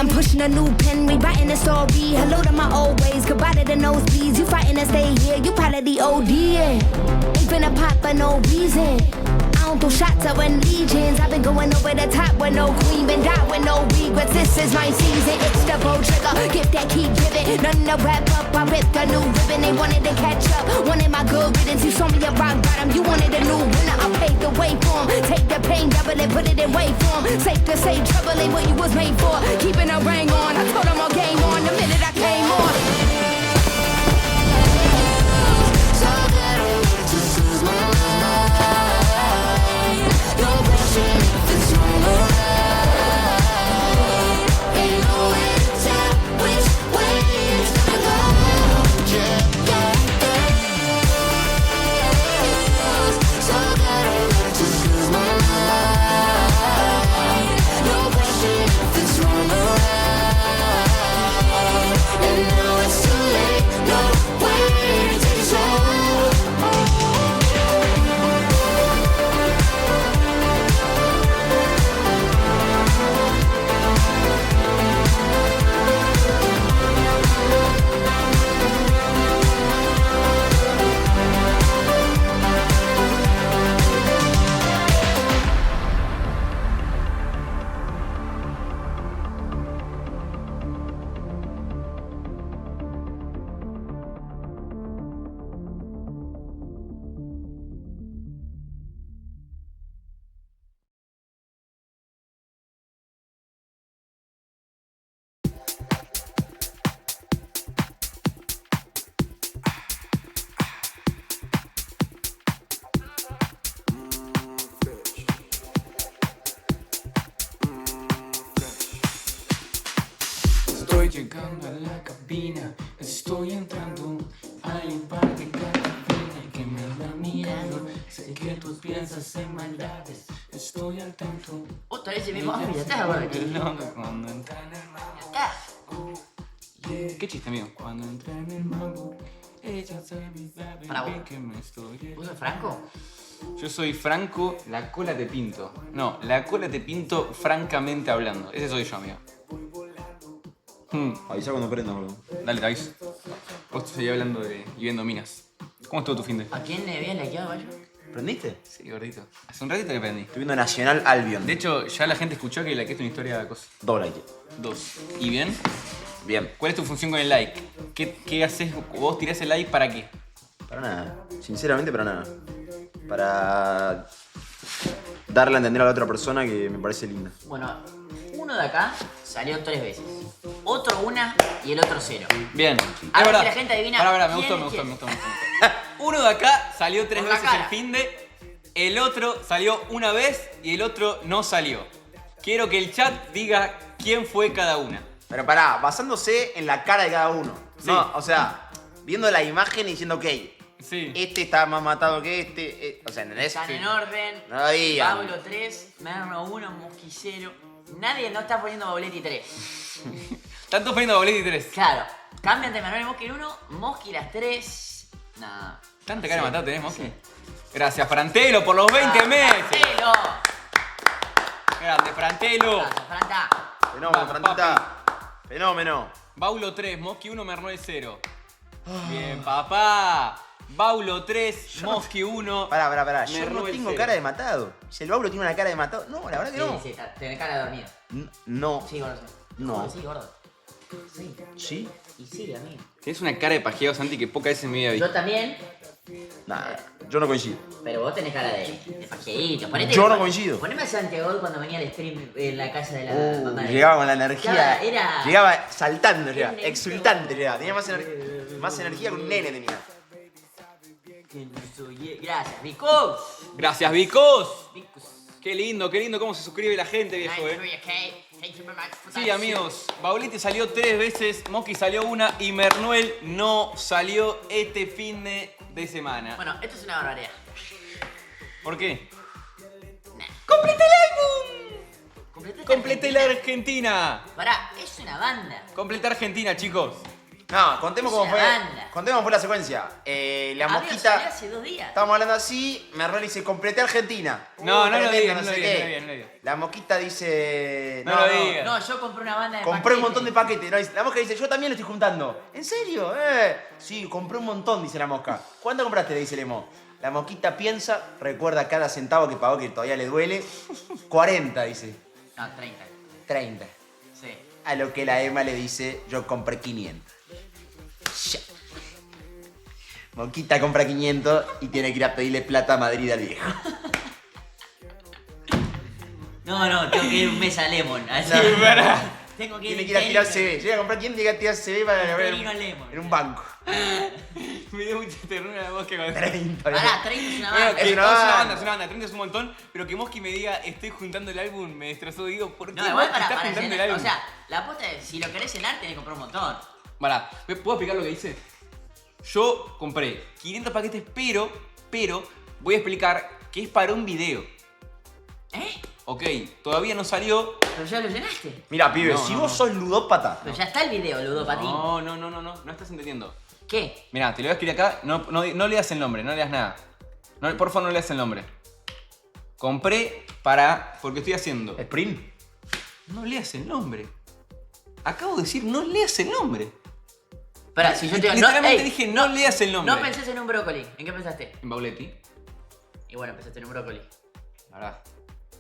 I'm pushing a new pen, rewriting a story. Hello to my old ways, goodbye to the nosebleeds. You fighting to stay here, you probably the OD. Ain't finna pop for no reason. I don't throw shots, I run legions. I've been going over the top with no queen, been die with no regrets. This is my season, it's the bow trigger. Gift that keep giving, none to wrap up. I ripped a new ribbon, they wanted to catch up. Wanted my good riddance, you saw me a rock bottom. You wanted a new winner, I paved the way for 'em. Take the pain, double it, put it in wait form. Safe to say, trouble ain't what you was made for. Keeping a ring on, I told them all game on the minute I came on. So that I would just lose my mind. No question if it's wrong or right. Ain't nowhere to tell which way it's gonna go. Yeah, yeah, yeah. So that I would just lose my mind. No question if it's wrong or right. And now it's too late, no way to take us home. Estoy llegando a la cabina, estoy entrando. Hay un par de carabines que me andan mirando. Sé que tú piensas en maldades, estoy al tanto. Otra vez el mismo hombre, ya está, ahora. Cuando entra en el mambo. Ya Yeah. ¿Qué chiste, amigo? Cuando entra en el mambo, ella sabe Para vos. bien que me estoy. ¿Vos sos Franco? Yo soy Franco, la cola te pinto. No, la cola te pinto francamente hablando. Ese soy yo, amigo. Avisa cuando prendas, boludo. Dale, te aviso. Vos estoy hablando de y viendo minas. ¿Cómo estuvo tu fin de? ¿A quién le habías likeado, vaya? ¿Prendiste? Sí, gordito. Hace un ratito le prendí. Estoy viendo Nacional Albion. De hecho, ya la gente escuchó que likeaste una historia de cosas. Doble like. 2. ¿Y bien? Bien. ¿Cuál es tu función con el like? ¿Qué haces? ¿Vos tirás el like para qué? Para nada. Sinceramente, para nada. Para darle a entender a la otra persona que me parece linda. Bueno, uno de acá salió 3 veces. Otro una y el otro 0. Bien. A Es ver verdad. si la gente adivina Pará, me quién gustó, es me gustó, quién. me gustó, me gustó. Uno de acá salió 3 Por la veces cara. el finde, el otro salió una vez y el otro no salió. Quiero que el chat diga quién fue cada una. Pero pará, basándose en la cara de cada uno. Sí. No, o sea, viendo la imagen y diciendo, ok, Sí. este está más matado que este. O sea, ¿entendés? Están en orden. No lo digan. Pablo 3, Merno 1, Mosqui 0. Nadie no está poniendo Bauletti 3. Están todos poniendo Boletti 3. Claro, cambian de Manuel y Mosqui en 1, Mosqui las 3. Nah. Tanta cara de matado tenés, Mosqui. Gracias, Frantelo, por los 20 meses. Frantelo. Grande, Frantelo. Gracias, Franta. Fenómeno, Vamos, Frantita. Fenómeno. Baulo 3, Mosqui 1, Mernoel 0. Bien, papá. Baulo 3, Mosqui 1. Pará. Yo no Mernoel tengo 0. cara de matado. Si el Baulo tiene una cara de matado. No, la verdad que no. Sí, tenés cara de dormido. No. Sí, gordo. No. Sí, gordo. Sí. ¿Sí? Y sí, amigo. Tienes una cara de pajeado, Santi, que pocas veces en mi vida vi. Yo también, Nada, yo no coincido. pero vos tenés cara de pajeíto. Yo no coincido. Poneme a Santiago cuando venía al stream en la casa de la mamá de... Llegaba con la energía. Claro, era- Llegaba saltando, llegaba. Era un Exultante, llegaba. Tenía más energía que un nene tenía. Gracias, Vicos. Gracias, Vicos. Vicos. Qué lindo cómo se suscribe la gente, viejo, Sí, amigos, Bauletti salió 3 veces, Mosqui salió una y Mernuel no salió este fin de semana. Bueno, esto es una barbaridad. ¿Por qué? Nah. ¡Completé el álbum! Completé ¡Completé la Argentina! Pará, es una banda. ¡Completé Argentina, chicos! No, contemos Es cómo una fue. banda. Contemos cómo fue la secuencia. La Había mosquita. salido hace 2 días. Estábamos hablando así, Merrell dice, completé Argentina. No, no lo tremendo, digas, no sé lo qué. digas, no lo digas, no lo digas. La mosquita dice. No lo digas. No, yo compré una banda de Compré un paquetes. montón de paquetes. No, dice- la mosca dice, yo también lo estoy juntando. ¿En serio? Sí, compré un montón, dice la mosca. ¿Cuánto compraste? Le dice Lemo. La mosquita piensa, recuerda cada centavo que pagó que todavía le duele. 40, dice. No, 30. 30. Sí. A lo que la Emma le dice, yo compré 500. Ya. Mosquita compra 500 y tiene que ir a pedirle plata a Madrid al viejo. No, tengo que ir un mes a Lemon. Así. Tengo que ir. Tiene que ir a tirar CB. Llega a comprar 500 y llega a tirar CB para Interino a Lemon. en un banco. Me dio mucha ternura la mosca con 30. Pará, 30 es una Bueno, banda. que Es una no, es una banda. banda, es una banda, 30 es un montón, pero que Mosqui me diga, estoy juntando el álbum, me destrozó, digo, ¿por qué No, igual Mosqui está para juntando el llenar. álbum? O sea, la apuesta es, si lo querés llenar, tenés que comprar un montón. Pará, ¿puedo explicar lo que hice? Yo compré 500 paquetes, pero voy a explicar que es para un video. ¿Eh? Ok, todavía no salió. Pero ya lo llenaste. Mira, pibe, No, si no, vos no. sos ludópata. Pero ya está el video, Ludopatín. No estás entendiendo. ¿Qué? Mirá, te lo voy a escribir acá, no leas el nombre, no leas nada. No, por favor, no leas el nombre. Compré para... porque estoy haciendo... Sprint. No leas el nombre. Acabo de decir, no leas el nombre. Pará, si yo te digo. Literalmente ey, dije, no leas el nombre. No pensés en un brócoli. ¿En qué pensaste? En Bauletti. Y bueno, pensaste en un brócoli. La verdad.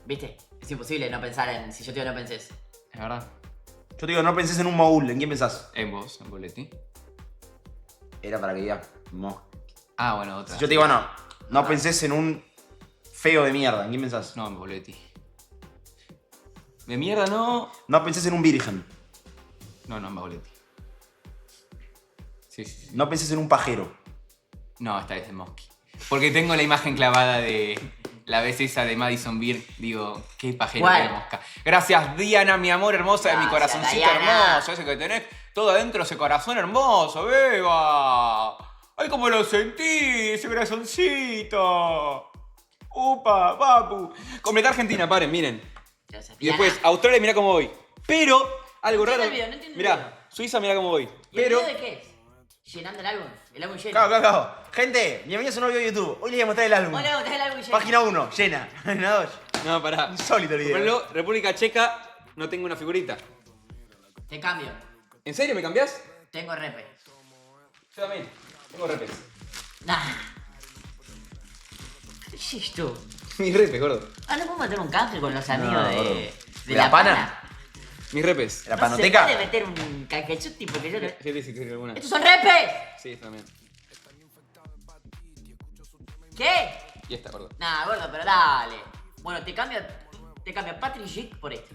¿Viste? Es imposible no pensar en. Si yo te digo no pensés. Es verdad. Yo te digo, no pensés en un Moul. ¿En quién pensás? En vos, en Bauletti. Era para que diga. No. Ah, bueno, otra. Si yo te digo, no pensés en un feo de mierda. ¿En quién pensás? No, en Bauletti. De mierda no. No pensés en un virgen. No, en Bauletti. Sí. No pensés en un pajero. No, esta vez de Mosqui. Porque tengo la imagen clavada de la vez esa de Madison Beer. Digo, qué pajero ¿Cuál? que mosca. Gracias, Diana, mi amor hermosa de mi Gracias, corazoncito Diana. hermoso. Ese que tenés todo adentro, ese corazón hermoso, beba. Ay, cómo lo sentí, ese corazoncito. Upa, papu. Completa Argentina, paren, miren. Gracias, Y después, Australia, mirá cómo voy. Pero, algo No entiendo raro. el video, no entiendo el Mirá, video. Suiza, mirá cómo voy. ¿Y el Pero. video de qué es? Llenando el álbum. El álbum lleno. Claro. Gente, bienvenidos a un nuevo video de YouTube. Hoy les voy a mostrar el álbum. Hola, ¿estás el álbum lleno? Página 1, llena. Página 2. No, pará. Insólito el video. Por ejemplo, República Checa, no tengo una figurita. Te cambio. ¿En serio me cambiás? Tengo repe. Yo también. Tengo repes. Nah. ¿Qué es esto? Mis repes, gordo. Ah, ¿no podemos meter un canje con los amigos gordo. de ¿La pana? Mis repes. ¿La No panoteca? se puede meter un canjechuti porque yo no... Sí, sí, alguna. ¡Estos son repes! Sí, esta también. ¿Qué? Y esta, gordo. Nah, gordo, pero dale. Bueno, te cambio Patrick Schick por este.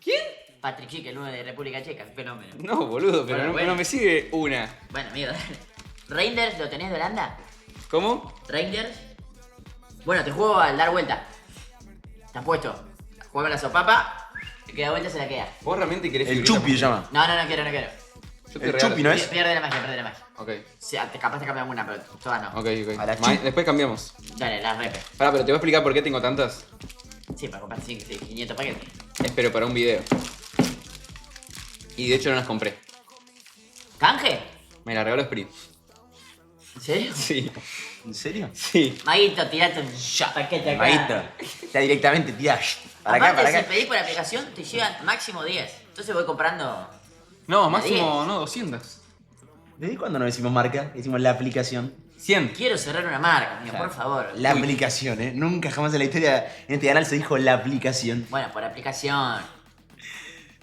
¿Quién? Patrick Schick, el 9 de República Checa, un fenómeno. No, boludo, pero Bueno, bueno. no me sigue una. Bueno, amigo, dale. ¿Reinders lo tenés de Holanda? ¿Cómo? ¿Reinders? Bueno, te juego al dar vuelta. ¿Estás puesto? Juego a la sopapa, te queda vuelta, se la queda. ¿Vos realmente querés El figurita? Chupi se llama. No quiero. Yo te El regalo. Chupi, ¿no es? Pierde la magia. Ok, O sea, capaz te cambia alguna, pero todas no. ok. A la Después cambiamos. Dale, las repes. Pará, pero te voy a explicar por qué tengo tantas. Sí, para comprar 500 paquetes. Espero para un video. Y de hecho no las compré. ¿Canje? Me la regaló Sprint. ¿En serio? Sí. ¿En serio? Sí. Maguito, tirate un paquete acá. Maestro. Ya directamente tira. Para acá, Aparte, para si acá. pedís por aplicación, te llevan máximo 10. Entonces voy comprando... No, máximo, 10. no, 200. ¿Desde cuándo no decimos marca? Decimos la aplicación. 100. Quiero cerrar una marca, amigo, por favor. La aplicación, ¿eh? Nunca jamás en la historia en este canal se dijo la aplicación. Bueno, por aplicación.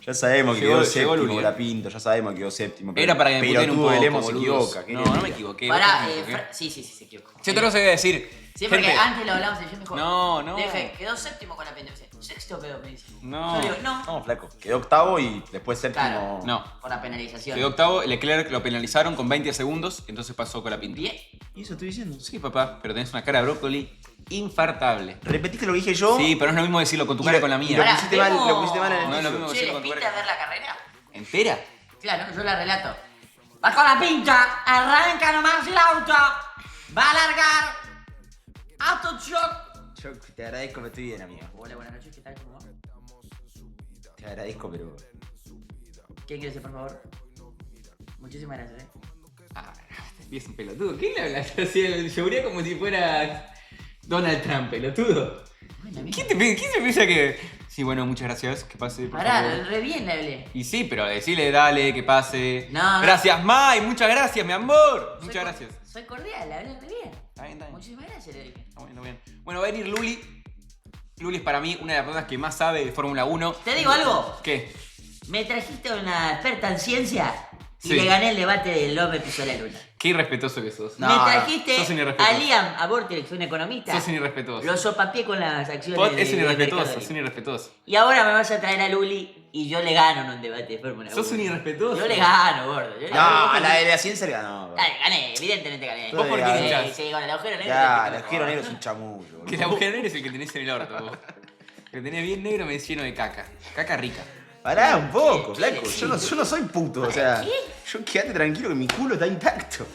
Ya sabemos que Llegó- quedó llegó séptimo Luli, la Pinto, ya sabemos que quedó séptimo. Era para que me pero puteen un tú, poco, Belemo, se boludos. equivoca. ¿qué No, le no me digo? equivoqué. Pará, ¿vos te equivoqué? sí, se equivocó. Sí, otra cosa que voy a decir. Sí, porque Gente, antes lo hablamos y yo me dijo... No. Deje, quedó séptimo con la pinta. Me dice, sexto quedó, me dice. No. Yo digo, no. No, flaco. Quedó octavo y después séptimo. Claro. No. Por la penalización. Quedó octavo, Leclerc lo penalizaron con 20 segundos, entonces pasó con la pinta. Bien. ¿Y eso estoy diciendo? Sí, papá, pero tenés una cara de brócoli infartable. ¿Repetiste lo que dije yo? Sí, pero no es lo mismo decirlo con tu Y cara lo- que con la y mía. lo Pará, pusiste mal, ¿vemos? lo pusiste mal en el No, tuyo. lo mismo. Che, ¿les con tu pinta cara. ver la carrera? ¿Entera? Claro, yo la relato. Va con la pinta, arranca nomás el auto, va a largar, auto shock. Yo te agradezco, pero estoy bien, amigo. Hola, buenas noches, ¿qué tal? ¿Cómo va? Te agradezco, pero. ¿Quién quiere ser, por favor? Muchísimas gracias, Ah, es un pelotudo. ¿Qué le hablas así a la seguridad como si fuera Donald Trump, pelotudo? Bueno, ¿Quién se piensa que...? Sí, bueno, muchas gracias, que pase, por Pará, favor. re bien le hablé. Y sí, pero decirle dale, que pase. No. Gracias, Mai, muchas gracias, mi amor. Soy Muchas cor- gracias. Soy cordial, le hablé re bien. Está bien, está bien. Muchísimas gracias, le dije. Está bien, está bien. Bueno, va a venir Luli. Luli es para mí una de las personas que más sabe de Fórmula 1. ¿Te digo algo? ¿Qué? Me trajiste una experta en ciencia y Sí. le gané el debate del hombre pisó la luna. Qué irrespetuoso que sos. Me trajiste sos un irrespetuoso. a Liam Abortex, un economista. Sos un irrespetuoso. Lo sopapié con las acciones Vos es un de irrespetuoso, Mercado sos un irrespetuoso. Y ahora me vas a traer a Luli y yo le gano en un debate de Fórmula 1. Sos un irrespetuoso. Yo le gano, gordo. Yo le No, gano. a la de la ciencia le ganó. Dale, gané, evidentemente gané. ¿Vos por qué Sí, hinchás? sí, con el agujero negro. Ya, te el pico agujero mejor. negro es un chamullo. Que el agujero negro es el que tenés en el orto, vos. Que tenés bien negro me lleno de caca. Caca rica. Pará un poco, ¿Qué flaco. decís? Yo no soy puto, o sea. Yo quédate tranquilo que mi culo está intacto.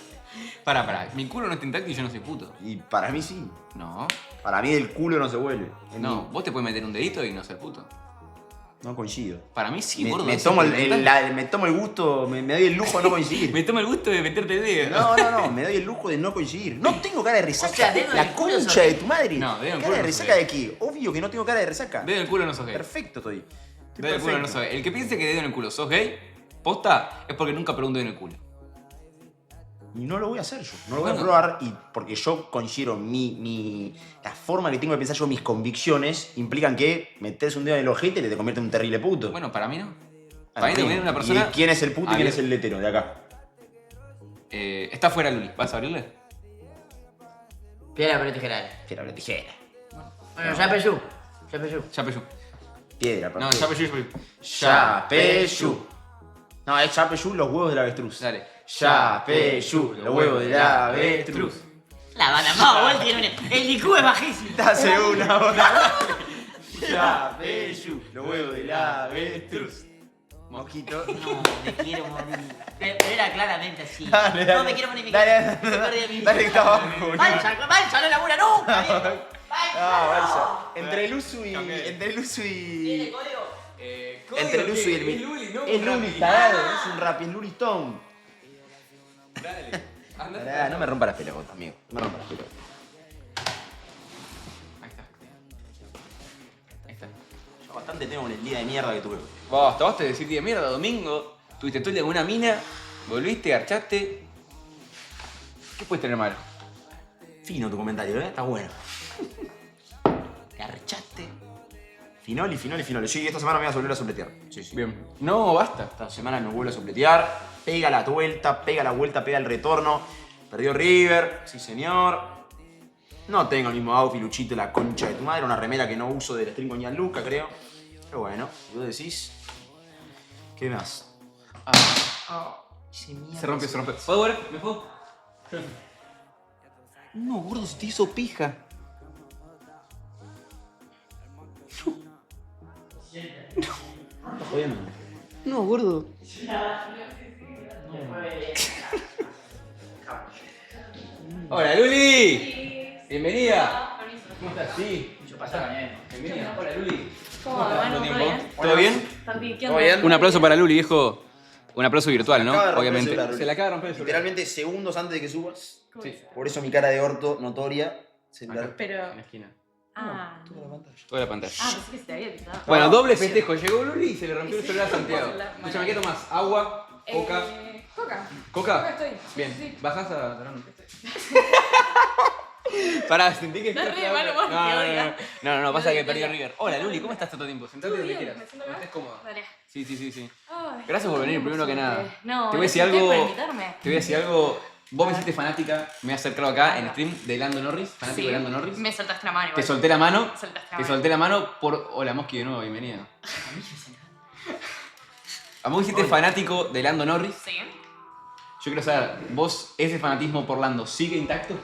Pará. Mi culo no está intacto y yo no soy puto. Y para mí sí. No. Para mí el culo no se vuelve. Es No, mío. vos te puedes meter un dedito y no ser puto. No coincido. Para mí sí, Me, gordo. me es tomo fundamental. me tomo el gusto, me doy el lujo de no coincidir. Me tomo el gusto de meterte el dedo. No, me doy el lujo de no coincidir. No tengo cara de resaca. O sea, dedo en la el culo concha sos de gay. tu madre. No, dedo en el ¿Cara culo de no resaca sos de qué? Obvio que no tengo cara de resaca. Dedo en el culo no sos gay. Perfecto estoy. Dedo en el culo no sos gay. El que piense que dedo en el culo sos gay, posta, es porque nunca pegó un dedo en el culo. Y no lo voy a hacer yo. No lo voy a Bueno. probar y porque yo considero la forma que tengo de pensar yo, mis convicciones, implican que meterse un dedo en el ojete te convierte en un terrible puto. Bueno, para mí no. Ah, Para mí te bien. convierte en una persona... ¿Y quién es el puto y quién es el hetero de acá? Está fuera Luli. ¿Vas a abrirle? Piedra, papel, tijera. Piedra, papel, tijera. Bueno, ya peyú. Ya peyú. Piedra, No, papel. ya peyú. Yapeyú. No, es Yapeyú, los huevos del avestruz. Dale. Yapeyú, los huevos del avestruz. La banda más, vos tiene el IQ es bajísimo. Hace una hora. Yapeyú, los huevos del avestruz. Mosquito. No, me quiero morir. Pero era claramente así. Dale, No dale. me quiero morir, me Dale, quiero dale, perdí de mí. dale que está abajo, boludo. Mancha, no labura nunca, viejo. Ah, Balsa. Entre el uso y. Cambié. Entre el uso ¿Tiene y. código? Entre el uso y el. Es Luli, ¿no? Es Luli, tarado, es un rap, es Luli Stone. Dale. Anda. Pará, no me rompa las pelotas, amigo. No me rompa las pelotas. Ahí está. Ahí está. Yo bastante tengo con el día de mierda que tuve. Basta de decir día de mierda, domingo. Tuviste todo el día con una mina, volviste, garchaste. ¿Qué puedes tener malo? Fino tu comentario, ¿eh? Está bueno. Garchaste. Finoli. Sí, esta semana me voy a volver a sopletear. Sí. Bien. No, basta. Esta semana me vuelvo a sopletear. Pega la vuelta, pega el retorno. Perdió River, sí señor. No tengo el mismo outfit, Luchito, la concha de tu madre. Una remera que no uso del stream con Gianluca, creo. Pero bueno, vos decís. ¿Qué más? Se rompe. ¿Puedo volver? ¿Me puedo? No, gordo, se te hizo pija. No. ¿Estás jodiendo? No, gordo. Hola, Luli. Bienvenida. ¿Cómo estás? Sí. Bienvenida. Hola, Luli. ¿Cómo va? ¿Cuánto Bueno, tiempo? ¿todo ¿Todo bien? También, ¿qué ¿Todo onda? bien? Un aplauso para Luli, viejo. Un aplauso virtual, ¿no? Acaba de romper el Obviamente. celular, Luli. Se la acaba de romper el celular. Literalmente segundos antes de que subas. Sí. Por eso mi cara de orto notoria. Celular. Pero. En la esquina. Ah. Toda la pantalla. Toda la pantalla. Ah, pensé que se te había quitado. Bueno, No, doble sí. festejo. Llegó Luli y se le rompió el celular a Santiago. celular, Escúchame, ¿qué tomás? ¿Agua? ¿Coca? Coca. ¿Coca? Coca estoy. Bien. Sí. ¿Bajás a Tarón? Pará, sentí que... No, re de mal humor, No, que no, odia. no, pasa Me que odia, perdió me odia. River. Hola, Luli, ¿cómo estás todo el tiempo? Sentate ¿Todo donde bien? quieras. ¿Me siento No acá? estés cómoda. Dale. Sí. Ay, Gracias por venir, por primero que suerte. nada. No, Te voy a decir gracias a ustedes algo... por invitarme. Te voy a decir algo... Vos me hiciste fanática, me he acercado acá en stream de Lando Norris, fanático Sí, de Lando Norris. Me soltaste la mano. Te igual. solté la mano. Soltaste la Te mano. solté la mano por... Hola, Mosqui, de nuevo, bienvenida. A vos hiciste fanático de Lando Norris. Sí. Yo quiero saber, ¿vos ese fanatismo por Lando sigue intacto?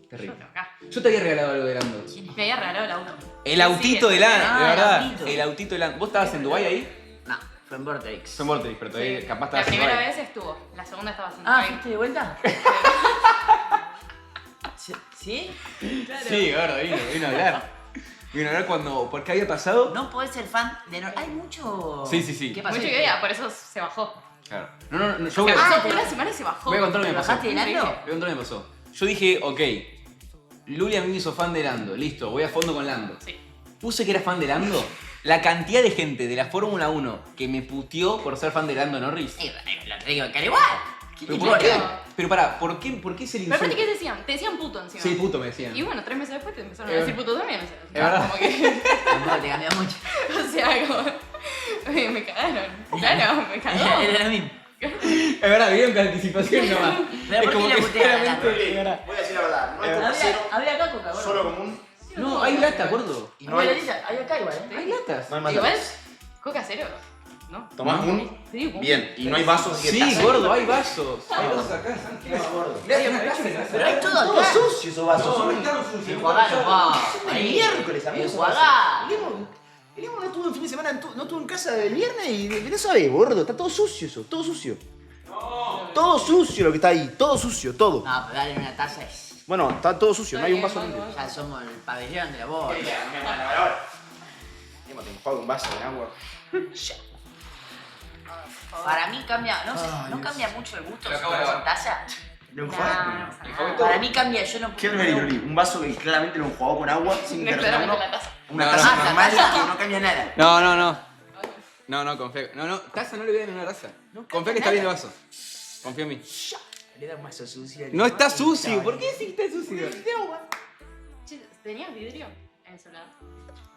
Terrible. Yo acá. Yo te había regalado algo de Lando. Me había regalado el auto. El autito de Lando, Ah, de el verdad. autito. El autito de Lando. ¿Vos estabas en Dubái ahí? No, fue en Vortex. Fue en Vortex, pero todavía Sí. capaz La estabas en primera Dubái. vez estuvo, la segunda estaba sin Ah, Dubái. ¿fuiste de vuelta? ¿Sí? Claro. Sí, gordo, vino a hablar. Vino a hablar cuando... ¿Por qué había pasado? No podés ser fan de... Hay mucho... Sí. ¿Qué pasó? Mucho que veía, por eso se bajó. Claro. No, yo voy Se a, pasó una semana y se bajó. voy a contar lo que me pasó. ¿Bajaste de Lando? Voy a contar lo que me pasó. Yo dije, ok, Luli a mí me hizo fan de Lando, listo, voy a fondo con Lando. Sí. Puse que era fan de Lando. La cantidad de gente de la Fórmula 1 que me puteó por ser fan de Lando Norris. Sí, lo tengo que igual. Pero, ¿por qué? Pero pará, ¿por qué es el Pero aparte, insulto? ¿qué te decían? Te decían puto encima. Sí, puto me decían. Y bueno, 3 meses después te empezaron a Es decir puto también. O sea, Es verdad. como que. No, te cambió mucho. O sea, como. Me cagaron. Claro, me cagó. Era lo mismo. Es verdad, vieron con anticipación nomás. Pero ¿por qué le putean a Lando? claramente era- Voy a decir la verdad, no es coca cero, Había acá coca, gordo. solo común. No, hay lata, gordo. Y no hay, Hay acá igual, Hay latas. no hay más Igual, latas. coca cero. ¿No? Tomás ¿No? un. Sí, como- Bien, y no hay vasos ni Sí, tazas. gordo, hay vasos. Hay vasos acá, Pero hay todo Todos acá. sucios esos vasos. son- Enjuagalo, pa. El Ahí. miércoles, amigos. Enjuagá. El Emo no estuvo el fin de semana, no estuvo en casa el viernes y no sabe, gordo. Está todo sucio eso, todo sucio. Todo sucio lo que está ahí, todo sucio, todo. No, pero dale una taza es. Bueno, está todo sucio, no hay un vaso limpio. Ya somos el pabellón de la voz. Emo, te enjuago un vaso de agua. Para mí cambia, no sé, Ay, no Dios. cambia mucho el gusto Lo si acabo de tomas lavar. en taza. ¿Lo No, enjuagaste? no pasa Enjuagué nada. todo. Para mí cambia, yo no ¿Qué preferís, Luli? Un vaso que claramente lo enjuagó con agua sin No, que claramente resonó. la taza. Una No, taza no. normal Taza. que no cambia nada. No, confía. No, taza no le voy a dar una taza. No Confía que está cambia bien el nada. vaso. Confía en mí. Le da un vaso sucio. No está sucio. ¿Por qué sí está sucio? Che, ¿tenías vidrio en el celular?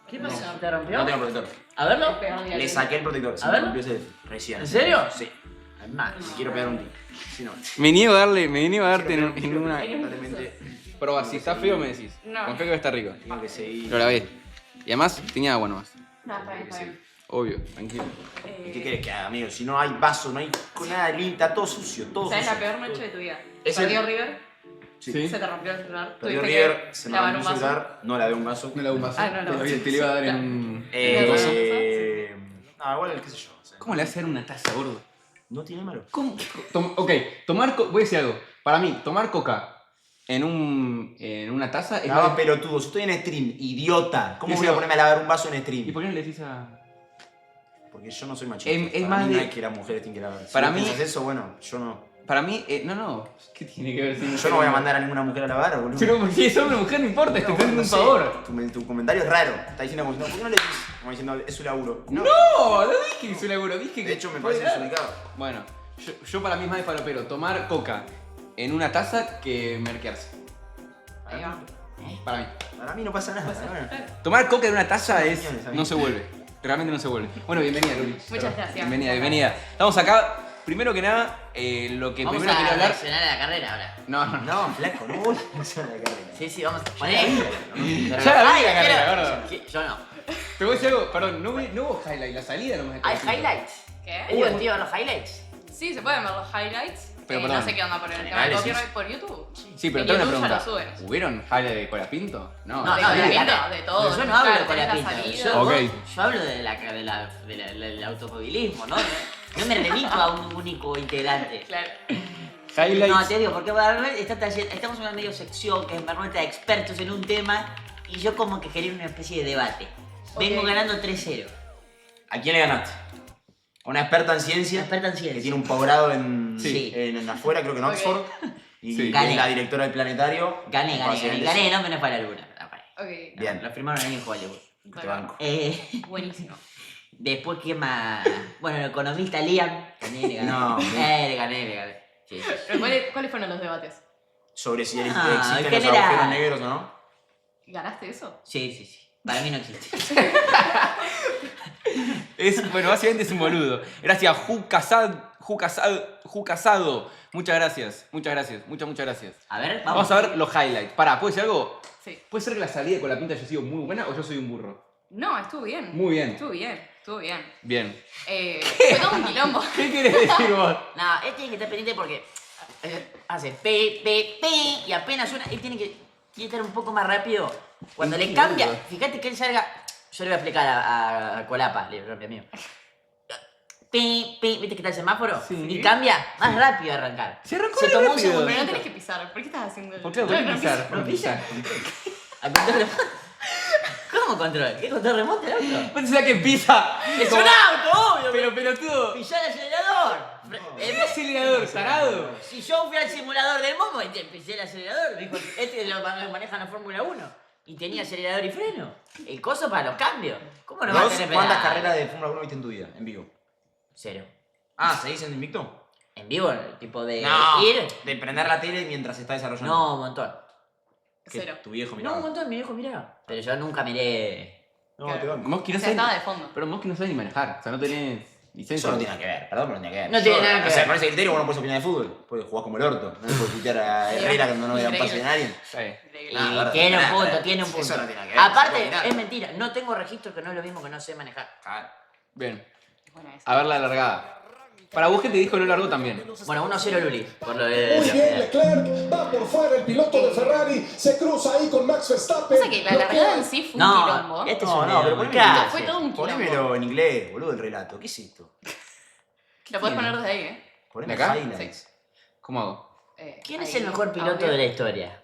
¿Qué pasó? ¿Te rompió? No tengo protector. A verlo. Le saqué el protector. A verlo. Recién. ¿En serio? Sí. Es más. Si quiero pegar un tiro. Si no, Me niego a darte en una totalmente. prueba. Si está feo me decís. No. Confía que va a estar rico. Tengo que seguir. Lo lavé. Y además tenía agua nomás. No, está bien, está bien. Obvio, tranquilo. ¿Y qué querés que haga, amigo? Si no hay vaso, no hay con nada limpio, está todo sucio, todo ¿Sabes la sucio. peor noche de tu vida? Es Perdió el- River, Sí. se te rompió el celular. Perdió tuviste que River, se me lavar rompió un el vaso. celular, no la de un vaso. No le hago un vaso. Ah, no, Te lo iba a dar en un. No, igual, qué sé yo. O sea, ¿Cómo le vas a dar una taza, gordo? no tiene malo. ¿Cómo? Ok, voy a decir algo. Para mí, tomar coca en una taza es Estaba más- pelotudo, si estoy en stream, idiota. ¿Cómo Sí, voy a sí. ponerme a lavar un vaso en ¿Y stream? por qué no le decís a...? Porque yo no soy machista. Es Para más mí de- no es que las mujeres tienen que lavar. Si Para vos mí- pensás eso, bueno, yo no. Para mí, no. ¿Qué tiene que ver si Yo no voy a mandar a ninguna mujer a lavar, boludo. Pero si es hombre o mujer, no importa, te estoy haciendo un favor. Tu comentario es raro. Está diciendo como, no, ¿por qué no le decís? Como diciendo, es su laburo. No dije que soy laburo, dije que... De hecho, me parece desubicado. Bueno, yo para mí es más de falopero tomar coca en una taza que merquearse. Ahí va. Para mí. Para mí no pasa nada. bueno. Tomar coca en una taza es... Opiniones, amigo. no se vuelve. Realmente no se vuelve. Bueno, bienvenida, Luli. Muchas gracias. Bienvenida. Estamos acá, primero que nada, lo que Vamos primero a quiero hablar... reaccionar a la carrera ahora. No. No, flaco, no voy a hacer la carrera. Sí, vamos a poner ahí. Ya la vi la carrera, gordo. Yo no. Te voy a decir algo, perdón, no hubo highlight, la salida nomás. ¿Hay highlights? ¿Qué? ¿Es divertido los highlights? Sí, se pueden ver los highlights. Pero, no perdón. sé qué onda por el canal de Análisis. copyright por YouTube. Sí, pero En tengo una YouTube ya pregunta. lo suben. ¿Hubieron highlight de Colapinto? No. No, de no, Colapinto, de de todo. Yo no hablo de Claro, tenés la Colapinto. salida. Yo, Ok. yo hablo del automovilismo, ¿no? No me remito a un único integrante. Claro. No, Highlights. te digo, porque Manuel estamos en una medio sección que es Manuel está expertos en un tema y yo como que quería una especie de debate. Vengo Ok. ganando 3-0. ¿A quién le ganaste? ¿A una experta en ciencia? Experta en ciencia. Que tiene un posgrado en, Sí. en afuera, creo que en Ok. Oxford. Y Sí. es Gané. la directora del planetario. Gané, Básicamente no me no para la luna. No, para. Ok. Bien. Lo firmaron ahí en Hollywood. Te banco. Buenísimo. Después, ¿qué más? Bueno, el economista Liam. También le gané. No, le gané. Sí, sí. Pero, ¿cuáles fueron los debates? Sobre si Ah, existen en los general. agujeros negros o no. ¿Ganaste eso? Sí. Para mí no existe. Bueno, básicamente es un boludo. Gracias, Ju Casado. Muchas gracias. Muchas gracias. A ver, Vamos a ver los highlights. Pará, ¿puede ser algo? Sí. ¿Puede ser que la salida de Colapinto haya sido muy buena o yo soy un burro? No, estuvo bien. Muy bien. Estuvo bien. Bien. Fue todo un quilombo. ¿Qué querés decir vos? No, él tiene que estar pendiente porque hace y apenas suena, él tiene que estar un poco más rápido. Cuando le cambia, fíjate que él salga, yo le voy a explicar a Colapa, le propio mío. ¿Viste que está el semáforo? Sí. Y cambia, más rápido a arrancar. Se arrancó Se re tomó un rápido. segundo. Pero no tenés que pisar. ¿Por qué estás haciendo ¿Por qué lo tenés que pisar? ¿Por qué pisar? A control remoto. ¿Cómo control? ¿Qué control remoto el auto? Pensé que pisa. ¡Es un auto, obvio! Pero pelotudo. Pisó el acelerador. ¿El acelerador, tarado? Si yo fui al simulador del Momo y te pisé el acelerador, dijo, este lo maneja la Fórmula 1. Y tenía acelerador y freno. El coso para los cambios. ¿Cómo no va a tener ¿Cuántas pedal? carreras de Fórmula 1 viste en tu vida? En vivo. 0. Ah, ¿seguís en invicto? En vivo, tipo de No, ir. de prender la tele mientras está desarrollando. No, un montón. Que 0. Tu viejo No, miraba. un montón, mi viejo miraba. Pero yo nunca miré. No, te banco. Mosqui no O sea, estaba sabe. de fondo. Pero Mosqui no sabe ni manejar. O sea, no tenés licencia. Eso no tiene nada que ver, perdón, pero no tiene que ver. No tiene nada que O sea, ver. con ese criterio vos no puedes opinar de fútbol. Puedes jugar como el orto. No le puedes putear a Herrera cuando no vea un pase de nadie. Está bien. Increíble. No, verdad, Tiene un nada, punto, nada. tiene un punto. Eso no tiene nada que ver. se Aparte, puede opinar. es mentira. No tengo registro que no es lo mismo que no sé manejar. Claro. Bien. Bueno, eso. A ver la largada. Para vos que te dijo no largó también. Bueno, 1-0 Luli. Por lo de. Muy bien, Leclerc va por fuera, el piloto de Ferrari se cruza ahí con Max Verstappen. O sea que la largada en sí fue un No, quilombo. este es No, un no, pero video. poneme ¿Qué Fue hace? todo un quilombo. Ponémelo en inglés, boludo, el relato. ¿Qué es esto? Lo podés poner desde ahí, ¿eh? Poneme ¿De acá? highlights. ¿Cómo hago? ¿Quién Ahí, es el mejor piloto audio. de la historia?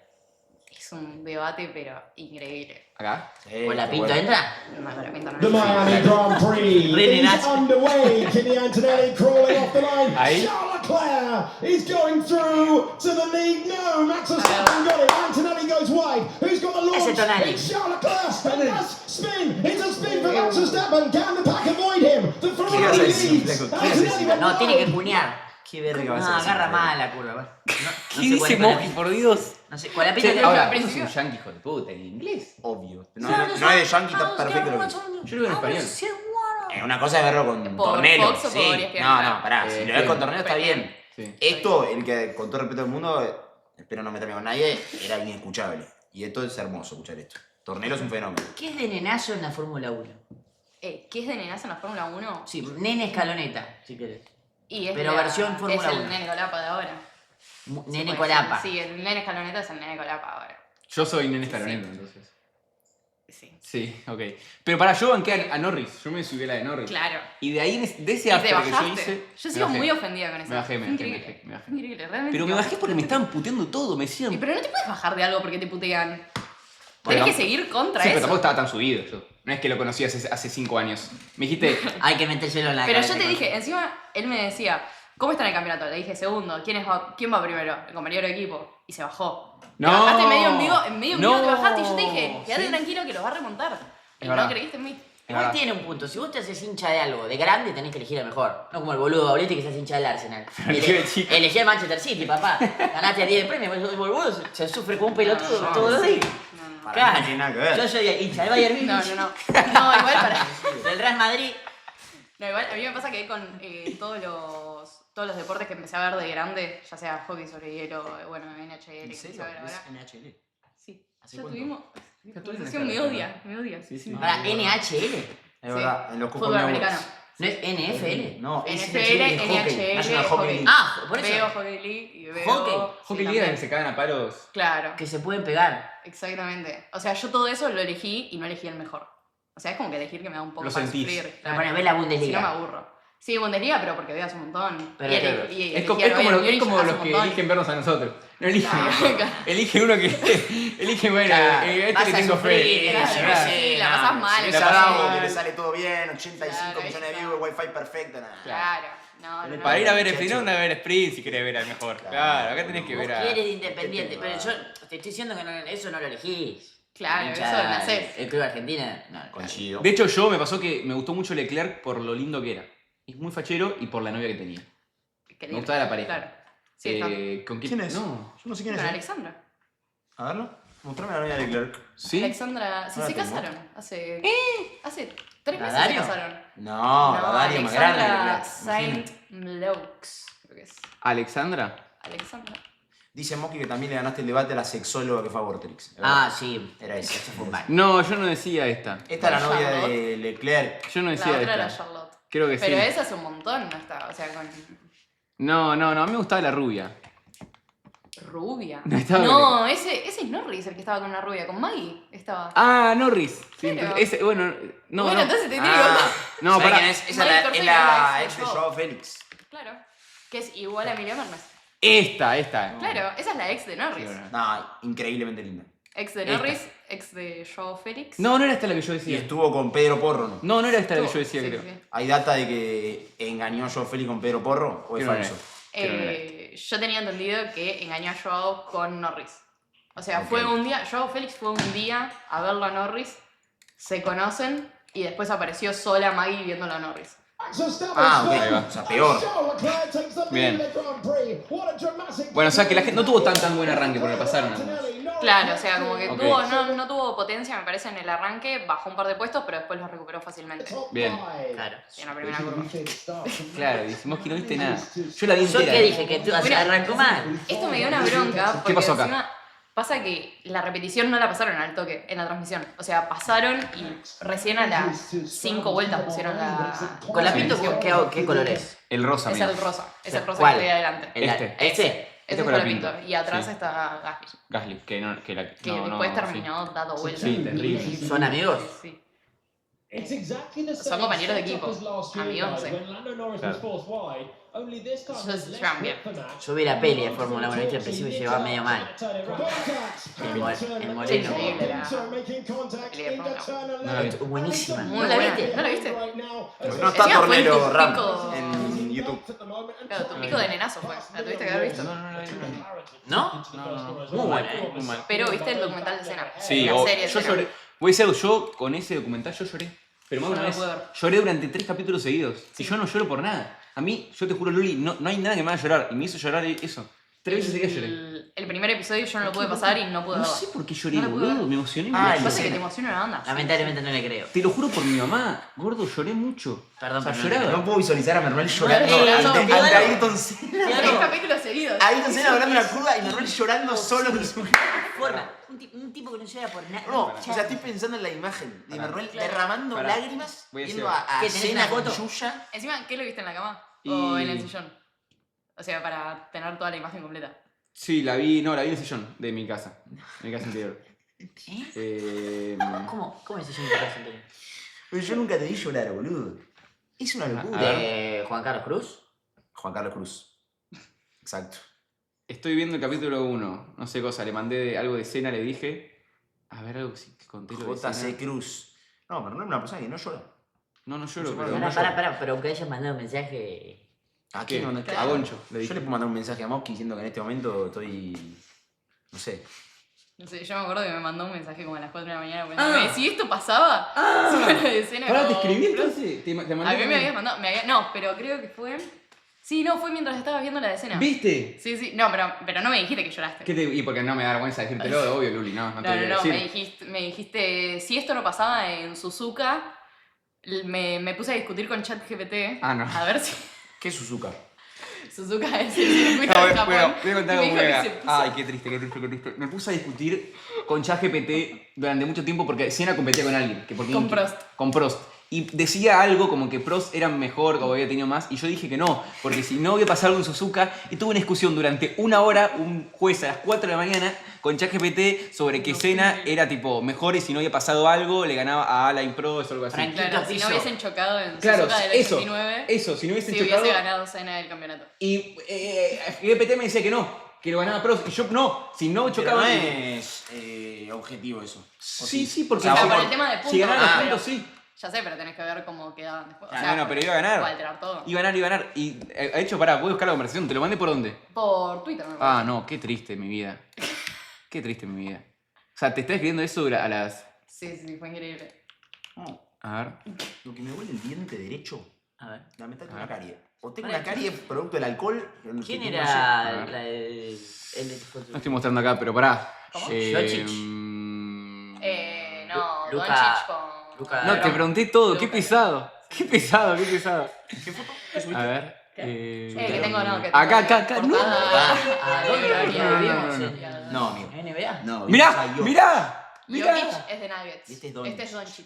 Es un debate, pero increíble. ¿Acá? Sí, ¿Con la está Pinto bueno. entra? No, con la pinta no. The Miami Grand Prix Really is nice. underway. Kimi Antonelli crawling off the line. Ahí. Charles Leclerc is going through to the lead. No, Max Verstappen got it. Antonelli goes wide. Who's got the launch? Ese Tonali. It's Charles Leclerc. And that's spin. It's a spin for Max Verstappen. Can the pack avoid him? The ibas a Ferrari decir, leads. flaco? ¿Qué ibas a decir? Antonelli went No, tiene que wide. cunear. Qué verga vas No, a decir, agarra Fede. mal la curva. bueno. No, ¿Qué sé dice cuál es Mosqui, la- por Dios? No sé, con la pinta Che, que ahora, al ¿es principio- un yankee hijo de puta en inglés? Obvio. No es de Yankee, está perfecto lo que Yo lo veo en español. Una cosa es verlo con ¿Por Tornelo. Fox o Sí. por ESPN? No, pará. Si lo ves sí. con Tornelo está bien. Sí. Esto, el que con todo respeto del mundo, espero no meterme con nadie, era inescuchable. Y esto es hermoso escuchar esto. Tornelo es un fenómeno. ¿Qué es de nenazo en la Fórmula 1? ¿Qué es de nenazo en la Fórmula 1? Sí, nene escaloneta, si querés. Y es Pero la- versión Fórmula Es 1. el nene colapa de ahora. Nene Sí, colapa. Sí, el nene escaloneta es el nene colapa ahora. Yo soy nene escaloneta, entonces. Sí. Sí, ok. Pero para yo banqué a Norris. Yo me subí a la de Norris. Claro. Y de ahí, de ese Y te after que yo bajaste. hice. Yo me sigo bajé. muy ofendida con eso. Me bajé, me Fue bajé, increíble. me bajé. Fue increíble, realmente. Pero me bajé porque me estaban puteando todo. Me decían. Pero no te puedes bajar de algo porque te putean. Bueno, Tenés que seguir contra Sí, pero eso. tampoco estaba tan subido yo. No es que lo conocí hace 5 años. Me dijiste. Hay que metérselo en la Pero cabeza. yo te dije, encima él me decía, ¿cómo está en el campeonato? Le dije, segundo, ¿quién va primero? El compañero de equipo. Y se bajó. No. Te bajaste medio en vivo No. te bajaste y yo te dije, quédate ¿Sí? tranquilo que lo va a remontar. Y Es no verdad. creíste en mí. Igual verdad. tiene un punto. Si vos te haces hincha de algo de grande, tenés que elegir el mejor. No como el boludo Bauletti que se hace hincha del Arsenal. el tío de chico. Elegí el Manchester City, papá. Ganaste 10 premios. El boludo se sufre como un pelotudo todos los días. Para mí no tiene nada que ver. Yo soy hincha del Bayern Munich. No. No, igual para. Del Real Madrid. No, igual a mí me pasa que con todos los deportes que empecé a ver de grande, ya sea hockey sobre hielo, bueno, NHL, que empecé a ver ahora. NHL. Sí, ¿Hace ya cuánto? tuvimos. Ya La tuvimos conversación esta me relación, odia, me odia. Sí, sí. Para NHL. Es verdad, en los Cupos Fútbol americano. ¿No es NFL? No, es NFL, hockey. NHL, National Hockey League. Ah, por Veo eso. Hockey League y veo... Hockey. Hockey sí, League también. se cagan a palos. Claro, Que se pueden pegar. exactamente. O sea, yo todo eso lo elegí y no elegí el mejor. O sea, es como que elegir que me da un poco Lo para sentís. sufrir. Pero bueno, ves la Si no me Bundesliga. aburro. Sí, Bundesliga, pero porque veas un montón. Pero y claro, y Es como, elegí al Bayern es Múnich como hace los un que montón. eligen vernos a nosotros. No eligen. Claro. Eligen uno que. Eligen, bueno, Claro, este vas le a tengo sufrir, fe. Claro, Claro, sí, la no, pasás mal. Si la ves a pasás Bravo, mal. que le sale todo bien, 85 Claro, millones de ahí views, wifi perfecto, nada. Claro. No. Para ir a ver el Muchacho. final, a ver Sprint si querés ver al mejor. Claro, acá tenés que Vos ver a. querés de Independiente, pero yo te estoy diciendo que eso no lo elegís. Claro, El eso hincha- nacés. El club argentina, no. Coincido. De hecho, yo me pasó que me gustó mucho Leclerc por lo lindo que era. Es muy fachero y por la novia que tenía. Me gustaba la pareja. Claro. Sí, está. ¿Con ¿Quién es? No. Yo no sé quién Con es. Alexandra. A verlo. Mostrame la novia de Leclerc. ¿Sí? Alexandra. Sí, Ah, se tengo. casaron. Hace 3 meses se ¿Dario? casaron. No, la Dario más grande. Alexandra Leclerc. Saint-Laux. Creo que es. ¿Alexandra? Alexandra. Dice Moki que también le ganaste el debate a la sexóloga que fue a Vortex. Ah, sí. Era esa. Ese fue un mal. No, yo no decía esta. Esta es la novia Charlotte. de Leclerc. Yo no La decía otra era esta. Charlotte. Creo que Pero sí. esa hace un montón, no está. O sea, con No, a mí me gustaba la rubia. rubia. No estaba No, ese es Norris el que estaba con una rubia. Con Maggie estaba. Ah, Norris. Sí, Claro. entonces, bueno, no. Bueno, no. entonces te digo. No, ¿Sabés para. quién es? Esa Mike es Perfecto, la la ex de ex de Joao Félix. Claro. Que es igual a Emilia Mernes. Esta. Claro, esa es la ex de Norris. Sí, bueno. No, increíblemente linda. Ex de Norris, ex de Joao Félix. No, no era esta la que yo Y decía. estuvo con Pedro Porro, ¿no? No, no era esta la que yo Estuvo- decía, sí, creo. sí. ¿Hay data de que engañó a Joao Félix con Pedro Porro o es Creo que no falso? Yo tenía entendido que engañó a Joao con Norris. O sea, Ok. fue un día, Joao Félix fue un día a verlo a Norris, se conocen y después apareció sola Maggie viéndolo a Norris. Ah, ok. Ahí va. O sea, peor. Bien. Bueno, o sea que la gente no tuvo tan buen arranque porque lo pasaron. Claro, o sea, como que Ok. no tuvo potencia, me parece, en el arranque, bajó un par de puestos, pero después los recuperó fácilmente. Bien. Claro. En la primera curva. Claro, dijimos que no viste nada. Yo la vi ¿Yo entera. qué dije? Que tú Mira, arrancó mal. Esto me dio una bronca porque pasó acá? encima pasa que la repetición no la pasaron al toque en la transmisión. O sea, pasaron y recién a las 5 vueltas pusieron la... Con la pinto, ¿qué color es? El rosa, Es amigo. el rosa, es el rosa ¿Cuál? que estoy adelante. Este. ¿Este? Ese es con la Colapinto. pinto. Y atrás Sí. está Gasly, Gasly, que no, que la. que no, después no, terminó dando vueltas. Sí, terrible. ¿Son amigos? Sí. Son compañeros de equipo. Amigos, no sé. Se llevan bien. Yo vi la peli de Fórmula 1, ¿viste? Al principio se llevaba medio mal. El moreno. Increíble la pelea de Fórmula 1. No la vi. Buenísima. Muy buena. ¿No la viste? No Encima está fue Tornero tu Ram pico- en YouTube. Claro, tu pico de nenazo fue. La tuviste que haber visto. ¿No? Muy buena, ¿eh? Muy mal. Pero viste el documental de escena. Sí, la serie de yo escena. lloré. Voy a decir algo, yo con ese documental yo lloré. Pero más Yo de una no lo vez. pude ver. Lloré durante 3 capítulos seguidos. Y yo no lloro por nada. A mí, yo te juro, Luli, no hay nada que me haga llorar. Y me hizo llorar eso. 3 veces seguidas lloré. El primer episodio yo no lo pude pasar y no pude No verlo. sé por qué lloré, No la pude boludo. ver. Me emocioné Ah, mucho. el Pasa que te escena. emociona una banda. Lamentablemente no le creo. Te lo juro por mi mamá. Gordo, lloré mucho. Perdón, o sea, pero no lloraba. No puedo visualizar a Manuel llorando Claro, ante claro. Ayrton Senna. 3 capítulos seguidos. Ayrton Senna hablando en la curva y Manuel llorando solo en su... Forma. Un tipo que no llora por nada. No, o sea, estoy pensando en la imagen de Manuel derramando Pará. lágrimas Voy a yendo decir a ¿Qué, tenés Senna una con foto? Yuya. Encima, ¿qué lo viste en la cama? Y- ¿O en el sillón? O sea, para tener toda la imagen completa. Sí, la vi en el sillón de mi casa. De mi casa anterior. ¿Eh? ¿Cómo es eso en tu casa anterior? Pero yo nunca te vi llorar, boludo. Es una locura. A ver. ¿De Juan Carlos Cruz? Juan Carlos Cruz. Exacto. Estoy viendo el capítulo 1. No sé cosa, le mandé algo de escena, le dije. A ver, algo que sí que conté lo de JC escena. Cruz. No, Manuel es una persona que no llora. No lloro, No, pero. no, Pará, pero aunque hayas mandado un mensaje. ¿A ¿Qué? quién mandaste? A Goncho, le Yo dije. le puedo mandar un mensaje a Moski diciendo que en este momento estoy... No sé. No sé, yo me acuerdo que me mandó un mensaje como a las 4 de la mañana poniéndome, si esto pasaba, sobre la escena. Pará, ¿te como- escribí entonces? ¿Te mandé A mí me habías mandado, no, pero creo que fue... Sí, no, fue mientras estabas viendo la escena. ¿Viste? Sí, no, pero no me dijiste que lloraste. Y porque no me da vergüenza decírtelo, obvio, Luli, no te No, voy a decir. me dijiste, si esto no pasaba en Suzuka, me puse a discutir con ChatGPT. Ah, no. A ver si ¿Qué es Suzuka? Suzuka es el circuito No, de Japón. bueno, voy a contar Y algo me muy dijo que mega. se puso- Ay, qué triste. Me puse a discutir con ChatGPT durante mucho tiempo porque Senna competía con alguien. Con Prost. Con Prost. Y decía algo como que Prost era mejor, o había tenido más, y yo dije que no, porque si no había pasado algo en Suzuka, y tuve una discusión durante 1 hora, un juez a las 4 de la mañana, con ChatGPT sobre que Senna era tipo mejor y si no había pasado algo, le ganaba a Alain Prost o algo así. Frank. Claro, si Piso. no hubiesen chocado en Claro, Suzuka del eso, 89, eso, si no hubiesen si chocado. hubiese ganado Senna el campeonato. Y GPT me decía que no, que lo ganaba Prost, y yo no, si no Pero chocaba. no es objetivo eso. ¿O Sí, porque O sea, si- por el tema de puntos, si ganaba los ah, puntos, pero- sí. Ya sé, pero tenés que ver cómo quedaban después. O Ah, sea, bueno, pero iba a ganar. Puede alterar todo. Iba a ganar. Y de hecho, pará, voy a buscar la conversación. ¿Te lo mandé por dónde? Por Twitter, me Ah, parece. no, qué triste mi vida. Qué triste mi vida. O sea, te estás escribiendo eso a las. Sí, fue increíble. A ver. Lo que me huele el diente derecho, A ver. la mitad A tengo ver. una carie. O tengo una carie producto del alcohol. ¿Quién que no era A ver. el de No estoy mostrando acá, pero pará. ¿Cómo? Doncic. No, Luka- Doncic con... Luka- No, te pregunté todo. Qué Luka. pesado. Qué pesado. ¿Qué foto? ¿Qué subiste? A ver. que tengo, no, que Acá, tengo acá. la No. portada. Ah, ¿dónde no, vivimos? no, No, amigo. ¿NBA? No, Mirá, mirá. Jokic es de Nuggets. Este es Doncic. Este es Doncic.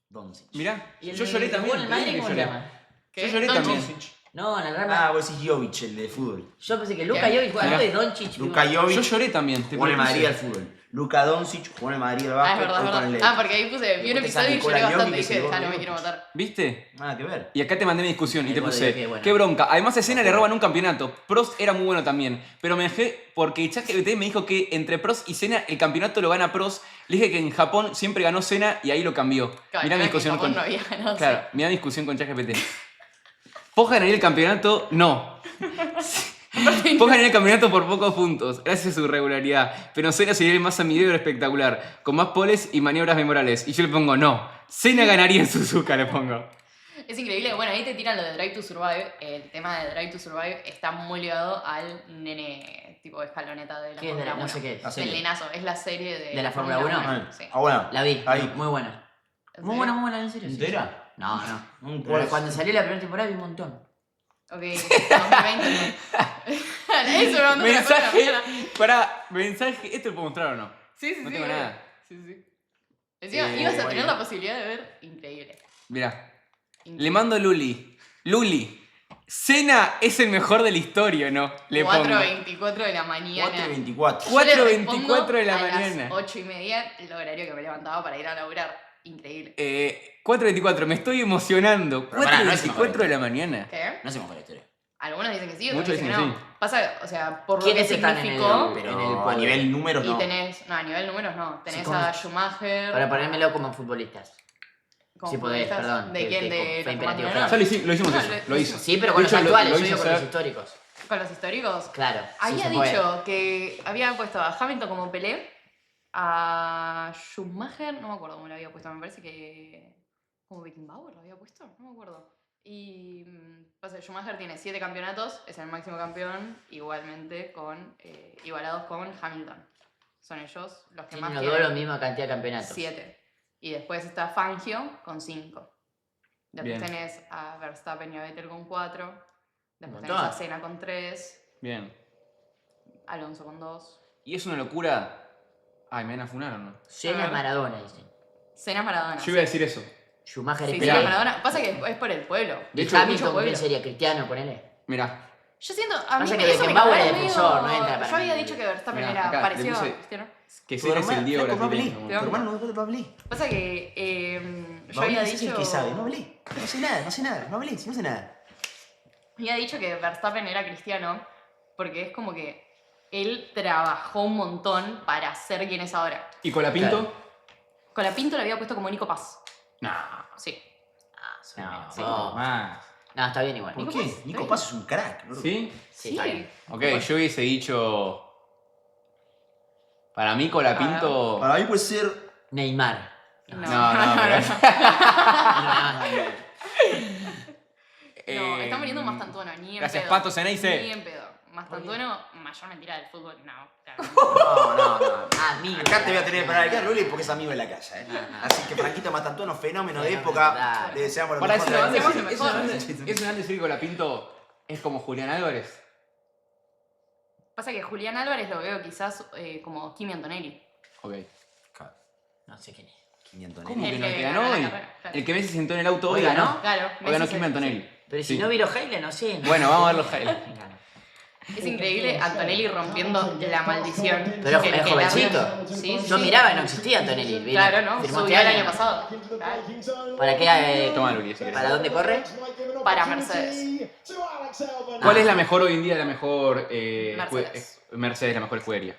Doncic. Mirá. ¿Y el Yo lloré que también. jugó en el Madrid, te dije que cómo se lloré. llama? ¿Qué? Yo lloré Doncic. también. No, en el Real Ah, Madrid. vos decís Jovic, el de fútbol. Yo pensé que Luka Jovic jugaba de Doncic. Luka Jovic Yo lloré también. jugó en el Madrid al fútbol. Luka Doncic jugó en el Madrid al básquet. Es verdad, hoy es con el verdad. Lakers. Porque ahí vi un Porque episodio y Nikola lloré bastante y Jokic, dije, el ya no gol me de quiero matar. ¿Viste? Nada que ver. Y acá te mandé mi discusión y El te gol de puse, qué bueno. qué bronca. Además a Cena le roban un campeonato. Prost era muy bueno también. Pero me dejé porque ChatGPT me dijo que entre Prost y Cena el campeonato lo gana Prost. Le dije que en Japón siempre ganó Cena y ahí lo cambió. Claro, Mirá mi que discusión Japón con... no había ganado, Claro, sí. mirá mi discusión con ChatGPT. ¿Vos ganaría el campeonato? No. Vos ganaría el campeonato por pocos puntos, gracias a su regularidad. Pero Cena sería el más amiguero espectacular, con más poles y maniobras memorables. Y yo le pongo no. Cena ganaría en Suzuka, le pongo. Es increíble, bueno, ahí te tiran lo de Drive to Survive. El tema de Drive to Survive está muy ligado al nene tipo escaloneta de la ¿Qué es de Fórmula la- no 1. sé qué es? La Del serie. nenazo, es la serie ¿De la Fórmula 1? Sí. Ah, bueno. La vi, Ahí. muy buena. ¿En Muy serio? buena, en serio. sí, ¿Entera? sí. No, no. Un Pero cuando salió la primera temporada vi un montón. Ok, 2020. Eso me mandó Mensaje, pará, mensaje, ¿esto lo puedo mostrar o no? Sí, sí, No sí. tengo obvio. nada. Sí, sí. Encima, Eh, ibas a bueno. tener la posibilidad de ver increíble. Mirá, Increíble. le mando a Luli. Luli, Cena es el mejor de la historia, ¿no? Le pongo. 4:24 de la mañana. 4:24. Yo le 4:24 de la respondo mañana. A las 8:30, el horario que me levantaba para ir a laburar. Increíble. 4:24, me estoy emocionando. Pero pará, no es 4:24 de la mañana. ¿Qué? No hacemos con la historia. Algunos dicen que sí, otros Muchos dicen que dicen no. que sí. Pasa, o sea, por lo ¿Quiénes que están en el significó. grupo? Pero En el a podio. nivel números Y no. tenés, no, a nivel números no. Tenés ¿cómo? a Schumacher. Para ponérmelo como futbolistas. como sí podés, futbolistas. perdón, ¿De que- quién? que De fue los imperativo, Comandos Ya Menores. lo hicimos No, eso, lo hizo. Sí, pero con De los hecho, actuales, lo yo hizo digo con los hacer- históricos. Con los históricos. Claro. sí Había se puede. dicho que había puesto a Hamilton como Pelé, a Schumacher, no me acuerdo cómo lo había puesto, me parece que como Beckenbauer lo había puesto, no me acuerdo. Y pasa que Schumacher tiene 7 campeonatos, es el máximo campeón, igualmente igualados con Hamilton. Son ellos los que Tienen más los dos la tienen, misma cantidad de campeonatos. 7. Y después está Fangio con 5. Después Bien. tenés a Verstappen y a Vettel con 4. Después Un tenés a montón. Senna con 3. Bien. Alonso con 2. ¿Y es una locura? Ay, ¿me van a funar o no? Senna Ah. Maradona, dicen. Senna Maradona. Yo iba a decir eso. Schumacher Sí, y Senna Pelé. Maradona. Pasa que es por el pueblo. De ¿Y hecho, mucho Hamilton pueblo. quién sería? Cristiano, ponele. Mirá. Yo siento, a mí Pasa que eso me Beckenbauer quedó es medio- defensor, no entra para Yo había mí. dicho que Verstappen Mirá, era acá, le parecido a puse- Cristiano. Que Cena es el Diego Flaco, no hablé. brasileño. Te Tu hermano no no hablé. Pasa que yo había Es el dicho, que sabe, no hablé. No sé nada, no sé nada. No hablé, si no sé nada. había dicho que Verstappen era cristiano porque es como que él trabajó un montón para ser quien es ahora. ¿Y con la Pinto? Claro. Con la Pinto lo había puesto como Nico Paz. No. Sí. No, Sí. no. Más. No, está bien igual. ¿Por Nico qué? Paz, Nico sí. Paz es un crack. ¿no? ¿Sí? Sí, está bien. Ok, yo hubiese dicho... Para mí con la Pinto... Para mí puede ser. Neymar. No, pero- No, están poniendo más tantuano, ni en Gracias, pedo. Pato Ceneice. Ni en pedo. Más tantuano, mayor mentira del fútbol, no. Claro. No. Amigo. Acá te voy a tener que parar el Luli porque es amigo de la casa, ¿eh? Así que Franquito Matantuano, fenómeno de Fenómeno, época. dale. Le deseamos lo Para mejor. eso de la Deseamos vida. lo mejor. es un decir que con la Pinto es como Julián Álvarez. Pasa que Julián Álvarez lo veo quizás como Kimi Antonelli. Ok. No sé quién es. 500 ¿Cómo El que no? El que que ganó ganó la hoy. carrera, claro. El que Messi se sentó en el auto hoy Hoy ganó. ganó. Claro, Hoy ganó Messi Kim se- Antonelli. Pero si Sí. no vi los highlights, no sé. Bueno, vamos a ver los highlights. Ganó. Es increíble Antonelli rompiendo la maldición. Pero Que- es que jovencito. larga- Sí, Yo sí. miraba y no existía Antonelli. Vino- Claro, ¿no? firmó Subió este el año pasado. ¿Para qué? Toma, Luli, si querés. ¿Para dónde corre? Para Mercedes. ¿Cuál es la mejor hoy en día, la mejor... Mercedes. Mercedes, la mejor escudería?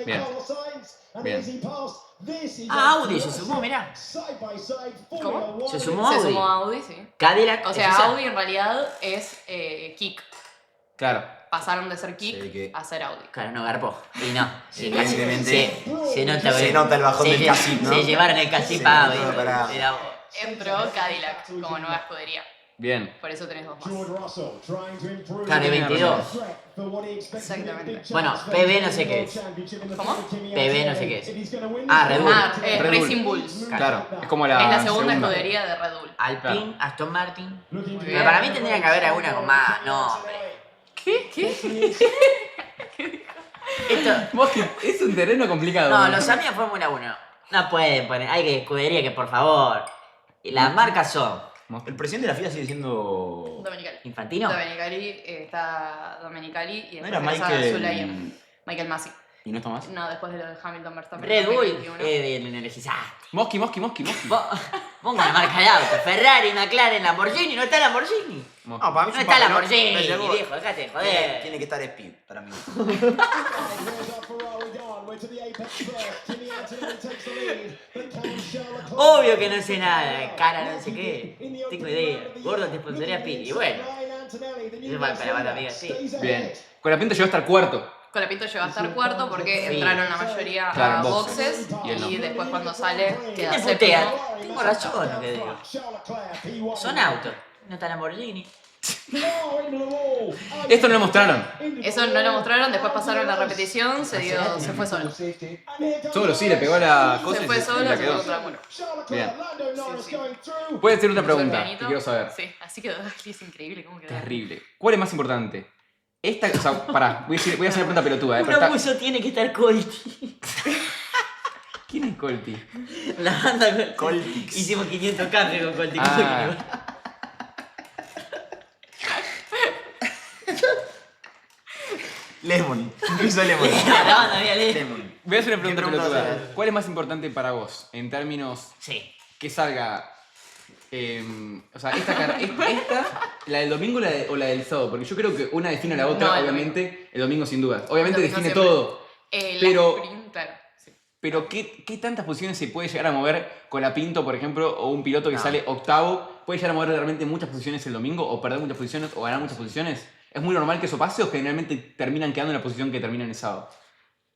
Bien. Bien. Ah, Audi se sumó, mirá. ¿Cómo? Se sumó Se Audi. sumó Audi, sí. Cadillac. O sea, ¿es esa? Audi en realidad es Kick. Claro. Pasaron de ser Kick Sí, que- a ser Audi. Claro, no garpó. Y no. Sí, casi. Evidentemente. Se nota, Se nota el bajón del Casip, ¿no? Se llevaron el Casip Se a nota Audi. para- Era- Entró Cadillac como nueva escudería. Bien. Por eso tenés dos más. Claro, de 22. Exactamente. Bueno, PB no sé qué es. ¿Cómo? PB no sé qué es. Ah, Red Bull. Ah, Red Bull. Racing Bulls. Claro. Es como la, Es la segunda escudería de Red Bull. Alpine, Aston Martin. bien. Pero para mí tendría que haber alguna con más. No, hombre. ¿Qué? Esto. Vos que es un terreno complicado. No, los amigos Fórmula 1. No pueden poner. Hay que escudería que por favor. Y las marcas son El presidente de la FIA sigue siendo... Domenicali. ¿Infantino? Domenicali, está Domenicali y ¿No después era tenés a Michael? Zulayem. Michael Masi. ¿Y no está más? No, después de lo de Hamilton Verstappen. Red Bull, 2021. energizaste. Mosqui. Ponga la marca de auto. Ferrari, McLaren, Lamborghini. ¿No está Lamborghini? No, para mí No es un está papelón. Lamborghini, Me llegó. viejo. Dejate de joder. Tiene que estar Speed para mí. Where's our Ferrari gone? We're to the apex first. Kimi Antonelli takes the lead. Then comes Charles Leclerc. Obvio que no sé nada. Cara, no sé qué. Tengo idea. Gordo te sponsorea Pi. Y bueno. Eso para la banda amiga, sí. Bien. Colapinto llegó hasta el cuarto. Colapinto llegó a estar cuarto porque Sí. entraron la mayoría Claro, a en boxes Y él no. y después cuando sale queda Me séptimo. putean. Tengo razón lo que digo. Charles Leclerc, P1. Son autos. No está Lamborghini. Esto no lo mostraron. Eso no lo mostraron, después pasaron la repetición, se fue solo. Solo sí, le pegó a la cosa Se y fue solo, la se quedó. fue contra el muro. Bien. Sí. Puede ser una Puso el pregunta pianito. que quiero saber. Sí, así quedó. Es increíble cómo quedó. Terrible. ¿Cuál es más importante? Esta, o sea, pará, voy a hacer una pregunta pelotuda, pero Uno está- puso tiene que estar Colty. ¿Quién es Colty? La banda Coltix. Hicimos 500 cambios con Colty. Ah. Lemon. Un piso de lemon. La banda había leído. Lemon. Voy a hacer una pregunta ¿Qué pregunta pelotuda. haces? ¿Cuál es más importante para vos en términos Sí. que salga, o sea, esta, la del domingo o la del sábado? Porque yo creo que una define a la otra, No, el obviamente, el domingo sin dudas. Obviamente El domingo define siempre. todo. La Pero- sprint, claro, sí. Pero ¿qué tantas posiciones se puede llegar a mover con la Pinto, por ejemplo, o un piloto que No. sale octavo? ¿Puede llegar a mover realmente muchas posiciones el domingo o perder muchas posiciones o ganar muchas posiciones? ¿Es muy normal que eso pase o generalmente terminan quedando en la posición que terminan el sábado?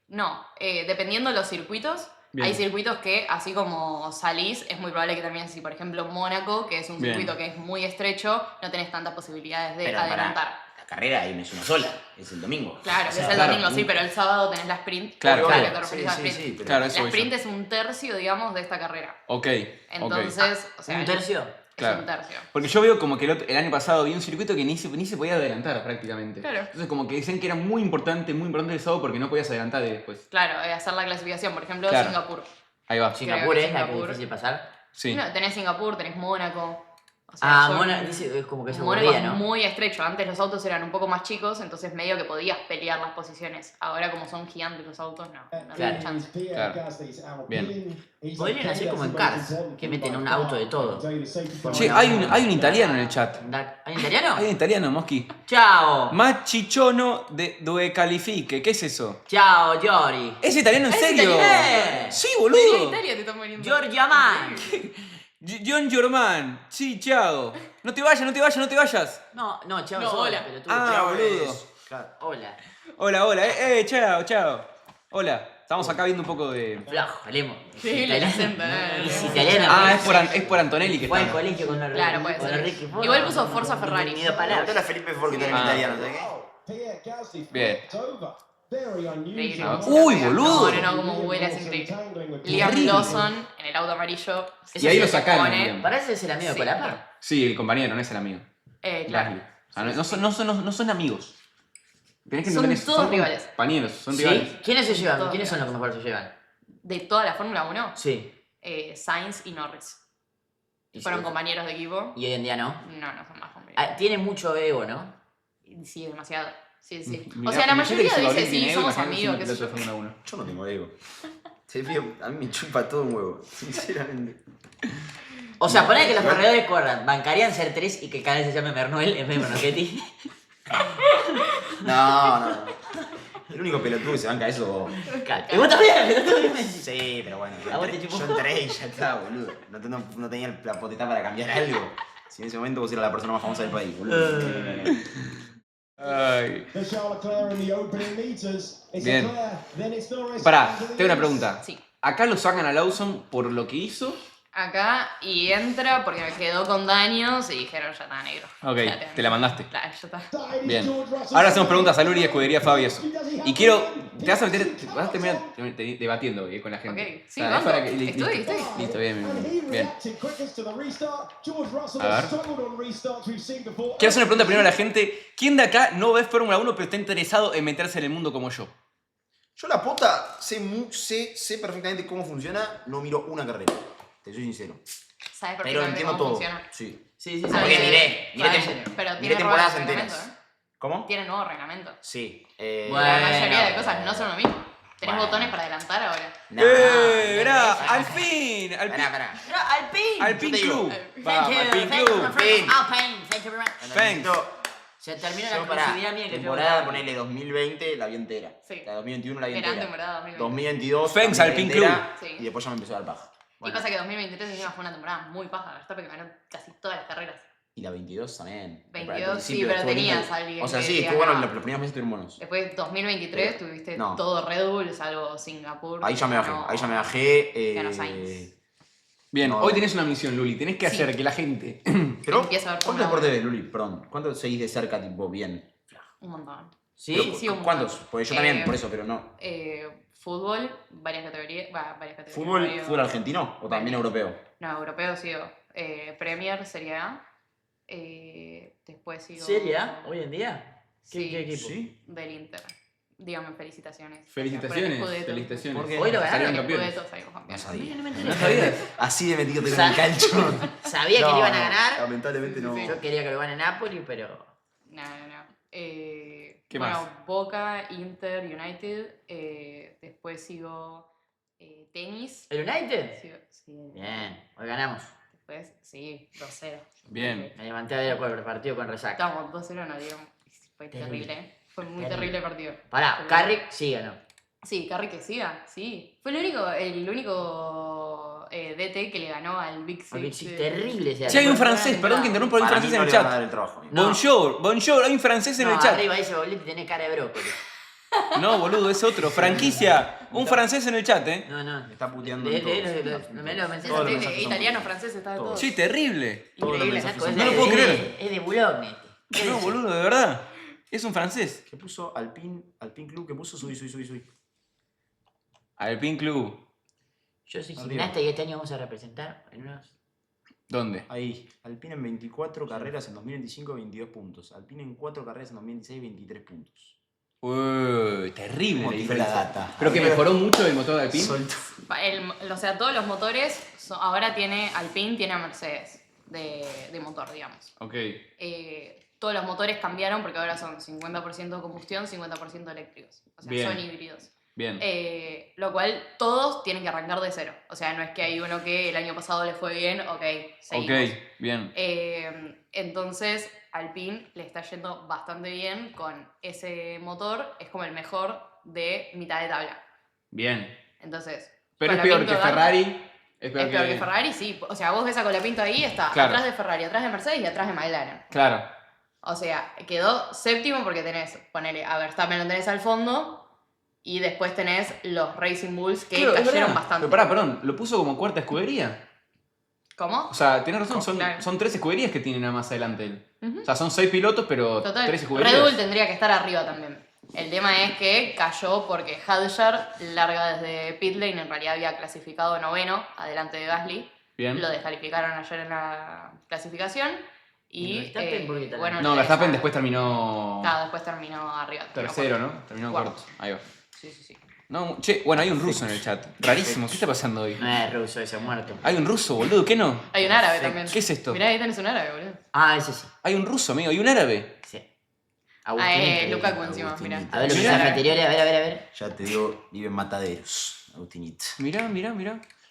No, dependiendo de los circuitos, Bien. hay circuitos que así como salís, es muy probable que termines así. Por ejemplo, Mónaco, que es un Bien. circuito que es muy estrecho, no tenés tantas posibilidades de Pero adelantar. la carrera ahí no es una sola, es el domingo. Claro, O sea, es el claro. domingo, sí, pero el sábado tenés la sprint. Claro, obvio claro. que te referís a la sprint. pero- Claro, La eso voy yo. sprint es un tercio, digamos, de esta carrera. Ok. Entonces, o sea, ¿Un tercio? es Claro. un tercio. Porque yo veo como que el año pasado vi un circuito que ni se podía adelantar prácticamente. Claro. Entonces como que decían que era muy importante el sábado porque no podías adelantar después. Claro, hacer la clasificación, por ejemplo, Claro. Singapur. Ahí va. Singapur que es la que es Singapur. difícil pasar. Sí. No, tenés Singapur, tenés Mónaco. O sea, son- Dice, es como que se Mónaco aburría, es ¿no? muy estrecho. Antes los autos eran un poco más chicos, entonces medio que podías pelear las posiciones. Ahora como son gigantes los autos, no Claro. hay chance. Claro. Bien. Podrían hacer como en Cars, que meten un auto de todo. Che, hay un italiano en el chat. ¿Hay un italiano? Hay un italiano, Moschi. Ciao. Machichono de Due Califique. ¿Qué es eso? Ciao, Giori. ¿Es italiano en Es serio? italiano. Sí, Medio boludo. Italia te están poniendo. Giorgia Man. John Germán. Sí, chao. No te vayas. No, chao, No, sola, hola. pelotudo. Ah, Chao. boludo. Claro. Hola. Hola. Chao. Hola. Estamos acá viendo un poco de... Flojo, Lemo. Increíble el acento, ¿no? Es italiano. Ah, es por Antonelli que Fue al está. colegio con los Claro, puede con ser. los Ricky Ford. Igual puso Forza Ferrari. Ni dos palabras. Pregúntale a Felipe Ford que está en Ah. italiano, ¿sabes qué? Pierre Gasly Bien. flipped over. Very Increíble. unusual. Uy, boludo. No, como vuela es increíble. Liam Terrible. Lawson en el auto amarillo. Y ahí lo se sacaron, pone- Liam. ¿Parece es el amigo de Sí. Colapa? Sí, el compañero, no es el amigo. Claro. Gasly. O sea, no son amigos. Tenés que Son entender, todos rivales. Compañeros, son rivales. ¿Sí? ¿Quiénes se llevan? Todos ¿Quiénes son los que rivales. mejor se llevan? De toda la Fórmula 1, Sí. Sainz y Norris. Y Fueron sí. compañeros de equipo. Y hoy en día no. No son más compañeros. Ah, tiene mucho ego, ¿no? Sí, demasiado. Sí. Mirá, O sea, la imagínate mayoría que dice Solari sí, tiene ego, somos imagínate amigos, siendo qué sé piloto yo. de Fórmula 1. Yo no tengo ego. Se fío, a mí me chupa todo un huevo, sinceramente. O sea, poner que los corredores corran, bancarían ser 3 y que el canal se llame Mernuel en vez de Menochetti. No. El único pelotudo que se banca eso. Y vos también, pelotudo. Sí, pero bueno. A vos te chupó. Yo entré y ya está, boludo. No tenía la potestad para cambiar algo. Si en ese momento vos eras la persona más famosa del país, boludo. Ay. The Charles Leclerc in the opening meters. It's Bien. Leclerc, then it's Norris. Pará, into the tengo una lead. pregunta. Sí. Acá lo sacan a Lawson por lo que hizo. Acá y entra porque me quedó con daños y dijeron ya está negro. Ok, Ya te la mandaste. Claro, ya está. Side is Bien. George Russell. Ahora hacemos preguntas a Luri y Escudería Fabio eso. Y quiero. Te vas a terminar debatiendo con la gente. Ok, sí, O sea, es vamos. para que- Estoy. Listo, bien. And he Bien. reacted quickest to the restart. George Russell A ver. has struggled on restarts we've seen before. Quiero hacer una pregunta primero a la gente. ¿Quién de acá no ve Fórmula 1 pero está interesado en meterse en el mundo como yo? Yo la pota sé perfectamente cómo funciona, no miro una carrera. Te soy sincero. Sabes Pero perfectamente entiendo cómo todo. funciona. Sí. Sí, Ah, porque miré Pero miré tiene temporadas nuevo reglamento, enteras. ¿eh? ¿Cómo? Tiene nuevo reglamento. Sí. Bueno. La mayoría de cosas no son lo mismo. Tenés Bueno. botones para adelantar ahora. No, Mirá, no, al fin. Pará. Pero Alpine. Alpine Yo te digo. Club. Thank Vamos, you, Alpine thank you, Club. my friend. Alpine, thank you very much. Thanks. Necesito- Se termina Yo la para exclusividad mía que tengo temporada, que ponele 2020, la vi entera. Sí. La 2021 la vi Verán entera. temporada 2020. 2022, Thanks, también Alpine entera, Club. Sí. Y después ya me empezó a dar paja. Y pasa que 2023 encima fue una temporada muy paja. Verstappen que ganó casi todas las carreras. Y la 22 también. 22 Al sí, principio pero estuvo lindo. tenías a alguien O sea, que sí, decía, estuvo bueno, no. los primeros meses estuvieron buenos. Después 2023 tuviste No. todo Red Bull, salvo Singapur. Ahí ya me bajé, ganó- ahí ya me bajé. ganó Sainz. Bien, No. hoy tenés una misión, Luli. Tenés que Sí. hacer que la gente. Pero, Empieza a ver ¿cuántos Fórmula deportes 1. ves, Luli? Perdón. ¿Cuántos seguís de cerca, tipo, bien? Un montón. Sí, Pero, sí, un ¿cuántos? montón. Porque yo también, Eh, por eso, pero no. Fútbol, varias categorías. Varias categorías. ¿Fútbol, varios- fútbol argentino o también europeo? No, europeo sigo. Premier, Serie A. Después sigo. ¿Serie A? ¿Hoy en día? Sí, ¿Qué equipo? Sí. del Inter. Dígame, felicitaciones. Felicitaciones, Por el Scudetto. felicitaciones. ¿Por qué? Hoy lo Salieron ganaron. campeones. Scudetto salimos campeones. No sabía. ¿No sabías? Así de metido tengo Sa- en el calcho. Sabía que le iban a ganar. Lamentablemente no. Yo quería que lo gane Napoli, pero. No. ¿Qué bueno, más? Boca, Inter, United. Después sigo tenis. ¿El United? Sí. Bien, hoy ganamos. Después, sí, 2-0. Bien. Me levanté a ver el partido con resaca. Estamos 2-0, no digo. Fue Terrible. terrible, ¿eh? Fue muy Terrible. terrible el partido. Pará, Pero- Carrick sí ganó. Sí, Carrick que siga, sí. Fue el único DT que le ganó al Big Six. Porque sí, terrible ese Che, hay un arco. francés, perdón que interrumpa, hay un Para mí francés en no el le van a dar chat. el trabajo. amigo. No. Bonjour, hay un francés en No, el chat. arriba dice Boletti tiene cara de brócoli. No, boludo, es otro. Franquicia. Un francés en el chat, No. Me está puteando De- en de- todos. de- de- me lo mensajes. Todos los Sí, mensajes son italiano, buenos. francés, está de Todos. todo. Sí, terrible. Todos los Increíble, mensajes Naco, son es No lo de- puedo es de- creer. Es de Boulogne. ¿Qué No, es? boludo, de verdad. Es un francés. ¿Qué puso Alpine Club? ¿Qué puso? Subí. Alpine Club. Yo soy Arriba. gimnasta y este año vamos a representar en unos. ¿Dónde? Ahí. Alpine en 24 carreras en 2025, 22 puntos. Alpine en 4 carreras en 2016, 23 puntos. Uy, terrible ¿Cómo la tiró la diferencia. data? Pero que mejoró mucho el motor de Alpine. Soltó. O sea, todos los motores, ahora tiene Alpine, tiene a Mercedes de motor, digamos. Ok. Todos los motores cambiaron porque ahora son 50% combustión, 50% eléctricos. O sea, Bien. son híbridos. Bien. Lo cual todos tienen que arrancar de cero. O sea, no es que hay uno que el año pasado le fue bien, ok, seguimos. Ok, bien. Entonces, Alpine le está yendo bastante bien con ese motor. Es como el mejor de mitad de tabla. Bien. Entonces, Pero es peor que Colapinto gana. Ferrari. Es peor que Ferrari, sí. O sea, vos ves a Colapinto ahí, está Claro. atrás de Ferrari, atrás de Mercedes y atrás de McLaren. Claro. O sea, quedó séptimo porque tenés, ponele, a Verstappen lo tenés al fondo y después tenés los Racing Bulls que Claro, es cayeron verdad. bastante. Pero pará, perdón, lo puso como cuarta escudería. ¿Cómo? O sea, tenés razón, son, Claro. son 3 escuderías que tienen nada más adelante él. Ujú. O sea, son 6 pilotos, pero Total. 3 escuderías. Red Bull tendría que estar arriba también. El tema es que cayó porque Hadjar larga desde pit lane, en realidad había clasificado noveno, adelante de Gasly. Bien. Lo descalificaron ayer en la clasificación. ¿Y Y Verstappen por qué tal? bueno, No, Verstappen después terminó Claro, después terminó arriba. terminó tercero, cuarto. ¿no? Terminó Cuarto. cuarto. Ahí va. Sí. No, che, bueno, hay un ruso en el chat. Rarísimo, ¿qué está pasando hoy? No es ruso, ese muerto. Hay un ruso, boludo, ¿qué no? Hay un árabe también. ¿Qué es esto? Mirá, ahí tenés un árabe, boludo. Ah, ese sí. Hay un ruso, amigo, y un árabe. Sí. Lukaku encima, mirá. A ver los Mirá. mensajes anteriores, a ver. Ya te digo, vive en Mataderos, Agustinito. Mirá.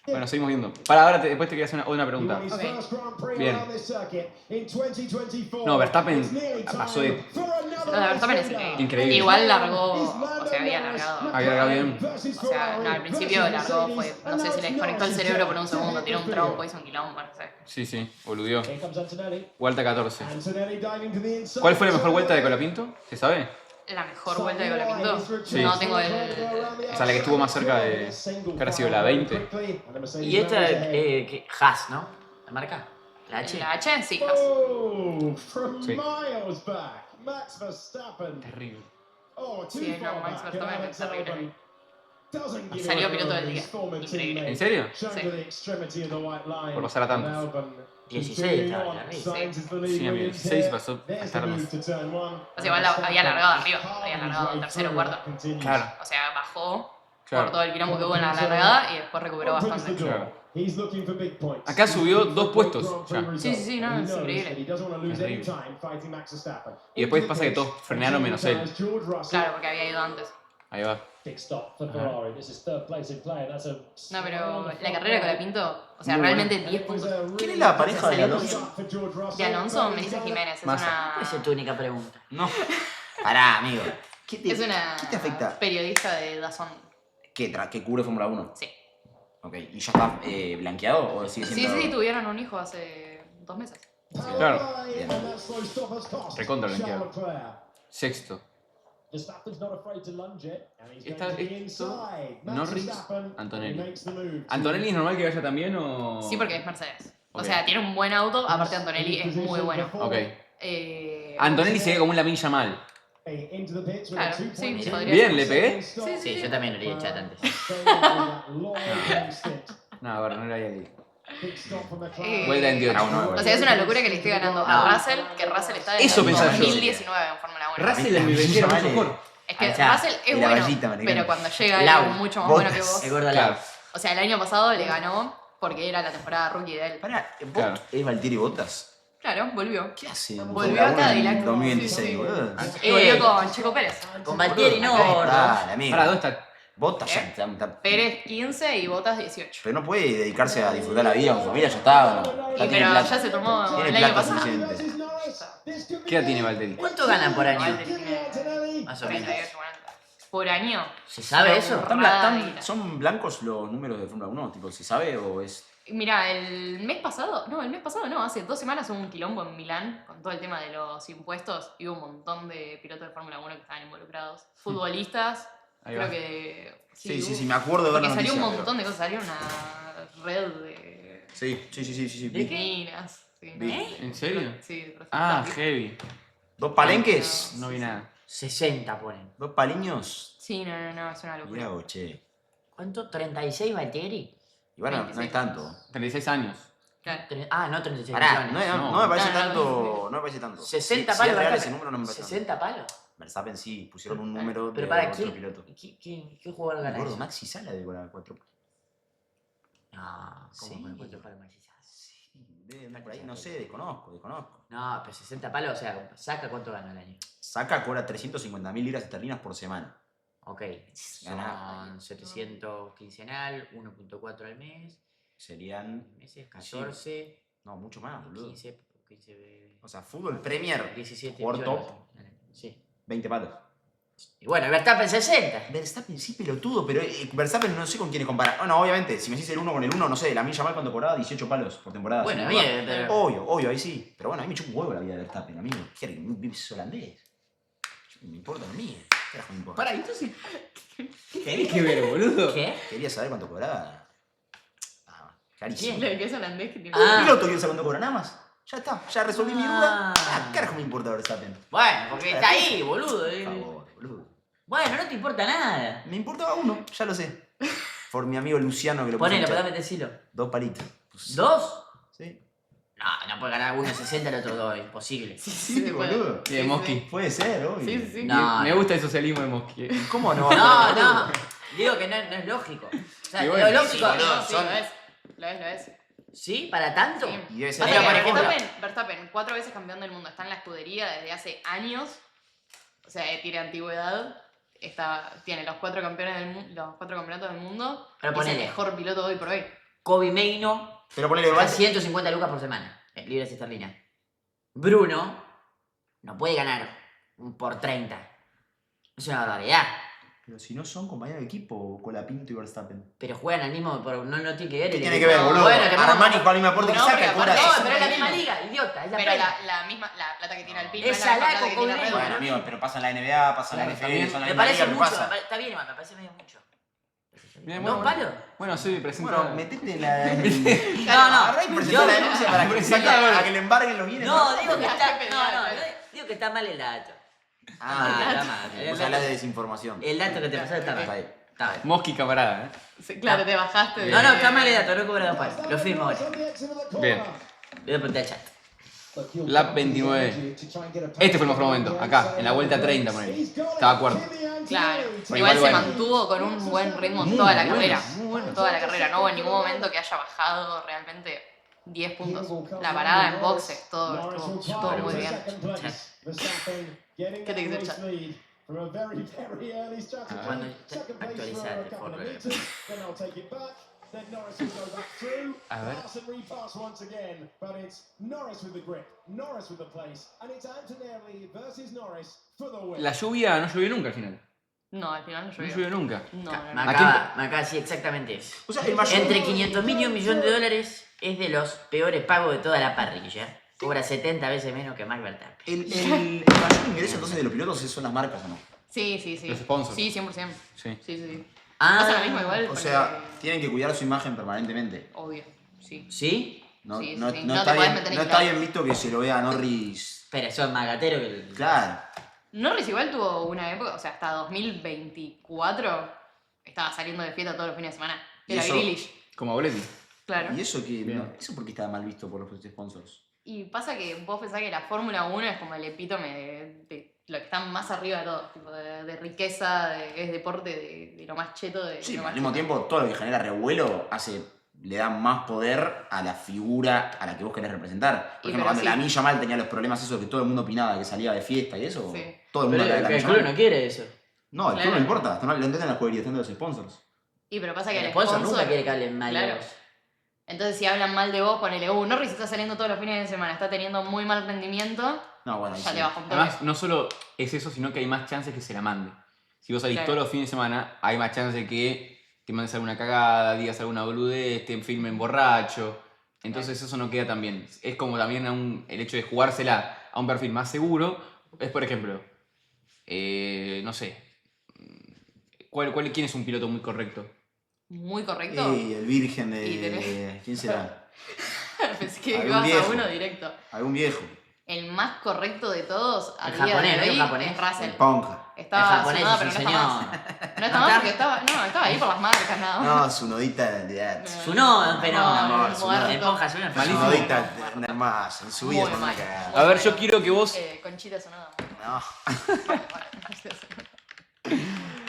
Bueno, seguimos viendo. Para, ahora después te quería hacer una pregunta. His Ok. first Grand Prix Bien. around this circuit in 2024. No, Verstappen It's nearly pasó time de- for another Lo de Verstappen es race winner. Increíble. Igual largó, o sea, había largado. Había largado bien. Versus O sea, no, al Ferrari principio versus largó, Mercedes. no sé si le desconectó el cerebro por un segundo, tiró un trompo, hizo un quilombo, no sé. Sí, boludeó. Here comes Antonelli. Vuelta 14. Antonelli diving to the inside. ¿Cuál fue la mejor vuelta de Colapinto? ¿Se sabe? La mejor vuelta de Colapinto. Sí. No tengo el. O sea, la que estuvo más cerca de- que habrá sido la 20. Y esta, Haas, ¿no? ¿La marca? ¿La H? La H, sí, Haas. Oh, from Sí. miles back, Max Verstappen. Terrible. Oh, too Sí, no, far Max back, Verstappen and es Alex terrible. Albon doesn't give Salió a piloto del his día. former Increíble. teammate. ¿En serio? Shown Sí. to the extremity of the white line. Por pasar a tantos. And Albon 16 continuing estaba on. la race. Sainz is the lead Sí, amigo, Williams 16 here. pasó a There's estar the move más. to turn one. O sea, igual había largado arriba, había largado tercero, cuarto. Claro. O sea, bajó Claro. por todo el quilombo que hubo en la largada y después recuperó bastante. Claro. He's looking for big points. Acá subió 2 puestos ya. Sí, sí, sí, no, And he es knows increíble. that he doesn't want to lose any Terrible. time fighting Max Verstappen. Y después Into pasa the que todos pits, frenaron menos él. continuing George Russell. Claro, porque había ido antes. Ahí va. Big stop for Ferrari. This is third place in play. That's a No, pero la carrera con la Pinto, o sea, Muy realmente And 10 it was puntos. a ¿Quién es really la pareja de Salió Alonso? stop for George Russell. De Alonso, Melissa Jiménez, es Massa. Esa es una, tu única pregunta. No. Pará, amigo. ¿Qué te, es una ¿qué te afecta? periodista de DAZN. ¿Que cubre Fórmula 1? Sí. Ok. ¿Y ya está blanqueado o sigue Sí, siendo...? sí, tuvieron un hijo hace 2 meses. Claro. And that slow stop has cost Recontra Charles blanqueado. Leclerc. Sexto. Verstappen's not afraid to lunge it, and he's Está going to be esto, inside. Max Norris, Verstappen, Antonelli. he makes the move. ¿Antonelli es normal que vaya también o...? Sí, porque es Mercedes. O Ok. sea, tiene un buen auto, aparte Antonelli es muy bueno. Ok. Eh, Antonelli se ve como un Lamine Yamal. Into the pits with Claro, a 2.6 sí, podría Bien, ser. ¿le pegué? Sí, yo también lo haría chat antes. No, a ver, no era ahí. Eh, Vuelta 28. O sea, es una locura que le esté ganando a Russell, que Russell está en Eso pensaba yo. 2019 en Fórmula 1. Russell en mi vendía mucho mejor. Es que O sea, Russell es y la bueno, vallita americana. pero cuando llega Lau, alguien mucho más Bottas, bueno que vos. El gordo Claro. Lau. O sea, el año pasado le ganó porque era la temporada rookie de él. Pará, Claro. ¿es Valtteri Bottas? Claro, volvió. ¿Qué hace? Volvió a Cadillac. En 2026, Sí, sí. boludo. Y volvió con Checo Pérez. Con Valtteri no, gordo. Dale, amigo. Pará, ¿dónde está? Bottas ya ¿Eh? está... Pérez 15 y Bottas 18. Pero no puede dedicarse a disfrutar la vida con su familia, ya está. Y tiene pero plata. ya se tomó Tiene el año plata pasado. suficiente. ¿Qué edad tiene Valtteri? ¿Cuánto ganan por año? Valtteri tiene Más o menos. 38, 40. ¿Por año? ¿Se sabe eso? ¿Son blancos los números de Fórmula 1? Tipo, ¿se sabe o es...? Mira, el mes pasado no, hace 2 semanas hubo un quilombo en Milán con todo el tema de los impuestos y hubo un montón de pilotos de Fórmula 1 que estaban involucrados. Futbolistas, Ahí creo va. que... Sí, hubo- me acuerdo de ver Porque la salió un noticia, montón de cosas, salió una red de Sí. ¿De qué? minas. Sí, no Vi. sé. ¿En serio? Sí, de Ah, prostitutas. heavy. ¿Dos palenques? No vi nada. 60 ponen. ¿Dos paliños? Sí, no, es una locura. Mirá vos, che. ¿Cuánto? ¿36 Valtteri? Y bueno, no 26. es tanto. 36 años. Claro. Ah, no 36 Pará, millones. no me parece No, no, tanto. No me parece tanto. 60 Si palos. es real Verstappen. ese número, no me parece tanto. 60 palos. Verstappen sí, pusieron un número Pero de para otro qué. piloto. ¿Qué jugador gana Gordo, eso? Maxi Sala de 4. No, ¿cómo Sí. con 4 palos Maxi Sala? Sí, debe andar por ahí, no sé, desconozco. No, pero 60 palos, o sea, saca cuánto gana al año. Saca, cobra 350.000 libras esterlinas por semana. Ok, Gana. son 700 quincenal, 1.4 al mes, Serían. meses, 14, No, mucho más, boludo. 15, O sea, fútbol Premier, 17 jugador millones. top, Sí. 20 palos. Y bueno, Verstappen 60. Verstappen sí, pelotudo, pero Verstappen no sé con quiénes comparar. Bueno, obviamente, si me decís el 1 con el 1, no sé, la Yamal cuando cobraba 18 palos por temporada. Bueno, sin duda. bien, pero... Obvio, ahí sí. Pero bueno, a mí me chupa un huevo la vida de Verstappen, amigo. ¿Qué vives holandés? Me importa a mí. ¿Qué carajo me importa? Pará, entonces. ¿Qué tenés que ver, boludo? ¿Qué? Quería saber cuánto cobraba. Ah, carísimo. Lo que es holandés que tiene. Ah. Piloto quiere saber cuánto cobra, nada más. Ya está, ya resolví mi duda. Ah. ¿Qué carajo me importa Verstappen? Bueno, porque está ahí, boludo. Por favor, boludo. Bueno, no te importa nada. Me importaba uno, ya lo sé. Por mi amigo Luciano que lo puso en Ponelo, chat. podame decirlo. 2 palitos. ¿2? Sí. No puede ganar uno 60 el otro 2, imposible. Sí, se puede. boludo. Bien, Mosqui. Puede ser, obvio. Sí, sí. No, Me gusta el socialismo de Mosqui. ¿Cómo no? No. Digo que no es lógico. O sea, Y bueno, lo lógico. boludo, Sí, son- lo es. ¿Sí, para tanto. Sí. Y debe O ser sea, Pero, por ejemplo- Verstappen, 4 veces campeón del mundo, está en la escudería desde hace años, o sea, tiene antigüedad, tiene los 4 campeonatos del mundo, Pero y es el ponele. mejor piloto hoy por hoy. Kobe Meino, Pero ponele, gana va 150 lucas por semana, libres esterlinas. Bruno no puede ganar un por 30. Es una barbaridad. Pero si no son compañeros de equipo, Colapinto y Verstappen. Pero juegan al mismo, no tiene que ver. ¿Qué el tiene que equipo. ver, boludo? Bueno, que Armani con el mismo aporte que No, saca, pero cobra aparte- No, pero es la 60 misma liga, idiota. Es la Pero Premier. la plata que tiene Alpine Es no es la misma Alaco plata que tiene con Red Bueno, Bueno, Bull. amigo, pero pasa en la NBA, pasa en la Claro, NFL, también. son la Me misma parece liga, ¿qué mucho, pasa? está bien igual, me parece medio mucho. Bien, ¿Dos bueno, palos? Bueno, sí, presenta. Bueno, metete en la... No, Agarrá y presentá la denuncia para que a que le embarguen los bienes. No, digo que Ya, está. qué No, peleado, digo que está mal el dato. Ah, está mal. vos hablas de desinformación. El dato que te pasó está Está mal. bien. Está mal. Mosqui camarada, Sí, claro, te bajaste de... No, está mal el dato, no cobra 2 palos. Lo firmo ahora. Bien. Le voy a preguntar al chat. Lap 29. Este fue el mejor momento, acá, en la vuelta 30, ponele. Estaba cuarto. Claro. Antonelli. Igual se bueno. mantuvo con un buen ritmo Muy toda la bueno, carrera. muy bueno. Toda la carrera. No hubo en ningún momento que haya bajado realmente 10 puntos. La parada en boxes, todo estuvo muy bien. ¿Qué te dice el chat? Cuando actualizaste, por A ver. La lluvia no llovió nunca al final. No, al final no No llovió. llovió nunca. No, Me no, no. acaba de decir exactamente eso. O sea, el mayor... Entre 500.000 y $1.000.000 es de los peores pagos de toda la parrilla. Cobra 70 veces menos que Max Verstappen. El mayor ingreso entonces de los pilotos son las marcas, ¿o no? Sí, sí, sí. Los sponsors. Sí, 100%. Sí. Sí, sí, sí. Ah, Pasa lo mismo igual. O porque- sea, tienen que cuidar su imagen permanentemente. Obvio, sí. ¿sí? No, Sí, no, sí. no No está te podés bien, meter en no está claro. bien visto que se lo vea a Norris. Pero son más gateros que el... Claro. Norris igual tuvo una época, o sea, hasta 2024 estaba saliendo de fiesta todos los fines de semana. ¿Y Era eso? Grealish, Como Boletti. claro. ¿Y eso qué? Bien. No, ¿eso por qué está mal visto por los sponsors? Y pasa que vos pensás que la Fórmula 1 es como el epítome de lo que está más arriba de todo, tipo de riqueza, es deporte, de lo más cheto. Sí, lo pero más al mismo cheto. tiempo todo lo que genera revuelo le da más poder a la figura a la que vos querés representar. Por Y ejemplo, pero cuando sí. la Milla Mal tenía los problemas esos que todo el mundo opinaba que salía de fiesta y eso, Sí. todo el mundo Pero hablaba de la el Milla club Mal. no quiere eso. No, el club Claro. no importa, lo entienden las escuderías, están de los sponsors. Y pero pasa que El el sponsor sponsor nunca quiere que hablen mal de Claro. vos. Entonces si hablan mal de vos, ponele, Norris está saliendo todos los fines de semana, está teniendo muy mal rendimiento, No, bueno, ahí ya sí. te baja un toque. Además, no solo es eso, sino que hay más chances que se la mande. Si vos salís Claro. todos los fines de semana, hay más chances de que te mandes alguna cagada, digas alguna boludez, te filmen borracho. Entonces eso no queda tan bien. Es como también el hecho de jugársela a un perfil más seguro. Es, por ejemplo, no sé, ¿quién es un piloto muy correcto? Muy correcto. Y el virgen Y de... tenés- ¿Quién será? Pensé que Algún ibas viejo. a uno directo. Algún viejo. El más correcto de todos al El día japonés, de ¿no? hoy El japonés. es Russell. El Ponja. Estaba el japonés sonado, es pero un no está señor. más. No está más porque estaba ahí por las marcas nada más. No, su nodita de edad. Su no, pero... No, su muerto. Esponja, su Su Malísimo. nodita una hermosa. En su vida Muy es una mal. cagada. A ver, yo quiero que vos Conchita sonada. No.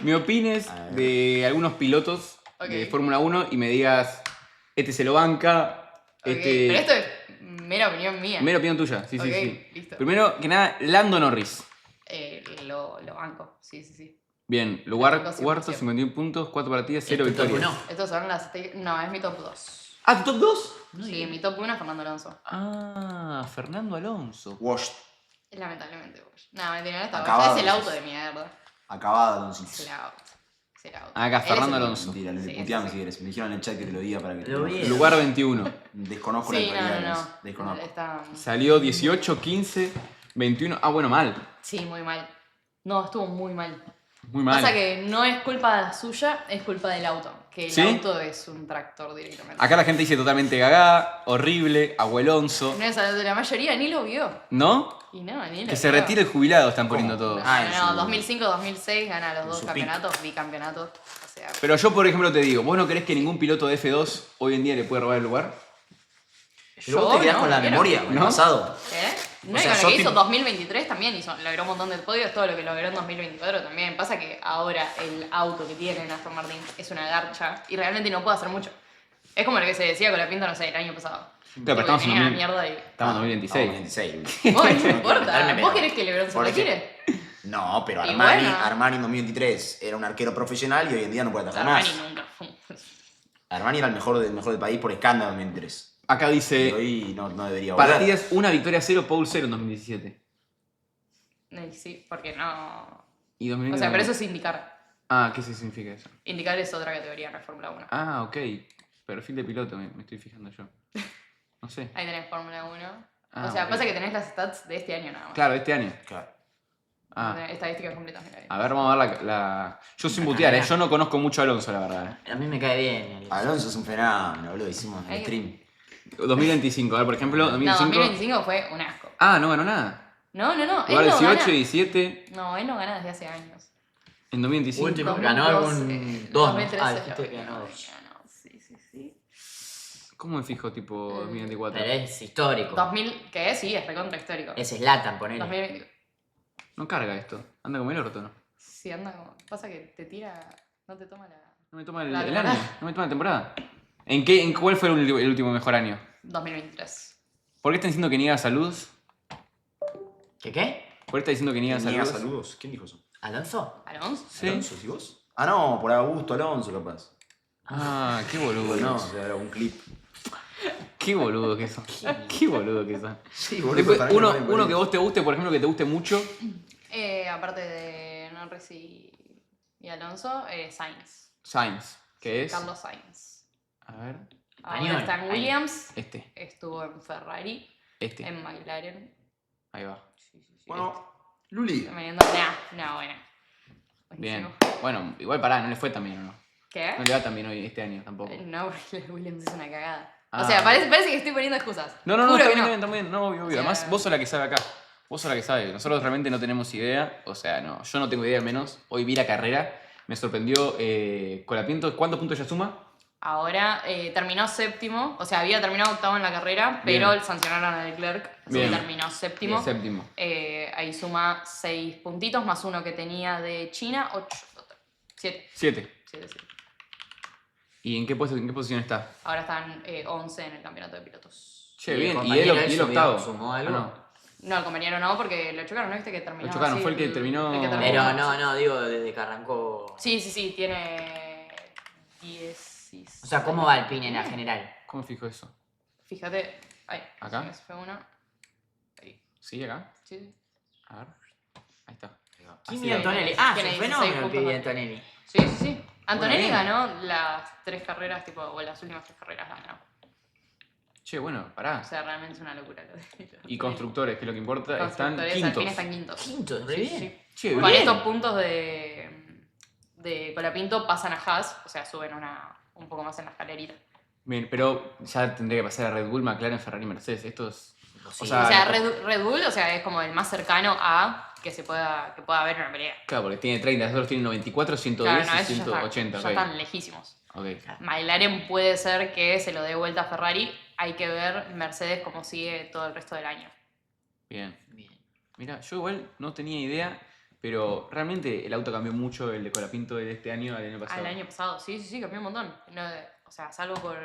me opines A ver. de algunos pilotos Ok. de Fórmula 1 y me digas, este se lo banca, Ok, este... Pero esto es mera opinión mía. Mera opinión tuya, sí, Ok, sí, sí. listo. Primero que nada, Lando Norris. Lo banco, sí, sí, sí. Bien, lugar Lo banco cuarto, 100%. 51 puntos, 4 partidas, 0 Es tu top victorias. uno. Estos son las... No, es mi top 2. Ah, ¿tu top 2? Sí, mi top 1 es Fernando Alonso. Ah, Fernando Alonso. Washed. Lamentablemente, vos. No, mentira, no está. Acabado, Ya es el auto entonces. de mierda. Acabado, Es Doncic. el auto. Es el auto. Acá, Él es Fernando el- Alonso. Mentira, le Sí, puteame sí, si sí. quieres. Me dijeron en el chat que te lo diga para que te Lo vi. Lugar 21. Desconozco Sí, la no, actualidad. no, no. Desconozco. Está... Salió 18, 15, 21. Ah, bueno, mal. Sí, muy mal. No, estuvo muy mal. Muy mal. Pasa que no es culpa suya, es culpa del auto. Que el ¿Sí? auto es un tractor directamente. Acá la gente dice totalmente gagá, horrible, abuelonso. No es la mayoría ni lo vio. ¿No? Y no, ni lo Que se vio. retire el jubilado, están poniendo ¿Cómo? todos. Ah, en No, su- 2005, 2006 gana los en dos su campeonatos, bicampeonatos. O sea, Pero yo, por ejemplo, te digo, ¿vos no crees que ningún piloto de F2 hoy en día le puede robar el lugar? Pero vos te quedás no, con la quiero. memoria, con el ¿No? pasado. ¿Eh? No, O y sea, con yo lo que hizo te- 2023 también logró un montón de podios, todo lo que logró en 2024 también. Pasa que ahora el auto que tiene en Aston Martin es una garcha y realmente no puede hacer mucho. Es como lo que se decía con la pinta, no sé, el año pasado. pero Tipo, estamos que en tenía 2000. una mierda y... Estamos en 2026. 2026. Vos, no Meterme, importa. pero- ¿Vos querés que LeBron se Porque- retire? No, pero Y Armani, bueno. Armani en 2023 era un arquero profesional y hoy en día no puede atajar más. Armani nunca fue. Armani era el mejor del país por escándalo en 2023. Acá Y dice, hoy no debería volver. partidas, una victoria 0, Paul 0 en 2017. Sí, porque no... Y 2019. O sea, pero eso es indicar. Ah, ¿qué significa eso? Indicar es otra categoría en la Fórmula 1. Ah, ok. Perfil de piloto, me estoy fijando yo. No sé. Ahí tenés Fórmula 1. Ah, o sea, ok. pasa que tenés las stats de este año nada más. Claro, este año. Claro. Ah, Tenés estadísticas completas. Mira ahí. a ver, vamos a ver la... Yo sin butear, yo no conozco mucho a Alonso, la verdad. A mí me cae bien. Alonso es un fenómeno, boludo. Hicimos el Ahí- stream. 2025, a ver, por ejemplo, No, 2025... 2025 fue un asco. Ah, no ganó nada. No, él Lugar no 18 gana. y 17 No, él no gana desde hace años. en 2025. Último. Ganó algún 2012, dos, ¿no? 2013 Ah, lo dijiste que ganó dos. ganó, sí, sí, sí. ¿Cómo me fijo, tipo, 2024? Pero es histórico. 2000, ¿qué es? Sí, es recontra histórico. Es Zlatan, ponele. 2020. No carga esto. Anda como el orto, ¿no? Sí, anda como. Pasa que te tira. No te toma la. No me toma el La año, temporada. no me toma la temporada. ¿En cuál fue el último mejor año? 2023. ¿Por qué están diciendo que niega saludos? ¿Qué? ¿Por qué está diciendo que niega ¿Niega saludos? saludos? ¿Quién dijo eso? ¿Alonso? ¿Alonso? Sí. ¿Alonso, ¿sí vos? Ah, no, por Augusto Alonso, capaz. Ah, qué boludo. No, era un clip. Qué boludo que son. Qué boludo que son. Sí, boludo. Después, para mí uno, no me uno que parece. vos te guste, por ejemplo, que te guste mucho. Aparte de Norris y Alonso, Sainz. Sainz, que es. Carlos Sainz. A ver. Ahora Español. está en Williams. Este. Estuvo en Ferrari. Este. En McLaren. Ahí va. Sí. Bueno, Luli. Está veniendo. Nah, buena. Bien. Buenísimo. Bueno, igual pará, no le fue tan bien, ¿o no? ¿Qué? No le va tan bien hoy este año tampoco. No, porque Williams es una cagada. Ah. O sea, parece que estoy poniendo excusas. No, Juro está que bien, está bien. No, obvio. O sea- Además, vos sos la que sabe acá. Vos sos la que sabe. Nosotros realmente no tenemos idea. O sea, no. Yo no tengo idea menos. Hoy vi la carrera. Me sorprendió Colapinto. ¿Cuántos puntos ya suma? Ahora terminó séptimo, o sea, había terminado octavo en la carrera, pero Bien. sancionaron a Leclerc, así Bien. que terminó séptimo. El séptimo. Ahí suma 6 puntitos, más uno que tenía de China, 8, 7. 7. 7. ¿Y en qué posición está? Ahora están 11 en el campeonato de pilotos. Che, ¿Y el bien. Y compañero él él subió, octavo. sumó algo? Ah, no. No, el compañero no, porque lo chocaron, ¿no viste que terminó? Lo chocaron, así, fue el que terminó- Pero no, digo, desde que arrancó. Sí, tiene 16. O sea, ¿cómo va Alpine en la general? ¿Cómo fijo eso? Fíjate, ahí, ¿Acá? F1. Ahí, ¿Sí, acá? sí. A ver. Ahí está. ¿Quién Así mira que Antonelli? Ah, tiene es un 16 fenómeno el puntos pibe más. Antonelli. Sí. Antonelli bien. ganó las 3 carreras, tipo, o las últimas 3 carreras ganó. Che, bueno, pará. O sea, realmente es una locura lo de Y constructores, que es lo que importa, están Constructores, quintos. Alpine están quintos. Quinto, re Sí, bien. sí. Che, Con bien. estos puntos de Colapinto pasan a Haas, o sea, suben un poco más en la escalerita. Bien, pero ya tendría que pasar a Red Bull, McLaren, Ferrari, Mercedes. Estos. Sí. O sea, Red Bull, o sea, es como el más cercano a que pueda haber una pelea. Claro, porque tiene 30, los otros tienen 94, 110 Claro, no, y esos 180. ya ok. están lejísimos. Ok. McLaren puede ser que se lo dé vuelta a Ferrari. Hay que ver Mercedes cómo sigue todo el resto del año. Bien. Bien. Mira, yo igual no tenía idea, pero realmente el auto cambió mucho, el de Colapinto de este año al año pasado. Al año pasado, sí, cambió un montón. No, o sea, salvo por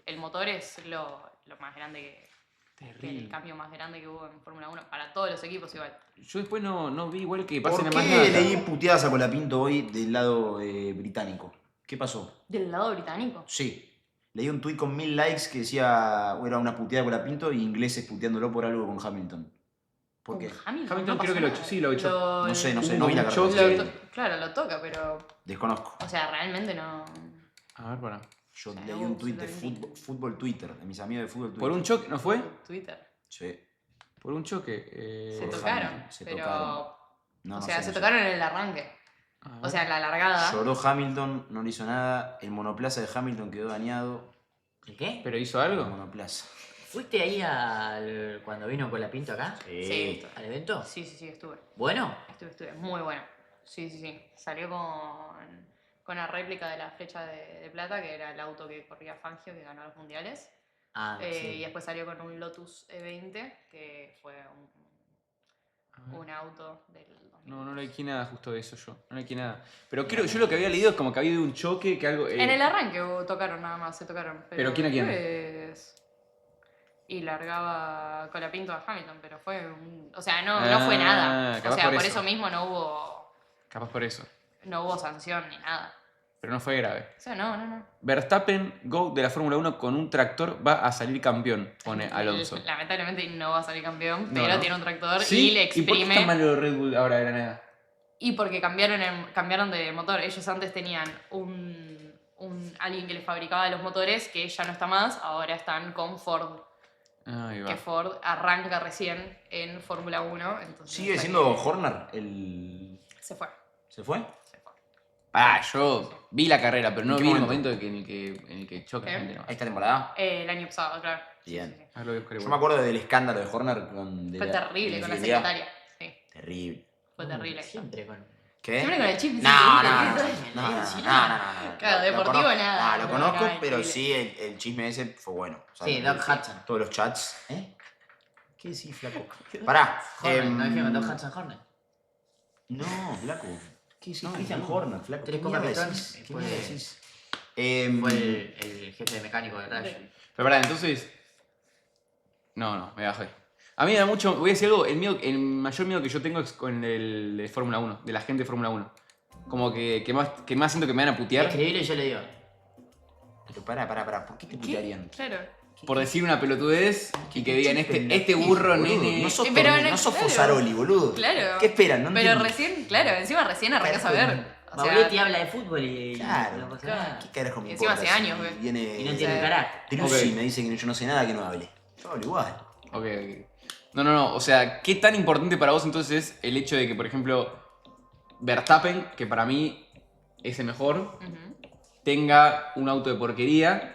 el motor es lo más grande que el Terrible. cambio más grande que hubo en Fórmula 1. Para todos los equipos igual. Yo después no vi igual que pasen ¿Por a más qué nada. leí puteadas a Colapinto hoy del lado británico? ¿Qué pasó? ¿Del lado británico? Sí. Leí un tuit con 1000 likes que decía era una puteada a Colapinto y ingleses puteándolo por algo con Hamilton. ¿Por ¿Con qué? Hamilton? Hamilton No creo que pasó lo nada. sí, lo echó. No sé, no Hubo vi la un carrera. choque. Claro, lo toca, pero. Desconozco. O sea, realmente no. A ver, pará. Yo O sea, leí no un hubo tuit de absolutamente fútbol Twitter, de mis amigos de fútbol Twitter. ¿Por un choque no fue? Twitter. Sí. Por un choque. Se Por tocaron. Hamilton, se pero. tocaron. No, o no sea, sé, se no sé. tocaron en el arranque. A ver. O sea, en la largada. Lloró Hamilton, no le hizo nada. El monoplaza de Hamilton quedó dañado. ¿El qué? ¿Pero hizo El algo? monoplaza. ¿Fuiste ahí cuando vino Colapinto acá? Sí. ¿Al evento? Sí, estuve. ¿Bueno? Estuve. Muy bueno. Sí. Salió con la réplica de la flecha de plata, que era el auto que corría Fangio, que ganó los mundiales. Ah, Y sí. después salió con un Lotus E20, que fue un auto del 2000. No leí nada justo de eso yo. No leí nada. Pero creo yo lo que había leído es como que había habido un choque, que algo. En el arranque tocaron nada más, se tocaron. ¿Pero quién a quién? después- Y largaba Colapinto a Hamilton, pero fue o sea, no fue nada. O capaz sea, por por eso. eso mismo no Capaz por eso. hubo sanción ni nada. Pero no fue grave. O sea, no. Verstappen, GOAT de la Fórmula 1 con un tractor, va a salir campeón, pone Alonso. Lamentablemente no va a salir campeón, No, pero no. tiene un tractor ¿Sí? y le ¿Y por qué exprime. está mal los Red Bull ahora de la nada? Y porque cambiaron de motor. Ellos antes tenían alguien que les fabricaba los motores, que ya no está más, ahora están con Ford. Ahí va. Que Ford arranca recién en Fórmula 1. Entonces ¿Sigue ahí siendo Horner el...? Se fue. ¿Se fue? Yo vi la carrera, pero no ¿En qué vi el momento? momento en el que choca ¿Qué? la gente. No. ¿Esta temporada? El año pasado, claro. Bien. Sí. A ver, lo voy a buscar Yo igual. me acuerdo del escándalo de Horner con... de Fue la terrible con la infidelidad. secretaria. Sí, Terrible. fue terrible. Siempre con... ¿Qué? Siempre con el chip. No. Claro, Lo deportivo conozco. nada. Lo No, conozco, no, pero increíble. sí, el chisme ese fue bueno. O sea, Sí, Doc Hudson. todos los chats. ¿Eh? ¿Qué decís, flaco? Pará. Hornet, ¿no dijimos Doc Hudson Hornet? No, flaco. ¿Qué decís? Christian Horner, flaco. Tres ¿Qué copas mierda Betón. decís? ¿Qué Fue- mierda decís? Fue el jefe de mecánico de Rayo. Pero pará, entonces. No, me bajé. A mí me da mucho. Voy a decir algo. El mayor miedo que yo tengo es con el de Fórmula 1, de la gente de Fórmula 1. Como que más siento que me van a putear Escribilo y yo le digo. Pero pará. ¿Por qué te putearían? Claro. por decir una pelotudez y que digan Qué este burro, boludo, nene. No sos, Pero Tornelli, no- no sos claro. Fosaroli, boludo. Claro. ¿Qué esperan? No Pero entiendo. recién, claro, encima recién arrancás a ver. O sea, Mauretti habla de fútbol y. Claro. no pasa Claro. nada. ¿Qué carajo me Encima importa hace si años, güey. viene Y no tiene carácter. Druzzi Ok. me dice que yo no sé nada, que no hable. Yo hablo igual. Ok. No. O sea, ¿qué tan importante para vos entonces es el hecho de que, por ejemplo, Verstappen, que para mí es el mejor, ujú. tenga un auto de porquería?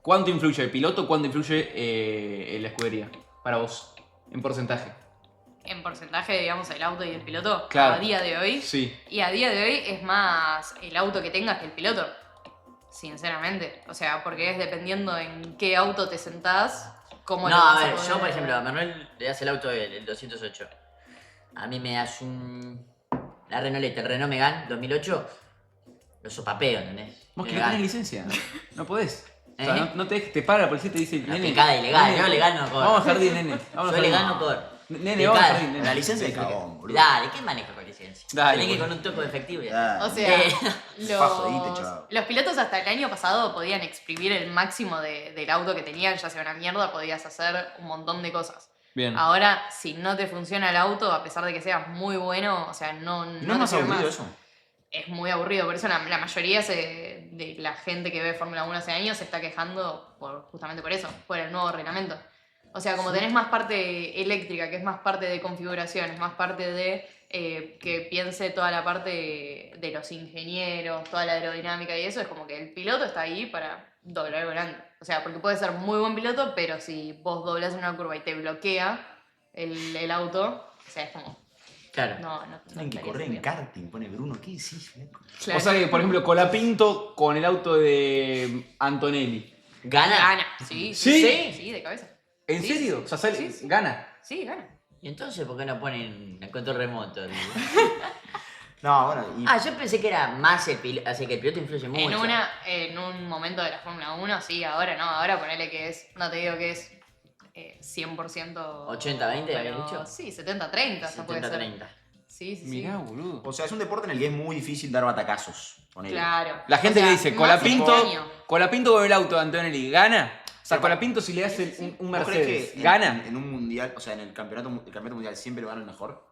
¿Cuánto influye el piloto? ¿Cuánto influye en la escudería? Para vos, en porcentaje. En porcentaje, digamos, el auto y el piloto Claro. a día de hoy. Sí. Y a día de hoy es más el auto que tengas que el piloto. Sinceramente. O sea, porque es dependiendo en qué auto te sentás, cómo No, lo a vas ver, poder- yo por ejemplo, a Manuel le das el auto el 208. A mí me das la Renault, el Renault Megane 2008, lo sopapeo, ¿entendés? Vos que no Legal. tenés licencia. No podés. O sea, ¿Eh? no te dejes, te para la policía y te dice, Una nene. picada ilegal, nene, yo legal no corro. Vamos al jardín, nene. Vamos Yo al legal jardín. no corro. Nene, vamos al Picada. jardín, nene. La licencia de cagón, boludo. Dale, ¿qué maneja con licencia? Dale, Tenés que ir boludo. con un toco de efectivo y ya. Ah, O sea, Fajodite, chao. los pilotos hasta el año pasado podían exprimir el máximo del auto que tenían, ya sea una mierda, podías hacer un montón de cosas. Bien. Ahora, si no te funciona el auto, a pesar de que seas muy bueno, o sea, no ¿No es te más sirve aburrido más. eso? Es muy aburrido, por eso la mayoría de la gente que ve Fórmula 1 hace años se está quejando justamente por eso, por el nuevo reglamento. O sea, como tenés más parte eléctrica, que es más parte de configuración, es más parte de que piense toda la parte de los ingenieros, toda la aerodinámica y eso, es como que el piloto está ahí para doblar volante. O sea, porque puede ser muy buen piloto, pero si vos doblás en una curva y te bloquea el auto, o sea, es como... Claro. No Tienen que estaría correr en bien. karting, pone Bruno. ¿Qué decís, flaco? Claro. O sea que, por ejemplo, Colapinto con el auto de Antonelli. ¿Gana? Gana, sí, ¿Sí? sí, de cabeza. ¿En Sí, serio? sí, O sea, sale, sí, sí. gana. Sí, gana. ¿Y entonces por qué no ponen el control remoto? No, bueno, y Ah, yo pensé que era más el piloto, así que el piloto influye mucho. En un momento de la Fórmula 1, sí, ahora no, ahora ponele que es, no te digo que es 100%... 80-20 habías pero dicho. Sí, 70-30 hasta puede ser. 70-30. Sí, sí, sí. Mirá, boludo. o sea, es un deporte en el que es muy difícil dar batacazos. Ponele. Claro. La gente O sea, que dice, más en este año. Colapinto con el auto de Antonelli, ¿gana? O sea, Colapinto si le hace un ¿Vos crees Mercedes, que ¿gana? en un mundial, o sea, en el campeonato mundial siempre lo gana el mejor?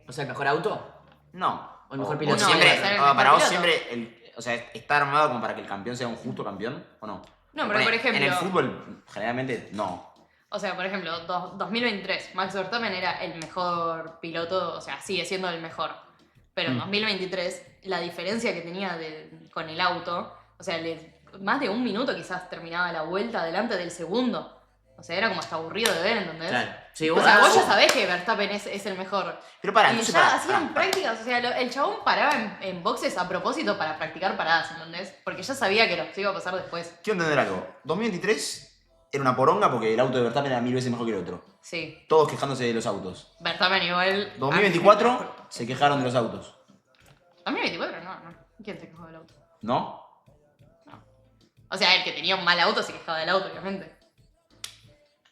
O sea, el mejor auto. No. O el mejor O piloto. siempre, Puede ser el no, mejor para vos piloto. siempre, o sea, está armado como para que el campeón sea un justo campeón, ¿o no? No, pero por ejemplo- En el fútbol, generalmente, no. O sea, por ejemplo, 2023, Max Verstappen era el mejor piloto, o sea, sigue siendo el mejor. Pero en 2023, la diferencia que tenía con el auto, o sea, más de un minuto quizás terminaba la vuelta delante del segundo. O sea, era como hasta aburrido de ver, ¿entendés? Claro. Sí, O vos sea, vos sabés. ya sabés que Verstappen es el mejor. Pero para, Y entonces ya para, hacían para. prácticas, o sea, el chabón paraba en boxes a propósito para practicar paradas, ¿entendés? Porque ya sabía que los iba a pasar después. Quiero entender algo. 2023 era una poronga porque el auto de Verstappen era 1000 veces mejor que el otro. Sí. Todos quejándose de los autos. Verstappen igual... 2024 se quejaron de los autos. 2024 no. ¿Quién se quejó del auto? ¿No? O sea, el que tenía un mal auto se quejaba del auto, obviamente.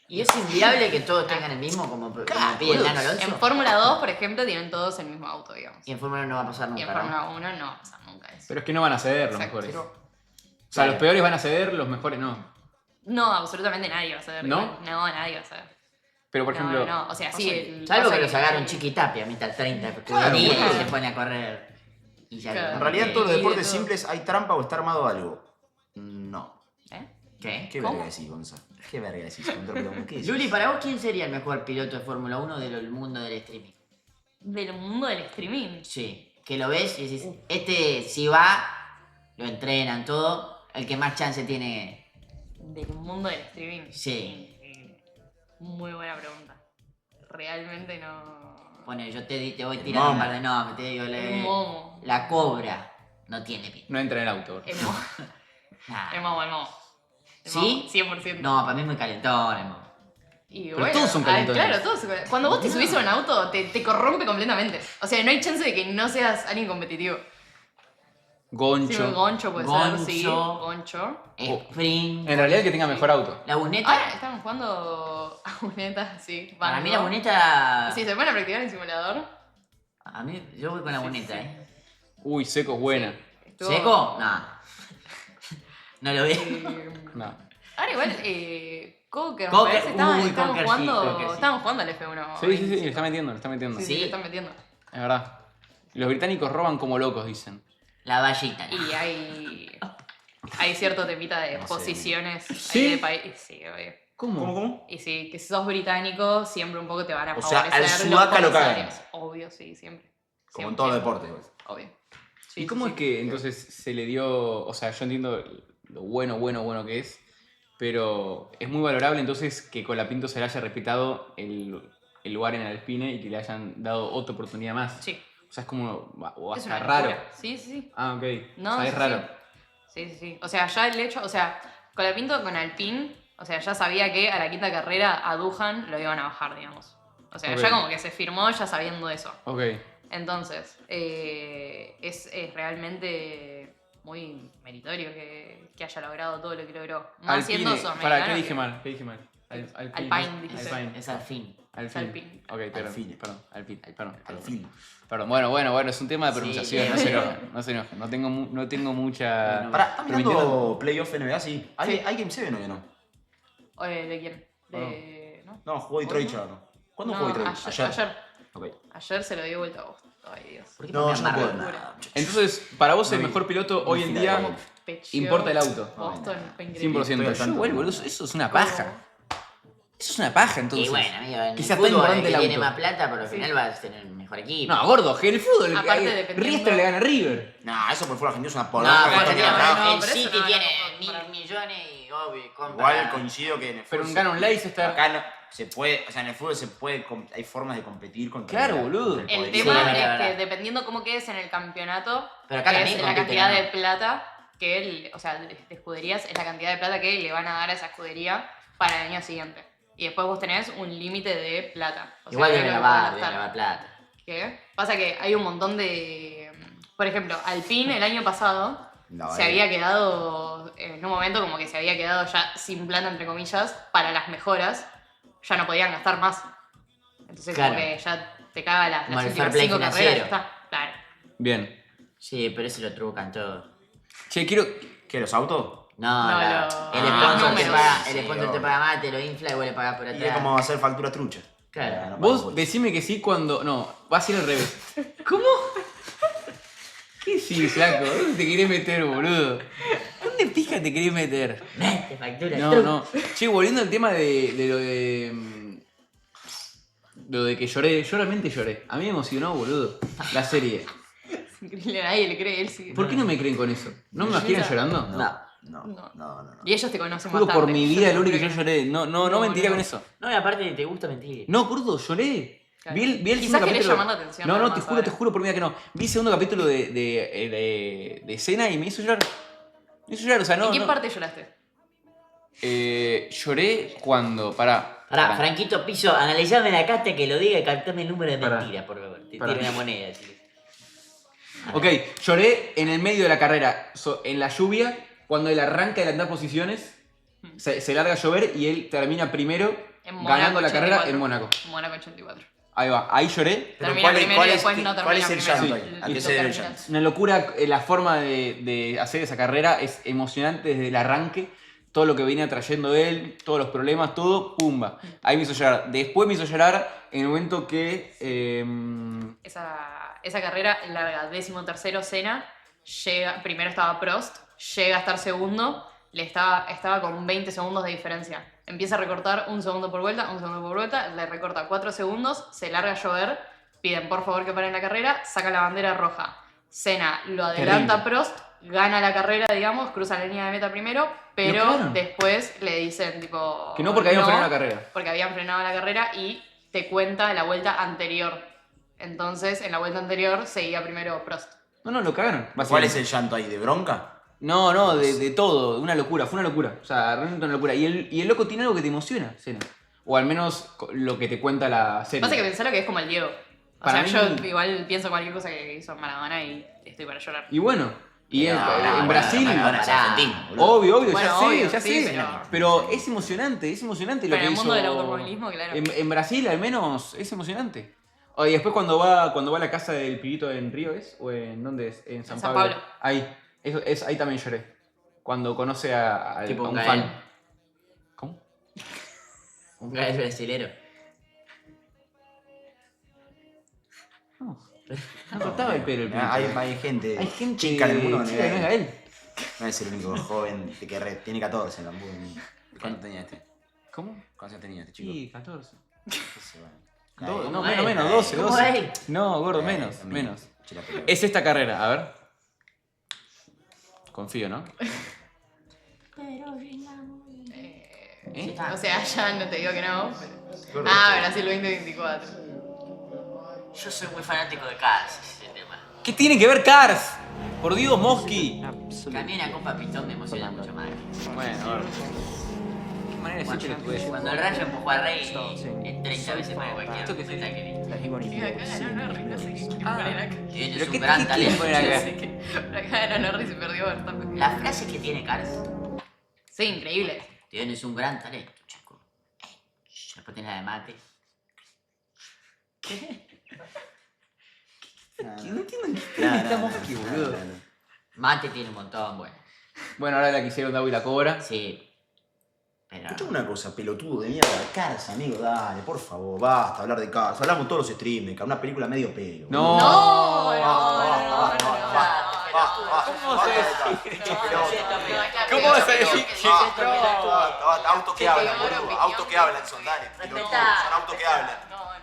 ¿Y es inviable que todos tengan el mismo como pide el Nano Alonso? En Fórmula 2, por ejemplo, tienen todos el mismo auto, digamos. Y en Fórmula 1 no va a pasar Y nunca, en ¿no? Fórmula 1 no va a pasar nunca eso. Pero es que no van a ceder los Exacto. mejores. O sea, los peores van a ceder, los mejores no. No, absolutamente nadie va a saber. ¿No? igual. No, nadie va a saber. Pero por ejemplo, No, o sea, sí. Salvo pasa que los agarre un Chiquitapia a mitad 30 Claro, y boludo. se pone a correr. Y ya Claro. En realidad en todos los Y de deportes todo. simples hay trampa o está armado algo. No. ¿Eh? ¿Qué? ¿Qué ¿Cómo? verga decís, Gonza? ¿Qué verga decís? Control, ¿qué decís? Luli, para vos, ¿quién sería el mejor piloto de Fórmula 1 del mundo del streaming? Del mundo del streaming. Sí, que lo ves y decís, este si va, lo entrenan todo, el que más chance tiene. Del mundo del streaming. Sí. Muy buena pregunta. Realmente no. Pone, yo te voy tirando un Momo. par de nombres, te digo, Es Momo. la Cobra no tiene pinta. no entra en el auto. Es Momo. Nah. Es Momo, es Momo. Es ¿Sí? Momo, 100%. No, para mí es muy calentón, el Momo. Y Pero todos son calentones. Claro, todos son calentones. Cuando vos te subís a un auto, te corrompe completamente. O sea, no hay chance de que no seas alguien competitivo. Goncho. Sí, Goncho puede ser, sí. Goncho. Sprint. En realidad el que tenga mejor auto. La buneta. Ahora estamos jugando a buneta, sí. Para mí banco. la buneta. Sí, se pueden a practicar en simulador. A mí, yo voy con la buneta, Uy, Seco es buena. Estuvo- ¿Seco? No. No lo veo. No. Ahora igual, Cocker, me Cocker, parece, uy, estábamos Cocker sí, jugando, Cocker sí. estábamos jugando al F1. Sí, sí, sí, le está metiendo, le está metiendo. Sí, Sí. le están metiendo. Es verdad. Los británicos roban como locos, dicen. La vallita. Y hay cierto temita de posiciones ¿Sí? ahí de país. Sí, obvio. ¿Cómo? Y sí, que si sos británico, siempre un poco te van a O sea, favorecer al los sudaca lo cagan. comisarios. Obvio, sí, siempre. Como en Siempre, todo siempre. deporte. Pues. Obvio. ¿Y Sí, cómo sí, es que entonces se le dio, o sea, yo entiendo lo bueno que es, pero es muy valorable entonces que Colapinto se le haya respetado el lugar en el Alpine y que le hayan dado otra oportunidad más? Sí. O sea, es como, o Es hasta una raro. locura. Sí, sí, sí. Ah, ok. No, o sea, es sí, raro. Sí, sí, sí. O sea, ya el hecho, o sea, Colapinto con Alpine, o sea, ya sabía que a la quinta carrera a Duhan lo iban a bajar, digamos. O sea, Ok. ya como que se firmó ya sabiendo eso. Ok. Entonces, es realmente muy meritorio que haya logrado todo lo que logró. Más siendo Alpine. sudamericano. Para, ¿qué dije que- mal? ¿Qué dije mal? Alpine, dijiste. Alpine. Es al fin. Alpine. Alpine. Ok, perdón. Alpine. Perdón. Alpine. Perdón. Al fin. Perdón. Bueno, es un tema de pronunciación. Sí. No se enojen. No se enojen. No tengo mucha. No. Pará, ¿están Pero mirando playoff NBA? Sí. ¿Hay, Sí. ¿Hay Game 7 o ya no? ¿De quién? ¿No? No, jugó Detroit ¿Hoy ya, ¿no? ¿Cuándo No, jugó Detroit? ayer. Ok. Ayer se lo dio vuelta a vos. Ay, Dios. ¿Por qué No, ponían yo no barro? puedo nada. Entonces, para vos el No, mejor piloto hoy en fila día de- Pecheó importa el auto. Boston fue increíble. 100%. Estoy al Yo tanto. igual, boludo, eso es una paja. Eso es una paja, entonces. Y bueno, amigo, en que el sea tan fútbol, importante el el que tiene auto. más plata, por lo Sí. final va a tener el mejor equipo. No, gordo, que en el fútbol. Aparte, que dependiendo- Riestra le gana a River. Nah, eso por fuera argentino es una No, polada. pero bueno, tiene- no, el pero eso City no, tiene no, para- 1.000 millones y obvio, compra. Igual coincido que en el Pero fútbol. gana un Leicester. Acá no, se puede, o sea, en el fútbol se puede, hay formas de competir contra Claro, el- boludo. contra El poderío. tema Sí, la es verdad. que dependiendo cómo quedes en el campeonato, Pero acá es también la compiten, cantidad ¿no? de plata o sea, de escuderías, es la cantidad de plata que le van a dar a esa escudería para el año siguiente. Y después vos tenés un límite de plata. O sea, Igual de debe lo que van a lavar, debe gastar. lavar plata. ¿Qué? Pasa que hay un montón de... Por ejemplo, Alpine el año pasado No, se había quedado, en un momento como que se había quedado ya sin plata, entre comillas, para las mejoras. Ya no podían gastar más. Entonces Claro. como que ya te caga las Como el últimas fair play 5 carreras. financiero. Ya está, claro. Bien. Sí, pero ese lo trucan todo. Che, quiero. ¿Qué, los autos? No, No, el no. sponsor, Ah, te, números. paga, Sí, el sponsor te obvio. paga más, te lo infla y vos le pagás por Y es atrás. como hacer factura trucha. Claro. No Vos pago. decime que sí cuando. No, va a ser al revés. ¿Cómo? ¿Qué sí, flaco? ¿Dónde te querés meter, boludo? ¿Dónde pija te querés meter? Te factura No, truco. no. Che, volviendo al tema de lo de. Lo de que lloré, yo realmente lloré. A mí me emocionó, boludo, la serie. Es increíble, nadie le cree, él sí. ¿Por qué no me creen con eso? ¿No me imaginan llorando? No. No. Y ellos te conocen Juro bastante. por mi vida, Yo lo único que creo yo lloré. No mentiría con eso. No, y aparte te gusta mentir. No, gordo, lloré. Claro. Vi el Quizás segundo querés capítulo. llamar la atención, No, nada no, te más juro, ahora. te juro por mi vida que no. Vi el segundo capítulo de escena y me hizo llorar. Me hizo llorar, o sea, no. ¿En qué no. parte lloraste? Lloré cuando. Pará. Franquito Piso, analizame la carta que lo diga y captame el número de Pará. mentira, por favor. Te Pará. tiro una moneda, así. Ok, lloré en el medio de la carrera, en la lluvia, cuando él arranca de andar posiciones, se larga a llover y él termina primero En Mónaco ganando la carrera 84. en Mónaco. Mónaco 84. Ahí va, ahí lloré. Pero Termina ¿cuál es- primero cuál y es- después qué- no termina cuál es el primero. llanto ahí? Sí, Antecede el terminas. Una locura la forma de hacer esa carrera, es emocionante desde el arranque. Todo lo que venía trayendo él, todos los problemas, todo, pumba. Ahí me hizo llorar. Después me hizo llorar en el momento que... Esa carrera larga, 13º Senna, primero estaba Prost, llega a estar segundo, estaba con 20 segundos de diferencia. Empieza a recortar un segundo por vuelta, le recorta 4 segundos, se larga a llover, piden por favor que paren la carrera, saca la bandera roja. Senna lo adelanta a Prost, gana la carrera, digamos, cruza la línea de meta primero, pero cagaron. después le dicen tipo... que no porque habían frenado la carrera. Porque habían frenado la carrera y te cuenta la vuelta anterior. Entonces, en la vuelta anterior seguía primero Prost. No, lo cagaron. ¿Cuál es el llanto ahí? ¿De bronca? No, de todo, una locura, fue una locura. O sea, realmente una locura. Y el loco tiene algo que te emociona, Senna. O al menos lo que te cuenta la serie. Pasa que pensar que es como el Diego. O Para sea, mí- yo igual pienso cualquier cosa que hizo Maradona y estoy para llorar. Y bueno, No, en Brasil... Maradona es Pará. argentino, boludo. Obvio, Bueno, ya sé, obvio, ya sí, sé. Pero es emocionante lo Pero que en el hizo. mundo del automovilismo, claro. En Brasil, al menos, es emocionante. Y después cuando va a la casa del pibito en Río, ¿es? ¿O en dónde es? En San San Pablo. Pablo. Ahí. Ahí también lloré. Cuando conoce a Tipo un un fan. Gael. ¿Cómo? Un Gael brasilero. No cortaba el pelo el pibito. Hay gente. Hay gente chica en el mundo, chica que no es Gael. No es el único joven que tiene 14 en la ¿Cuánto tenía este? ¿Cómo? ¿Cuántos años tenía este chico? Sí, 14. No sé, bueno. No, Gael? menos, 12, ¿Cómo 12. Gael? No, gordo, También. menos. Chila pelota. Es esta carrera, a ver. Confío, ¿no? ¿Eh? O sea, ya no te digo que no. Pero... Gordo, Brasil 2024. Yo soy muy fanático de Cars, ese es el tema. ¿Qué tiene que ver Cars? Por Dios, Mosky. Que a mí una Copa Pitón me emociona mucho más. Bueno, gordo. Qué manera de decir que tú eres. Cuando el Rayo empujó a Rey en 30 veces más de cualquier ¿Esto qué es? documental que vi. Y acá ganó Norris, no sé qué quiere poner acá. Tienes ¿Pero un qué gran quieren talento. poner acá? Así que por acá ganó Norris y perdió Verstappen. La frase que tiene Cars, Sí, increíble. tienes un gran talento, chico. Después tienes la de mate. No entiendo en qué No, está no, Mosky, no, boludo. no, no. Mate tiene un montón, bueno. Bueno, ahora la que hicieron Dago y la Cobra. Sí. Pero... Escuchame una cosa, pelotudo de mierda. Cars, amigo, dale, por favor, basta hablar de Cars. Hablamos todos los streams de Cars, una película medio pelo. No. No. ¿Cómo se ¿Cómo vas a decir que Autos que hablan, Peor boludo. opinión. Autos que hablan son, dale. pelotudo, Son autos que hablan.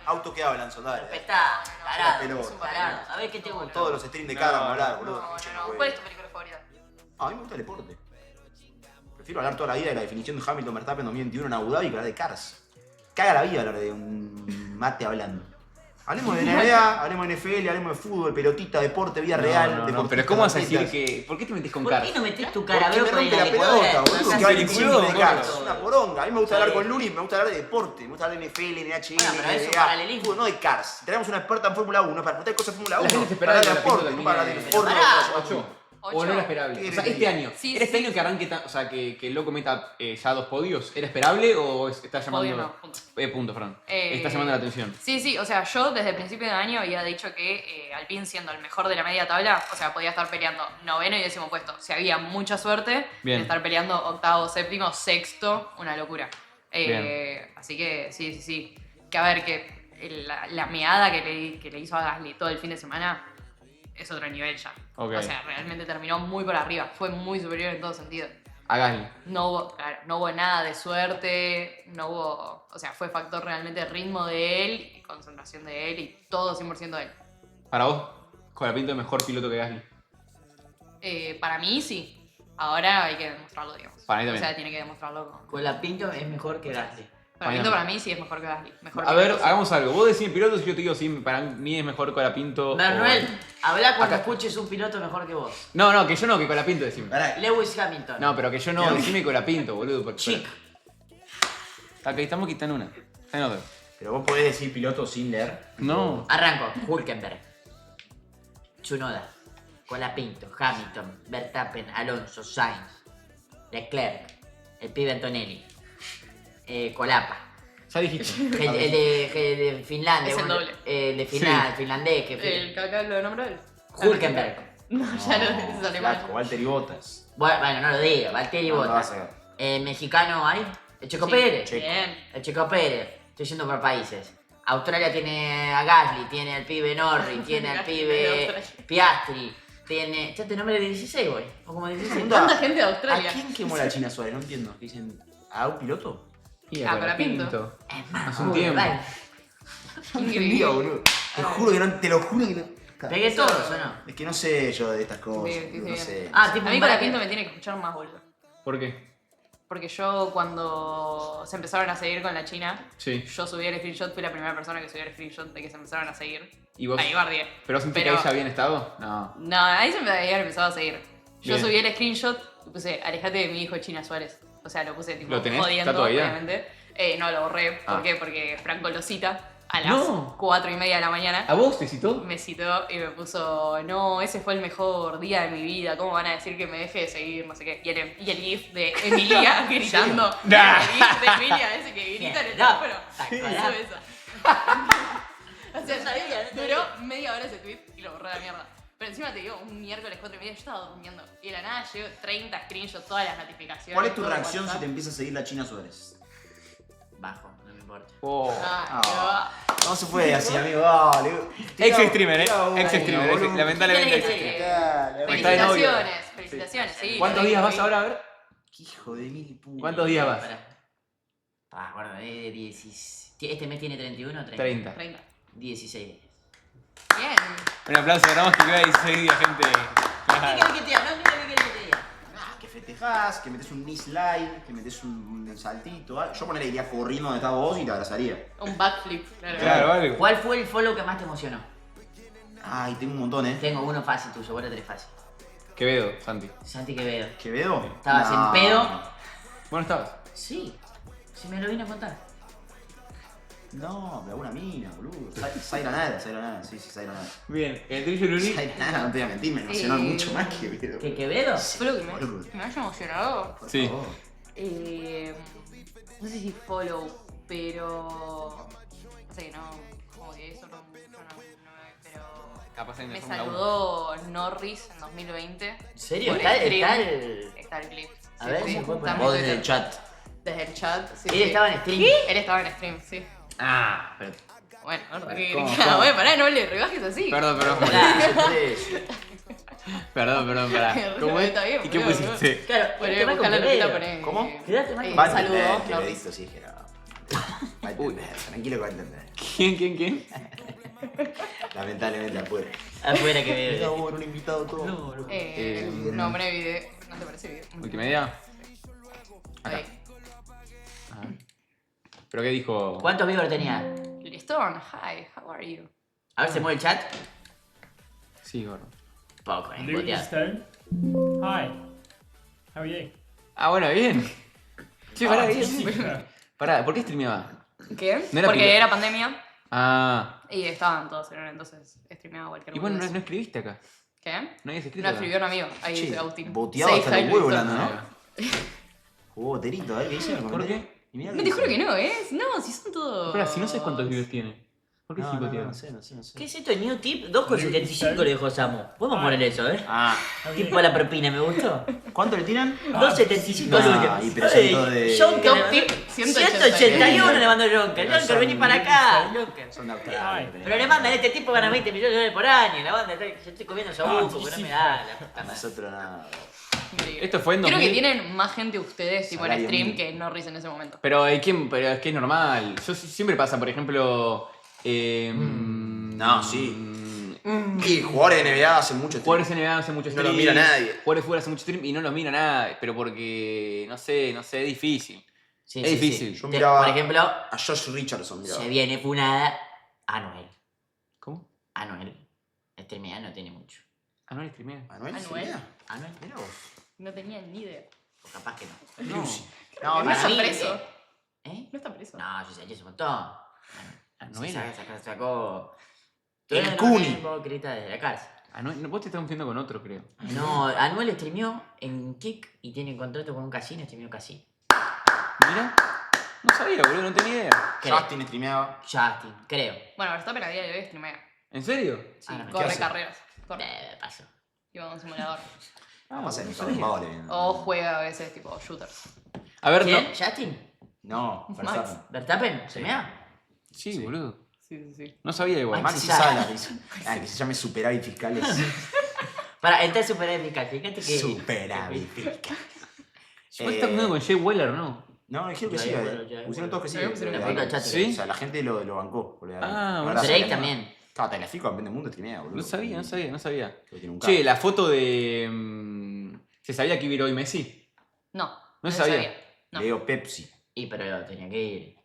Autos que hablan son, dale. Respetá, tarado, pelota. tarado. A ver qué te gusta. Todos los streams de Cars vamos a hablar, boludo. Escuchen, güey. ¿Cuál es tu película favorita? A mí me gusta el deporte. Prefiero hablar toda la vida de la definición de Hamilton Verstappen 2021 en Abu Dhabi que hablar de Cars. Caga la vida hablar de un mate hablando. Hablemos de NBA, hablemos de NFL, hablemos de fútbol, pelotita, deporte, vida real. No, deportistas, pero ¿cómo vas a decir atletas. que...? ¿Por qué te metes con ¿Por Cars? qué no metés tu cara Porque me bronca en rompe la pelota, boludo. Que hablen siempre de Cars. Es una poronga. A mí me gusta hablar con Luli, me gusta hablar de deporte. Me gusta hablar de NFL, NHL, Bueno, pero eso es NBA, paralelismo. fútbol, no de Cars. Tenemos una experta en Fórmula 1 para preguntar cosas de Fórmula 1. La gente se para esperaba hablar de que la deporte, película no para hablar de termine- Fórmula Pará. 1. ¿O no era esperable? ¿Qué O sea, querés este que año. Sí, ¿Era este sí. año que arranque, o sea, que el loco meta ya 2 podios? ¿Era esperable o está llamando...? Podio no, punto. Punto, Fran. Eh, Está llamando la atención. Sí, o sea, yo desde el principio de año había dicho que Alpine siendo el mejor de la media tabla, o sea, podía estar peleando 9º y 10º puesto. O sea, había mucha suerte Bien. de estar peleando 8º, 7º, 6º, una locura. Bien. Así que sí. Que a ver, que la meada que le hizo a Gasly todo el fin de semana es otro nivel ya. Ok. O sea, realmente terminó muy por arriba. Fue muy superior en todo sentido. A Gasly. No hubo nada de suerte, no hubo, o sea, fue factor realmente ritmo de él, y concentración de él y todo 100% de él. Para vos, Colapinto es mejor piloto que Gasly. Para mí sí, ahora hay que demostrarlo, digamos. Para mí también. O sea, tiene que demostrarlo con... Colapinto es mejor que Gasly. Colapinto para mí sí es mejor que Gasly. Mejor A ver, piloto, sí. hagamos algo. Vos decís pilotos y yo te digo sí, para mí es mejor Colapinto. Manuel, habla cuando Acá. escuches un piloto mejor que vos. No, que yo no, que Colapinto decime. Pará, Lewis Hamilton. No, pero que yo no, decime Colapinto, boludo. Chic. Ok, estamos quitando una. Está en otra. pero vos podés decir piloto sin leer. No. Arranco. Hulkenberg. Tsunoda. Colapinto. Hamilton. Verstappen. Alonso. Sainz. Leclerc. El pibe Antonelli. Colapa. Ya dijiste. El de Finlandia. Es el doble. El de Finlandia, el finlandés. Que ¿El que acá lo nombró él? Hulkenberg. No, ya no, es alemán. Flaco, Valtteri Bottas. Bueno, no lo diga. Valtteri No lo Bottas. vas a ver. El mexicano hay. El Checo Sí. Pérez. Checo. Bien. El Checo Pérez. Estoy yendo por países. Australia tiene a Gasly, tiene al pibe Norris, tiene al Gasly de pibe Australia. Piastri, tiene... Ya te nombre de 16, güey. O como 16. ¿Cuánta gente de ¿A Australia? quién quemó la China Suárez? No entiendo. ¿Qué dicen? ¿A un piloto? Y Ah, Colapinto. Es más, Hace un tiempo. dale. Increíble. boludo. Te juro que no, te lo juro que no. Pegué todos, ¿o no? Es que no sé yo de estas cosas. Sí, sí, no sí. sé. Ah, tipo A mí un Colapinto bracket. me tiene que escuchar más, boludo. ¿Por qué? Porque yo cuando se empezaron a seguir con la China, Sí. yo subí el screenshot, fui la primera persona que subió el screenshot de que se empezaron a seguir. ¿Y vos? Ahí bardié. ¿Pero sentís que ahí ya habían estado? No. No, ahí se me habían empezado a seguir. Yo Bien. subí el screenshot y puse, alejate de mi hijo China Suárez. O sea, lo puse tipo ¿Lo tenés? jodiendo, ¿Está todavía? obviamente. No, lo borré. ¿Por Ah. qué? Porque Franco lo cita a las No. 4:30 de la mañana. ¿A vos te citó? Me citó y me puso, no, ese fue el mejor día de mi vida, ¿cómo van a decir que me deje de seguir? No sé qué. Y el gif de Emilia gritando. Nah. El gif de Emilia, ese que grita en el No. teléfono. Sí. Hizo eso. O sea, No sabía, no duró sabía. media hora ese tweet y lo borré a la mierda. Pero encima te digo, un miércoles 4:30 yo estaba durmiendo. Y de la nada llego 30 screenshots, todas las notificaciones. ¿Cuál es tu todo el reacción si WhatsApp. te empieza a seguir la China Suárez? Bajo, no me importa. Oh. Ah, No se puede así, amigo. Dale. Ex streamer, Tira una, ex streamer, boludo. lamentablemente ¿Qué ex querés que streamer. Dale, pero Está de novio. felicitaciones, sí. ¿Cuántos lo días vi, vas lo vi. ahora a ver? Hijo de mil putas. ¿Cuántos días vas? Ah, bueno, 16. Este mes tiene 31 o 30. 30. 30. 16 días. Bien. Un aplauso, ganamos que queda 16 días, gente. ¿Qué querés que te diga? No, ¿qué querés que te diga? Que festejás, que metes un knee slide, que metes un saltito. Yo ponele iría corriendo donde estás vos y te abrazaría. Un backflip, claro. Claro, vale. ¿Cuál fue el follow que más te emocionó? Ay, tengo un montón, Tengo uno fácil tuyo, vos lo tenés fácil. Quevedo, Santi. Santi Quevedo. ¿Quevedo? ¿Estabas en pedo? ¿Bueno estabas? Sí. Si me lo vine a contar. No, me hago una mina, boludo. Zaira nada, sí, Zaira nada. Bien, el tuyo, Luli. Zaira nada, no te voy a mentir, me emocionó mucho más que Quevedo. ¿Que Quevedo? Fue lo que boludo. me haya emocionado. Por Sí. favor. No sé si follow, pero. No sé, no. Como que eso no. Pero. Capaz en Me la Fórmula 1. saludó Norris en 2020. ¿En serio? Por ¿Está stream. el...? Está el clip. A ver, sí, ¿se puede está poner? en Vos desde Twitter. el chat. Desde el chat, sí. Él sí. estaba en stream. Él estaba en stream, sí. Ah, pero... Bueno, ¿Cómo? bueno, pará, no le rebajes así. Perdón, pará. ¿Cómo es? Está bien, ¿Y qué boludo, pusiste? Claro, Bueno, quedate mal buscar la con notita, Quevedo. poné. ¿Cómo? Quedate mal con Va a Saludos, entender, que Norris. le diste, sí, que no. Va a entender, tranquilo que va a entender. ¿Quién? Lamentablemente afuera. Afuera Mira Quevedo. vos, un invitado todo. Nombre, video. ¿No te parece video? ¿Multimedia? Ahí. ¿Pero qué dijo? ¿Cuántos viewers tenía? Listón, hi, how are you? A ver, ¿se mueve el chat? Sí, gordo. Poco, Louis boteado. Stone. Hi. How are you? Ah, bueno, bien. Che, pará, bien. Jessica. Pará, ¿por qué streameaba? ¿Qué? No era Porque piloto. era pandemia Ah. y estaban todos en hora, entonces streameaba cualquier Y bueno, boludez. no escribiste acá. ¿Qué? No habías escrito No acá. escribió un amigo. Ahí Che, dice Agustín. boteado Say hasta hi, los huevos Luisito. hablando, ¿no? Jugó Terito, a ver qué dice. ¿Por qué? Y mirá No, qué te juro dice. que no, ¿eh? No, si son todos. Espera, si no sabes cuántos viewers tiene. ¿Por qué No, sí, no, tío? no sé. ¿Qué es esto? New tip 2,75 le dejó Samu. Podemos poner eso, ¿eh? Ah, Tipo a la propina, me gustó. ¿cuánto le tiran? 2,75 No, lucas. y pero son todos de- Jonker, Top tip, 181 le mandó Jonker. Pero Jonker, son- vení para acá. Jonker. Son de Australia. Ay. Pero le mandan, este tipo gana 20 millones de dólares por año. La banda, yo estoy comiendo sabuco, pero no me da la puta madre. Nosotros nada. Increíble. Esto fue en Creo 2000. que tienen más gente ustedes, tipo en Salario stream, mínimo. que Norris en ese momento. Pero, pero es que es normal. Siempre pasa, por ejemplo. No, sí. Y jugadores de NBA hacen mucho Jugadores NBA hace mucho No stream. lo mira nadie. Jugadores de fútbol hace mucho stream y no lo mira nadie. Pero porque, no sé, es difícil. Sí, Es difícil. Yo Te- miraba Por ejemplo, a Josh Richardson, miraba. se viene funada Anuel. ¿Cómo? Anuel. Streamea no tiene mucho. Ah, no le streamea. ¿Manuel? Anuel. ¿Sería? Anuel, Mirá vos. No tenía ni idea. o capaz que no. No. No, No está mí, preso. ¿Eh? No está preso. No, yo sé, es un montón. Anuel. Sacó. El Todo Cuni. tiempo grita desde la cárcel. Anuel, vos te estás confundiendo con otro, creo. No, Anuel streameó en Kick y tiene contrato con un casino, streameó casino. Mira. No sabía, boludo, no tenía idea. Creo. Justin streameaba. Justin, creo. Bueno, Verstappen a día de hoy streamea. ¿En serio? Sí, Ah, no, ¿qué corre hace? carreras. Corre. Pasó. Y va a un simulador. Ah, Pasa que no no sabía. saben vale. O juega a veces tipo shooters. A ver, ¿Quién? no. ¿Justin? No, Verstappen. ¿Verstappen? ¿Se me da? Sí, boludo. Sí, sí, sí. No sabía igual. Maxi Maxi Sala dice. Ah, que se llame superávit fiscales. Para, entra super épica. Fíjate que. Superávit fiscales. Vos estás confundiendo con Jay Weller, ¿no? No, dijeron que Ya, sí. ya, ya. Pusieron todos que sí. Sí, pusieron pero- una foto de ¿Sí? O sea, la gente lo bancó. boludo. Ah, Ahora bueno. se Drake llama- también. Claro, Telefico, campeón del mundo, streamea, boludo. No sabía. Creo que tiene un Che, carro. la foto de. ¿Se sabía que iba a ir hoy Messi? No. No se sabía. No. Leo Pepsi. Y pero tenía que ir.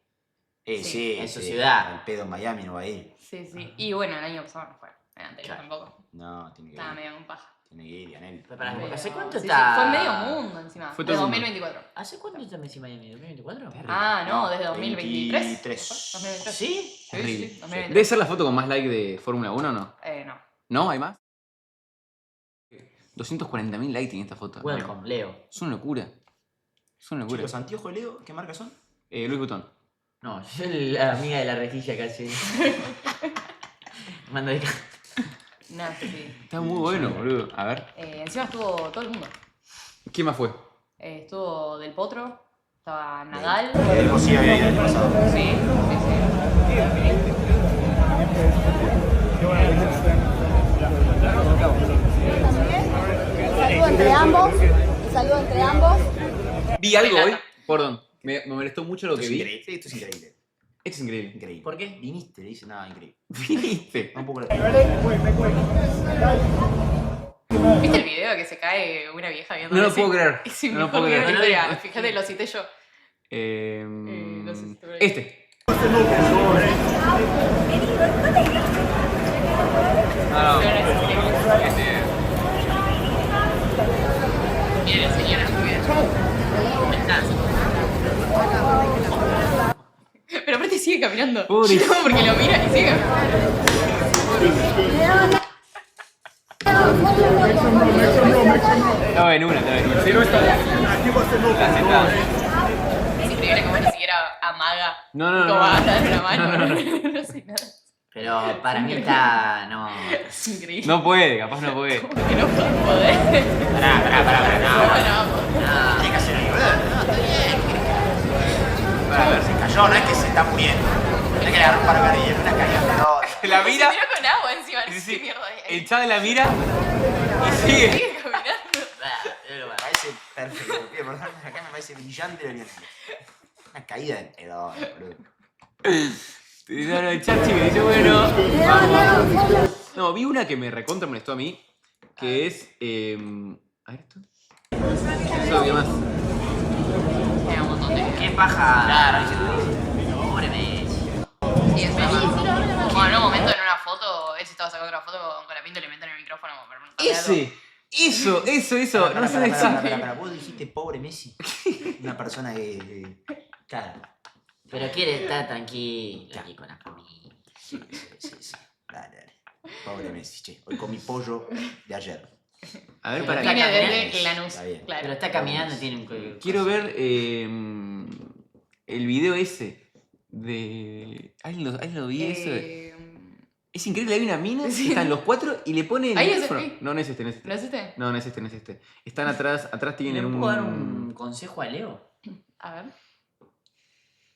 Sí, Sí, en su sí, ciudad. El pedo en Miami no va a ir. Sí, sí. Y bueno, el año pasado no fue. El anterior Claro. tampoco. No, tiene que Estaba ir. medio en paja. Tiene que ir, Yanel. Pero pará, ¿hace cuánto Sí, está? sí, fue medio mundo encima. Fue de todo el mundo. 2024. ¿Hace cuánto está Messi Miami? ¿2024? Ah, no, desde 2023. 23. 2023. ¿Sí? Sí, sí, Terrible. 2023. ¿Debe ser la foto con más like de Fórmula 1 o no? No. ¿No? ¿Hay más? 240.000 likes tiene esta foto. Welcome, Leo. Es una locura. Es una locura. ¿Los anteojos de Leo qué marca son? Louis Vuitton. No, yo soy la amiga de la rejilla casi. Mando de Nada, sí. Está muy bueno, boludo. A ver. Encima estuvo todo el mundo. ¿Quién más fue? Estuvo Del Potro, estaba Nadal. Él sí había ido el pasado. Sí, sí, sí. Saludo entre ambos. Saludo entre ambos. Vi algo hoy. Perdón. Me molestó mucho lo Esto que es vi. increíble. Esto es increíble. Esto es increíble. Increíble. ¿Por qué? Viniste, le dice nada, increíble. ¿Viste? No puedo creer. ¿Viste el video que se cae una vieja viendo No lo ese? puedo creer. Es mi No lo puedo mejor creer. video de la historia. Fíjate, lo cité yo. Eh, no sé si te voy a- este. No, Pero no es increíble. Este. Miren, señora. ¿Cómo estás? Pero aparte sigue caminando. Pobre. No, porque lo mira y sigue caminando. Estaba en una, estaba en una. Sí, no está. La sentada. Es increíble cómo ni siquiera amaga. No, no, no, Como no. a dar una mano. No, no, no. No sé nada. Pero para mí está. No. Es increíble. No puede, capaz no puede. Como que no puede poder. Pará. Bueno, vamos. Ah, Tiene que hacer ahí, ¿verdad? No, está bien. Para ver, se cayó, no es que se está muriendo. No es que le agarró un paracaídas, es una caída de La mira. Se tiró con agua encima. Sí, ¿Qué sí. mierda es? El chave la mira y sigue. Sigue caminando. Me parece perfecto. Pido perdón, acá me parece brillante la niña. Una caída de pedón, boludo. No, el chachi que dice, bueno, vamos. No, vi una que me recontra molestó a mí, que es... a ver esto. Eso había más. Hay un montón de. qué paja. Claro, pobre Messi. Y es bueno, en un momento en una foto, él se estaba sacando una foto con la pinta y le meten el micrófono para preguntarle algo. Eso. No sé decir. Para, vos dijiste pobre Messi. Una persona que. Claro. Pero quiere estar tranquilo aquí con la familia. Sí. Dale. Pobre Messi, che. Hoy comí pollo de ayer. A ver, Pero para está Viene caminando. desde Lanús, Está bien. claro. Pero está caminando, tiene un. quiero ver el video ese de... Ahí lo vi, eso. Es increíble, hay una mina, Sí. están los cuatro y le pone el Ahí es micrófono. este. No, no es este, no es este. ¿No es este? No, no es este. Están atrás ¿Le tienen puedo dar un consejo a Leo? A ver.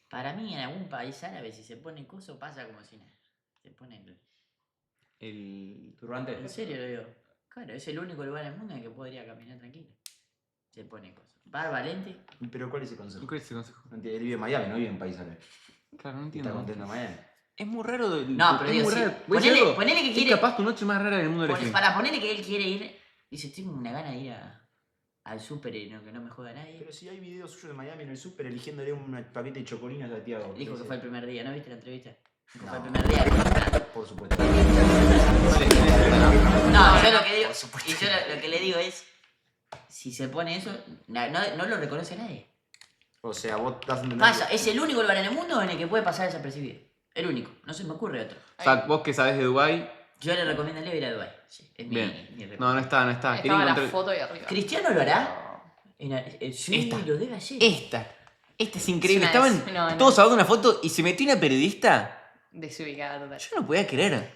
Para mí, en algún país árabe, si se pone coso, pasa como si nada. Se pone. el turbante. En serio lo digo. Claro, es el único lugar en el mundo en el que podría caminar tranquilo. Se pone coso. Bar Valente. Pero ¿cuál es el consejo? ¿Cuál es el consejo? Él vive en Miami, no vive en país árabe. Claro, no Está entiendo. contento en Miami. Es muy raro. No, pero es digo, muy sí. raro. Voy a decir Ponele- algo. ponele que Es quiere- capaz tu noche más rara del mundo del stream. Para ponerle que él quiere ir, dice, tengo una gana de ir al súper y que no me juega nadie. Pero si hay videos suyos de Miami en el súper eligiéndole un paquete de chocolinas a Tiago. Dijo que fue el primer día, ¿no viste la entrevista? Dijo que fue el No. primer día. Por supuesto. No, yo lo que digo, Por supuesto. y yo lo que le digo es, si se pone eso, no lo reconoce nadie. O sea, vos estás entendiendo. Pasa, es el único lugar en el mundo en el que puede pasar desapercibido. El único, no se me ocurre otro. O sea, vos que sabés de Dubai. Yo le recomiendo a Leo ir a Dubái. Sí, es Bien. mi No, recomendación. no está. Quería Estaba la encontrar- foto ahí arriba. ¿Cristiano lo hará? Sí, Esta. lo debe hacer. Esta es increíble. Es una- Estaban no. todos sacando una foto y se metió una periodista. Desubicada total. Yo no podía creer.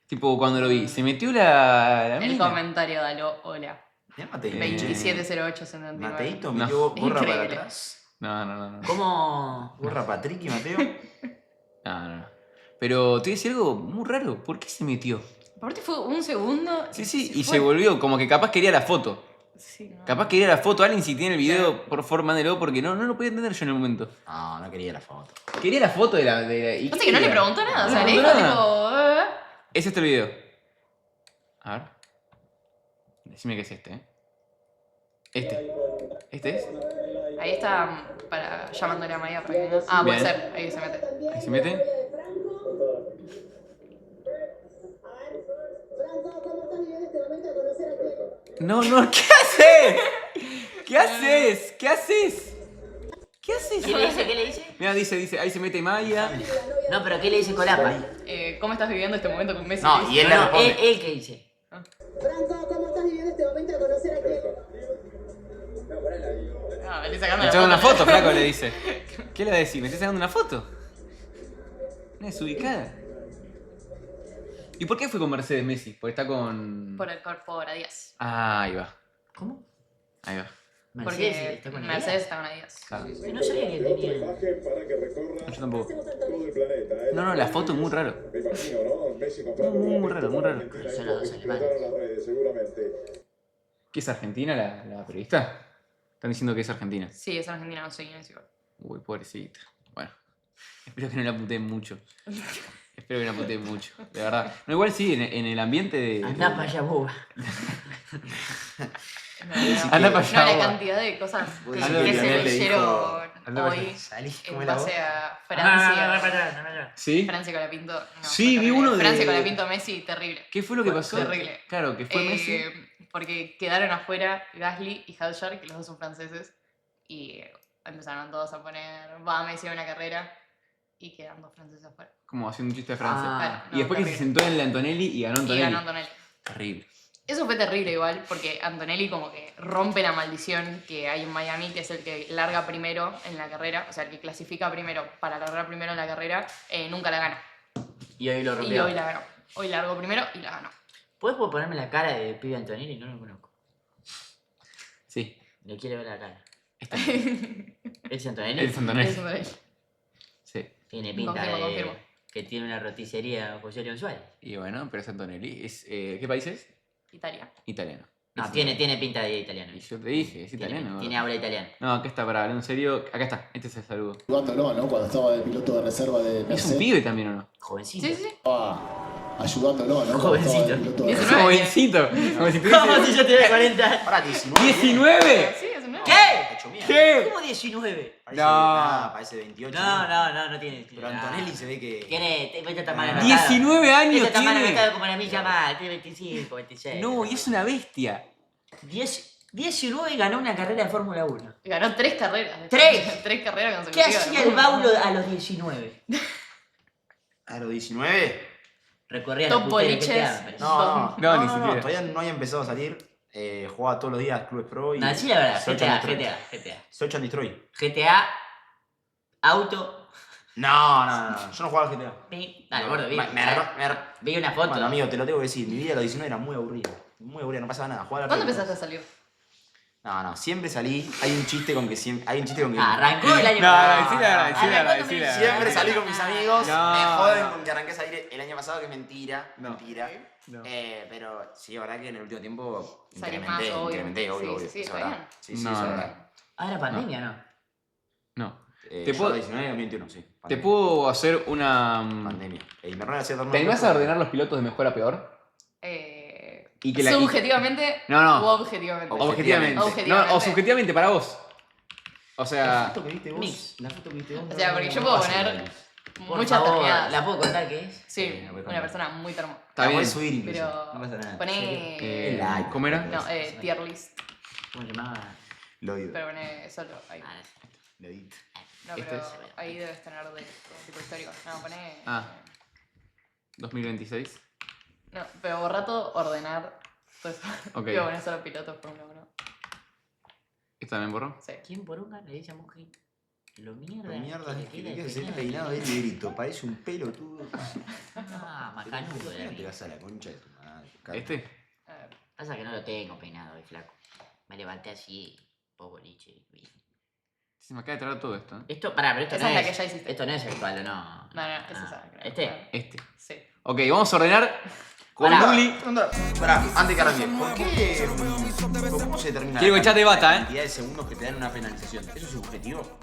Tipo, cuando lo vi, se metió la El mina. comentario, Dalo, hola. Mirá, Mateito. 270879. Mateito No. metió gorra para Increíble. atrás. No. ¿Cómo? Gorra Patrick y Mateo. No. Pero te voy a decir algo muy raro. ¿Por qué se metió? Aparte fue un segundo. Sí, y fue. se volvió. Como que capaz quería la foto. Sí, no. Capaz quería la foto. Alguien si tiene el video, por favor, mándelo porque no lo podía entender yo en el momento. No quería la foto. Quería la foto de la... ¿y Pasa qué que no le quería? preguntó nada. O No sea, le le dijo preguntó nada. tipo. Es este el video. A ver. Decime que es este, Este. ¿Este es? Ahí está para llamándole a Maya para que no. Ah, puede Bien. ser. Ahí se mete. Ahí se mete. Franco, ¿cómo estás viviendo este momento de conocer a Diego? No, ¿qué haces? ¿Qué haces? ¿Qué haces? ¿Qué haces? ¿Qué le dice? ¿Qué le dice? Mira, dice, ahí se mete Maya. No, pero ¿qué le dice Colapa? ¿Cómo estás viviendo este momento con Messi? No, y él le No, responde. él qué dice. Franco, ¿cómo estás viviendo este momento de conocer a quién? Ah, me estoy sacando Me la estoy sacando una foto, foto. flaco, le dice. ¿Qué le va a decir? ¿Me estoy sacando una foto? Una desubicada. ¿Y por qué fue con Mercedes Messi? Porque está con... Por Adidas. Ah, ahí va. ¿Cómo? Ahí va. Mercedes Porque está con Mercedes Adidas. está con Adidas. Claro. Yo no sabía que tenía. Yo tampoco. No, la foto es muy raro. Muy raro, muy raro. Son los dos alemanes. ¿Qué es Argentina la periodista? Están diciendo que es Argentina. Sí, es argentina, no sé quién es igual. Uy, pobrecita. Bueno, espero que no la puteen mucho. Espero que no la puteen mucho, de verdad. No, igual sí, en el ambiente de... Andá para allá, boba. Anda para allá, No, la boba. cantidad de cosas que Algo que se Lionel le leyeron Anda para hoy Salí, ¿cómo en es la voz? base a No, Francia. ¿Sí? Francia con la Pinto. No, Sí, fue vi terrible. uno de- Francia con la Pinto Messi, terrible. ¿Qué fue lo que pasó? Terrible. Claro, que fue Messi. Porque quedaron afuera Gasly y Hadjar, que los dos son franceses, y empezaron todos a poner, va Messi a una carrera, y quedan dos franceses afuera. Como haciendo un chiste de Francia. Ah, Y después que se terrible. sentó en el Antonelli y ganó Y Antonelli. ganó Antonelli. Terrible. Eso fue terrible igual, porque Antonelli como que rompe la maldición que hay en Miami, que es el que larga primero en la carrera, o sea, el que clasifica primero para largar primero en la carrera, nunca la gana. Y hoy lo Y rompió. hoy la ganó. Hoy largó primero y la ganó. ¿Puedes ponerme la cara de pibe Antonelli? No lo conozco. Sí. Le quiero ver la cara. Está. ¿Es Antonelli? El Antonelli. Es Antonelli. Sí. Tiene pinta Confirmo, de confirmo. que tiene una roticería José León Suárez. Y bueno, pero es Antonelli. ¿Qué país es? Italia. Italiano. No, Es tiene pinta de italiano. Y yo te dije, es Tiene- italiano. Tiene habla italiana. No, acá está, para hablar en serio. Acá está, este es el saludo. Ayudándolo, ¿no? Cuando estaba de piloto de reserva de ¿Es un Mercedes. pibe también o no? Jovencito. Sí, sí. Estaba ayudándolo, ¿no? Cuando estaba de Jovencito. piloto de Dice- reserva. Jovencito. Como si ¿Cómo tuviese... si yo tenía 40? Pará, 19. ¡19! Sí, es un nuevo. ¿Qué? Hecho mierda. ¿Qué? ¿Cómo 19? Parece, No. nada, parece 28. No tiene. Pero Antonelli se ve que... Tiene, vete tan mal anotado. 19 años Vete tan mal tiene. anotado como la milla más. Tiene 25, 26. No, y es una bestia. 19 y ganó una carrera de Fórmula 1. Ganó 3 carreras. ¿Tres? 3 carreras ¿Qué consecutivas. hacía el Baulo a los 19? ¿A los 19? Recorría Top la puta de boliches. GTA, me parece. No, ni siquiera. Todavía no había empezado a salir. Jugaba todos los días Clubes Pro y... No, sí la verdad, Search and GTA. Search and Destroy. GTA, auto. No. Yo no jugaba al GTA. Dale, gordo, vi. Me Vi una foto. Bueno, amigo, te lo tengo que decir. Mi vida a los 19 era muy aburrida. Muy aburrida, no pasaba nada. Jugaba a la ¿Cuándo Play. empezaste a salir? No, siempre salí. Hay un chiste con que siempre... Hay un chiste con que... Arrancó el año No, pasado. decile la verdad, decile la verdad, Arrancó decile la Siempre salí con mis amigos. No, Me joden no. con que arranqué a salir el año pasado, que es mentira. No. Mentira. No. Pero sí, la verdad que en el último tiempo Salís incrementé, más, obvio. incrementé, obvio. Sí, sí, eso está es verdad. bien. Sí, No, eso es no, verdad. Ah, era pandemia, ¿no? No. Te Te puedo- 19 2021, sí. ¿Te Pandemia. puedo hacer una... Pandemia. Y me hacía dormir. ¿Te animás a ordenar los pilotos de mejor a peor? Y que la- Subjetivamente No. o objetivamente. Objetivamente. Objetivamente. No, o subjetivamente para vos. O La sea... foto que viste vos. Mix. La foto que viste vos. O sea, porque yo puedo poner Por muchas favor, terminadas. ¿la puedo contar qué es? Sí, la voy a una contar. persona muy termo. Está La bien. podés subir incluso. Pero No pasa nada. poné... like. ¿Cómo era? No, tier list. ¿Cómo se llamaba? Lo oído. Pero poné solo ahí. Ah, Lo edito. No, Este pero es. ahí debes tener de todo tipo histórico. No, poné... Ah. 2026. No, pero borra todo, ordenar. Pues, Ok. Voy a poner solo pilotos Fórmula 1. ¿Esto también borró? Sí. ¿Quién por un le dice a Muji? Lo mierda. Lo mierda le es que queda le ese peinado. peinado de grito. Parece un pelotudo. Ah, macanudo de la Te vida. vas a la concha de tu madre. cara. ¿Este? A ver. Pasa que no lo tengo peinado hoy, flaco. Me levanté así, poco boliche. Se me acaba de traer todo esto. ¿eh? Esto, pará, pero esto Esa no es la es. que ya hiciste. Esto no es el palo, no. No, es esa. creo. ¿Este? Este. Sí. Ok, vamos a ordenar con Pará. Luli. Pará, antes que arranque. ¿Cómo se determina Quiero que el chat debata, la cantidad de segundos que te dan una penalización? ¿Eso es subjetivo?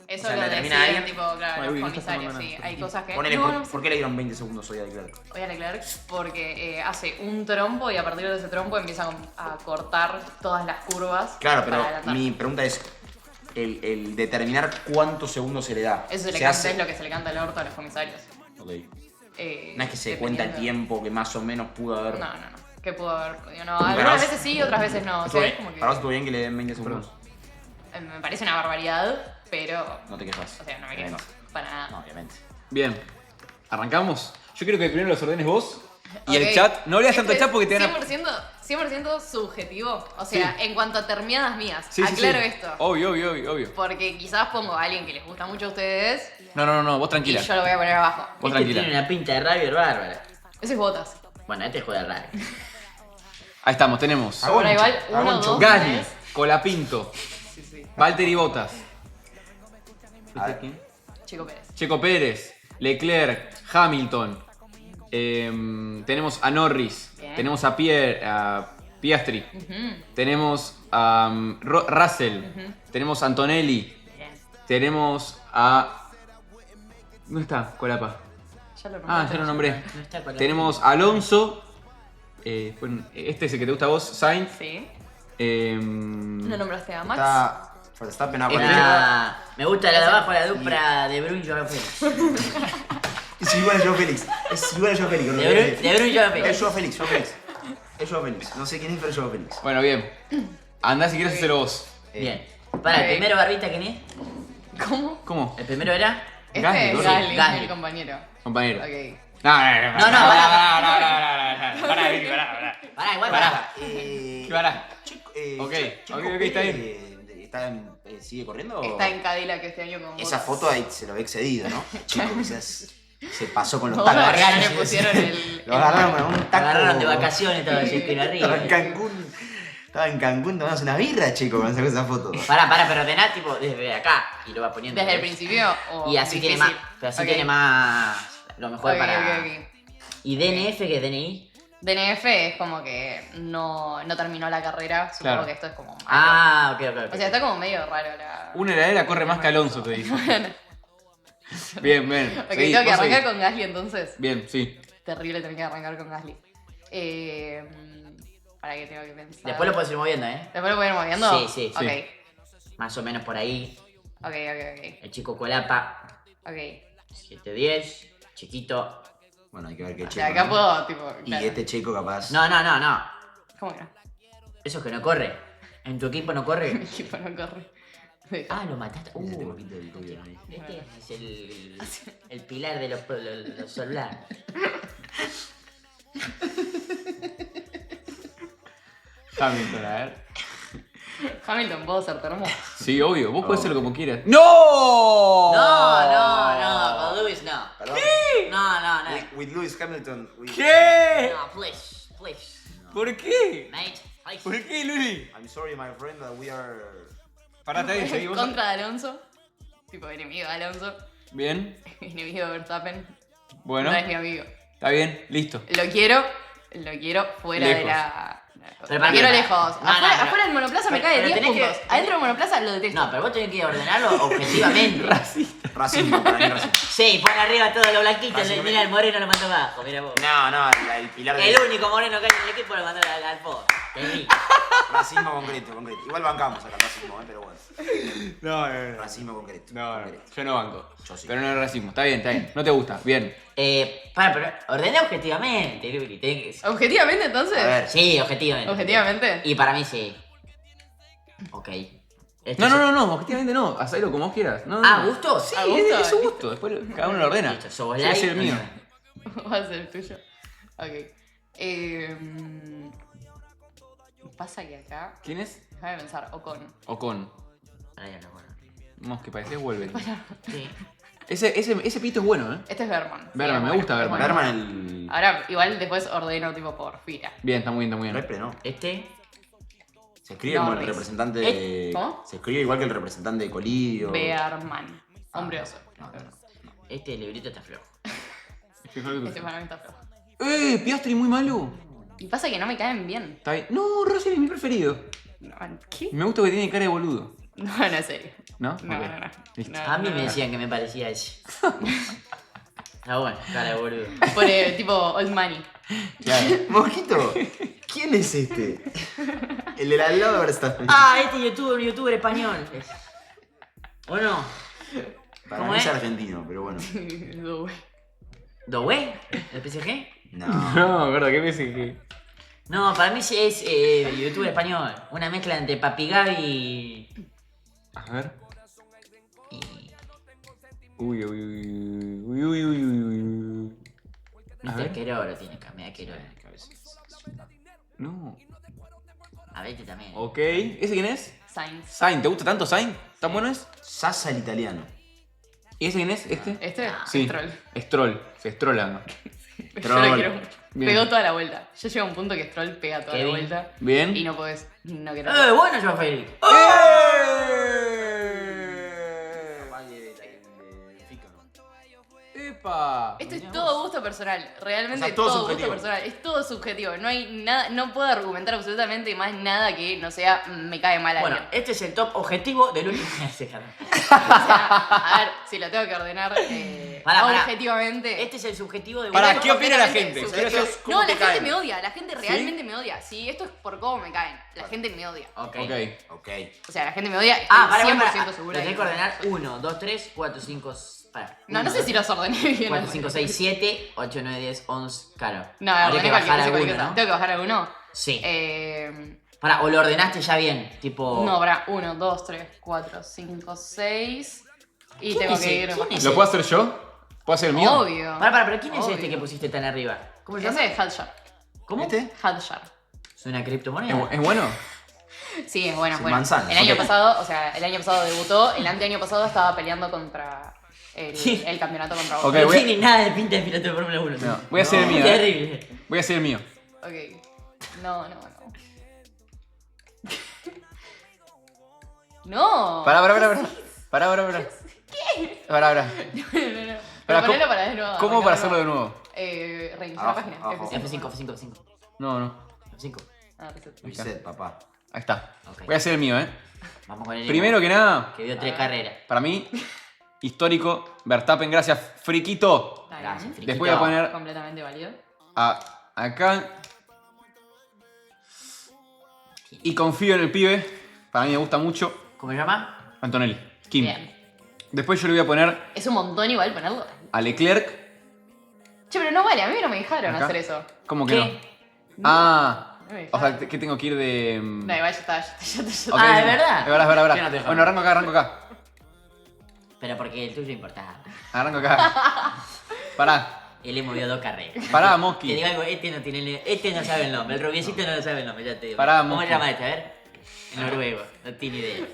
Eso O sea, lo la termina deciden, ahí. tipo, claro, Ay, los uy, no estás comisarios, tomando sí. nada. Hay cosas que... Ponele, No, ¿por qué le dieron 20 segundos hoy a Leclerc? Voy a Leclerc porque hace un trompo y a partir de ese trompo empieza a cortar todas las curvas. Claro, para pero adelantar. mi pregunta es el determinar cuántos segundos se le da. Eso se le canta, hace. es lo que se le canta al orto a los comisarios. Ok. No No es que se cuenta el tiempo que más o menos pudo haber. No. que pudo haber podido. No, Para algunas vos- veces sí, otras veces no. Estuvo ¿Sabes? bien. Como que Para vos estuvo bien que le den 20 segundos. me parece una barbaridad, pero. No te quejas. O sea, no me quejo. Obviamente. Para nada. No, obviamente. Bien. ¿Arrancamos? Yo quiero que primero los ordenes vos. Y Ok. el chat. No leas tanto el Esto chat porque te es van a. 100% subjetivo. O sea, Sí. en cuanto a terminadas mías. Sí, sí, aclaro sí. esto. Obvio. Porque quizás pongo a alguien que les gusta mucho a ustedes No, vos y tranquila. yo lo voy a poner abajo. Vos Este tranquila. tiene una pinta de rabia bárbara. Ese es Botas. Bueno, este juega raro. Ahí estamos, tenemos. Ahora igual, 1, Agoncho. 2, Gasly, 3. Colapinto, Sí, sí. Valtteri Bottas, A ver. Chico Pérez. Checo Pérez, Leclerc, Hamilton. Tenemos a Norris. Bien. Tenemos a Piastri. Ujú. Tenemos a Russell. Tenemos a Antonelli. Bien. Tenemos a. ¿Dónde está Colapa? Ya lo Ah, ya lo nombré. No está con la Tenemos a Alonso. Bueno, este es el que te gusta a vos, Sainz. Sí. Em, ¿No nombraste a Max? Está Verstappen a Me gusta la de abajo, la dupla de Brun y Joao Félix. Es igual a Joao Félix. Es igual a Joao Félix. De Brun y Joao Es Félix. Joao Félix, Joao Félix. Es Joao Félix. No sé quién es, pero es Joao Félix. Bueno, bien. Andá si quieres hacerlo vos. Bien. Para, Ok. el primero barbita, ¿quién es? ¿Cómo? ¿Cómo? El primero era. Este Gasly, es Gasly. Gasly, Gasly. el compañero. Compañero. Ok. No, No, Pará, igual Pará. pará. Pará. Chico, Ok, Checo ok, está Pérez, bien. ¿Sigue corriendo? Está en Cadillac este año con Esa Botas. foto ahí se lo ve excedido, ¿no? Chico, quizás se pasó con los No, tacos. ya le pusieron el. Lo agarraron con un Lo taco. agarraron de vacaciones todo ese estilo Estaba en arriba. Cancún. Estaba en Cancún tomándose una birra, chico, cuando sacó esa foto. Pará, pero ordená tipo desde acá y lo va poniendo. Desde el ¿ves? principio. O Y así tiene más. difícil? Pero así Ok. tiene más. Lo mejor Ok, para. ok, ok. ¿Y DNF que es DNI? DNF es como que no terminó la carrera. Supongo Claro. que esto es como malo. Ah, ok. O sea, está como medio raro la. Una heladera corre más que Alonso, te digo. Bien, bien. Ok, Seguí, tengo que vos arrancar seguí. con Gasly entonces. Bien, sí. Terrible tener que arrancar con Gasly. Para que tengo que pensar. Después lo puedes ir moviendo, ¿eh? ¿Después lo puedo ir moviendo? Sí. Ok. Más o menos por ahí. Ok. El chico Colapa, Ok. 7-10. Chiquito. Bueno, hay que ver qué O checo. sea, acá ¿no? puedo, tipo. Y claro. este checo capaz. No. ¿Cómo que no? Eso es que no corre. ¿En tu equipo no corre? Mi equipo no corre. Ah, lo mataste. Ese te poquito del tuyo, ¿no? Este es el pilar de los celulares. Hamilton, a ver. Hamilton, ¿puedo ser termo? Sí, obvio. Vos podés hacerlo como quieras. ¡No! No, con Lewis no. Perdón. No. With Lewis Hamilton. ¿Qué? No, please. ¿Por qué? Mate, please. ¿Por qué, Luli? I'm sorry, my friend, that we are. Parate ahí, seguí vos. Contra de Alonso. Tipo, enemigo de Alonso. Bien, Enemigo de Verstappen. bueno. No es mi amigo. Está bien, listo. Lo quiero fuera Lejos. de la. Pero Lo para quiero qué. lejos. No, afuera, pero- afuera del monoplaza me pero- cae pero 10 tenés que- puntos. Adentro del monoplaza lo detesto. No, pero vos tenés que ordenarlo objetivamente. Racismo, para mí racismo. Sí, pon arriba todo lo blanquito. Básicamente. Mira, el moreno lo mandó abajo. Mira vos. No, el pilar de. El único moreno que hay en el equipo lo mandó al fondo. Tení. Racismo concreto. Igual bancamos acá el racismo, pero bueno. No. Racismo concreto. No, concreto. yo no banco. Yo sí. Pero no es racismo. Está bien. No te gusta. Bien. Pero ordené objetivamente, Luli. tenés que- Objetivamente, entonces. A ver. Sí, objetivamente. Objetivamente. Y para mí sí. Ok. Este No, objetivamente no. Hacelo como vos quieras. No, Ah, no. ¿gusto? Sí, ¿A gusto? es su gusto. Después cada uno lo ordena. Listo, sos Yo voy a hacer el like. mío. Va a ser el tuyo. Ok. Pasa que acá. ¿Quién es? Déjame pensar. Ocon. Ocon. Ahí no, bueno. No, que parecés vuelve. Sí. Ese pito es bueno, ¿eh? Este es Berman. Berman, me gusta Berman. Berman el. Ahora, igual después ordeno tipo por fila. Bien, está muy bien. Repre, ¿no? Este. Se escribe como el Norris. representante de. ¿Cómo? Se escribe igual que el representante de Colidio. Berman. Hombre oso. Este librito está flojo. Este para mí está flojo. Piastri muy malo. Y pasa que no me caen bien. Está bien. No, Russell es mi preferido. No, ¿qué? Me gusta que tiene cara de boludo. No, no es serio. ¿No? No, Ok. no. Listo. No, A mí no, me no. decían que me parecía a ese. Ah, bueno, cara de boludo. Por tipo Old Money. Claro. Mosquito, ¿quién es este? El del al lado de Verstappen. Ah, este youtuber español. ¿O no? Para ¿cómo mí es es? argentino, pero bueno. Due. ¿Dowe? ¿El PSG? No. No, verdad, ¿qué pensé que? No, para mí sí es youtuber español. Una mezcla entre Papi Gaby A ver. y... Uy, uy, uy, uy, uy, uy, uy, uy. A Mr. ver. Queroro tiene Mr. Queroro. No. A ver, este también. Ok. ¿Ese quién es? Sainz. Sain. ¿Te gusta tanto Sain? ¿Tan bueno es? Sasa el italiano. ¿Y ese quién es? ¿Este? ¿Este? Sí. Stroll. Stroll. Se estrola. Yo lo quiero mucho. Bien. Pegó toda la vuelta. Ya llega un punto que Stroll pega toda Qué la bien. vuelta. Bien. Y no podés. No querés. Bueno, Joao Félix. ¡Epa! Esto es todo gusto personal, realmente O sea, todo todo subjetivo. gusto personal, es todo subjetivo, no hay nada, no puedo argumentar absolutamente más nada que no sea me cae mal Bueno, alguien. este es el top objetivo del último. O sea, a ver, si lo tengo que ordenar Pará. objetivamente. Este es el subjetivo de Pará, uno. ¿qué opina la completamente gente? subjetivo. Quiero ¿Cómo No, te la gente caen? me odia, la gente realmente me odia. Sí, esto es por cómo me caen, la gente me odia. Ok. Ok. Ok. O sea, la gente me odia, estoy Para, 100% segura. Lo tenés que ordenar 1, 2, 3, 4, 5. No sé si los ordené bien. 4, 5, 6, 7, 8, 9, 10, 11. Claro. No, Habría ordené que bajar cualquier alguno, cosa. ¿no? ¿Tengo que bajar alguno? Sí. Eh... Pará, o lo ordenaste ya bien. Tipo. No, para 1, 2, 3, 4, 5, 6. Y ¿Quién tengo es que el- ir. quién es ¿Lo puedo hacer yo? ¿Puedo hacer el mío? Obvio. Pará, pero ¿quién es Obvio. este que pusiste tan arriba? ¿Cómo se llama? Ese es Hadjar. ¿Cómo? ¿Este? Hadjar. ¿Es una criptomoneda? ¿Es bueno? Sí, es bueno, es Sí, bueno. manzana, El año ok. pasado, o sea, el año pasado debutó, el anteaño pasado estaba peleando contra el campeonato contra Ok, Boca. No voy a- tiene nada de pinta de piloto de Fórmula 1. No, voy a hacer el mío. Terrible. Voy a hacer el mío. Ok. No. No. Pará. ¿Qué? Pará. No. Pero ponelo para de nuevo. ¿Cómo para hacerlo de nuevo? Reiniciar la página. Abajo. F5. No. F5. Ah, reset. Reset, papá. Ahí está. Ok. Voy a hacer el mío, Vamos con el Primero que nada, que dio 3 carreras. para mí, histórico, Verstappen, gracias, friquito. Está Gracias, bien. friquito. Después voy a poner Completamente válido. acá. Y confío en el pibe. Para mí me gusta mucho. ¿Cómo se llama? Antonelli. Kim. Bien. Después yo le voy a poner Es un montón igual ponerlo. a Leclerc. Che, pero no vale, a mí no me dejaron Acá. hacer eso. ¿Cómo que ¿Qué? no? Ah. No me O sea, dejaron. ¿qué tengo que ir de...? No, igual ya está. Ok. Ah, ¿de verdad? Es verdad. Yo no te dejo. Bueno, arranco acá. Pero porque el tuyo importaba. Arranco acá. Pará. Él le movió 2 carreras. Pará, Te Mosqui. digo algo, este no sabe el nombre. El rubiecito no lo sabe el nombre, ya te digo. Pará, ¿Cómo Mosqui. se llama este? A ver. En noruego. No tiene idea.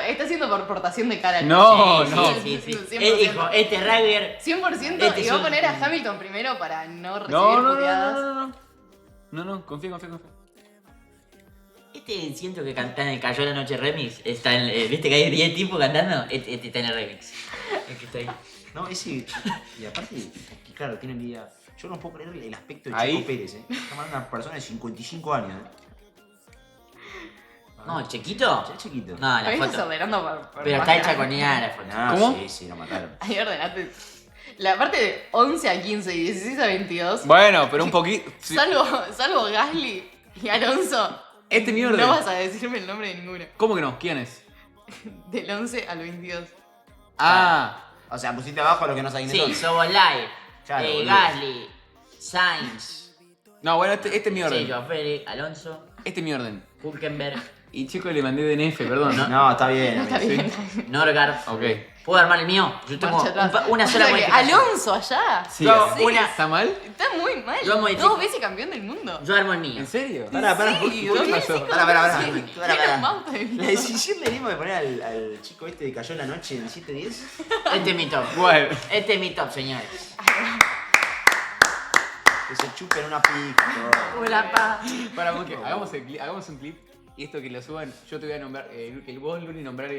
Está haciendo por portación de cara. No, Sí, no. Sí. 100%. Él dijo, este rugger. 100% Este y es va a un- poner a Hamilton primero para no recibir No, puteadas. No, confío. Este siento que canta en el Cayó la Noche Remix. Está en, ¿viste que hay 10 tipos cantando? Este está en el remix. El que está ahí. No, ese. Y aparte, que claro, tiene vida. Yo no puedo creer el aspecto de Ahí. Checo Pérez, Estamos hablando de una persona de 55 años, No, ¿el chiquito? Ya es chiquito. No, la Me estás foto. ordenando por Pero está hecha con IA la foto. No, ¿Cómo? Sí, lo mataron. Ahí ordenaste. La parte de 11 a 15 y 16 a 22. Bueno, pero un poquito... sí. Salvo Gasly y Alonso. Este es mi orden. No vas a decirme el nombre de ninguno. ¿Cómo que no? ¿Quién es? Del 11 al 22. Ah. O sea, pusiste abajo a los que no saben de Sí, todo. Soboslai, Claro, boludo. Gasly, Sainz, No, bueno, este es mi orden. sí, Joao Félix, Alonso, Este es mi orden. Hulkenberg, Y chico, le mandé DNF, perdón. No, está bien. Está amigo. bien. Norgard. Ok. ¿Puedo armar el mío? Yo tengo Marcha atrás. una sola O sea que modificación. Alonso allá. Sí, Yo, sí. una- ¿Está mal? Está muy mal. Yo modifico. 2 veces campeón del mundo. Yo armo el mío. ¿En serio? Pará, Sí, ¿por qué 2 pasó? veces Pará, pará. campeón. Pará, Era pará. un bauta de La decisión de Lima de poner al chico este que cayó en la noche en 7-10. Este es mi top. Bueno. Este es mi top, señores. Que se chupen una pica. Hola, pa. Para, Monkey, hagamos un clip y esto que lo suban, yo te voy a nombrar, que vos, Luli, nombrar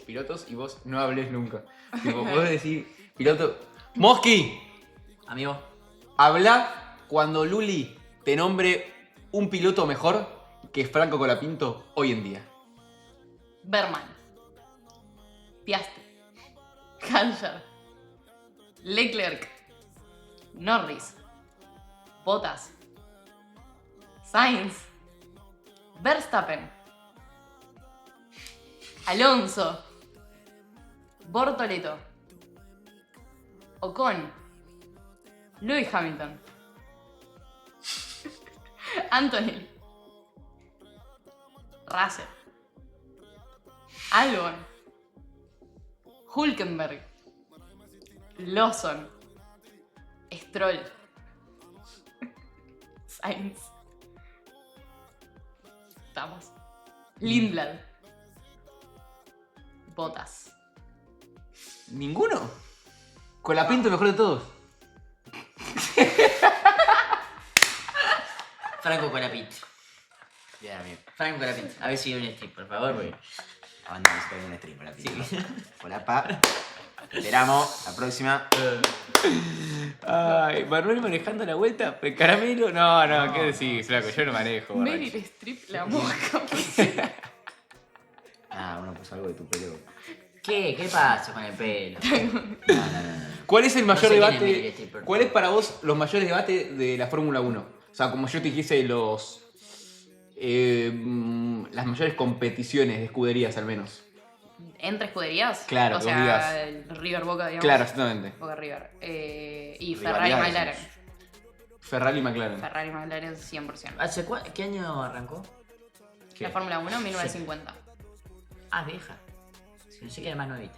pilotos y vos no hables nunca. Tipo, vos decís, piloto... ¡Mosqui! Amigo. Habla cuando Luli te nombre un piloto mejor que Franco Colapinto hoy en día. Berman. Piastri. Hadjar. Leclerc. Norris. Bottas. Sainz. Verstappen. Alonso. Bortoleto. Ocon. Lewis Hamilton. Antonelli. Russell. Albon. Hülkenberg. Lawson. Stroll. Sainz. Estamos. Lindblad. Bottas. ¿Ninguno? Colapinto, mejor de todos. Franco Colapinto. Bien, amigo. Franco Colapinto. A ver si hay un strip, por favor, porque... Ahora necesito un stream, Hola, pa. Esperamos. La próxima. Ay, Manuel manejando la vuelta. ¿El caramelo? No, ¿qué decís, flaco? Yo no manejo. borracho. Meryl Streep, la mosca. Ah, uno puso algo de tu pelo. ¿Qué pasa con el pelo? ¿Cuál es el mayor sé quién es debate? Meryl Streep, por ¿Cuál es para vos los mayores debates de la Fórmula 1? O sea, como yo te dijese los... las mayores competiciones de escuderías, al menos. ¿Entre escuderías? Claro, o que sea, vos digas. el River Boca, digamos. Claro, exactamente. Boca River. Y Ferrari Rivalidades, McLaren. Ferrari y McLaren. Ferrari McLaren 100%. ¿Qué año arrancó? La Fórmula 1, 1950. Ah, vieja. No sé que era más nuevita.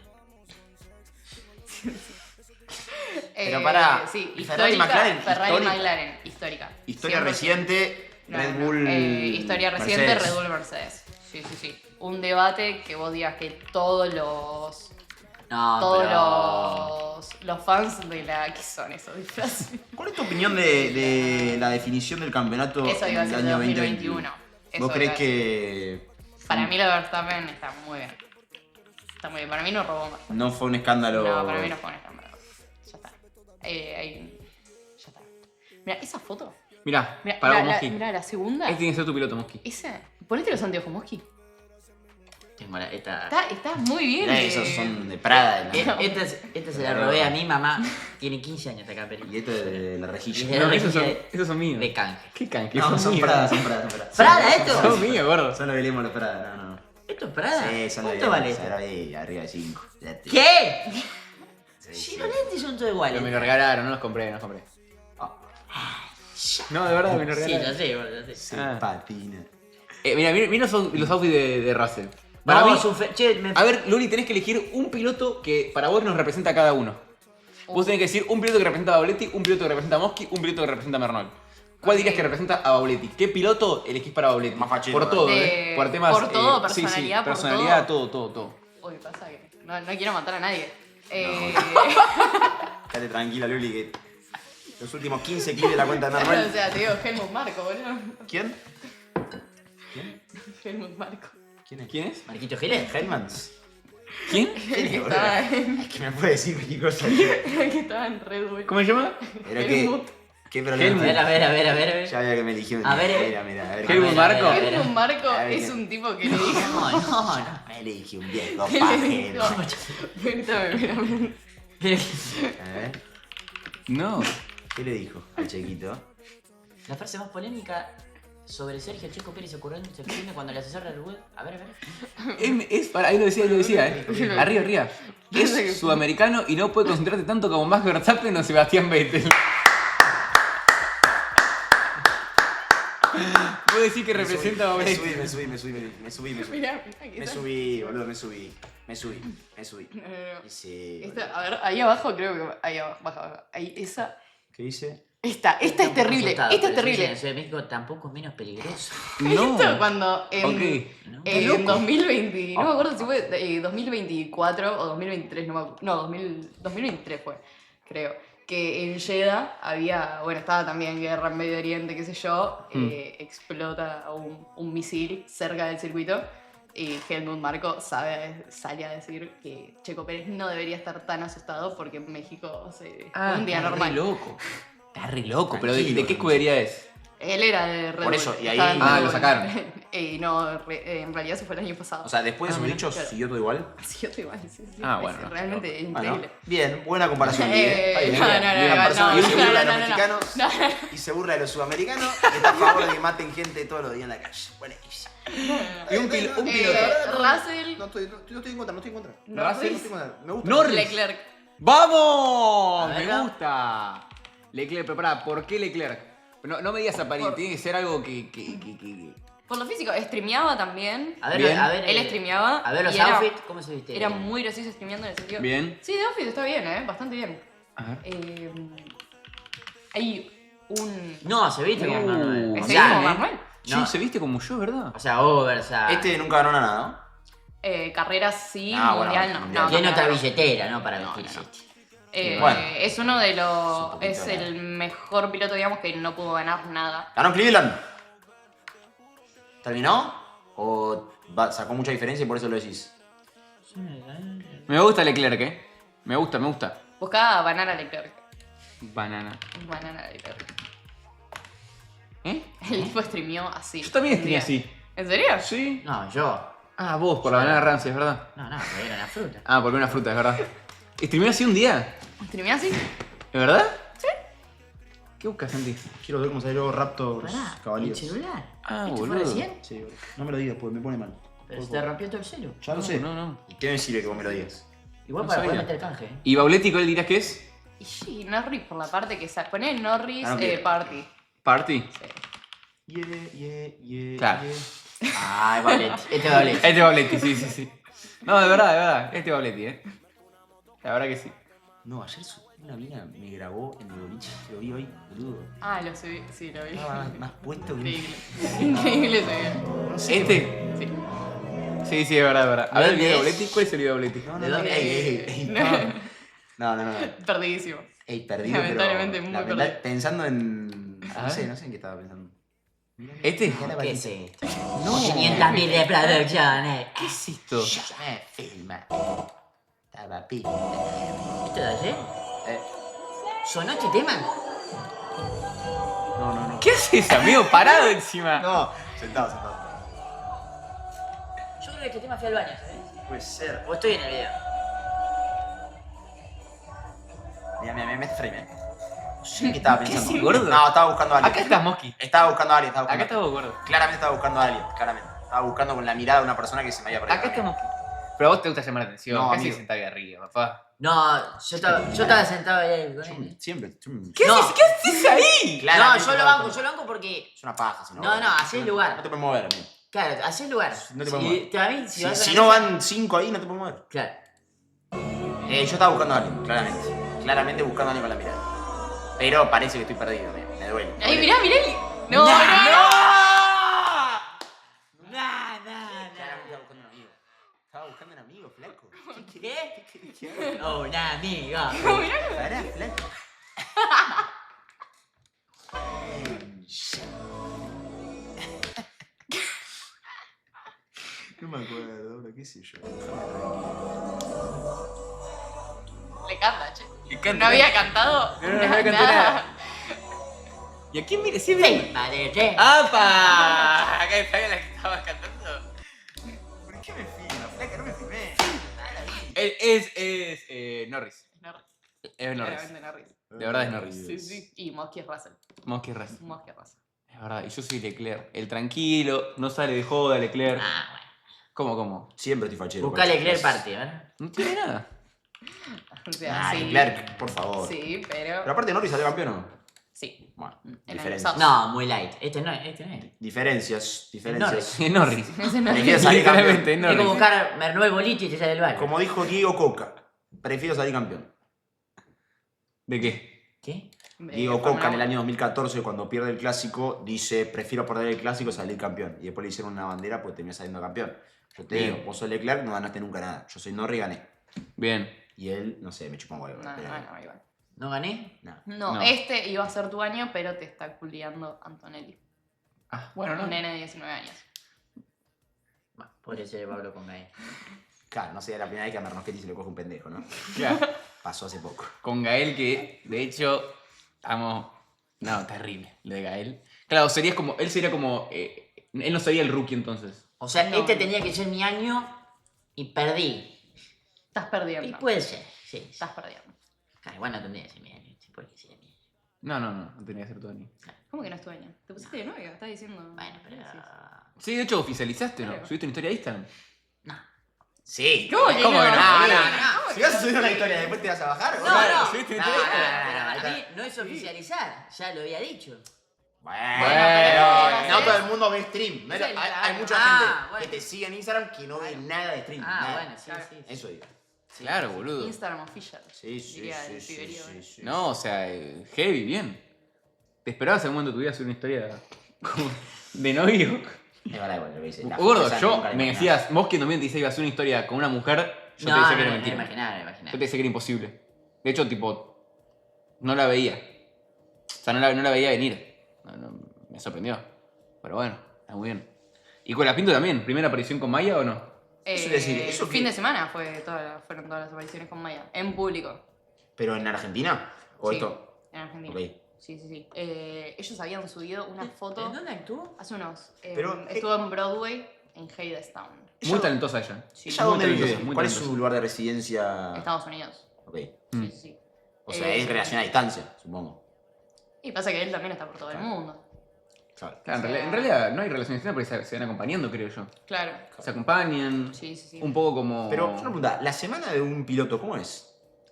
Pero pará, Sí, ¿y Ferrari histórica. McLaren? Ferrari Histórica. McLaren, histórica. Historia 100%. reciente, No, Red no, Bull. historia reciente, Mercedes. Red Bull Mercedes. Sí. Un debate que vos digas que todos los. No, Todos los fans de la. ¿Qué son esos disfraces? ¿Cuál es tu opinión de la definición del campeonato Eso iba a del ser de año 2021. Eso ¿Vos crees iba a que Para mí, la Verstappen está muy bien. Está muy bien. Para mí no robó más. no fue un escándalo? No, para mí no fue un escándalo. Ya está. Ya está. Mira, esa foto. Mirá, Mira, para vos, Mosqui. mira, la segunda. Este tiene que ser tu piloto, Mosqui. Ese. Ponete los anteojos, Mosqui. Tengo esta... Está muy bien. Mirá, esos son de Prada. ¿no? Esta se la robé a mi mamá. Tiene 15 años esta camperita. Y esto es de la Y rejilla. de la esos son, rejilla esos son míos. de canje. ¿Qué canje? No, son míos. Prada, son Prada. ¿Prada esto? Son míos, gordo. Son los que leemos los Prada, no. ¿Esto es Prada? Sí, son los ¿Cuánto vale esto? esto? Ahí, arriba de 5. ¿Qué? Sí, Si los lentes son todos iguales. Pero me lo regalaron, no los compré. No, de verdad, me lo Sí, regalaron. ya sé, boludo, ya sé. Se Ah. patina. Mira los outfits de Russell. Para Vamos, mí, che, a ver, Luli, tenés que elegir un piloto que para vos nos representa a cada uno. Vos tenés que decir un piloto que representa a Bauletti, un piloto que representa a Mosqui, un piloto que representa a Mernol. ¿Cuál dirías que representa a Bauletti? ¿Qué piloto elegís para Bauletti? Más fachero, por todo, De- Por temas... por todo, sí, personalidad, por personalidad, todo. todo. Uy, pasa que no quiero matar a nadie. Quédate tranquila, Luli, que los últimos 15 clips de la cuenta de o Manuel. sea, te digo Helmut Marko, boludo. ¿Quién? Helmut Marko. ¿Quién es? Marquito Giles. Hellmans. ¿Quién? El que estaba en, Que me puede decir cualquier cosa. el que estaba en Red Bull. ¿Cómo se llama? Pero que. Helmut. ¿Qué A problema? ver, a ver. Ya había que me eligió. A ver, mira. Helmut Marko. Helmut Marko A ver, es ¿qué? un tipo que le dijo. No. Me elegí un viejo que le pajero. dijo. Cuéntame, mira. A ver, No. ¿qué le dijo al chiquito? La frase más polémica sobre Sergio Checo Pérez ocurrió cuando el asesor de Red Bull... A ver. Ahí lo decía, Arriba. Es sudamericano y no puede concentrarte tanto como Max Verstappen o Sebastián Vettel. Puedo decir que representa a Bauletti. Me subí. Mirá, aquí Me está. subí, boludo, me subí. No. Y sí, Esta, boludo. a ver, ahí abajo creo que. Ahí abajo, baja. Ahí, esa. ¿Qué dice? Esta es terrible. Esta es terrible. En Ciudad de México tampoco es menos peligroso. No. Esto cuando en, Ok. ¿No? en 2020, no me acuerdo si fue 2024 o 2023, no, 2023 fue, creo. Que en Jeddah había, estaba también guerra en Medio Oriente, qué sé yo, explota un misil cerca del circuito y Helmut Marko sale a decir que Checo Pérez no debería estar tan asustado porque en México un día normal. Está re loco, pero ¿de Tranquilo, qué escudería es? Él era de Red Por Bull, eso, y ahí- estaba en Ah, Red lo Bull. sacaron. Y no, en realidad eso fue el año pasado. O sea, después de sus mira, dichos, claro. ¿siguió todo igual? Sí, otro igual, sí. Ah, es bueno, no, realmente Bueno, increíble. bien, buena comparación. Está bien, no, bien. no, Una no, persona no, que se no, burla de no, los no, mexicanos no. y se burla de los sudamericanos y está a favor de que maten gente todos los días en la calle. Buenísimo. Y un piloto. Russell. No estoy en contra, no estoy en contra. Russell. No estoy en contra. Me gusta. Norris. Leclerc. ¡Vamos! A ver, Me ¿no? gusta. Leclerc, pero pará, ¿por qué Leclerc? No me digas apariencia, tiene que ser algo que... Por lo físico, streameaba también. A ver, Bien. Él streameaba. A ver los y era- outfits, ¿cómo se viste? Era muy gracioso streameando en el sentido. Bien. Sí, de outfit está bien, bastante bien. A ver. Hay un. No, se viste como Manuel. ¿Es O el sea, mismo Manuel? Che, No. se viste como yo, ¿verdad? O sea, oversize. Este nunca ganó nada, ¿no? Carreras sí, Ah, bueno, mundial no. mundial. No, Tiene no, otra no. billetera, ¿no? Para vestirse. Bueno. Es uno de los. un poquito, Es el mejor piloto, digamos, que no pudo ganar nada. Ganó Cleveland. ¿Terminó? ¿O sacó mucha diferencia y por eso lo decís? Me gusta Leclerc, Me gusta. Buscaba Banana Leclerc. Banana. Banana Leclerc. ¿Eh? El tipo streameó así. Yo también un streameé día. así. ¿En serio? Sí. No, yo. Ah, vos, por la banana rancia, es verdad. No, porque era la fruta. Ah, porque una fruta, es verdad. ¿Streameé así un día? ¿Streameó así? ¿Es verdad? Sí. ¿Qué buscas, Santi? Quiero ver cómo salió Raptors Pará, ¿el Caballeros. celular? Ah, ¿Esto fue boludo. recién? Sí, boludo. No me lo digas, pues me pone mal. Pero se te rompió todo el celu. Ya lo sé. No. ¿Y qué me sirve que vos me lo digas? Igual No para sabía. poder meter canje, ¿eh? ¿Y Bauletti cuál dirás que es? Y sí, Norris por la parte que sale. Poné Norris Ah, ok. Party. ¿Party? Claro. Ay, Bauletti. Este Bauletti. Este Bauletti, sí. No, de verdad. Este Bauletti, La verdad que sí. No, ayer una mina me grabó en el boliche, lo vi hoy, boludo. Ah, lo subí. Sí, lo vi. Estaba más puesto que Increíble. Increíble ese video. no sé. ¿Este? Sí. Sí, es verdad. A ver, el ¿Dónde video de es? Bauletti. ¿Cuál es el video de Bauletti? No, ¿De dónde? ey, no. No. Perdidísimo. Ey, perdido, Lamentablemente muy perdido. pensando en... A No sé ver. en qué estaba pensando. ¿Este? Mirá la ¿Qué patita. es esto? 500.000 de producción, ¿Qué es esto? Me filma. Estaba pi. ¿Esto de ayer? ¿Sonó este tema? No. ¿Qué haces, amigo? Parado encima. No, sentado. Yo creo que este tema fue al baño, ¿sabes? Puede ser. O estoy en el video. Mira, me frame. No sé qué estaba pensando. haces, gordo? No, estaba buscando a alguien. Acá estás, Mosqui. Estaba buscando a alguien, Acá estás vos, gordo. Claramente estaba buscando a alguien, claramente. Estaba buscando con la mirada de una persona que se me había perdido. Acá está Mosqui. Pero a vos te gusta llamar la atención. No, Casi amigo. sentado ahí arriba, papá. No, yo estaba sentado ahí con él. Siempre. ¿Qué No. haces ahí? No, yo lo banco porque... Es una paja, si no. No, hacés lugar. No te puedes mover, amigo. Claro, hacés lugar. No te puedes mover. A mí, si vas a Si la no mesa- van 5 ahí, no te puedes mover. Claro. Yo estaba buscando a alguien, claramente. Claramente buscando a alguien con la mirada. Pero parece que estoy perdido, me duele. Ahí, mirá. No, no. Claramente estaba buscando un amigo. Estaba buscando un amigo, flaco. ¿Qué? Oh, una amiga. Pará, flaco. No me acuerdo, ahora qué sé yo. Le canta, che. Le canta. No había cantado. No había cantado nada. ¿Y a quién mire? Sí, Sí, padre. ¡Apa! Acá está la que estaba cantando. ¿Por qué me filma, flaca? No me filmé. Es Norris. Norris. Es Norris. Claramente Norris. De verdad es Norris. Sí. Y Mosky es Russell. Mosqui Russell. Mosky es Russell. Es verdad. Y yo soy Leclerc. El tranquilo, no sale de joda Leclerc. Ah, bueno. ¿Cómo? Siempre estoy fachero. Buscale Leclerc parte, ¿verdad? No tiene nada. O sea, Ah, sí. Leclerc, por favor. Sí, Pero pero. aparte Norris salió campeón, ¿o no? Sí. Bueno, En diferencias. el No, muy light. Este no es. Diferencias. Es Norris. Ese no Prefiero es. salir Literalmente, es campeón. Es como Norris. buscar Mernuel Boliche y te sale del barrio. Como dijo Diego Coca, prefiero salir campeón. ¿De qué? ¿Qué? Diego Coca en el año 2014, cuando pierde el clásico, dice: prefiero perder el clásico y salir campeón. Y después le hicieron una bandera porque terminó saliendo campeón. Yo te Bien. digo, vos sos Leclerc, no ganaste nunca nada. Yo soy Norris, gané. Bien. Y él, no sé, me chupó un huevo. No, pero- no, igual. ¿No gané? no. No, No. este iba a ser tu año, pero te está culiando Antonelli. Ah, bueno, Un no. nene de 19 años. Bueno, podría ser Pablo con Gael. Claro, no sería la primera vez que a Mernoschetti se le coge un pendejo, ¿no? Claro. Pasó hace poco. Con Gael, que de hecho, amo. No, terrible, lo de Gael. Claro, sería como. Él sería como. Él no sería el rookie entonces. O sea, No. este tenía que ser mi año y perdí. Estás Y perdiendo. puede ser, sí. Estás perdiendo. Claro, igual no tendría que ser mi año. Sí, porque sería mi año. No tenía que ser tu año. ¿Cómo que no es tu año? Te pusiste de novia, estás diciendo. Bueno, pero. Sí, sí. Sí, de hecho oficializaste, ¿no? Claro. Subiste una historia de Instagram. No. Sí. ¿Cómo que ¿Cómo no? que no? No, no, no. Si vas a subir una historia, después te vas a bajar. No, Claro, no. subiste No, una historia. pero para mí no es oficializar. Ya lo había dicho. Bueno, pero no es- todo el mundo ve stream. No es era- el hay drama. mucha Ah, gente bueno. que te sigue en Instagram que no ve nada de stream. Ah, nada. bueno, sí, Claro. sí. Eso digo. Claro, boludo. Instagram official. Sí, sí, diría sí, el sí, piberío, sí, ¿eh? sí. No, o sea, heavy, bien. ¿Te esperabas en algún momento de tu vida hacer una historia como de novio? Es verdad, igual, lo que dice. La Gordo, fuerza yo nunca la me imaginás. decías, vos que también te dices que iba a hacer una historia con una mujer, yo No, te decía que no, era no, mentira. imaginar. Yo te decía que era imposible. De hecho, tipo, no la veía. O sea, no la veía venir. Me sorprendió. Pero bueno, está muy bien. ¿Y con la Pinto también? ¿Primera aparición con Maya o no? Eso es decir, eso el fin que- de semana fueron todas las apariciones con Maya. En público. ¿Pero en Argentina? ¿O Sí, esto? en Argentina. Ok. Sí. Ellos habían subido una foto ¿En dónde actuó? hace unos. Pero, estuvo en Broadway, en Hadestown, Muy talentosa ella. ¿Ella Muy dónde talentosa, vive? muy ¿Cuál es talentosa. su lugar de residencia? Estados Unidos. Ok. Sí. O sea, es relación a distancia, supongo. Y pasa que él también está por todo el mundo. Claro. Claro, O sea- en realidad no hay relaciones porque se van acompañando, creo yo. Claro. Se acompañan. Sí. Un poco como. Pero, una pregunta, ¿la semana de un piloto cómo es?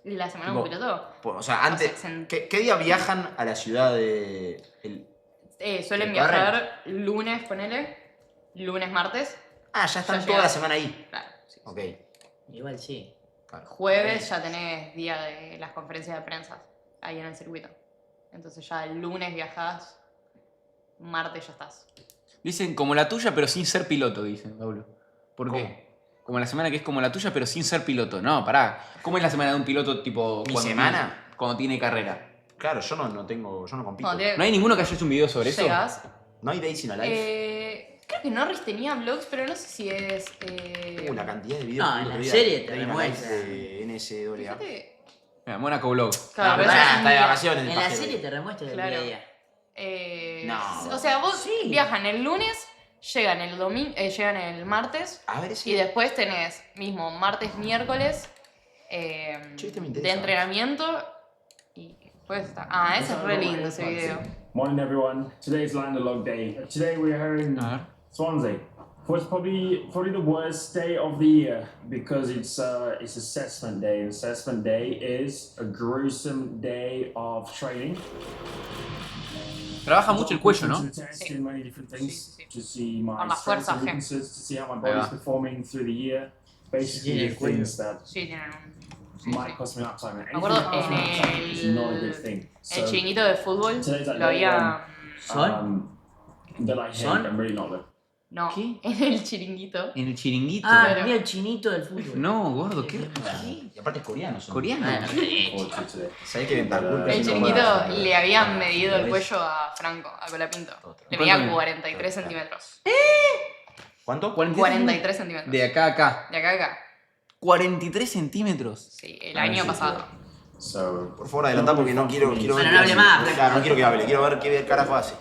La semana Tipo, de un piloto. O sea, antes, O sea, se- ¿qué día viajan a la ciudad de... Suelen ¿Que corren? viajar lunes, ponele. Lunes, martes. Ah, ya están Ya toda llega. la semana ahí. Claro. Sí. Ok. Igual sí. Claro. Jueves ya tenés día de las conferencias de prensa ahí en el circuito. Entonces ya el lunes viajás, martes ya estás. Dicen como la tuya, pero sin ser piloto, dicen, Pablo. ¿Por ¿Cómo? qué? Como la semana que es como la tuya, pero sin ser piloto. No, pará. ¿Cómo es la semana de un piloto tipo. ¿Mi cuando semana? tiene- cuando tiene carrera. Claro, yo no compito. No, te- ¿No hay ninguno que haya hecho un video sobre eso? Llegás. ¿No hay Days in a Life? Creo que Norris tenía vlogs, pero no sé si es. La cantidad de videos No, que vi en el la otro día. serie te Days in a demuestra. Life de NSAA. Fíjate. Mira, Mónaco Vlog. Claro, No, pero pará, eso es un está de día. vacaciones. el En la pajero. serie te remuestra el Claro. día a día. No. O sea, vos Sí. viajan el lunes, llegan el domingo, llegan el martes A ver si... y después tenés mismo martes, miércoles Che, este me de interesa. entrenamiento y después está. Ah, ese es re lindo ese video. Morning, everyone. Today's land log day. Today we are in Swansea. Well, it's probably the worst day of the year because it's assessment day. And assessment day is a gruesome day of training. Trabaja mucho el cuello, ¿no? To test in many different things Sí. to see my Con la strengths fuerza and G. weaknesses, to see how my Ahí body's va. performing through the year. Basically, Sí, el the cuello. things that Sí, tienen un. Sí, might sí. cost me uptime. And Me acuerdo anything that costs me uptime en is not a good thing. el chiringuito de fútbol Today's like lo day había. ¿Son? that I hate. Son? I'm really not good. No, ¿Qué? en el chiringuito. En el chiringuito. Ah, Claro. mira el chinito del fútbol. No, gordo, ¿qué? Y aparte es coreano. son. ¿Coreano? Bueno, sí. Forward to today. ¿Sabés que Ventarculpa El es chiringuito una- le habían medido el cuello a Franco, a Colapinto. Le medía ¿Cuánto? 43 centímetros. ¿Cuánto? 43 centímetros. De acá a acá. De acá a acá. 43 centímetros. Sí, el año pasado. So, Por favor, adelantá porque no quiero ver. Bueno, qué no hable hace. más, Claro, no quiero que hable, quiero ver qué carajo hace.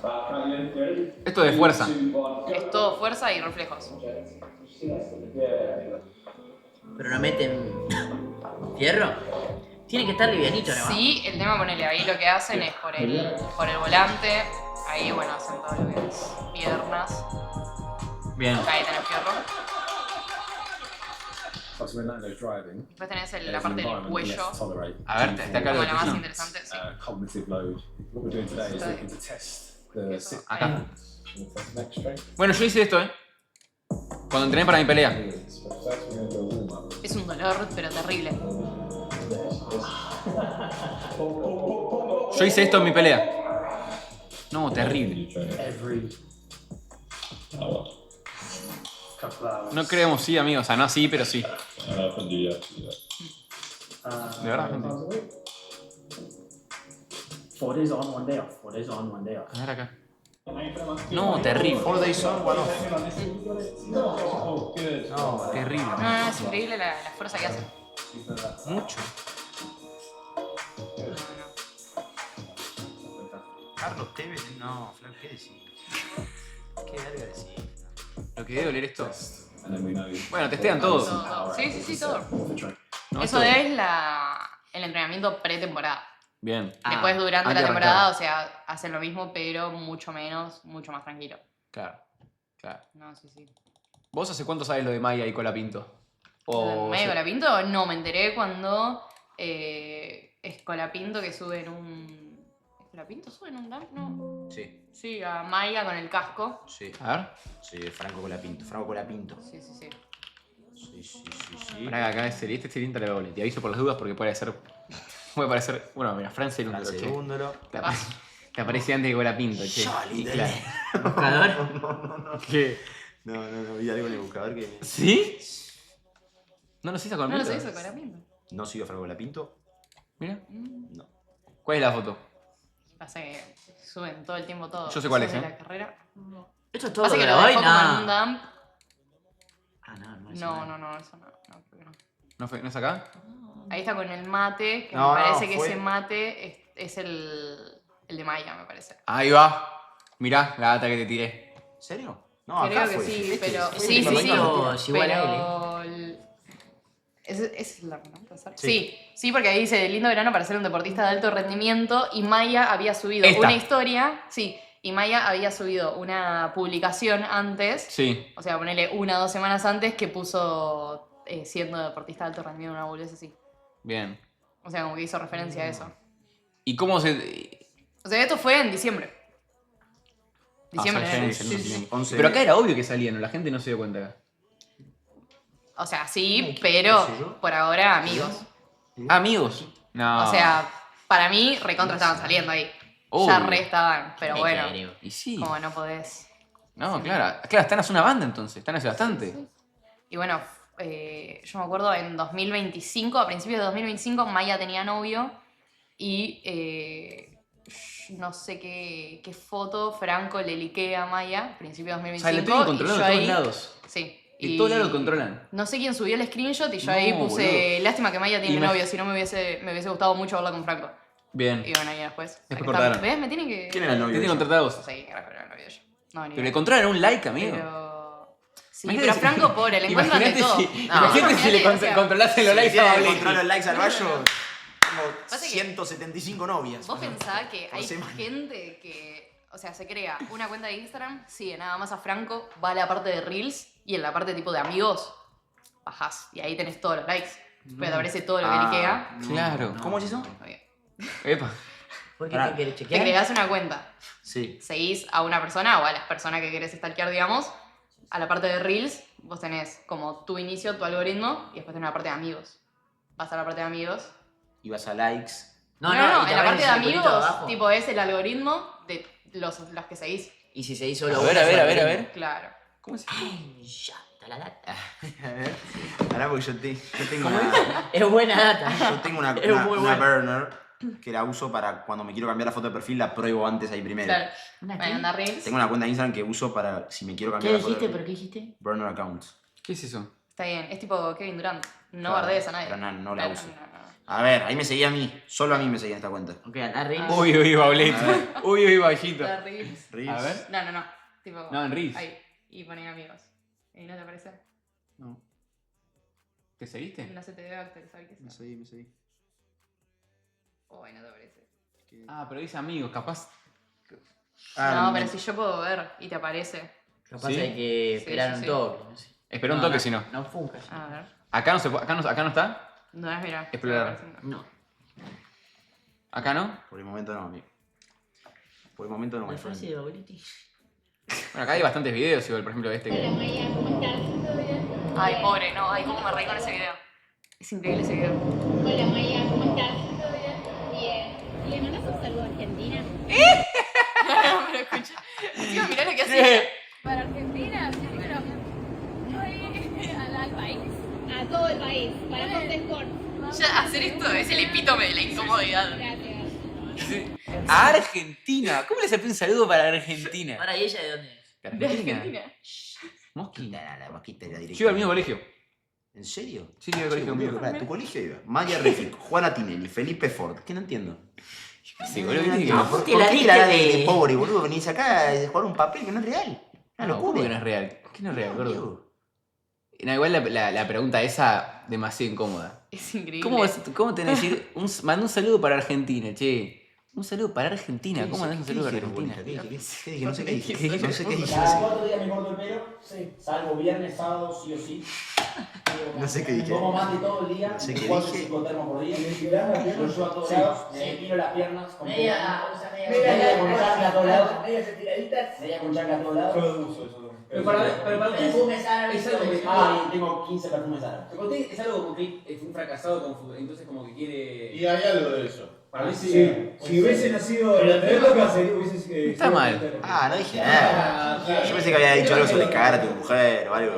Esto de fuerza. Es todo fuerza y reflejos. Pero no meten fierro. Tiene que estar livianito, ¿no? Sí, el tema, ponele, ahí lo que hacen es por el volante. Ahí, bueno, hacen todo lo que es piernas. Bien. Ahí tenés fierro. so when Lando's driving, Después tenés la there's an parte del environment cuello, less tolerate A ver, está acá como lo la más que interesante. Sí. cognitive load. What we're doing today is looking to test the Eso. Acá. neck strength. Bueno, yo hice esto, cuando entrené para mi pelea. So first we're going to do a warm up. Es un dolor, pero terrible. Yo hice esto en mi pelea. No, terrible. Every couple hours. No creemos sí, amigos. O sea, no así, pero sí. De verdad, gente. 4 days on, 1 day off. 4 days on, 1 day off. A ver acá. No, terrible. 4 days on, 1 off. No, terrible. No, es increíble la fuerza que hace. Mucho. Carlos Tevez, no, Flaco, ¿qué decís? ¿Qué verga decís? Lo que debe doler esto. And then we know. Bueno, testean todo. Todo. Sí, todo. No, Eso esto- es el entrenamiento pretemporada. Bien. Después, durante antes la de temporada, arrancar. o sea, hacen lo mismo, pero mucho menos, mucho más tranquilo. Claro. Claro. No, sí. ¿Vos hace cuánto sabes lo de Maya y Colapinto? O ¿Medio Colapinto? No, me enteré cuando es Colapinto que sube en un ¿Colapinto sube en un dump? No. Sí, Sí, a Maya con el casco. sí. A ver. Sí, Franco Colapinto. Franco Colapinto. Sí, sí, sí. Sí, sí, sí, sí. Pará, acá es este sería entre doble. Te aviso por las dudas porque puede ser. Puede parecer. Bueno, mira, Fran Cerúndolo, Fran che. Cerúndolo. Te aparece antes que Colapinto, che. Sali, Y dale. claro. Buscador. ¿Qué? No, vi algo en el buscador que... ¿Sí? ¿No lo hiciste con No lo Colapinto? se hizo Colapinto. No sigo a Franco Colapinto. Mira. No. ¿Cuál es la foto? Pasa que suben todo el tiempo todo. Yo sé cuál es, Suben ¿eh? la carrera. Esto es todo Pasa lo que que lo hoy, dejó como en un no. dump. Ah, no, es No, nada. no, no, eso no. No, creo que no. ¿No es acá? Ahí está con el mate, que No, me parece no, que fue- ese mate es el de Maya, me parece. Ahí va. Mirá la data que te tiré. ¿En serio? No, Creo acá que fue. sí, Este pero. fue Sí, el sí, que sí. mandó. Es igual a él, Pero. Es largo, ¿no? ¿Puede ser? Sí, sí, porque ahí dice lindo verano para ser un deportista de alto rendimiento y Maya había subido Esta. una historia. Sí, y Maya había subido una publicación antes. Sí. O sea, ponerle 1 o 2 semanas antes que puso siendo deportista de alto rendimiento una boludez así. Bien. O sea, como que hizo referencia a eso. ¿Y cómo se.? O sea, esto fue en diciembre. Diciembre, Ah, ¿eh? sí, Sí, sí, sí. 11 Pero acá era obvio que salían, la gente no se dio cuenta acá. O sea, sí, pero qué sé yo. por ahora amigos. Amigos. No. O sea, para mí, recontra estaban saliendo ahí. Obvio. Ya re estaban, pero Qué bueno, creo. Y sí. como no podés. No, claro. Claro, están haciendo una banda entonces. Están hace bastante. Y bueno, yo me acuerdo en 2025, a principios de 2025, Maya tenía novio y no sé qué foto Franco le liquea a Maya, a principios de O sea, 2025. le tienen controlado y de yo todos ahí, lados. Sí. De todos lados lo controlan. No sé quién subió el screenshot y yo No, ahí puse, boludo. lástima que Maya tiene Imag- novio, si no me hubiese gustado mucho hablar con Franco. Bien. Y bueno, y después. Después acá cortaron. está. ¿Ves? Me tienen que. ¿Quién era el novio? Te tienen de ella? contratado vos. Sí, carajo, era el novio de ella. No, ni Pero le idea. controlan un like, amigo. Pero. Sí, Imagínate pero si- Franco, pobre, le encuentran de Imagínate todo. si, No, imagínate si le o sea, controlasen los Si likes a tiene que Bableti. controlar los likes al Bayo, tengo Pasa que- 175 novias. Vos pensás que Por hay semana. gente que, o sea, se crea una cuenta de Instagram, sigue nada más a Franco, va a la parte de Reels y en la parte tipo de amigos, bajás y ahí tenés todos los likes. Pero te aparece todo lo que liquea. Claro. ¿Cómo es eso? Muy bien. Epa. ¿Por qué Pará. te querés Te chequear? creás una cuenta, Sí. seguís a una persona o a las personas que querés stalkear, digamos, a la parte de Reels, vos tenés como tu inicio, tu algoritmo, y después tenés la parte de amigos. Vas a la parte de amigos. Y vas a likes. No, y te en la aparece parte de el circulito amigos, abajo. tipo, es el algoritmo de los que seguís. Y si se hizo lo A ver, a ver. Claro. ¿Cómo se Ay, ya está la data. A ver. Ahora porque yo tengo una. Es buena data. Yo tengo una, Es una, muy una bueno. burner que la uso para cuando me quiero cambiar la foto de perfil, la pruebo antes ahí primero. Claro. ¿Una Me qué? anda Reels. Tengo una cuenta de Instagram que uso para si me quiero ¿Qué cambiar la foto dijiste? de ¿Pero perfil. qué dijiste? Burner account. ¿Qué es eso? Está bien, es tipo Kevin Durant. No Claro, bardees a nadie. pero no la Claro, uso. no. A ver, ahí me seguía a mí. Solo a mí me seguía en esta cuenta. Ok, anda Reels. Uy, Bableti. Uy, Ballito. Da Reels. A ver. No. Tipo, No, en Reels. Ahí. Y ponen amigos. ¿Y no te aparece? No. ¿Te seguiste? No se te debe actualizar, ¿qué Me sea? seguí, me seguí. Uy, no te aparece. Ah, pero dice amigos, capaz. No, pero si yo puedo ver y te aparece. Capaz ¿Sí? hay que Sí, esperar sí, un sí. toque. No sé. Espera un toque si no. No funjas. A ver. Acá no se puede, acá no está. No es, mira. Explorar. No. Acá no. Por el momento no, amigo. Por el momento no, La my frase friend. de Bauliti. Bueno, acá hay bastantes videos, igual, por ejemplo, este que. Maya, ¿cómo estás? ¿Todo bien? Ay, pobre, no. Ay, cómo me reí con ese video. Es increíble ese video. Hola Maya, ¿cómo estás? ¿Todo bien? Bien. ¿Le mandas un saludo a Argentina? Pero escucha. Encima, mirá lo que hace ella. Para Argentina, sí, pero... al país. A todo el país, para Fox Sports. Ya hacer esto es el epítome de la incomodidad. Gracias. A Argentina. ¿Cómo le saqué un saludo para Argentina? Ahora, ¿y ella de dónde es? De Argentina. Mosqui. La mosquita era directa. Yo iba al mismo colegio. ¿En serio? Sí, iba al colegio boludo, conmigo. pará, ¿tu colegio iba? Maya Reffic, Juana Tinelli, Felipe Ford. ¿Qué no entiendo? Sí, boludo, viste que. No, No, vos ¿Por te qué la te diste la das de- de pobre, boludo? Venís acá a jugar un papel que no es real. Una ¿cómo locura. que no es real? ¿Qué no es real, gordo? Diego. No, igual la pregunta esa, demasiado incómoda. Es increíble. ¿Cómo tenés que decir? Manda un saludo para Argentina, che? Un saludo para Argentina. ¿Cómo andás un saludo para Argentina? ¿Qué dije? No sé qué dije. No sé qué dije. Cada 4 días me corto el pelo, salvo viernes, sábado, sí o sí. No sé qué dije. Tomo mate todo el día, No sé qué 4 o dije. 5 termos por día. Lo llevo a todos lados, me depilo las piernas. Con Media con chancla a todos lados. medias estiraditas. Media con chancla a todos lados. Yo lo uso eso también. Pero para ustedes Perfumes árabes. es algo que... Ah, y tengo 15 perfumes árabes. Para usted es algo como que es un fracasado con fútbol, entonces como que quiere... Y hay algo de eso. Para mí sí. Si hubiese nacido en la época, hubiese... Está mal. Ah, no dije nada. Yo pensé que había dicho algo sobre cagar a tu mujer o algo.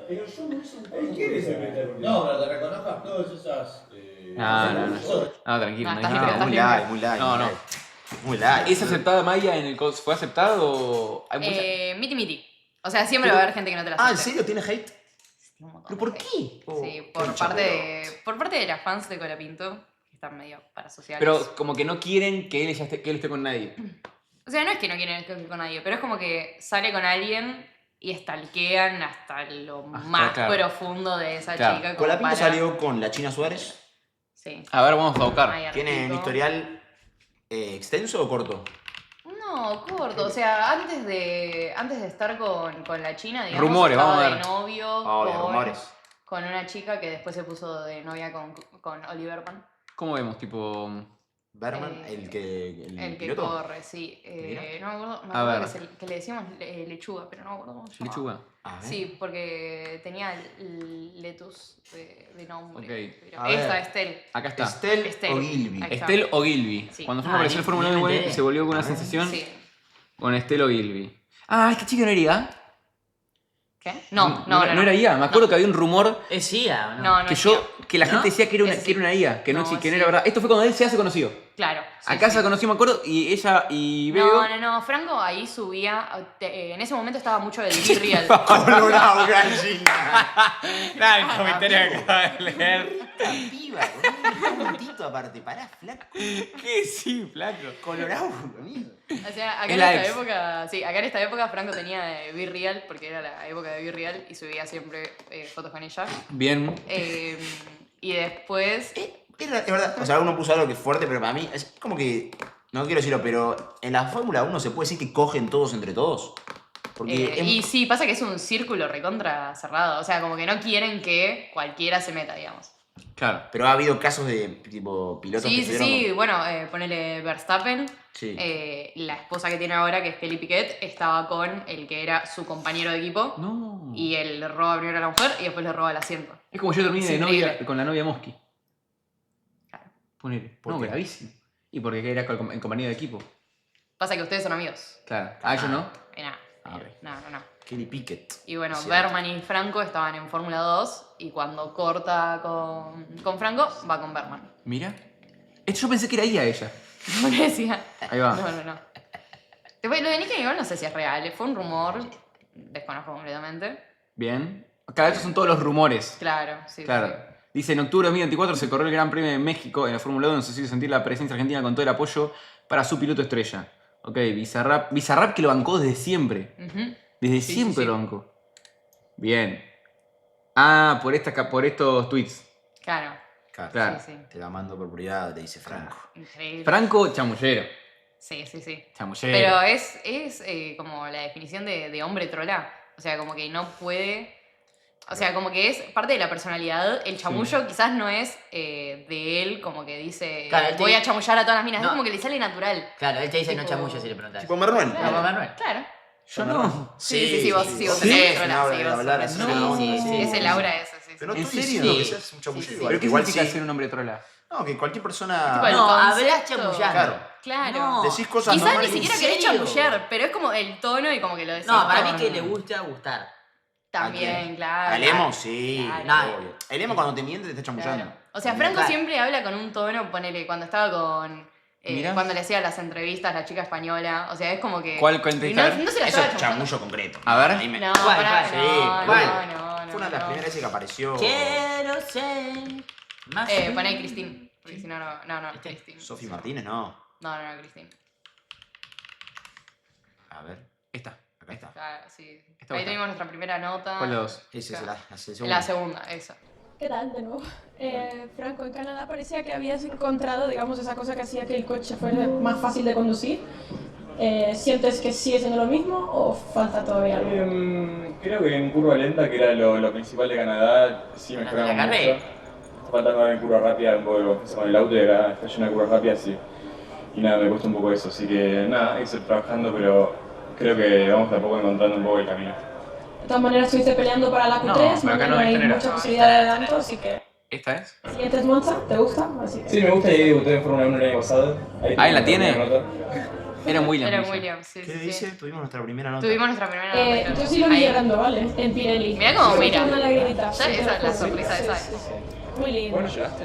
Pero yo no hice un Él quiere ser veterinario. No, pero te reconozcas todas esas. No, tranquilo. No, No, estás dije libre, nada. estás Muy libre. light, muy light. No, no. Muy light. ¿Es aceptada Maya en el cos? ¿Fue aceptado? Hay mucha... Miti miti. O sea, siempre va a haber gente que no te la Ah, ¿en acepte. serio? ¿Tiene hate? Un montón ¿Pero de por hate. qué? Sí, por parte de las fans de Colapinto, que están medio parasociales. Pero como que no quieren que él, que él esté con nadie. O sea, no es que no quieren estar con nadie, pero es como que sale con alguien y stalkean hasta lo más claro. profundo de esa Claro. chica. como Colapinto para- salió con la China Suárez. Sí. A ver, vamos a buscar. Ay, ¿Tiene un Artito. historial extenso o corto? No, corto. O sea, antes de estar con la China, digamos, Rumores, estaba vamos a de ver. novio Obvio, con, rumores. con una chica que después se puso de novia con Oliver Pan. ¿Cómo vemos? Tipo... Berman, el El que piloto. corre, sí. Mira. No me acuerdo, A ver. que le decíamos lechuga, pero no me acuerdo cómo se llamaba. Lechuga. A ver. Sí, porque tenía el Letus de nombre. Ok. Pero A ver. esta, Estel. Acá está. Estel Estel. o Gilby. Ahí está. Estel o Gilby. Sí. Cuando fue Ah, a aparecer ni- Fórmula ni me 1 enteré. se volvió con una A ver. sensación Sí. con Estel o Gilby. Ah, esta chica no era IA. ¿Qué? No era IA. Me acuerdo que había un rumor ¿Es IA o no? No, no que es que la ¿No? gente decía que era una, Es que era una IA, que no, No, que no sí. era verdad. Esto fue cuando él se hace conocido. Claro. sí, Acá sí. se conoció, me acuerdo, y ella y Bego. No. Franco ahí subía. En ese momento estaba mucho el Be Real. Colorado, gallina. Nada, el comentario que acaba de leer. Esta piba, con un puntito aparte. Pará, flaco. ¿Qué sí, flaco? Colorado, amigo. O sea, acá Es en la esta ex. época. Sí, acá en esta época Franco tenía Be Real, porque era la época de Be Real, y subía siempre fotos con ella. Bien. Y después. Es verdad. O sea, uno puso algo que es fuerte, pero para mí es como que. No quiero decirlo, pero en la Fórmula 1 se puede decir que cogen todos entre todos. Porque Y sí, pasa que es un círculo recontra cerrado. O sea, como que no quieren que cualquiera se meta, digamos. Claro. Pero ha habido casos de tipo pilotos que Sí, estuvieron sí. Bueno, ponele Verstappen. Sí. La esposa que tiene ahora, que es Kelly Piquet, estaba con el que era su compañero de equipo. No. Y él le roba primero a la mujer y después le roba el asiento. Es como yo terminé Es de novia increíble. con la novia Mosky. Claro. Ponele. ¿Por No, qué? gravísimo. Y porque era en compañía de equipo. Pasa que ustedes son amigos. Claro. Ah, yo no. Nada. Ah, ok. No. Kelly Pickett. Y bueno, Cierto. Berman y Franco estaban en Fórmula 2 y cuando corta con Franco, va con Berman. Mira. Esto yo pensé que era ella. Porque decía. Ahí va. No. Después, lo de Nicky Nicole no sé si es real, fue un rumor. Desconozco completamente. Bien. Cada vez son todos los rumores. Claro, sí. Claro. sí. Dice, en octubre de 2024 se corrió el Gran Premio de México en la Fórmula 1. Se hizo sentir la presencia argentina con todo el apoyo para su piloto estrella. Ok, Bizarrap que lo bancó desde siempre. Ujú. Desde Sí, siempre sí. lo bancó. Bien. Ah, por estos tweets. Claro, Claro. sí. Te la mando por prioridad, te dice Franco. Increíble. Franco chamullero. Sí. Chamullero. Pero es como la definición de hombre trola. O sea, como que no puede. O sea, como que es parte de la personalidad. El chamullo quizás no es de él, como que dice, Claro, él te voy a dice- chamullar a todas las minas. No. Es como que le sale natural. Claro, él te dice no Tipo- chamullo si le preguntas. Tipo Manuel. Claro, como Manuel. Claro. Yo no. Sí, vos Sí, vos sí, tenés es trola, una hora sí, de vos hablar tenés- así, sí, no, sí, no, sí, no. es el aura ese, sí. Pero no ¿En estoy serio? diciendo que Sí. seas un chamullero. Sí, sí. igual, ¿Pero qué igual significa sí. ser un hombre trola? No, que cualquier Tipo, persona. el No, hablas concepto. chamullando. Claro. No. Decís cosas Quizás ni normales. siquiera ¿En querés serio? chamullar, pero es como el tono y como que lo decís. No, para mí con- que le gusta gustar. También, claro. ¿Al emo? Sí. Claro. obvio. El emo cuando te miente te está chamullando. Claro. O sea, También. Franco siempre habla con un tono, ponele, cuando estaba con. Mirá. Cuando le hacía las entrevistas, la chica española. O sea, es como que. ¿Cuál y entrevista? no se la Eso estaba es chamullando. chamullo concreto. A ver. Ahí me- No, ¿Cuál, pará, cuál? no, Sí, ¿cuál? no, Fue una de las primeras veces que apareció. Quiero ser más. Poné Cristín. Porque si no, no, Este. Cristín. Sofi Martínez, no. No, Cristín. A ver. Esta. Acá está. Claro, sí. Esta Ahí otra. tenemos nuestra primera nota. ¿Cuál de dos? Esa es la segunda. La segunda, esa. ¿Qué tal de nuevo? Franco, en Canadá parecía que habías encontrado, digamos, esa cosa que hacía que el coche fuera más fácil de conducir. ¿Sientes que sigue siendo lo mismo o falta todavía algo? Creo que en curva lenta, que era lo principal de Canadá, sí mejoramos mucho. Está faltando ahora en curva rápida un poco de confianza con el auto y acá está lleno de curvas rápidas y nada, me cuesta un poco eso. Así que nada, hay que seguir trabajando, pero creo que vamos tampoco encontrando un poco el camino. De todas maneras estuviste peleando para la Q3, pero acá no no hay genera. mucha posibilidad de adelanto, así que... ¿Esta es? Siguiente es Monza, ¿te gusta? Así que... Sí, me gusta y debuté en Fórmula 1 el año pasado. Ahí la tiene. Era Williams. Era dice. Williams, sí. ¿Qué sí, dice? sí. Tuvimos nuestra primera nota. Tuvimos nuestra primera nota. Yo sí lo vi Ahí. llorando, ¿vale? En Pirelli. Mirá cómo mira. Una lagrimita. Ya esa es la sonrisa de Sainz. Muy lindo. Bueno, ¿lloraste?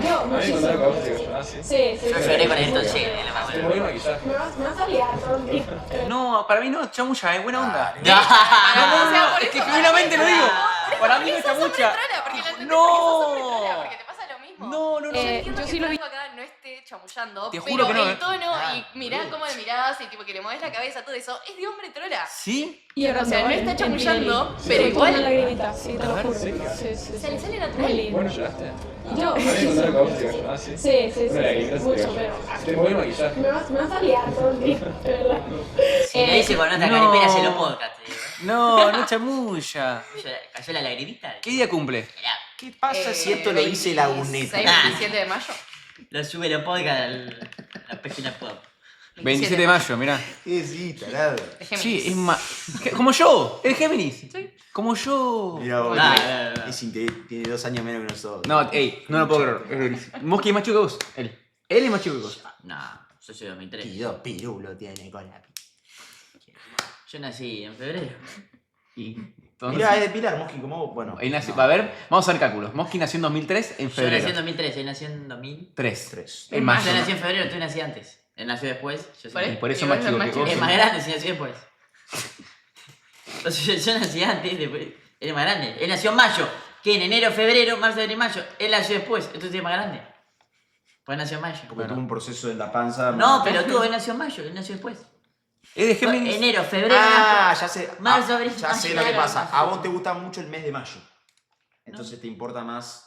Yo, A mí me muchísimo. contaron que a vos te lloraste. Sí. Yo lloré con el Tonchel, la más Te moví el maquillaje. Me vas a liar, Rondi. No, para mí no, chamulla, es buena onda. No, es que genuinamente lo digo. Para mí no es chamucha. No. Porque te pasa lo mismo. No. Yo entiendo yo que sí lo vi. Franco acá no esté chamullando, Te pero juro que no, el tono y mirá cómo le mirás y tipo que le mueves la cabeza, todo eso, es de hombre trola. ¿Sí? Y O sea, no ¿vale? está En chamullando, Pirelli. pero Sí, igual. Una lagrimita, sí, te lo juro. ¿sí? Se le sale Muy natural. lindo. Bueno, ¿lloraste? Yo, A mí me muchísimo. contaron que a vos te lloraste. Sí, Una lagrimita se te mucho, cayó. pero... Te moví el maquillaje. Me vas a liar, Rondi, de verdad. Si lo dice con otra no. caripera, se lo podcast. No chamulla. ¿Cayó la lagrimita? ¿Qué día cumple? ¿Qué pasa si esto lo dice Laguneta? 27 de mayo. Lo sube los podcast a la página pop. 27 de mayo, mirá. Sí, tarado. De Géminis. Sí, es más. Como yo, es Géminis. Sí. Como yo. Mira vos, Ah, tiene 2 años menos que nosotros. No, ey, no lo puedo creer. Es durísimo. Mosqui es más chico que vos. Él es más chico que vos. No, yo soy 2003. Y 2 pirulos tiene con la... Yo nací en febrero. Y entonces, Mirá, es de Pilar, Mosqui, como vos. Bueno. él nació, a ver, vamos a hacer cálculos. Mosqui nació en 2003 en Yo febrero. nací en 2003, él nació en 2000. 3. Yo En mayo. nací en febrero, tú nací antes. Él nació después. Yo ¿Por soy... ahí? Por eso Y más vos chico sos que más vos. Es más grande si nació después. Entonces yo nací antes, después. Él es más grande. Él nació en mayo. Que en enero, febrero, marzo, abril y mayo. Él nació después, entonces es más grande. Pues nació en mayo. Porque tuvo un proceso en la panza. No, pero tú, él nació en mayo, él nació después. Es de Géminis. Enero, febrero. Ah, ya sé. Marzo, abril, Ya sé mayo, lo que claro. pasa. A vos te gusta mucho el mes de mayo. Entonces te importa más.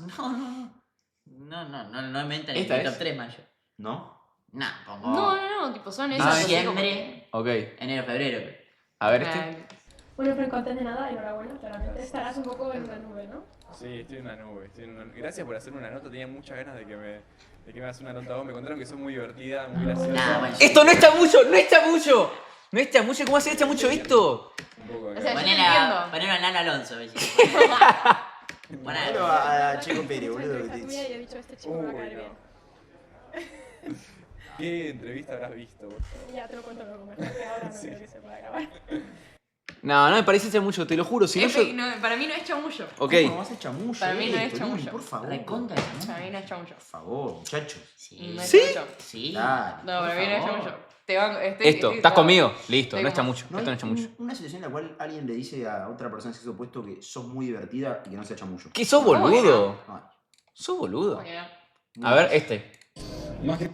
No inventan el ¿Esta top es? 3 mayo. ¿No? No, pongo. No, tipo son esas. así como- Diciembre, Ok. enero, febrero. A ver este. Ay, Bueno, Franco, antes de nada, enhorabuena, claramente estarás un poco en una nube, ¿no? Sí, estoy en una nube. Gracias por hacerme una nota. Tenía muchas ganas de que me hagas una nota vos. Me contaron que sos muy divertida, muy graciosa. Nah, bueno. Esto no es chamucho, no es chamucho. No es chamucho, ¿cómo hacer chamucho esto? Un poco O acá. sea, yo te entiendo. Ponelo a Nano Alonso, ¿ves? Ponelo a Checo Pérez, boludo. Entrevista tuya y he dicho, este chico me va a caer bien. ¿Qué entrevista habrás visto? Por favor? Ya te lo cuento luego, mejor que ahora no creo que se pueda grabar. No me parece chamucho, te lo juro. Si no, yo. No, para mí no es chamullo. Ok. ¿Cómo vas a chamullo? Para mí no es Tolini, chamullo. Por favor. Recontra, Para mí no es chamullo. Por favor, muchachos. Sí. No es ¿Sí? chamullo. Sí. Dale. No, para Por mí no es favor. chamullo. Te van, Esto, ¿estás conmigo? Listo, no es Estoy chamucho. ¿No Esto no hay es chamucho. una situación en la cual alguien le dice a otra persona de sexo opuesto que sos muy divertida y que no sea chamullo? ¿Qué sos boludo? Ay, ¿Sos boludo? Bueno, A ver, este. Más que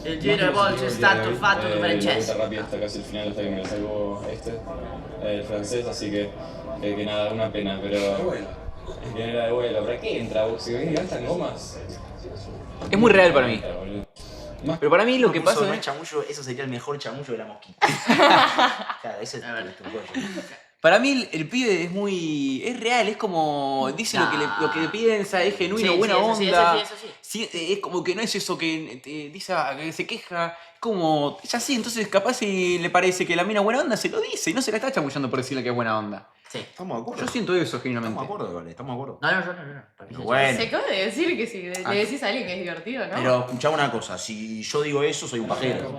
El giro bolso está tu fatto tu La francés. vuelta rápida hasta casi el final, hasta que me la sacó el francés, así que nada, una pena, pero es que era de vuelo. ¿Para qué entra? Si gastan gomas. Es muy real para mí. Boludo. Pero para mí lo que eso pasa no es. es chamullo, eso sería el mejor chamullo de la mosquita. Claro, ese es tu cuello. Para mí el pibe es muy. Es real, es como. Dice lo que piensa, es genuino, Sí, buena sí, eso sí, onda. eso sí. Sí, es como que no es eso que te dice que se queja. Es como. Es así, entonces capaz si le parece que la mina buena onda se lo dice y no se la está chamullando por decirle que es buena onda. Sí. Estamos de acuerdo. Yo siento eso Estamos genuinamente. de acuerdo, Gole, estamos de acuerdo. No, yo no. Para mí Pero sí. bueno, Se acaba de decir que si le Ah. decís a alguien que es divertido, ¿no? pero escuchame una cosa, si yo digo eso, soy un pajero.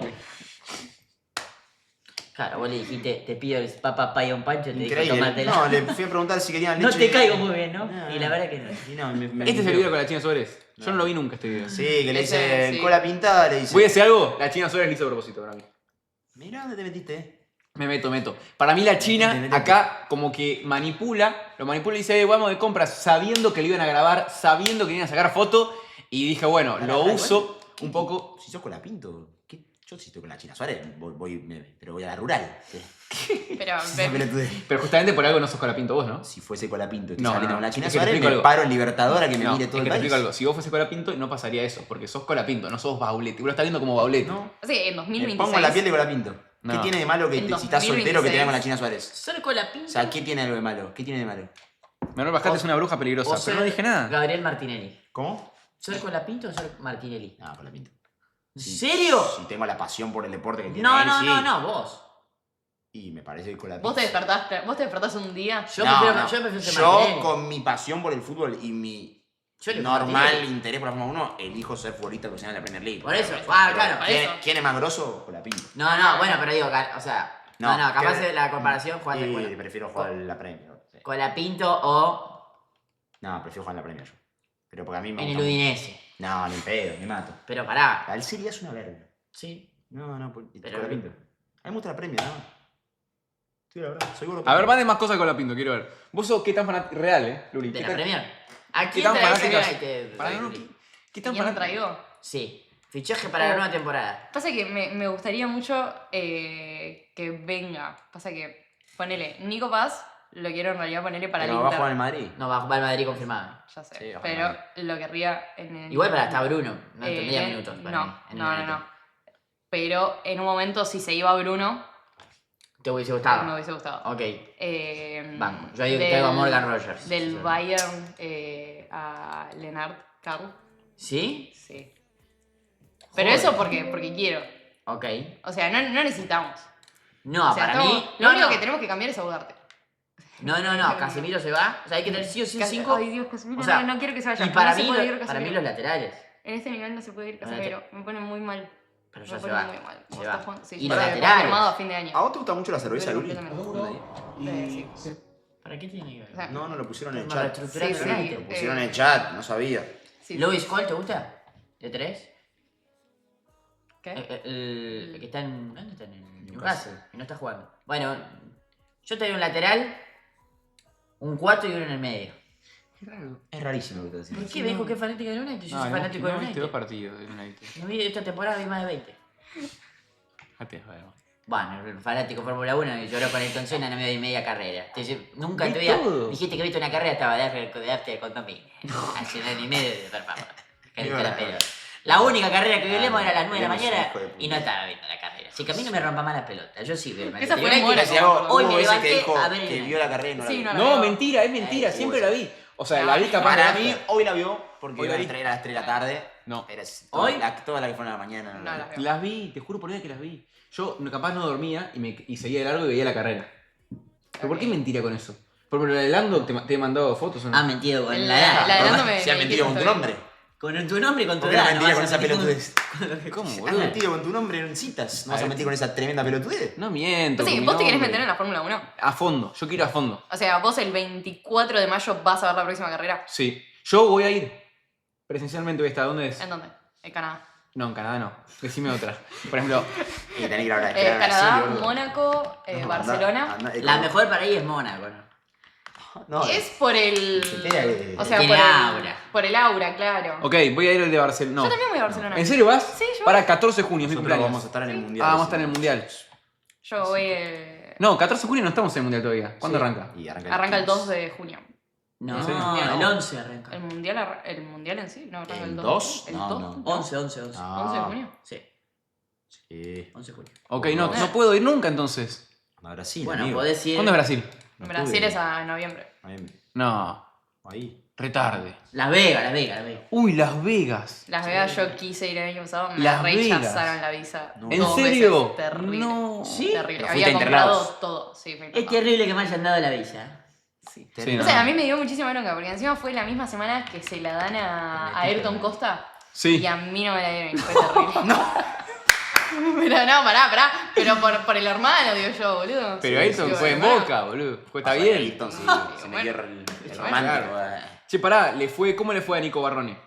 Claro, vos le dijiste, te pido el papa pay un pancho, te dijo Increíble. tomártela. No, le fui a preguntar si querían No leche. te caigo muy bien, ¿no? No, Y la verdad que no. Y no, Este es el video con la China Suárez. Yo no lo vi nunca este video. Sí, que le Ese, dicen sí. cola pintada, le dicen. ¿Voy a decir algo? La China Suárez lo hizo a propósito para mí. Mirá dónde te metiste. Me meto. Para mí la China Metete. acá como que lo manipula y dice, vamos de compras, sabiendo que lo iban a grabar, sabiendo que iban a sacar foto. Y dije, bueno, Pará, lo pará, uso igual. un poco. Si sos cola pinto, ¿qué Yo si estoy con la China Suárez, pero voy a la rural. Pero, Pero justamente por algo no sos Colapinto vos, ¿no? Si fuese Colapinto y estoy No, saliendo no, con la China es que te Suárez, explico me algo. paro en Libertadora que me No, mire es todo que el te explico país. algo. Si vos fuese Colapinto, no pasaría eso, porque sos Colapinto, no sos Bauletti. Vos lo estás viendo como Bauletti. No. sí, en Me 2026. pongo en la piel de Colapinto. ¿Qué No. tiene de malo que En si estás soltero que te 2026. con la China Suárez? Solo Colapinto. O sea, ¿qué tiene algo de malo? ¿Qué tiene de malo? Manuel Bascate es una bruja peligrosa, pero no dije nada. Gabriel Martinelli. ¿Cómo? ¿Soy Colapinto o soy Martinelli? No, Colapinto. ¿En serio? Si tengo la pasión por el deporte que tiene No, él, no, sí. no, vos. Y me parece que Colapinto. Vos te despertaste un día. Yo No, prefiero, no. yo prefiero ser Yo, Martinelli. con mi pasión por el fútbol y mi Yo le normal Martinelli. interés por la Fórmula 1, elijo ser futbolista profesional de la Premier League. Por eso, Pero, claro, por ¿quién, eso. ¿Quién es más grosso? Colapinto. No, bueno, pero digo, o sea, no, capaz ¿qué? de la comparación jugar Sí, bueno, prefiero jugar en la Premier. Sí. Colapinto o No, prefiero jugar en la Premier yo. Pero porque a mí me en el gusta mucho. Udinese. No, ni en pedo, me mato. Pero pará. El Serie A es una verga. Sí. No, Pero- Colapinto. A mí me gusta la Premier, ¿no? Sí, la verdad, soy gordo. A ver, manden más cosas de Colapinto, quiero ver. Vos sos qué tan fanático. Real, Luli. De ¿Qué la tan- Premier. ¿A ¿Qué quién tan traes fanáticas? United? Para no, ¿Qué tan ¿Quién fanático? traigo? Sí. Fichaje para la nueva temporada. Pasa que me gustaría mucho que venga. Pasa que, ponele, Nico Paz lo quiero en realidad ponerle para el Pero va a Inter. jugar en Madrid. No, va a jugar el Madrid confirmado. Ya sé, Sí, va a jugar pero en lo querría en el... Igual para hasta Bruno. No tendría en- minutos para No, mí, en el no. United. Pero en un momento, si se iba Bruno, ¿Te hubiese gustado? me hubiese gustado. Ok. Vamos, Yo digo que traigo a Morgan Rogers. Del Sí. Bayern a Lennart Carl. ¿Sí? Sí. Pero Joder. eso porque quiero. Ok. O sea, no necesitamos. No, O sea, para estamos- mí. Lo No, único no. que tenemos que cambiar es a Ugarte. No, Casemiro se va. O sea, hay que tener sí o sí un 5. Ay, Dios, Casemiro, O sea, no quiero que se vaya. Y para, No se mí, puede ir para Casemiro. mí los laterales. En este nivel no se puede ir Casemiro. Me pone muy mal. Pero Me ya se pone va. muy mal. Se Vos va. estás jugando- sí, Y ya los está laterales. confirmado a fin de año. ¿A vos te gusta mucho la cerveza, Luli? Sí. ¿Para qué tiene que ver? O sea, No, lo pusieron en el Para chat. estructurar Sí, el sí. United. Lo pusieron en el chat, no sabía. sí. ¿Louis Cole te gusta? ¿De 3? ¿Qué? El que está en. ¿Dónde está? En Newcastle. Y no está jugando. Bueno, yo te doy un lateral, un 4 y uno en el medio. Es rarísimo lo que te decís. ¿Por qué me dijo que es fanático del United? Yo soy fanático del no, United. dos partidos del United. No vi esta temporada, vi más de 20. Fíjate, joder. Bueno, el fanático Fórmula 1 que lloró con el Senna no me dio media carrera. Nunca Vi te había. todo. Dijiste que viste una carrera, estaba de after con Tommy. Hace un año y medio de por favor. Cállate la pelota. La única carrera que violemos era a las 9 de la mañana hijo de puta. y no estaba viendo la carrera. Así que a mí no me rompa más la pelota. Yo sí veo. Esa fue United. Mónaco, Si hago- Hoy hubo me ese que levanté dijo a ver que el- vio la carrera y no la Sí, vio. no la No, veo. mentira, es mentira. Siempre la vi. O sea, la vi capaz Para de mí, after. hoy la vio porque Hoy iba la a vi. traer a las 3 de la tarde. No. Pero ¿Hoy? todas las que fueron a la mañana. No las veo. Las vi, te juro por Dios que las vi. Yo capaz no dormía y seguía de largo y veía la carrera. ¿Pero por qué mentira con eso? Por ejemplo, la de Lando te he mandado fotos. ¿O no? Ha mentido con La de Lando me- Se ha me mentido con tu dijiste, nombre. Con tu nombre y con tu ¿Por qué no edad. mentira vas con a esa mentir pelotudez? ¿Cómo, Has boludo? mentido con tu nombre en citas. No vas a mentir con esa tremenda pelotudez. No miento. Sí, con mi vos te querés nombre. meter en la Fórmula 1. A fondo, yo quiero ir a fondo. O sea, vos el 24 de mayo vas a ver la próxima carrera. Sí. Yo voy a ir. Presencialmente voy a estar. ¿Dónde es? ¿En dónde? En Canadá. No, en Canadá no. Decime otra. Por ejemplo, Y tenés que ir ahora. esperar a Canadá, Brasil, boludo. Mónaco, No, Barcelona. La mejor para ahí es Mónaco, ¿no? No, Es por el. Espera que- O sea, Tiene por aura. Por el aura, claro. ok, voy a ir al de Barcelona. No. Yo también voy a Barcelona. ¿En serio vas? Sí, yo Para 14 de junio, es mi nosotros cumpleaños. vamos a estar en el mundial. Ah, vamos a estar en el mundial. Yo voy. No, 14 de junio no estamos en el mundial todavía. ¿Cuándo Sí. arranca? Y Arranca el 2 de junio. No, Sí. el 11 arranca. El mundial en sí, no arranca el ¿El 2. 2? El No, 2. no. 11. 11 11 de Ah, junio. Sí, sí. 11 de junio. Ok, no puedo ir nunca entonces. A Brasil, Bueno, amigo. podés ir. ¿Cuándo es Brasil? No Brasil estuve. es a noviembre. No, Ahí. retarde. Las Vegas, Las Vegas, Las Vegas. Uy, Las Vegas. Las Vegas yo quise ir el año pasado, me Las rechazaron Vegas. la visa. No. ¿En 2 serio? veces. Terrible. No. ¿Sí? Terrible. Pero Había fuiste a comprado Interlagos. todo. Sí, fue Es Interlagos. terrible que me hayan dado la visa. Sí. Sí, O no. sea, a mí me dio muchísima bronca, porque encima fue la misma semana que se la dan a Ayrton Costa. Sí. Y a mí no me la dieron, y fue terrible. Pero no, pará. Pero por el hermano, digo yo, boludo. Pero Sí, Ayrton digo, fue en hermano. Boca, boludo. Está bien. Ayrton, sí, se me bueno. hierra el Bueno. romántico. Che, pará, ¿cómo le fue a Nico Barrone?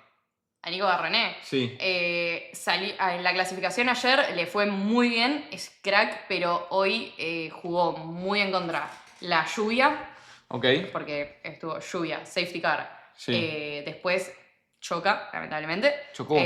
A Nico Barroné. Sí. En la clasificación ayer le fue muy bien, es crack, pero hoy jugó muy en contra la lluvia, Ok. porque estuvo lluvia, safety car. Sí. Después choca, lamentablemente. Chocó.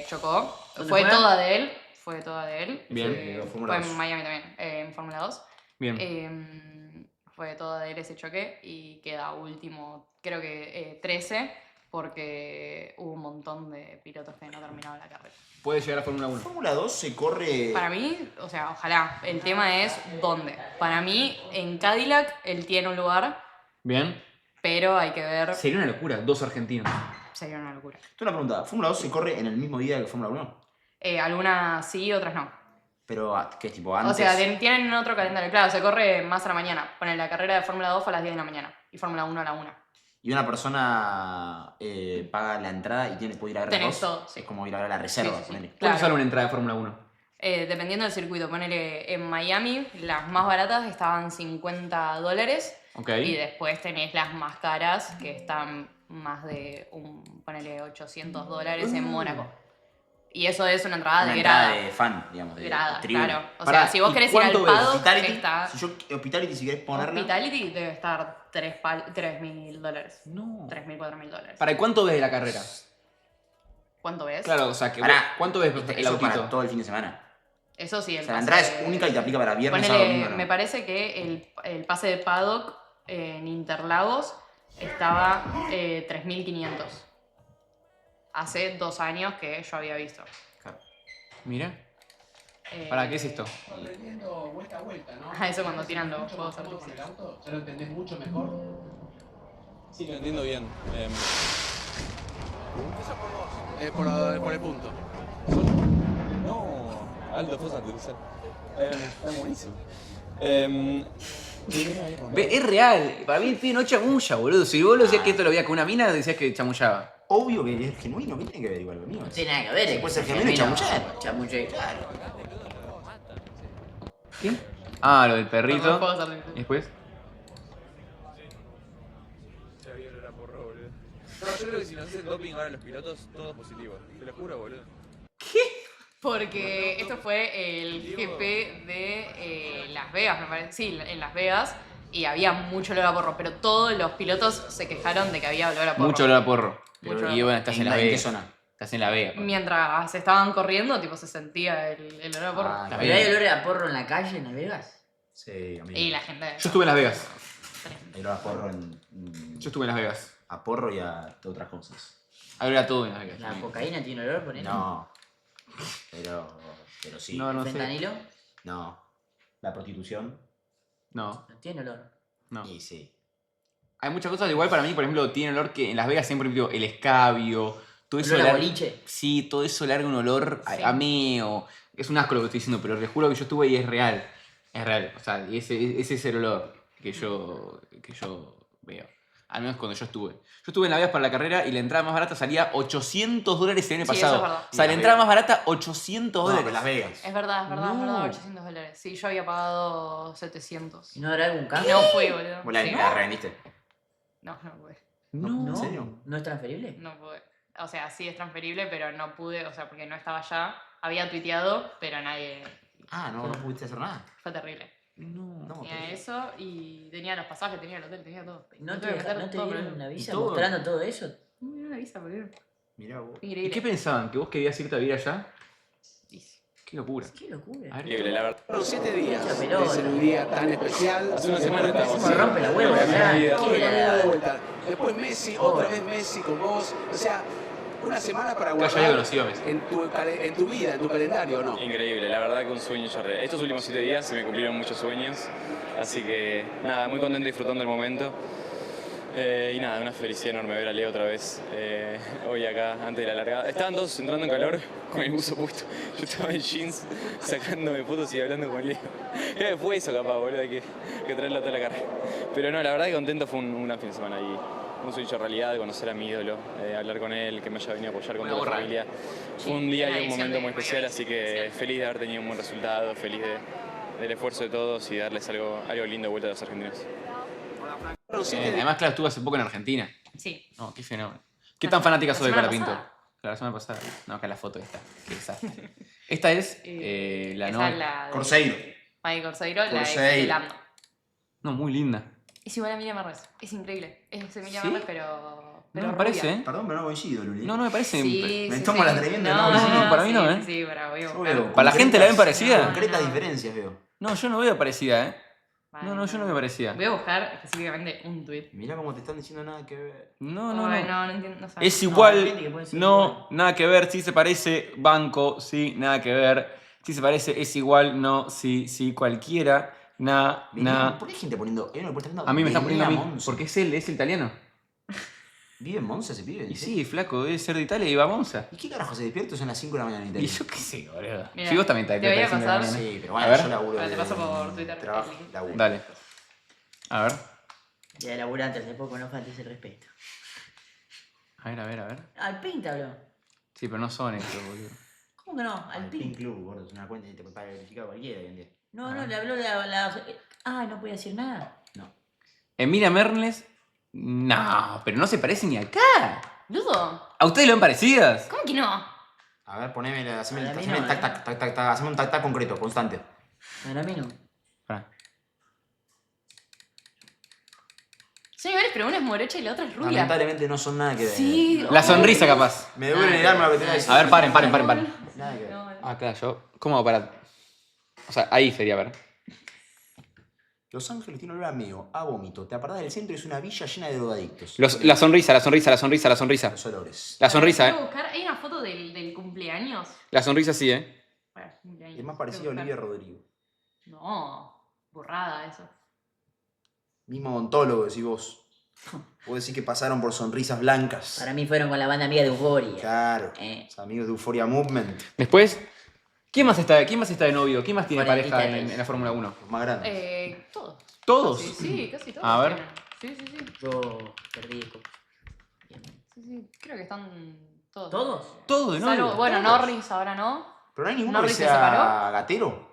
Chocó. ¿Dónde Fue fue? toda de él. fue toda de él. Bien. Fue en Miami también, en Fórmula 2. Bien. Fue toda de él ese choque y queda último, creo que 13, porque hubo un montón de pilotos que no terminaron la carrera. Puede llegar a Fórmula 1. Fórmula 2 se corre... Para mí, o sea, ojalá. El tema es dónde. Para mí, en Cadillac, él tiene un lugar, Bien. pero hay que ver. Sería una locura, 2 argentinos. Sería una locura. Tengo una pregunta. ¿Fórmula 2 se corre en el mismo día que Fórmula 1? Algunas sí, otras no. Pero, ¿qué es tipo antes? O sea, tienen otro calendario. Claro, se corre más a la mañana. Ponen la carrera de Fórmula 2 fue a las 10 de la mañana y Fórmula 1 a la 1. Y una persona paga la entrada y puede ir a ver Tenés las dos. todo, sí. Es como ir a ver la reserva. Sí. ponele. ¿Cuánto Claro. sale una entrada de Fórmula 1? Dependiendo del circuito. Ponele en Miami, las más baratas estaban $50. Ok. Y después tenés las más caras que están más de ponele $800 en Mónaco. Y eso es una entrada Una de entrada grada. de fan, digamos. De Grada, tribuna. claro. O Pará, sea, si vos ¿y querés ir al cuánto ves? paddock, Hospitality, está... Hospitality, si querés ponerla... Hospitality debe estar $3.000. No. $3.000, $4.000. ¿Para cuánto ves de la carrera? ¿Cuánto ves? Claro, o sea, que Pará, ¿cuánto ves el Eso autito? para todo el fin de semana. Eso sí, el O sea, la pase entrada es única y te aplica para viernes, Ponele, sábado, domingo, ¿no? me parece que el pase de paddock en Interlagos estaba 3.500. Hace 2 años que yo había visto. Mira. ¿Para qué es esto? Aprendiendo vuelta a vuelta, ¿no? Ah, eso cuando tiran los juegos con artificiales. el auto, ¿ya lo entendés mucho mejor? Sí, lo entiendo bien. Por el punto. No, Aldo, fue aterrizar. Está buenísimo. Es real. Para mí no chamulla, boludo. Si vos lo decías que esto lo veías con una mina, decías que chamullaba. Obvio que es genuino, ¿qué tiene que ver igual conmigo? No tiene nada que ver. Se puede ser genuino y chamuchar. Chamuché. ¿Qué? Ah, lo del perrito. Los juegos artificiales. ¿Y después? No, yo creo que si nos hacen doping ahora los pilotos, todo es positivo. Te lo juro, boludo. Porque esto fue el GP de Las Vegas, me parece. Sí, en Las Vegas. Y había mucho olor a porro, pero todos los pilotos se quejaron de que había olor a porro. Mucho olor a porro. Mucho Y olor. bueno, estás en la ¿En qué Vega. zona? Estás en la Vega. Mientras estaban corriendo, tipo, se sentía el olor a porro. Ah, ¿Pero hay olor a porro en la calle en Las Vegas? Sí, amigo. Y la gente... Yo estuve en Las Vegas. Hay olor a porro Yo estuve en Las Vegas. a porro y a otras cosas. Había todo en Las Vegas. ¿La cocaína tiene olor, ponele? No. Pero sí. No, no sé. ¿Fentanilo? No. La prostitución. No, No tiene olor. no. Y sí. Hay muchas cosas igual para mí, por ejemplo, tiene olor que en Las Vegas siempre digo, el escabio, todo eso. ¿Olor a boliche? Sí, todo eso larga un olor Sí. a meo. Es un asco lo que estoy diciendo, pero les juro que yo estuve y es real. Es real. O sea, y ese es el olor que yo veo. Al menos cuando yo estuve. Yo estuve en Las Vegas para la carrera y la entrada más barata salía $800 el año Sí, pasado. eso es verdad. O sea, la Las entrada Vegas. más barata, $800. No, pero Las Vegas. Es verdad, es verdad, es verdad, No. $800. Sí, yo había pagado 700. ¿Y no habrá algún cambio? No fui, boludo. ¿Vos la Sí. revendiste? No, no pude. No. ¿En serio? ¿No es transferible? No pude. O sea, sí es transferible, pero no pude, o sea, porque no estaba allá. Había tuiteado, pero nadie... Ah, no pudiste hacer nada. Fue terrible. No, Tenía eso y tenía los pasajes, tenía el hotel, tenía todo. ¿No Tuve que te hacer todo, dieron pero- una visa todo? mostrando todo eso? No me dieron una visa, boludo. Mirá vos. ¿Y Increíble. qué pensaban? ¿Que vos querías irte a vivir allá? Sí. Qué locura. Qué locura. A ver. Increíble, la verdad. Fueron 7 días Mucha pelota. de ser un día tan especial. Hace una semana estábamos. Me rompe la hueva, ¿verdad? ¿Quién era la- vuelta. Después Messi, otra vez Messi con vos. O sea, una semana para Ya había guardar conocido a Messi. en tu vida, en tu calendario, ¿no? Increíble, la verdad que un sueño ya real. Estos últimos 7 días se me cumplieron muchos sueños, así que nada, muy contento y disfrutando el momento. Y nada, una felicidad enorme ver a Leo otra vez hoy acá, antes de la largada. Estaban todos entrando en calor con el buzo puesto. Yo estaba en jeans sacándome fotos y hablando con Leo. Ya fue eso capaz, boludo, hay que traerlo toda la carrera. Pero no, la verdad que contento, fue un gran fin de semana y un sueño real, conocer a mi ídolo, hablar con él, que me haya venido a apoyar con toda la familia. Fue un día y un momento muy especial, así que feliz de haber tenido un buen resultado, feliz del esfuerzo de todos y darles algo lindo de vuelta a los argentinos. Además, claro, estuve hace poco en Argentina. Sí. No, qué fenómeno. ¿Qué tan fanática la sos de semana Colapinto? pasada. Claro, la semana pasada. No, acá la foto esta. Qué desastre. Esta es la Esa novia. es la de Corseiro. Maggie Corseiro, la ex Corseiro. de Lando. No, muy linda. Es igual a Emilia Mernes. Es increíble. Es Emilia ¿Sí? Mernes, pero No me rubia. parece, ¿eh? Perdón, pero no coincido, Luli. No, no me parece. Sí, Me sí, tomo sí. la tremenda, No, no, para mí no, ¿eh? Sí, sí, para voy a Yo buscar. veo ¿Para la gente la ven parecida? Concretas diferencias veo. No, yo no veo parecida, ¿eh? Vale, No, yo no veo parecida. Voy a buscar específicamente un tweet. Mirá cómo te están diciendo nada que ver. No. Ay, no entiendo. No sabes. Es igual, depende que puede ser no, igual. nada que ver, sí se parece, banco, sí, nada que ver. Sí se parece, es igual, no, sí, cualquiera, ¿Por qué hay gente poniendo? A mí me están poniendo a mí, Monza. porque es él, es italiano. ¿Vive en Monza ese pibe? Y sí, flaco, debe ser de Italia y va a Monza. ¿Y qué carajo se despierta? Son las 5 de la mañana en Italia. Y yo qué sé, boludo. Mira, Si vos también te te voy a despiertas a las pasar- 5 de la mañana. Sí, pero A bueno, ver. yo laburo Pero te de- paso por Twitter. Trabajo, el link. laburo. Dale. A ver. Ya de laburantes, de poco no faltes el respeto. A ver. Al PIN te habló. Sí, pero no son estos, boludo. ¿Cómo que no? Al Al PIN. Pin Club, gordo, es una cuenta y te para verificar cualquiera hoy en día. No, le habló de la... Ah, no podía decir nada. Emilia Mernes, no, pero no se parece ni acá. Ludo, ¿A ustedes lo ven parecidas? ¿cómo que no? A ver, poneme, haceme Para mí haceme no, tac, tac, tac, tac, tac, haceme un tac, tac concreto, constante. Para mí no. Pará. Son iguales, pero una es morocha y la otra es rubia. Lamentablemente no son nada que ver. Sí. La sonrisa, capaz. Me duele en el alma lo que te voy a decir. A ver, paren. Nada que ver. Ah, claro, yo. ¿Cómo hago para.? O sea, ahí sería, a ver. Los Ángeles tiene olor a meo, a vómito. Te apartás del centro y es una villa llena de drogadictos. La sonrisa. Los olores. La sonrisa, Quiero buscar, hay una foto del cumpleaños. La sonrisa sí, Bueno, cumpleaños. Es más parecido a Quiero Olivia buscar. Rodrigo. No, borrada eso. Mismo odontólogo, decís vos. Vos decís que pasaron por sonrisas blancas. Para mí fueron con la banda amiga de Euphoria. Claro. Los amigos de Euphoria Movement. Después, ¿quién más está de novio? ¿Quién más tiene Cuarentita pareja años. en la Fórmula 1? Los más grandes. Todos. ¿Todos? Sí, casi todos. A ver. tienen. Sí. Yo perdí. Sí, creo que están todos. ¿Todos? Todo de novio. Salvo, bueno, Todos. Norris ahora no. Pero no hay ninguno que Norris se sea separó. gatero.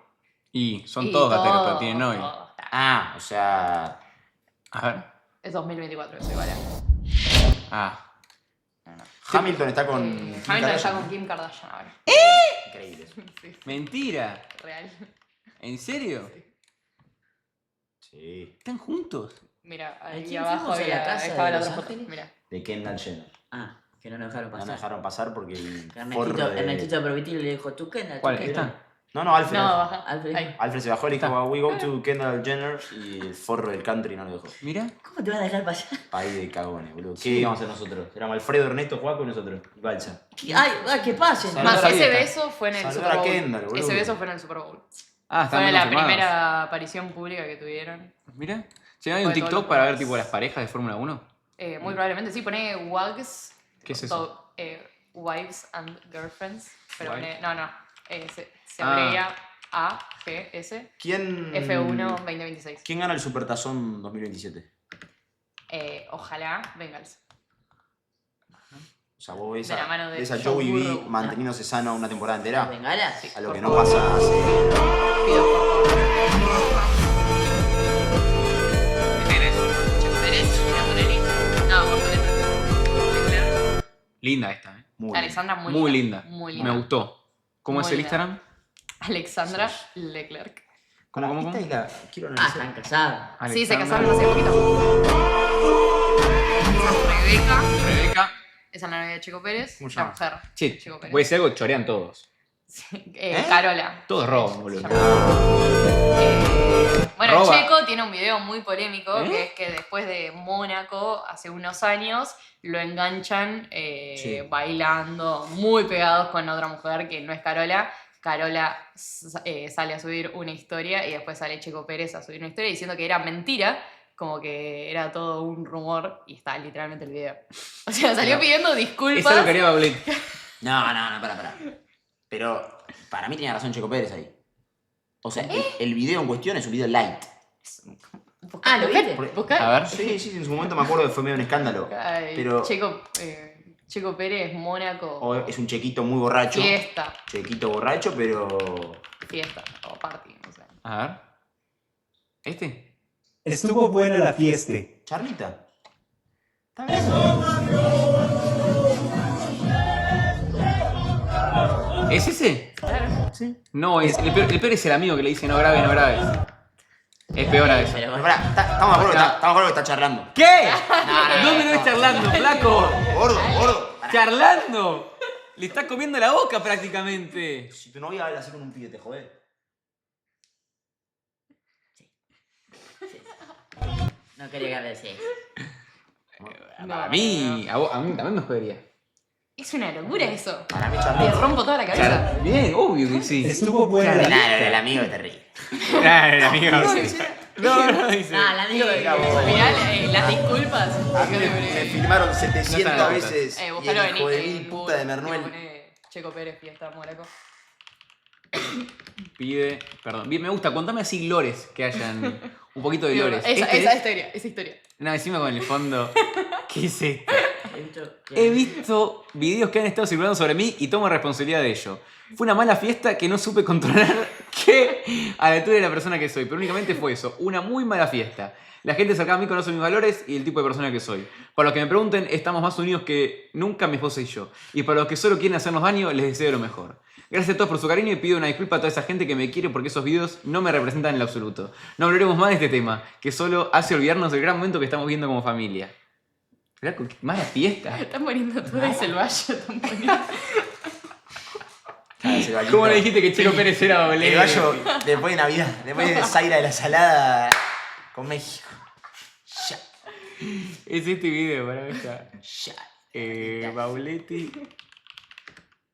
Y son Y todos gateros, pero todos, tienen novio. todos. Ah, o sea. A ver. Es 2024 eso igual. Ah. Hamilton está con. Hamilton Kim está Kardashian. con Kim Kardashian ahora. Increíble. Sí, Mentira. real. ¿En serio? Sí. ¿Están juntos? Mira, ¿A ahí quién abajo fuimos? ¿A la había, casa estaba de la Los otra foto. Ángeles? Mira. De Kendall Jenner. Ah, que no nos dejaron No pasar. nos dejaron pasar porque el forro Ernestito, de... Ernestito Provitilo le dijo, ¿tú qué? ¿Cuál? ¿Esta? No, Alfred. No, Alfred. baja. Alfred. Ahí. Alfred se bajó y le dijo, we go to Kendall Jenner y el forro del country no lo dejó. Mira. ¿Cómo te van a dejar pasar? País de cagones, boludo. ¿Qué íbamos a hacer nosotros? Éramos Alfredo, Ernesto, Juaco y nosotros. Y Balsa. Ay, que pasen. Saludar Más a ese Vieta. beso fue en el Saludar Super a Bowl. Kendall, boludo. Ese beso fue en el Super Bowl. Ah, están Fue muy la confirmados. primera aparición pública que tuvieron. Mira. ¿Se hay un Fue todo TikTok lo para ver demás. tipo las parejas de Fórmula 1? Muy probablemente sí, pone WAGs. ¿Qué es eso? Wives and Girlfriends. Pero Wives. pone, no. Se Ah. abrevia AGS. ¿Quién... F1 2026. ¿Quién gana el Supertazón 2027? Ojalá Bengals. O sea, vos ves De la mano de ves a Joe Joey B Burrow. manteniéndose sano una temporada entera. ¿Bengala? A lo que no pasa hace... Pido por favor. Checo Pérez, Antonelli. No, Leclerc. Linda esta, ¿eh? Muy Alexandra Muy linda. Muy linda. Me gustó. ¿Cómo Muy es el linda. Instagram? Alexandra Leclerc. ¿Cómo? Esta es la... Quiero Ah, analizar. están casados. Sí, se Alexandra. casaron hace poquito. Esa es Rebeca. Esa es la novia de Checo Pérez. ¿Cómo se La llama? mujer. Che, Checo Pérez. voy a decir algo, chorean todos. Carola. Todos roban, boludo. Bueno, Roba. Checo tiene un video muy polémico ¿Eh? que es que después de Mónaco, hace unos años, lo enganchan Sí. bailando, muy pegados con otra mujer que no es Carola. Carola sale a subir una historia y después sale Checo Pérez a subir una historia diciendo que era mentira, como que era todo un rumor y está literalmente el video. O sea, salió pidiendo disculpas. Eso lo quería Pablín. No, pará. Pero para mí tenía razón Checo Pérez ahí. O sea, el video en cuestión es un video light. Ah, ¿lo viste? ¿Buscar? A ver. Sí, en su momento me acuerdo que fue medio un escándalo. Ay, Pero Checo Pérez, Mónaco, o es un chequito muy borracho. fiesta, Chequito borracho, pero... o party, no sé. A ver. ¿Este? Estuvo buena la fiesta. Charlita. ¿Es ese? Claro. Sí. No, el Pérez es el amigo que le dice no grabes. Es peor a eso. Pero Pero pará, estamos de acuerdo que está charlando. ¿Qué? no, ¿Dónde lo ves charlando, flaco? Gordo. ¿Charlando? Le está comiendo la boca prácticamente. Si tu novia habla así con un pibe, te jodés. No quería que hables eso. A mí también me jodería. Es una locura eso. Para mí Te charlando. rompo toda la cabeza. Bien, obvio que sí. Estuvo buena la Nada, fiesta. el amigo te ríe. El amigo. No, dice. No, el amigo te Al final, las disculpas. A mí me filmaron 700 No veces. Y Buscalo el hijo de en mil puta de Mernuel. Checo Pérez, fiesta, Mónaco. Pide, perdón. Bien, me gusta. Contame así lores que hayan. Un poquito de lores. Esa historia. No, encima con el fondo. ¿Qué es esto? He visto videos que han estado circulando sobre mí y tomo responsabilidad de ello. Fue una mala fiesta que no supe controlar que a la altura de la persona que soy. Pero únicamente fue eso, una muy mala fiesta. La gente cercana a mí conoce mis valores y el tipo de persona que soy. Para los que me pregunten, estamos más unidos que nunca mi esposa y yo. Y para los que solo quieren hacernos daño, les deseo lo mejor. Gracias a todos por su cariño y pido una disculpa a toda esa gente que me quiere porque esos videos no me representan en lo absoluto. No hablaremos más de este tema, que solo hace olvidarnos del gran momento que estamos viendo como familia. Flaco, qué mala fiesta. Están poniendo todo ese el valle, están poniendo. ¿Cómo le dijiste que Checo Pérez era doble? El gallo después de Navidad, después de Zaira de la Salada con México. Ya. Es este video, para ver. Bauletti.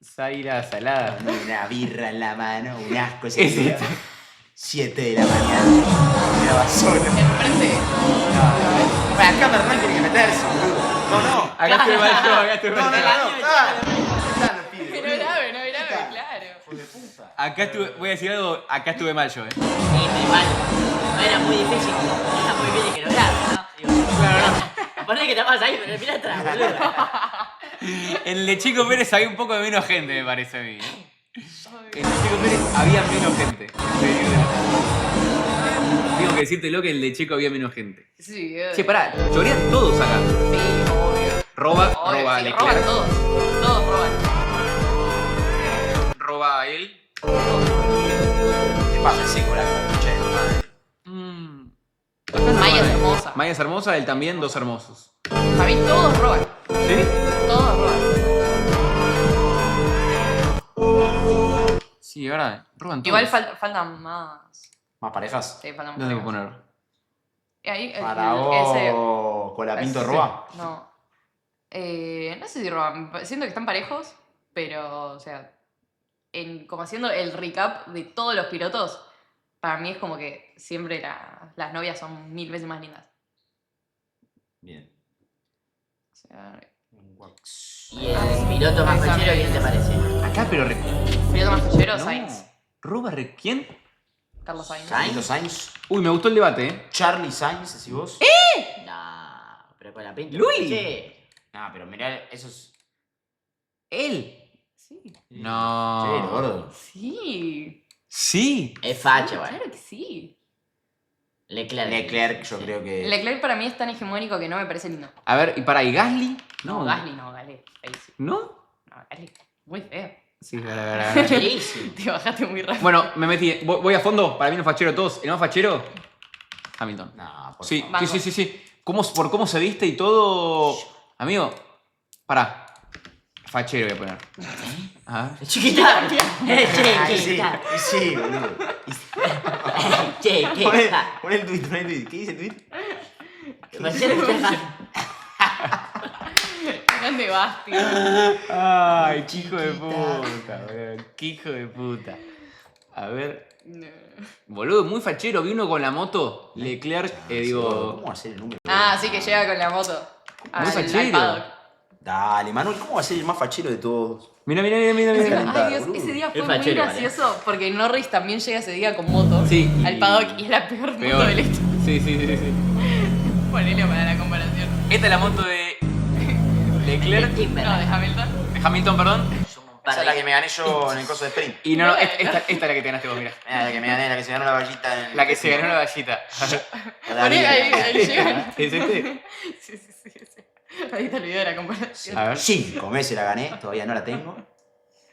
Zaira Salada. Una birra en la mano, un asco ese Es día. este. 7 de la mañana. Estaba solo. Enfrente. Bueno, acá Mernuel tiene que meterse, boludo. No. Acá estoy mal yo, acá estoy No, mal yo. No grave, claro. Acá estuve, voy a decir algo, acá estuve mal yo, Sí, pero igual. No era muy difícil. Era muy bien que lo grabes, ¿no? Digo, claro. Ponés que te vas ahí, pero al final atrás, boludo. En el de Chico Pérez había un poco de menos gente, me parece a mí. En el de Chico Pérez había menos gente. Tengo que decírtelo que en el de Chico había menos gente. Sí, Che, pará, chorean todos acá. Sí, obvio. Roba Sí, Leclerc. roban todos. Todos roban. Roba a él. ¿Qué pasa? El seco, la concha de tu madre. Maya es hermosa. Maya es hermosa, él también, dos hermosos. Para mí todos roban. ¿Sí? Todos roban. Sí, verdad. Roban todos. Igual faltan más. ¿Más parejas? Sí, faltan más. ¿Dónde puedo poner? Y ahí, Para ese- vos, Colapinto ese- roba. No. No sé si roban. Siento que están parejos, pero, o sea, como haciendo el recap de todos los pilotos, para mí es como que siempre las novias son 1000 veces más lindas. Bien. O sea, ¿Y el piloto más fachero quién te parece? Acá, pero... piloto más fachero, No. Sainz. ¿Roba ¿quién? Carlos Sainz. Carlos Sainz. Uy, me gustó el debate, ¿eh? Charlie Sainz, decís vos. No, pero con la pinta. ¡Luis! Sí. No, pero mirá, esos. ¿Él? Sí. No. Sí, gordo. Sí. Sí. Es facha, güey. Claro que sí. Leclerc, yo creo que. Leclerc para mí es tan hegemónico que no me parece lindo. A ver, ¿y para ¿y Gasly? No, Gasly no, Gasly. Feísimo. ¿No? No, Gasly, muy feo. Sí, verdad. Te bajaste muy rápido. Bueno, me metí. Voy a fondo. Para mí no fachero todos. ¿El más fachero? Hamilton. No, por Sí, favor. sí. Por cómo se viste y todo. Amigo, pará. Fachero voy a poner. A ver. Chiquita. Sí, sí, boludo. Pon el tweet. ¿Qué dice el tweet? Grande Basti. Ay, qué hijo de puta, weón. Qué hijo de puta. A ver. No. Boludo, muy fachero. Vi uno con la moto. Leclerc, digo. ¿Cómo va a ser el número? Ah, sí que llega con la moto. Muy Al fachero. paddock. Dale, Manuel, ¿cómo va a ser el más fachero de todos? Mira. Ay Dios, ese día fue muy gracioso porque Norris también llega ese día con moto Sí, al paddock y es la peor moto del esto. Sí. Ponele para la comparación. Esta es la moto de Leclerc. No, de Hamilton. De Hamilton, perdón. Esa es la que me gané yo en el coso de sprint. Y no, esta es la que te ganaste vos, mira. La que me gané, la que se ganó la vallita. La que se ganó la vallita. Poné ahí llegan. ¿Es este? Sí. Ahí está el video de la comparación. A ver. 5 meses la gané, todavía no la tengo.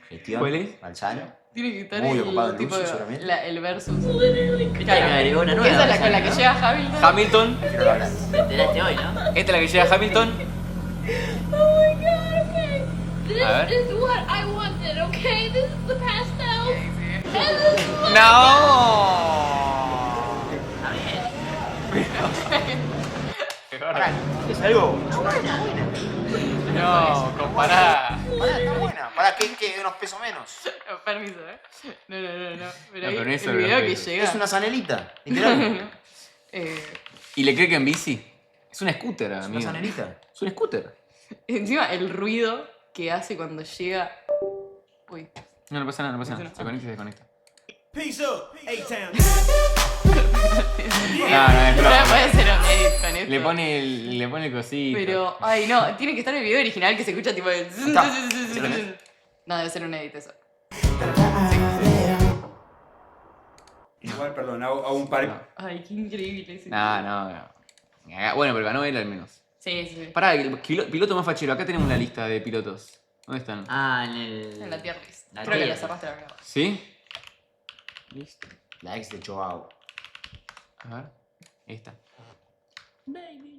Gestión. ¿Cuál es? Balsano. Tiene que estar Muy ocupado el en tipo Lucio, seguramente. el versus. Me agregó una nueva. Esa es la con la que llega Hamilton. Hamilton. Te enteraste hoy, ¿no? Esta es la que llega Hamilton. Oh my god, okay. This A ver. is what I wanted, okay? This is the pastel. And this is what ¿Es algo? No, compará. Está buena. ¿Para qué? ¿De unos pesos menos? Permiso, No. Pero No, ahí, pero eso el lo video que respeto. llega. Es una zanelita, literal. ¿Y le cree que en bici? Es una scooter, amigo. Una zanelita. Es un scooter. Encima el ruido que hace cuando llega. Uy. No, no pasa nada, no pasa nada. Se conecta y se desconecta. Peace up, A-Town. No, es broma. Puede ser un edit con esto. Le pone el cosito. Pero, ay no, tiene que estar el video original que se escucha tipo el. No, debe ser un edit eso. Igual, perdón, hago un par. Ay, qué increíble ese. No. Bueno, pero ganó él al menos. Sí. Pará, el piloto más fachero. Acá tenemos la lista de pilotos. ¿Dónde están? En la tier list. Creo que la cerraste la verdad. ¿Sí? Listo. La ex de Joao. A ver. Ahí está.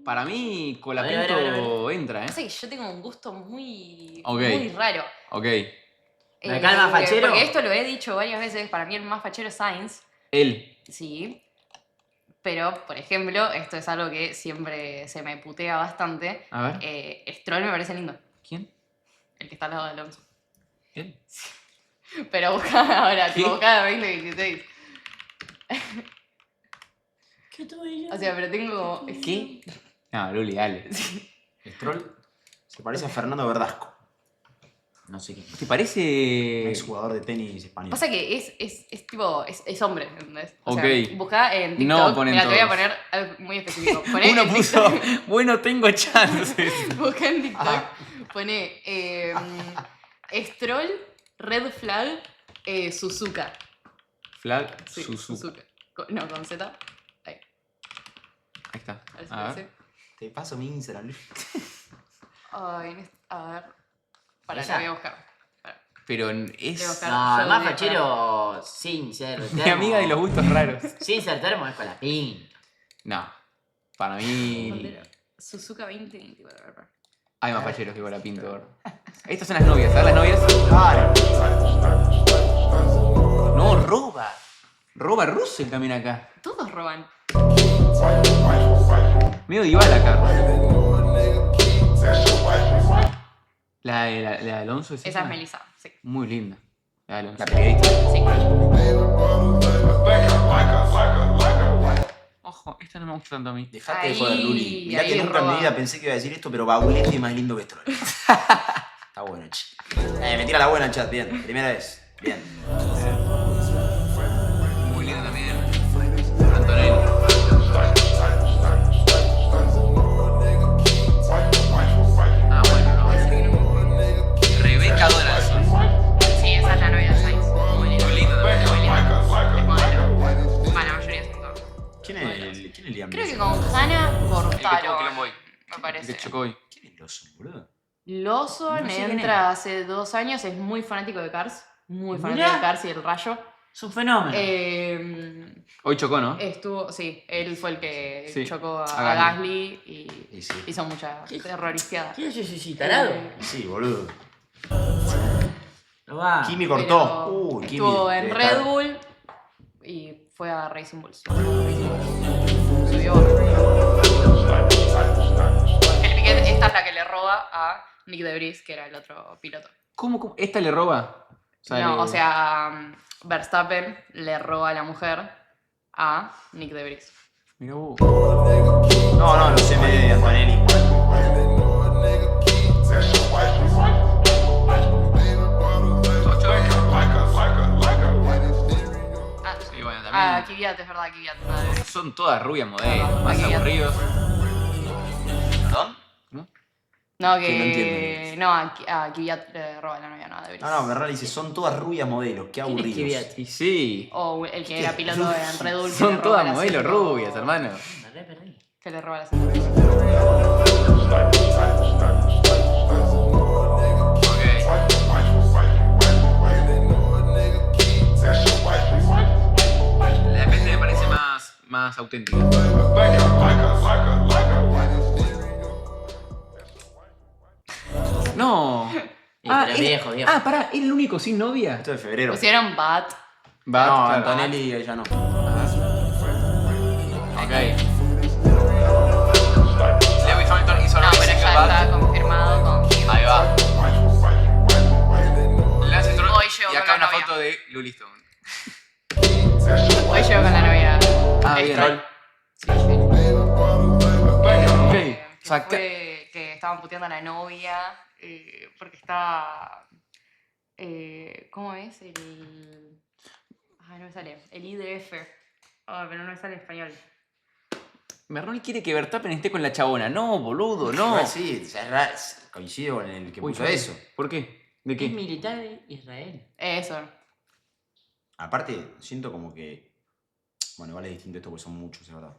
Para mí, A Colapinto ver. entra, ¿eh? Pasa que yo tengo un gusto muy Ok. raro. Ok. ¿Acá el más fachero? Porque esto lo he dicho varias veces, para mí el más fachero es Sainz. Él. Sí. Pero, por ejemplo, esto es algo que siempre se me putea bastante. A ver. Stroll me parece lindo. ¿Quién? El que está al lado de Alonso. ¿Él? Pero busca ahora, ¿Qué? tipo busca 2026. O sea, pero tengo. ¿Qué? No, Luli, dale. Stroll se parece a Fernando Verdasco. No sé qué. ¿Te parece...? Ex jugador de tenis español. Pasa que es tipo. Es hombre, ¿entendés? O Ok. sea, busca en TikTok. No ponen Mira, te voy a todos. poner algo muy específico. Poné Uno en puso, TikTok- bueno, tengo chances. Busca en TikTok. Pone. Stroll, Red Flag, Suzuka. Flag, Sí, Suzuka. No, con Z. Ahí. Ahí está. A ver si A parece. ver. Te paso mi Instagram, Luis. Ay, a ver. Para, ¿Esa? la voy a buscar. Pero Voy a es buscar. No, el Yo más de- fachero sin ser termo. mi amiga de los gustos raros. Sin ser termo es Colapinto. No. Para mí... Suzuka 2020. Para. Hay más facheros que Colapinto. gordo. Estas son las novias, ¿sabes las novias? No, roba. Roba Russell también acá. Todos roban. Medio Dybala acá. La de Alonso es Esa es Melissa, sí. Muy linda. La de Alonso. La periodista. Sí. Ojo, esta no me gusta tanto a mí. Dejate de Ahí, joder, Luli. Mirá ahí que nunca en roba. mi vida pensé que iba a decir esto, pero Baulete es más lindo que Stroll. Está bueno, che. Me tira la buena en chat, bien. Primera vez. Bien. Muy linda también. Antonelli. Ah, bueno, no. Rebeca Donaldson. Sí, esa es la novia de Sainz. Muy linda. Muy linda también. Muy linda. Es modelo. Bueno, la mayoría son todos. ¿Quién es Liam Creo que Neeson? con Hannah El que tuvo cortaron. quilombo hoy. Me El parece. que chocó hoy. ¿Quién es Lawson, boludo? Lawson No sé quién entra hace 2 años, es muy fanático de Cars. Muy fanático Mirá. de Cars y del Rayo. Es un fenómeno. Hoy chocó, ¿no? Estuvo, sí, él fue el que Sí, chocó a a Gasly y Y sí. hizo mucha terroristeada. ¿Qué es ese tarado? Sí, boludo. No va. Kimi cortó. Pero Uy, Kimi. estuvo en debe Red estar- Bull y fue a Racing Bulls. Subió. El Piquet, esta es la que le roba a Nick DeVries, que era el otro piloto. ¿Cómo? ¿Esta le roba? No, o sea, Verstappen le roba a la mujer a Nick DeVries. Mirá vos. No, lo sé medio de Antonelli. Sí, bueno, también. Ah, Kvyat, es verdad, Kvyat. Son todas rubias modelos, más Aquí ya. aburridos. ¿Perdón? No, Que no entiendo. No, a Kvyat le roba la novia, no a DeVries. No, Bernal dice, son todas rubias modelos, qué ¿Quién es aburridos. Kvyat? Y sí. O el que era piloto en Red Bull. que le Son roba todas la modelos cinco. rubias, hermano. Me re perdí. Que le roba la cinco. Ok. más auténtica. No. Pero viejo. Pará, ¿era el único sin novia? Esto de febrero. Pusieron Bat. Va, No, claro. Antonelli ya no. Ok. Lewis Hamilton hizo No, Racing pero ya Bat. está confirmado con Kim. Ahí va. Lance Stroll. Hoy llevo Y con acá la una novia. foto de Luli Stone. Hoy llego con la novia. Ah, bien. Stroll. Ok. Que fue que estaban puteando a la novia porque está... ¿cómo es? No me sale. El IDF. Pero no me sale en español. Merroni quiere que Verstappen esté con la chabona. No, boludo, no. Igual sí, coincido con el que Uy, puso eso. ¿Por qué? ¿De Es qué? militar de Israel. Eso. Aparte, siento como que... Bueno, igual es distinto esto porque son muchos, es verdad.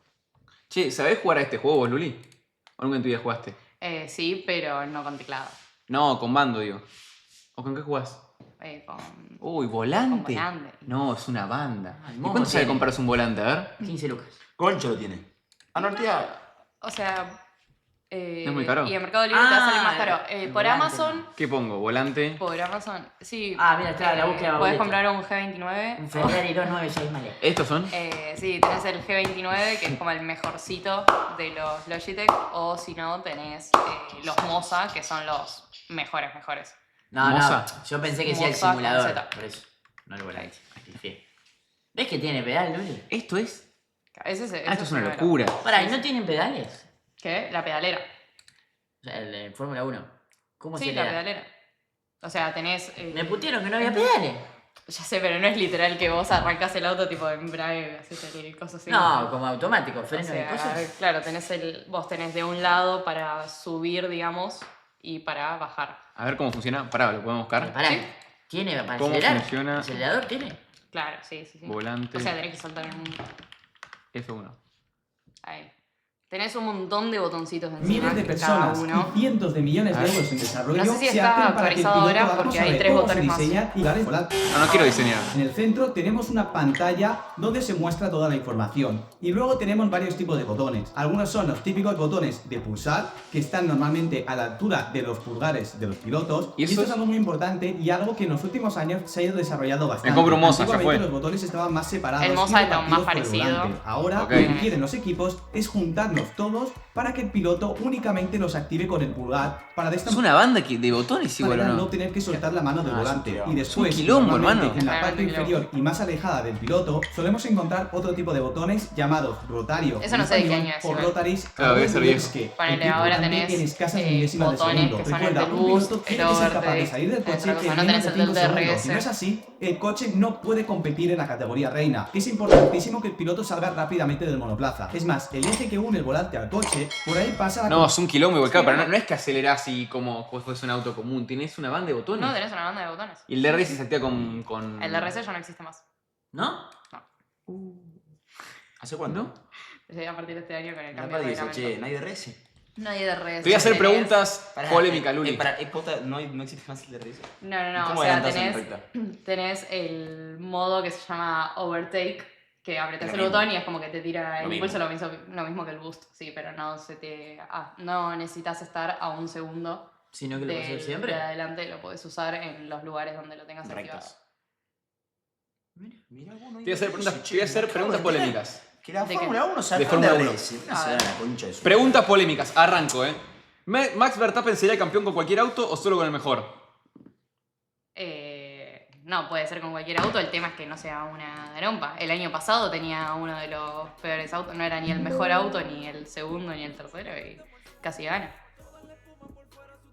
Che, ¿sabés jugar a este juego vos, Luli? ¿O nunca en tu vida jugaste? Sí, pero no con teclado. No, con mando, digo. ¿O con qué jugás? Con Uy, ¿volante? Con volante. No, es una banda. Ay, ¿Y momo cuánto sale tiene. comprarse un volante? A ver. 15 lucas. Concho lo tiene. Nortea. O sea... ¿Es muy caro? Y en Mercado Libre te va a salir más caro. el Por volante. Amazon... ¿Qué pongo? ¿Volante? Por Amazon, sí. Mira, está la búsqueda. Puedes boleto. comprar un G29. Un Ferrari 296 Male. ¿Estos son? Sí, tenés el G29, que es como el mejorcito de los Logitech. O si no, tenés los Moza, que son los mejores. No, Moza. yo pensé que sea el Moza con simulador. Z. Por eso. No el volante. ¿Ves que tiene pedal, Luli? ¿Esto es? Ese es Esto es una primero. locura. Pará, ¿y no tienen pedales? ¿Qué? La pedalera. O sea, el Fórmula 1. ¿Cómo Sí, se le la da? pedalera. O sea, tenés... Me putearon que no había pedales. Ya sé, pero no es literal que vos arrancás el auto tipo en embrague, haces el coso así. No, como automático, O freno sea, de cosas. claro, vos tenés de un lado para subir, digamos, y para bajar. A ver cómo funciona. Pará, ¿lo podemos buscar? Pará, ¿Sí? ¿tiene para ¿Cómo acelerar? funciona? ¿Acelerador tiene? Claro, sí. Volante. O sea, tenés que saltar un... F1. Ahí. Tenés un montón de botoncitos encima. Miles de que cada personas uno. y cientos de millones de euros en desarrollo No sé si se está hacen para que el actualizado piloto ahora, haga. porque Vamos a hay ver 3 cómo botones se más. diseña y vale volar. No quiero diseñar. En el centro tenemos una pantalla donde se muestra toda la información y luego tenemos varios tipos de botones. Algunos son los típicos botones de pulsar que están normalmente a la altura de los pulgares de los pilotos y esto es algo muy importante y algo que en los últimos años se ha ido desarrollando bastante. Me compro un Moza, ya Antiguamente fue. los botones estaban más separados. El y Moza es lo repartidos más por el parecido. volante. Ahora Ok. lo que quieren los equipos es juntarnos todos para que el piloto únicamente los active con el pulgar para de esta Es una banda de botones igual, ¿o manera no? no tener que soltar la mano del volante. Y Es un después, quilombo, normalmente, hermano. en la Claro, parte un quilombo. inferior y más alejada del piloto, solemos encontrar otro tipo de botones llamados rotario. Eso en no sé de qué español, año es o igual. rotaries Claro, debe ser viejo. que Ponele, ahora tenés en escasas milésimas de botones segundo. que son el Recuerda, del un piloto boost, tiene el que ser capaz de overtake, salir del coche otra cosa, en no menos tenés de el del 5 segundos. DRS. Si no es así, el coche no puede competir en la categoría reina. Es importantísimo que el piloto salga rápidamente del monoplaza. Es más, el eje que une el volante al coche, por ahí pasa la No, es un quilombo igual, claro, pero no es que acelerás así como fuese un auto común. Tenés una banda de botones. No, tenés una banda de botones. Y el DRS se activa con... El DRS ya no existe más. ¿No? ¿Hace cuándo? ¿No? Desde a partir de este año con el No cambio de dice, reglamento. che, no hay DRS. No hay DRS. Te voy a hacer tenés- preguntas polémicas, Luli. ¿No existe más el DRS? No, ¿Cómo o sea, adelantás en recta? tenés el modo que se llama overtake, que apretas Lo el mismo. botón y es como que te tira Lo el impulso, mismo. lo mismo que el boost, sí, pero no necesitas estar a un segundo Sino que lo puedes hacer de siempre. adelante, lo puedes usar en los lugares donde lo tengas activado. Rectos. Mirá, vos, no Te voy a hacer preguntas polémicas. Que la ¿De qué? Fórmula 1 De sacó Fórmula 1. DRS. No se dan la concha de su. Preguntas polémicas. Arranco, ¿Max Verstappen sería campeón con cualquier auto o solo con el mejor? No, puede ser con cualquier auto, el tema es que no sea una garompa. El año pasado tenía uno de los peores autos, no era ni el mejor auto, ni el segundo, ni el tercero, y casi gana.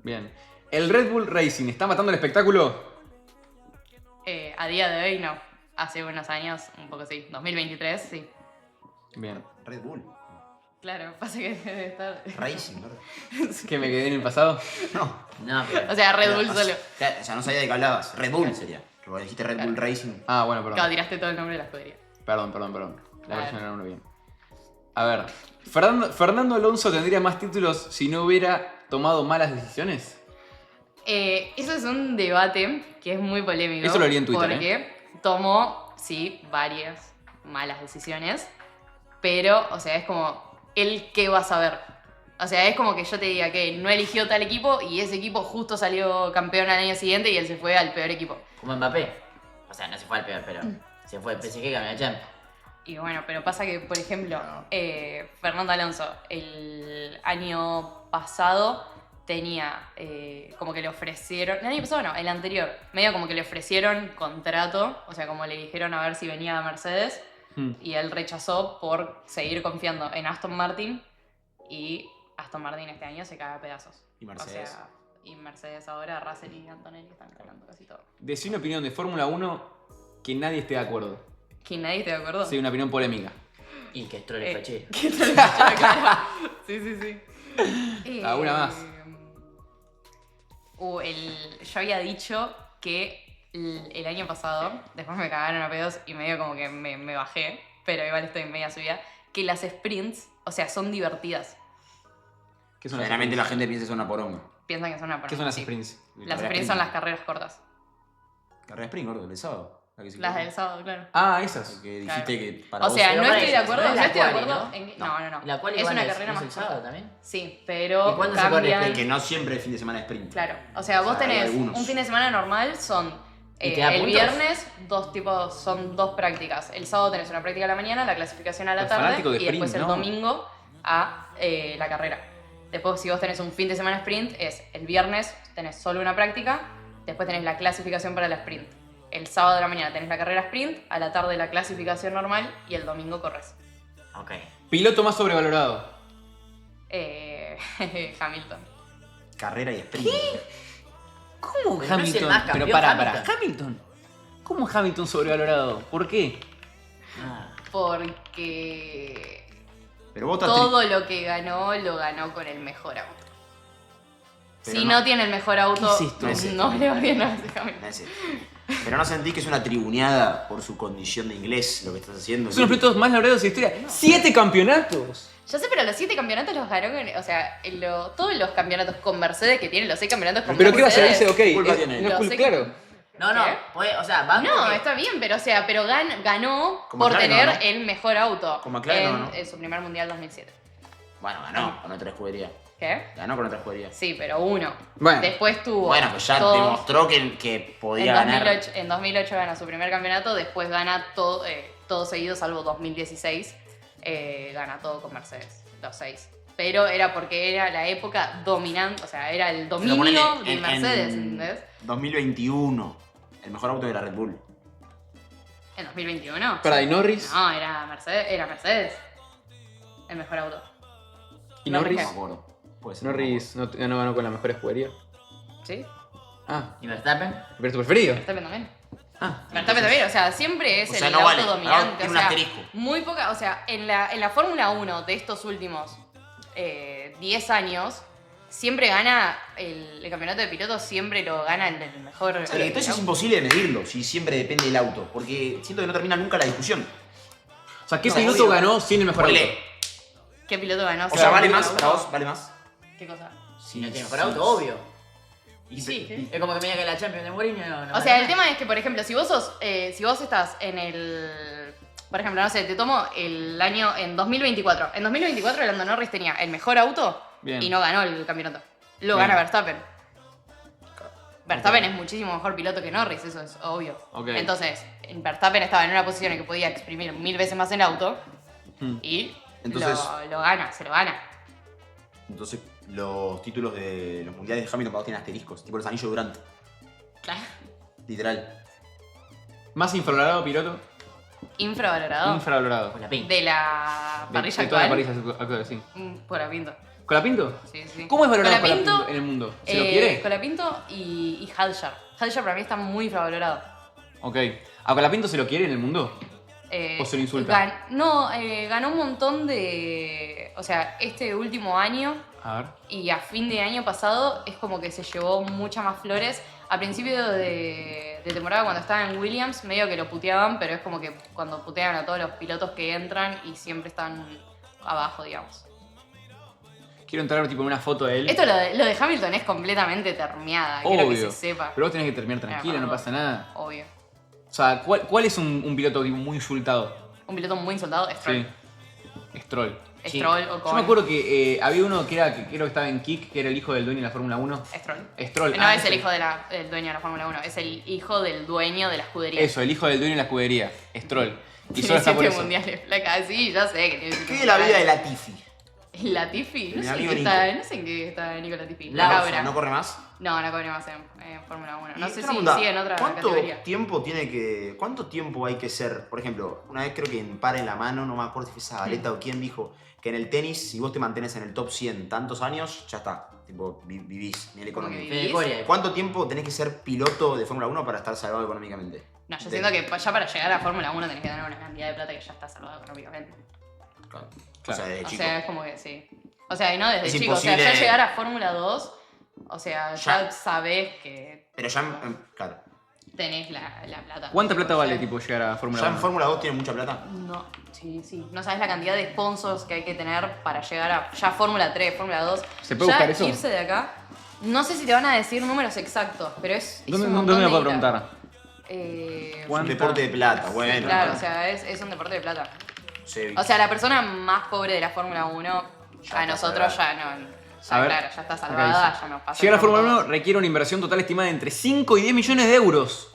Bien. ¿El Red Bull Racing está matando el espectáculo? A día de hoy no, hace unos años un poco sí, 2023 sí. Bien. Red Bull. Claro, pasa que debe estar... Racing, ¿verdad? ¿Que me quedé en el pasado? No, pero... O sea, Red Bull solo. O sea, no sabía de qué hablabas. Red Bull sería. Porque dijiste Red Bull Racing. Ah, bueno, perdón. Claro, tiraste todo el nombre de la escudería. Perdón. La Claro. versión era uno bien. A ver. ¿Fernando Alonso tendría más títulos si no hubiera tomado malas decisiones? Eso es un debate que es muy polémico. Eso lo haría en Twitter, Porque tomó, sí, varias malas decisiones. pero, o sea, es como, ¿él qué va a saber? O sea, es como que yo te diga que no eligió tal equipo y ese equipo justo salió campeón al año siguiente y él se fue al peor equipo. Como Mbappé. O sea, no se fue al peor, pero se fue el PSG que ganó la Champions. Y bueno, pero pasa que, por ejemplo, Fernando Alonso, el año pasado tenía como que le ofrecieron, el año pasado no, el anterior, medio como que le ofrecieron contrato, o sea, como le dijeron a ver si venía a Mercedes, y él rechazó por seguir confiando en Aston Martin, y Aston Martin este año se caga a pedazos. ¿Y Mercedes? O sea, y Mercedes ahora, Russell y Antonelli están ganando casi todo. Decí una opinión de Fórmula 1 que nadie esté de acuerdo. ¿Que nadie esté de acuerdo? Sí, una opinión polémica. Y que Stroll es fachero. Que Stroll es fachero, claro. Sí, sí, sí. ¿Alguna más? Yo había dicho que el año pasado, después me cagaron a pedos y medio como que me bajé, pero igual estoy en media subida, que las sprints, o sea, son divertidas. ¿Qué son las Generalmente la sprints? gente piensa que son una poronga. Piensan que son una ¿Qué son las sí. sprints? Las sprints son las carreras cortas. Carrera sprint, gordo, el sábado. La que se Las quedó. del sábado, claro. Ah, esas. Que Claro. dijiste que para O vos sea, era no para estoy de eso. acuerdo, No es no la estoy de quali, acuerdo ¿no? en... No, no. La cual Es igual una es- carrera ¿no es más el sábado corta. también? Sí, pero ¿Y cuándo se corre el cambian... sprint? Que no siempre es fin de semana de sprint. Claro, o sea, vos O sea, hay tenés algunos. un fin de semana normal, son ¿Y te da el puntos? viernes, son dos prácticas. El sábado tenés una práctica a la mañana, la clasificación a la Los tarde fanáticos de y después sprint, el ¿no? domingo a la carrera. Después, si vos tenés un fin de semana sprint, es el viernes tenés solo una práctica, después tenés la clasificación para la sprint. El sábado de la mañana tenés la carrera sprint, a la tarde la clasificación normal y el domingo corres. Ok. Piloto más sobrevalorado. Hamilton. Carrera y sprint. ¿Cómo Pero no es el más Pero campeón, pará. Hamilton. ¿Cómo Hamilton sobrevalorado? ¿Por qué? Porque Pero vos estás todo lo que ganó, lo ganó con el mejor auto. Pero Si no- no tiene el mejor auto, ¿Qué es esto? No es esto. no le va bien a ese Hamilton. No es esto. Pero no sentís que es una tribuneada por su condición de inglés lo que estás haciendo. Son los pilotos más laureados de la historia. ¡7 campeonatos! Yo sé, pero los 7 campeonatos los ganó con, o sea, todos los campeonatos con Mercedes que tienen los 6 campeonatos con ¿Pero qué va a Mercedes. hacer ese? Ok. ¿Qué culpa es- tiene? no es Lo cool, sé claro. No, no, ¿Qué? puede, o sea, van No, porque- está bien, pero o sea, ganó Con por McLaren tener no, ¿no? el mejor auto Con McLaren en, no, ¿no? en su primer mundial 2007. Bueno, ganó con otra escudería. ¿Qué? Ganó con otra escudería. Sí, pero uno. Bueno. Después tuvo Bueno, pues ya todos- demostró que podía en ganar. 2008, en 2008 gana su primer campeonato, después gana todo seguido, salvo 2016. Gana todo con Mercedes, los 6. Pero era porque era la época dominante, o sea, era el Pero dominio ponele de Mercedes, ¿entendés? 2021, el mejor auto de la Red Bull. En 2021. Para, ¿y Norris? No, era Mercedes. El mejor auto. ¿Y Norris? Norris? No me acuerdo. Puede ser. Norris no ganó con la mejor escudería. ¿Sí? Ah, ¿Y Verstappen? ¿pero es tu preferido? Verstappen también. Ah, Verstappen también, o sea, siempre es O sea, el no auto vale, dominante. tiene O un sea, asterisco. muy poca, o sea, en la Fórmula 1 de estos últimos 10 años, siempre gana el campeonato de pilotos, siempre lo gana el mejor. O sea, que entonces es imposible de medirlo si siempre depende del auto. Porque siento que no termina nunca la discusión. O sea, ¿qué No, piloto obvio. ganó sin el mejor auto? Ponele. ¿Qué piloto ganó? O sea, ¿vale ¿Qué más auto? para vos? ¿Vale más? ¿Qué cosa? Si no tiene mejor sí. auto, obvio. Y Sí, es como que me diga que la Champions de Mourinho no O sea, el tema es que, por ejemplo, si vos estás en el... Por ejemplo, no sé, te tomo el año en 2024. En 2024 Lando Norris tenía el mejor auto Bien. y no ganó el campeonato. Lo Bien. gana Verstappen. Verstappen es muchísimo mejor piloto que Norris, eso es obvio. Ok. Entonces, Verstappen estaba en una posición en que podía exprimir 1000 veces más el auto Hmm. y Entonces- lo gana, se lo gana. Entonces, los títulos de los mundiales de Hamilton para vos tienen asteriscos. Tipo los anillos de Durant. Claro. Literal. ¿Más infravalorado piloto? Infravalorado. Infravalorado. Con la Pink. De la parrilla de toda la actual. parrilla actual, sí. Colapinto. ¿Colapinto? Sí, sí. ¿Cómo es valorado Colapinto, Colapinto en el mundo? ¿Se lo quiere? Colapinto y Hadjar. Hadjar para mí está muy infravalorado. Ok. ¿A Colapinto se lo quiere en el mundo? ¿O se lo insulta? Ganó un montón de... O sea, este último año A ver. y a fin de año pasado es como que se llevó muchas más flores. A principio de temporada, cuando estaba en Williams, medio que lo puteaban, pero es como que cuando putean a todos los pilotos que entran y siempre están abajo, digamos. Quiero entrar tipo en una foto de él. Esto lo de Hamilton es completamente termiada, quiero que se Obvio. sepa. Pero vos tenés que terminar tranquilo, no pasa nada. Obvio. O sea, ¿cuál es un piloto tipo, muy insultado? Un piloto muy insultado, Stroll. Sí. Stroll. Stroll o Yo me acuerdo que había uno que creo que estaba en Kick, que era el hijo del dueño de la Fórmula 1. Stroll. No es el hijo del dueño de la Fórmula 1, es el hijo del dueño de la escudería. Eso, el hijo del dueño de la escudería. Stroll. Y Tiene solo está por 7 eso. mundiales, flaca. Sí, ya sé que tiene 7 ¿Qué es la vida de Latifi? Latifi, no Mi sé, amigo no sé en qué está Nico Latifi. ¿No corre más? No corre más en Fórmula 1. No Y sé una si pregunta, sigue en otra categoría. ¿Cuánto tiempo hay que ser? Por ejemplo, una vez creo que en Par en la Mano, no me acuerdo si fue Zabaleta o quién dijo que en el tenis, si vos te mantenés en el top 100 tantos años, ya está. Tipo, vivís, nivel ¿Cómo económico. que vivís? ¿Cuánto tiempo tenés que ser piloto de Fórmula 1 para estar salvado económicamente? No, yo siento que ya para llegar a Fórmula 1 tenés que tener una cantidad de plata que ya está salvada económicamente. O sea, desde O chico. sea, es como que sí. O sea, y no desde Es chico. O sea, ya imposible. llegar a Fórmula 2, o sea, ya sabés que Pero ya, claro. tenés la plata. ¿Cuánta plata Tipo, vale ya- tipo llegar a Fórmula ¿Ya 1? en Fórmula 2 tiene mucha plata? No, sí. No sabes la cantidad de sponsors que hay que tener para llegar a ya Fórmula 3, Fórmula 2. ¿Se puede ya buscar eso? irse de acá. No sé si te van a decir números exactos, pero es un ¿Dónde montón me de puedo guita. preguntar? Es un ¿Cuánta? deporte de plata, bueno. Claro, o sea, es un deporte de plata. Sí. O sea, la persona más pobre de la Fórmula 1, a nosotros ya no. Ya, A ver, claro, ya está acá salvada, dice. ya nos pasa. Llegar a como Fórmula todos. 1 requiere una inversión total estimada de entre 5 y 10 millones de euros.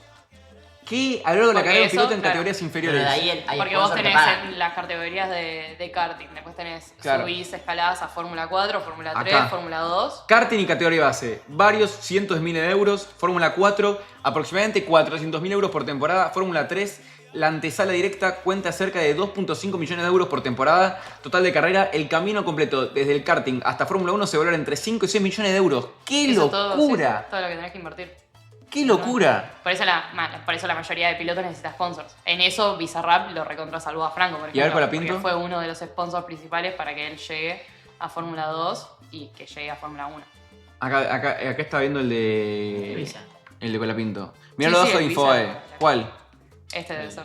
¿Qué? A lo largo de la Porque carrera de un eso, piloto en claro. categorías inferiores. Pero de ahí hay Porque vos sponsors que tenés pagan. en las categorías de karting, después tenés Claro. subís escaladas a Fórmula 4, Fórmula 3, Acá. Fórmula 2. Karting y categoría base, varios cientos de miles de euros. Fórmula 4, aproximadamente 400.000 euros por temporada. Fórmula 3, la antesala directa cuenta cerca de 2.5 millones de euros por temporada. Total de carrera, el camino completo desde el karting hasta Fórmula 1 se valora entre 5 y 6 millones de euros. ¡Qué Eso todo, locura! sí, todo lo que tenés que invertir. ¡Qué locura! Por eso la mayoría de pilotos necesita sponsors. En eso Bizarrap lo recontra salvó a Franco, por ¿Y a ver, ejemplo. Colapinto? Porque fue uno de los sponsors principales para que él llegue a Fórmula 2 y que llegue a Fórmula 1. Acá está viendo el de. Visa. El de Colapinto. Mirá Sí, lo sí, abajo de el Infobae. Visa. ¿Cuál? Este debe ser.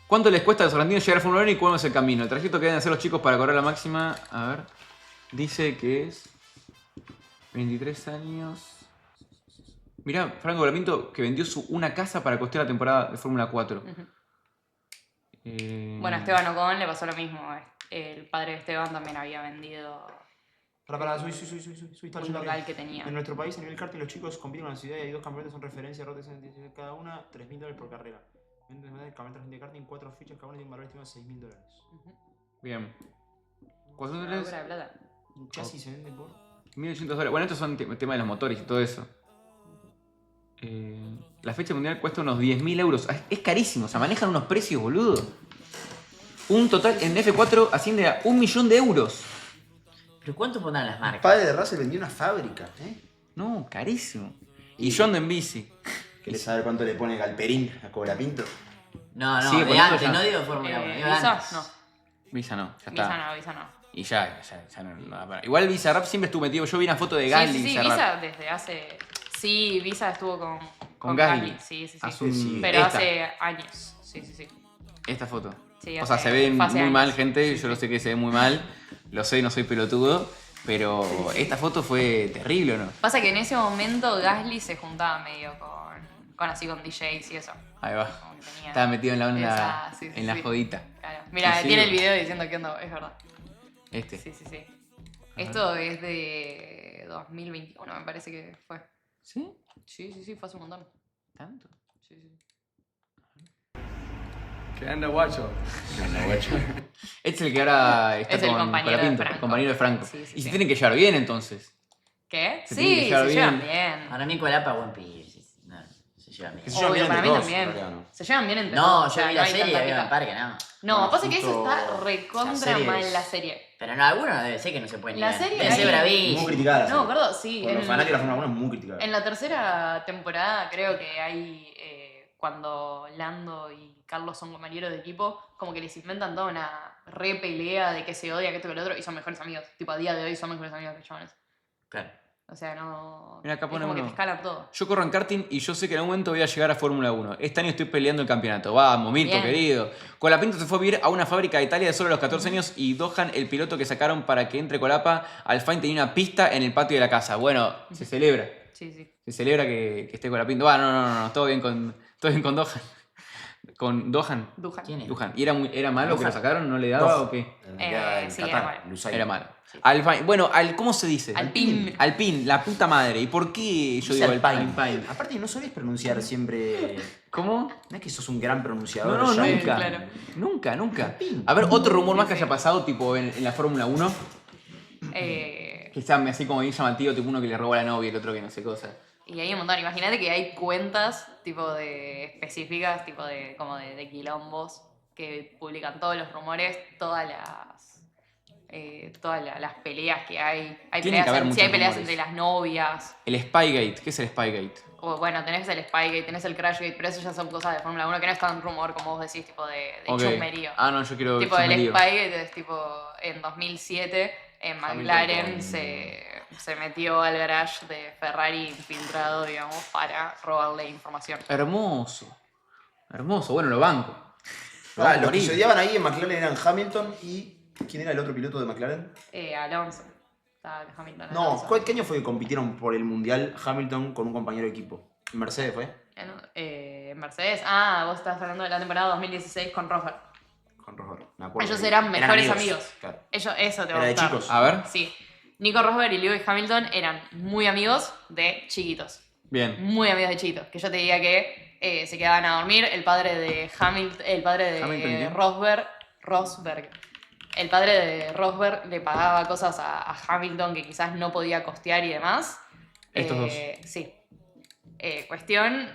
¿Cuánto les cuesta a los argentinos llegar a Fórmula 1 y cuál es el camino? El trayecto que deben hacer los chicos para correr la máxima. A ver. Dice que es 23 años. Mirá, Franco Colapinto que vendió una casa para costear la temporada de Fórmula 4. Ujú. Eh, Bueno, a Esteban Ocon le pasó lo mismo. El padre de Esteban también había vendido soy un local que tenía. En nuestro país, a nivel karting, los chicos compiten con la ciudad y hay 2 campeonatos, son referencia, rotes en cada una, $3.000 por carrera. El campeonato de karting, 4 fichas, cada una tiene un valor estimado de $6.000. Bien. ¿Cuántos Una dólares? locura de plata. Un chasis se vende por... $1.800. Bueno, estos son temas de los motores y todo eso. La fecha mundial cuesta unos 10.000 euros. Es carísimo, o sea, manejan unos precios, boludo. Un total en F4 asciende a 1 millón de euros. ¿Pero cuánto pondrán las El marcas? padre de Russell vendió una fábrica, ¿eh? No, carísimo. Y yo ando en bici. ¿Querés saber cuánto le pone Galperín a Colapinto? No, Sigue de poniendo antes, ya. no digo Fórmula 1, digo ¿Visa? antes. No. Visa no, ya está. Visa no. Y ya no. Igual Bizarrap siempre estuvo metido. Yo vi una foto de Sí, Gasly. sí, Bizarrap. Visa desde hace... Sí, Visa estuvo con Gasly. Sí. Hace Pero esta. hace años. Sí. Esta foto. Sí, O sea, hace- se ve fue hace muy años. mal, gente. Yo lo sé que se ve muy mal. Lo sé, no soy pelotudo. Pero esta foto fue terrible, ¿o no? Pasa que en ese momento Gasly se juntaba medio con así con DJs y eso. Ahí va. Como que tenía Estaba metido en la onda, esa- sí, en la sí. jodita. Claro. Mira, Y tiene sí. el video diciendo que onda, es verdad. Este. Sí. Esto es de 2021, me parece que fue. ¿Sí? Sí, fue hace un montón. ¿Tanto? Sí. ¿Qué anda, guacho? Este es el que ahora está Es el con compañero de Colapinto, Franco. compañero de Franco. Sí, Y se tienen que llevar bien, entonces. ¿Qué? Se tienen que Sí, llevar se llevan bien. bien. Para mí Colapa, buen pibe. No, se llevan bien. Que se llevan Obvio, bien para mí entre todos, también. en realidad, ¿no? Se llevan bien entre No, todos. o yo sea, vi no la hay serie y tanta había pica. un parque, no. No, Bueno, pasa que eso justo está recontra la serie mal es- la serie. Pero no, alguno debe ser que no se puede ni La ver. serie Debe ser ahí- Muy bravísimo. criticada la No, serie. gordo, sí. Por los fanáticos de la Fórmula 1 es muy criticada. En la tercera temporada creo que hay cuando Lando y Carlos son compañeros de equipo, como que les inventan toda una re pelea de que se odia, que esto que el otro, y son mejores amigos. Tipo, a día de hoy son mejores amigos que chavales. Claro. O sea, no... Mira, acá es pone como que uno. te escalan todo. Yo corro en karting y yo sé que en algún momento voy a llegar a Fórmula 1. Este año estoy peleando el campeonato. Vamos, Mirto, Bien. querido. Colapinto se fue a vivir a una fábrica de Italia de solo a los 14 años y Dohan, el piloto que sacaron para que entre Colapa, Alfine tenía una pista en el patio de la casa. Bueno, se celebra. Sí. Se celebra que esté Colapinto. No, todo bien con Dohan. Con Dohan. Duhan. ¿Quién es? Duhan. ¿Y era malo que lo Duhan. sacaron? ¿No le daba Dohan. o qué? Sí, era malo. Era malo. Bueno, ¿cómo se dice? Alpine. Alpine, la puta madre. ¿Y por qué yo Dice digo Alpine. Alpine? Aparte no sabés pronunciar siempre. ¿Cómo? No es que sos un gran pronunciador. No, ya. nunca. claro. Nunca. A ver, otro rumor más que haya pasado, tipo en la Fórmula 1. Que sea así como bien llamativo, tipo uno que le robó a la novia y el otro que no sé cosa. Y hay un montón. Imagínate que hay cuentas tipo de específicas, tipo de como de quilombos, que publican todos los rumores, todas las peleas que hay. Hay Tiene que haber peleas, si hay muchos peleas rumores. entre las novias. El Spygate, ¿qué es el Spygate? O bueno, tenés el Spygate, tenés el Crashgate, pero eso ya son cosas de Fórmula 1 que no es tan rumor como vos decís, tipo de Ok. chusmerío. Ah, no, yo quiero Tipo el chusmerío. Spygate es tipo en 2007 en McLaren con- se metió al garage de Ferrari infiltrado, digamos, para robarle información. Hermoso. Bueno, lo banco. Lo Ah, banco los que morir. se odiaban ahí en McLaren eran Hamilton y. ¿Quién era el otro piloto de McLaren? Alonso. Estaba Hamilton. No, Alonso. ¿qué año fue que compitieron por el mundial Hamilton con un compañero de equipo? ¿En Mercedes fue? Mercedes. Vos estás hablando de la temporada 2016 con Rosberg. Con Rosberg, me acuerdo. Ellos eran mejores amigos. Claro. Eso te va Era a de gustar. chicos. A ver. Sí. Nico Rosberg y Lewis Hamilton eran muy amigos de chiquitos. Bien. Muy amigos de chiquitos. Que yo te diría que se quedaban a dormir. El padre de Hamilton, el padre de ¿Hamilton qué? Rosberg. El padre de Rosberg le pagaba cosas a Hamilton que quizás no podía costear y demás. Estos dos. Sí. Cuestión,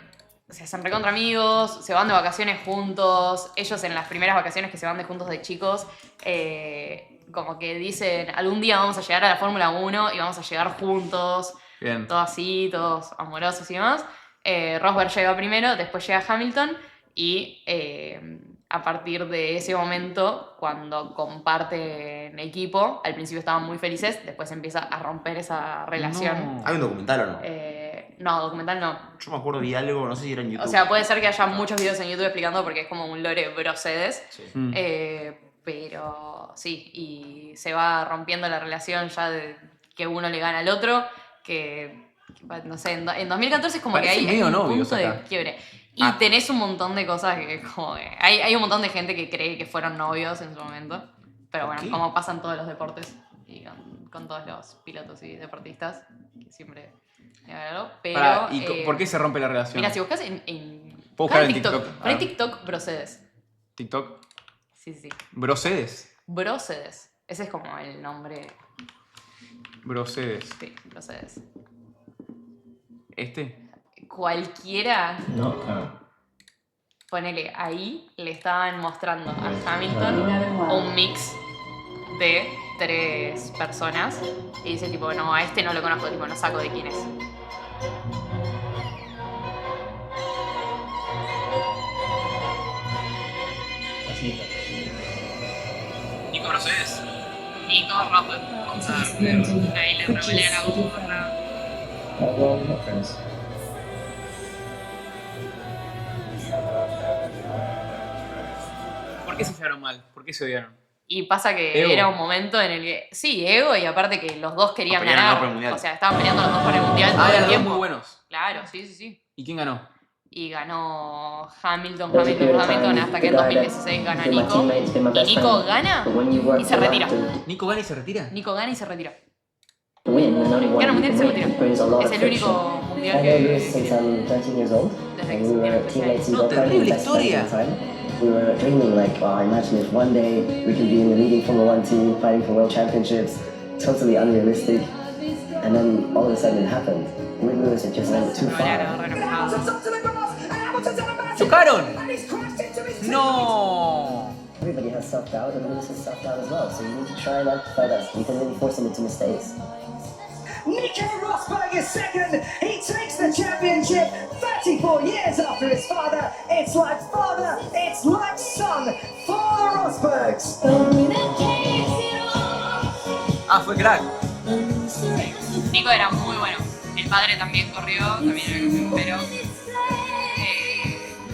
se hacen recontra amigos, se van de vacaciones juntos. Ellos en las primeras vacaciones que se van de juntos de chicos, como que dicen, algún día vamos a llegar a la Fórmula 1 y vamos a llegar juntos. Bien. Todo así, todos amorosos y demás. Rosberg llega primero, después llega Hamilton y a partir de ese momento, cuando comparten equipo, al principio estaban muy felices, después empieza a romper esa relación. ¿Hay un documental o no? No, documental no. Yo me acuerdo, vi algo, no sé si era en YouTube. O sea, puede ser que haya muchos videos en YouTube explicando porque es como un lore Brosedes. Mm. Pero sí, y se va rompiendo la relación ya de que uno le gana al otro, que no sé, en 2014 es como Parece que hay medio un novios punto de acá. quiebre. Y tenés un montón de cosas que como que hay un montón de gente que cree que fueron novios en su momento. Pero bueno, Ok. como pasan todos los deportes y con todos los pilotos y deportistas, que siempre hay algo. Pero, Pará, ¿y por qué se rompe la relación? Mira, si buscas en Puedo buscá buscar en TikTok. Pon en TikTok Brosedes. TikTok. Sí. Brosedes. Brosedes. Ese es como el nombre. Brosedes. Sí, Brosedes. ¿Este? Cualquiera, No. ponele ahí, le estaban mostrando a Hamilton un mix de 3 personas. Y dice tipo, no, a este no lo conozco, tipo, no saco de quién es. Nico Brosedes. Nico Rosberg. Ahí le revelé la gorra. ¿Por qué se llevaron mal? ¿Por qué se odiaron? Y pasa que Ego. era un momento en el que. Sí, ego, y aparte que los dos querían pelearon ganar. por el mundial. O sea, estaban peleando los dos por el mundial todo el eran tiempo. muy buenos. Claro, sí. ¿Y quién ganó? Y ganó Hamilton hasta que en 2016 gana Nico. Y Nico gana y se retira. ¿Nico gana y se retira? Nico gana y se retira. Gana el mundial y se retira. Es el único mundial que. Desde que se tiene. No, terrible historia. We were dreaming like, wow, imagine if one day we could be in the leading Formula 1 team fighting for world championships. Totally unrealistic. And then all of a sudden it happened. We realized it just went too far. ¡Chocaron! ¡No! Everybody has self-doubt, and Lewis has self-doubt as well. So you need to try and amplify that. You can really force him into mistakes. Nico Rosberg is second. He takes the championship 34 years after his father. It's like father, it's like son for the Rosbergs. Ah, fue crack. Nico era muy bueno. El padre también corrió, también era campeón, pero.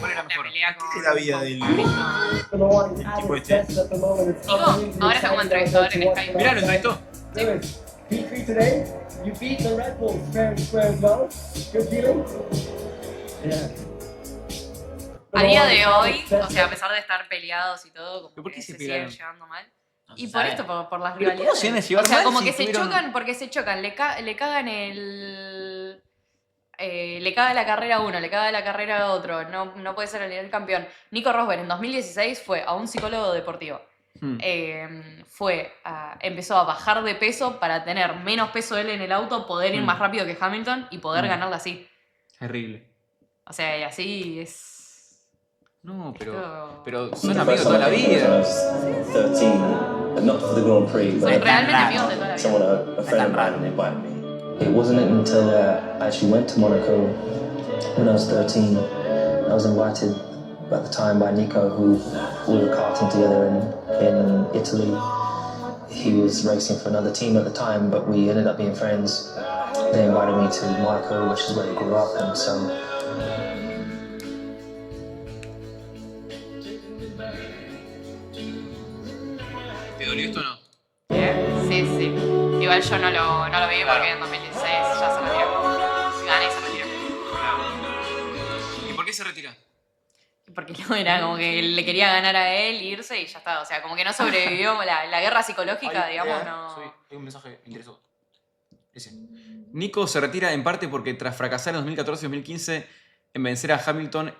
¿Cuál era mejor? La pelea con. ¿Qué es la vida del tipo este? Nico, ahora está como entrevistador en Sky. Mirá, lo entrevistó. P3 today, you beat the Red Bull fair and square as well. Good feeling? Yeah. A día de hoy, o sea, a pesar de estar peleados y todo, como ¿Por qué que se se siguen pelearon? llevando mal. No Y se por sabe. esto, por las ¿Pero cómo rivalidades. se van a llevar O sea, mal como si que se tuvieron- chocan porque se chocan, le cagan le caga la carrera a uno, le caga la carrera a otro, no puede ser el campeón. Nico Rosberg en 2016 fue a un psicólogo deportivo. Empezó a bajar de peso para tener menos peso él en el auto, poder ir más rápido que Hamilton y poder ganarla así. Terrible. O sea, y así es. No, Esto- pero son amigos toda la vida. 13, not for the Grand Prix, Son but realmente amigos de toda la vida. someone, a friend of mine, invited me. It wasn't until I actually went to Monaco when I was 13. I was invited at the time by Nico, who we were karting together in Italy. He was racing for another team at the time, but we ended up being friends. They invited me to Monaco, which is where he grew up, and so ¿Te dolió esto o no? Sí, sí. Igual yo no lo vi porque en 2016 ya se retiró. Gané y se retiró. ¿Y por qué se retira? Porque no era como que le quería ganar a él, irse y ya está. O sea, como que no sobrevivió la guerra psicológica, digamos, no. Hay un mensaje interesante. Ese. Nico se retira en parte porque tras fracasar en 2014 y 2015 en vencer a Hamilton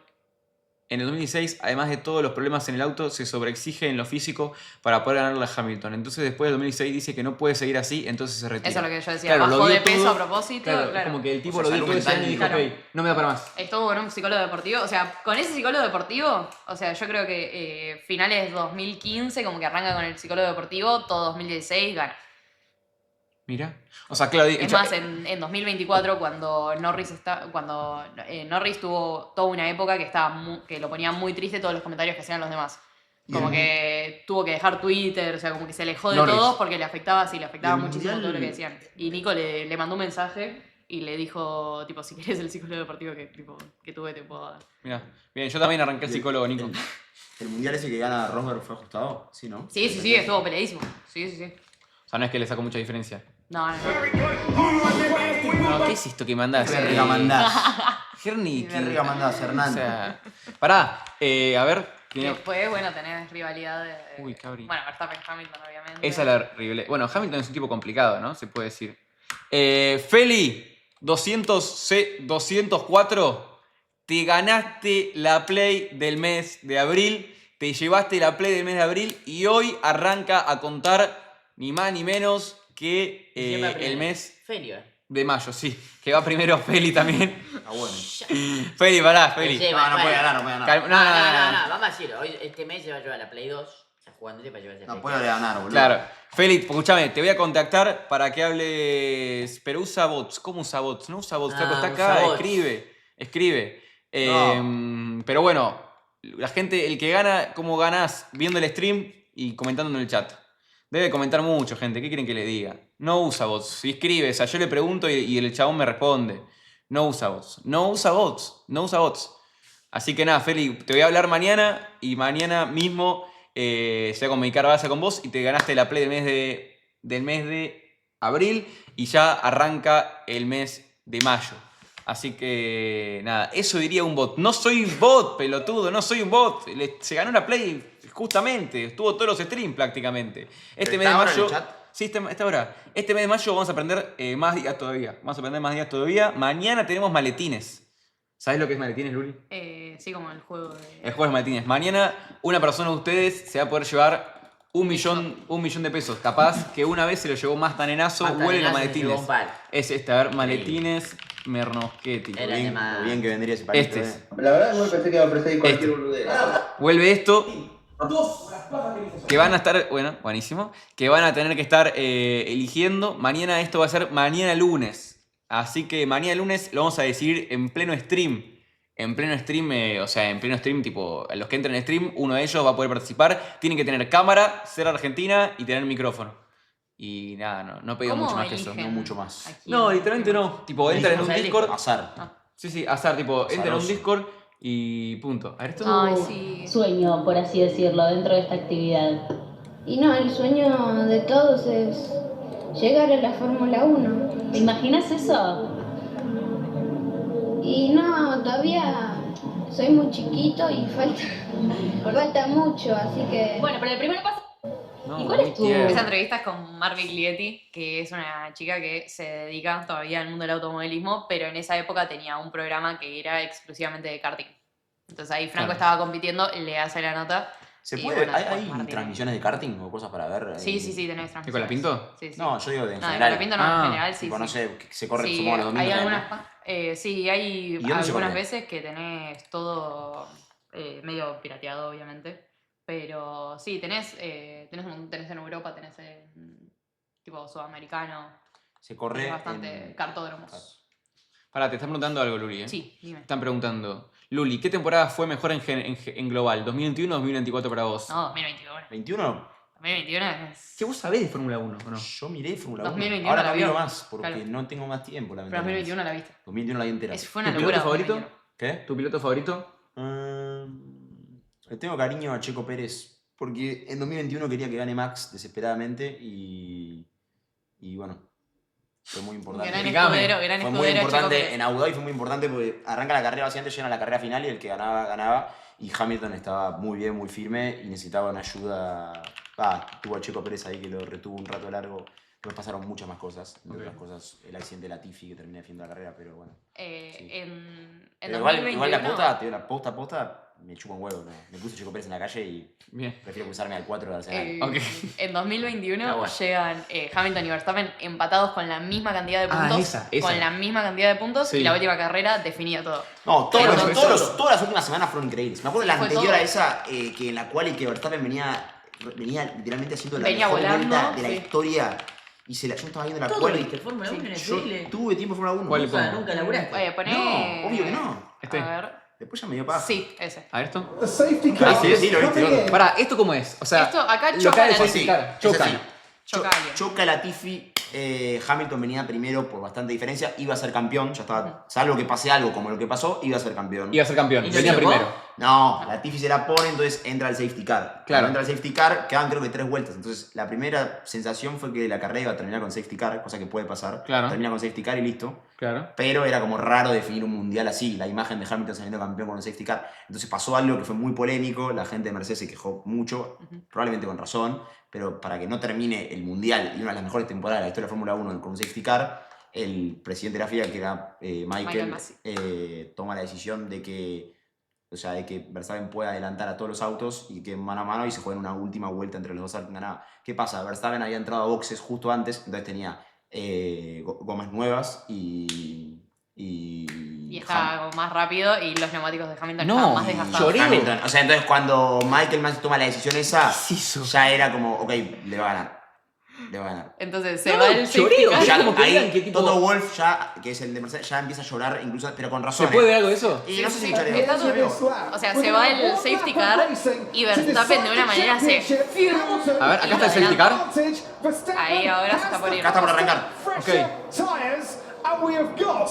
en el 2016, además de todos los problemas en el auto, se sobreexige en lo físico para poder ganarle a Hamilton. Entonces después del 2016 dice que no puede seguir así, entonces se retira. Eso es lo que yo decía, Claro, lo bajó dio de peso todo. a propósito. Claro, Claro. como que el tipo O sea, lo dio salud todo ese año y dijo, mental. ok, no me da para más. Estuvo con un psicólogo deportivo. O sea, con ese psicólogo deportivo, o sea, yo creo que finales 2015, como que arranca con el psicólogo deportivo, todo 2016 gana. Mira. O sea, claro. Es más, en 2024, cuando Norris tuvo toda una época que lo ponía muy triste todos los comentarios que hacían los demás. Como que tuvo que dejar Twitter, o sea, como que se alejó de Norris. todos porque le afectaba el muchísimo mundial- todo lo que decían. Y Nico le mandó un mensaje y le dijo, tipo, si querés el psicólogo deportivo que tuve, te puedo dar. Mira. Bien, yo también arranqué el psicólogo, Nico. ¿El mundial ese que gana Rosberg fue ajustado? Sí, ¿no? Sí, estuvo peleadísimo. Sí. O sea, no es que le sacó mucha diferencia. No. No, ¿qué es esto que mandás? ¿Qué verga mandás? Herni. ¿Qué verga mandás, Hernán? O sea, pará, a ver. Después, bueno, tenés rivalidad de... Uy, cabri. Bueno, Verstappen Hamilton, obviamente. Esa es la rivalidad. Bueno, Hamilton es un tipo complicado, ¿no? Se puede decir. Feli, 204, te ganaste la Play del mes de abril, te llevaste la Play del mes de abril y hoy arranca a contar ni más ni menos que ¿Quién va primero? el mes Feli, de mayo, sí. Que va primero Feli también. Ah, bueno. Feli, pará, Feli. Sí, No, no puede ganar, no puede ganar. No. Vamos a decirlo. Hoy, este mes se va a llevar la Play 2. Está jugándole para llevarse la No Play puede ganar, boludo. Claro. Feli, escúchame, te voy a contactar para que hables. Pero usa bots. ¿Cómo usa bots? No usa bots, flaco, está usa acá, bots. escribe. Pero bueno, la gente, el que gana, ¿cómo ganás? Viendo el stream y comentando en el chat. Debe comentar mucho, gente. ¿Qué quieren que le diga? No usa bots. Si escribe, o sea, yo le pregunto y el chabón me responde. No usa bots. No usa bots. Así que nada, Feli, te voy a hablar mañana y mañana mismo se va a comunicar Basa con vos y te ganaste la Play del mes de abril y ya arranca el mes de mayo. Así que nada, eso diría un bot. No soy un bot, pelotudo, no soy un bot. Se ganó la Play justamente, estuvo todos los streams prácticamente. Este mes de ahora en el mayo... chat? Sí, está ahora. Este mes de mayo vamos a aprender más días todavía. Mañana tenemos maletines. ¿Sabes lo que es maletines, Luli? Sí, como el juego de... El juego de maletines. Mañana una persona de ustedes se va a poder llevar un millón de pesos. Capaz que una vez se lo llevó más tanenazo, huelen los maletines. Es este, a ver, maletines Mernoschetti. Era Bien, tema- lo bien que vendría ese palito. Este es. La verdad, igual pensé que iba a ofrecer cualquier boludez. Vuelve esto. Que van a estar, bueno, buenísimo. Que van a tener que estar eligiendo. Mañana esto va a ser mañana lunes. Así que mañana lunes lo vamos a decidir en pleno stream. En pleno stream, tipo, los que entren en stream, uno de ellos va a poder participar. Tienen que tener cámara, ser argentina y tener micrófono. Y nada, no pedimos ¿Cómo mucho más que eso. eligen No mucho más. a quién? No, literalmente no. Tipo, entran en un Discord. Azar. Sí, azar, tipo, entran en un Azaroso. Discord y punto. A ver, esto. Ay, sí. Sueño, por así decirlo, dentro de esta actividad. Y no, el sueño de todos es llegar a la Fórmula 1. ¿Te imaginas eso? Y no, todavía soy muy chiquito y falta mucho, así que... Bueno, pero el primer paso... ¿Y cuál es tu...? Esa entrevista es con Mar Biglietti, que es una chica que se dedica todavía al mundo del automovilismo, pero en esa época tenía un programa que era exclusivamente de karting. Entonces ahí Franco estaba compitiendo, le hace la nota. ¿Se y puede? bueno, ¿Hay después Martín. transmisiones de karting o cosas para ver? Sí, tenés transmisiones. ¿Y con la Pinto? Sí. No, yo digo de en No, general. con la Pinto no, en general sí. Tipo, no sé, que se corre, Sí, supongo, los domingos. hay también, algunas, sí, hay dónde se algunas corre? veces que tenés todo medio pirateado, obviamente. Pero sí, tenés en Europa, tenés en tipo sudamericano. Se corre Tenés bastante en... cartódromos. Pará, te están preguntando algo, Luli, ¿eh? Sí, dime. Están preguntando, Luli, ¿qué temporada fue mejor en global? ¿2021 o 2024 para vos? No, 2021. ¿21? 2021 es... ¿Qué vos sabés de Fórmula 1 o no? Yo miré Fórmula 1. 2021 Ahora la no miro vio. más, porque Claro. no tengo más tiempo, Pero lamentablemente. 2021 la viste. 2021 la vi entera. Fue una ¿Tu locura. piloto favorito? 2021. ¿Qué? ¿Tu piloto favorito? Le tengo cariño a Checo Pérez, porque en 2021 quería que gane Max desesperadamente y bueno, fue muy importante. Gran escudero, gran Fue muy escudero, Checo importante, Pérez. en Abu Dhabi fue muy importante porque arranca la carrera básicamente, llega a la carrera final y el que ganaba y Hamilton estaba muy bien, muy firme y necesitaba una ayuda. Tuvo a Checo Pérez ahí que lo retuvo un rato largo. Después pasaron muchas más cosas, entre otras cosas el accidente de Latifi que terminé haciendo la carrera, pero bueno. En Pero 2021... igual la posta me chupa un huevo, ¿no? Me puse Checo Pérez en la calle y prefiero cruzarme al 4 de Arsenal. En 2021 Ah, bueno. llegan Hamilton y Verstappen empatados con la misma cantidad de puntos. esa. Con la misma cantidad de puntos Sí. y la última carrera definía todo. No, Pero todas las últimas semanas fueron increíbles. Me acuerdo de la Fue anterior todo. a esa, que en la cual el que Verstappen venía literalmente haciendo la Venía mejor volando, vuelta de la sí. historia. Y yo estaba viendo la ¿Todo cual. viste Fórmula 1 en Yo NFL? tuve tiempo en Fórmula 1. ¿Cuál le pongo? Nunca laburaste. Oye, poné... No, obvio que no. A ver... Después ya me dio paja. Sí, ese. A ver esto. The safety Ahí car sí, is sí, lo viste. coming in. Pará, ¿esto cómo es? O sea, Esto acá lo choca cae la de Latifi. certificar. Chocan. Choca alguien. Latifi, Hamilton venía primero por bastante diferencia, iba a ser campeón, ya estaba, salvo que pase algo como lo que pasó, iba a ser campeón. Iba a ser campeón, ¿Y venía lo chocó? primero. No, Latifi se la pone, entonces entra el safety car. Claro. Cuando entra el safety car, quedan creo que 3 vueltas. Entonces la primera sensación fue que la carrera iba a terminar con safety car, cosa que puede pasar. Claro. Termina con safety car y listo. Claro. Pero era como raro definir un mundial así, la imagen de Hamilton saliendo campeón con un safety car. Entonces pasó algo que fue muy polémico, la gente de Mercedes se quejó mucho, probablemente con razón, pero para que no termine el mundial y una de las mejores temporadas de la historia de la Fórmula 1 con un safety car, el presidente de la FIA, que era Michael Masi. toma la decisión de que, o sea, de que Verstappen pueda adelantar a todos los autos y que mano a mano y se jueguen una última vuelta entre los dos a ver quién ganaba. ¿Qué pasa? Verstappen había entrado a boxes justo antes, entonces tenía gomas nuevas y estaba más rápido y los neumáticos de Hamilton No, estaban más desgastados. Hamilton. O sea, entonces cuando Michael Masi toma la decisión esa, ya era como, ok, le va a ganar. Le va a ganar. Entonces se va el safety car. Ya, como que ahí, digan que tipo- Toto Wolff, ya, que es el de Mercedes, ya empieza a llorar, incluso, pero con razón. ¿Se puede ver algo de eso? Y no sé si Sí, choreo. está todo- O sea, se va el safety car y Verstappen de una manera se... A ver, acá está el safety car. Ahí ahora se está por ir. Acá está por arrancar. Fresher tyres, and we have got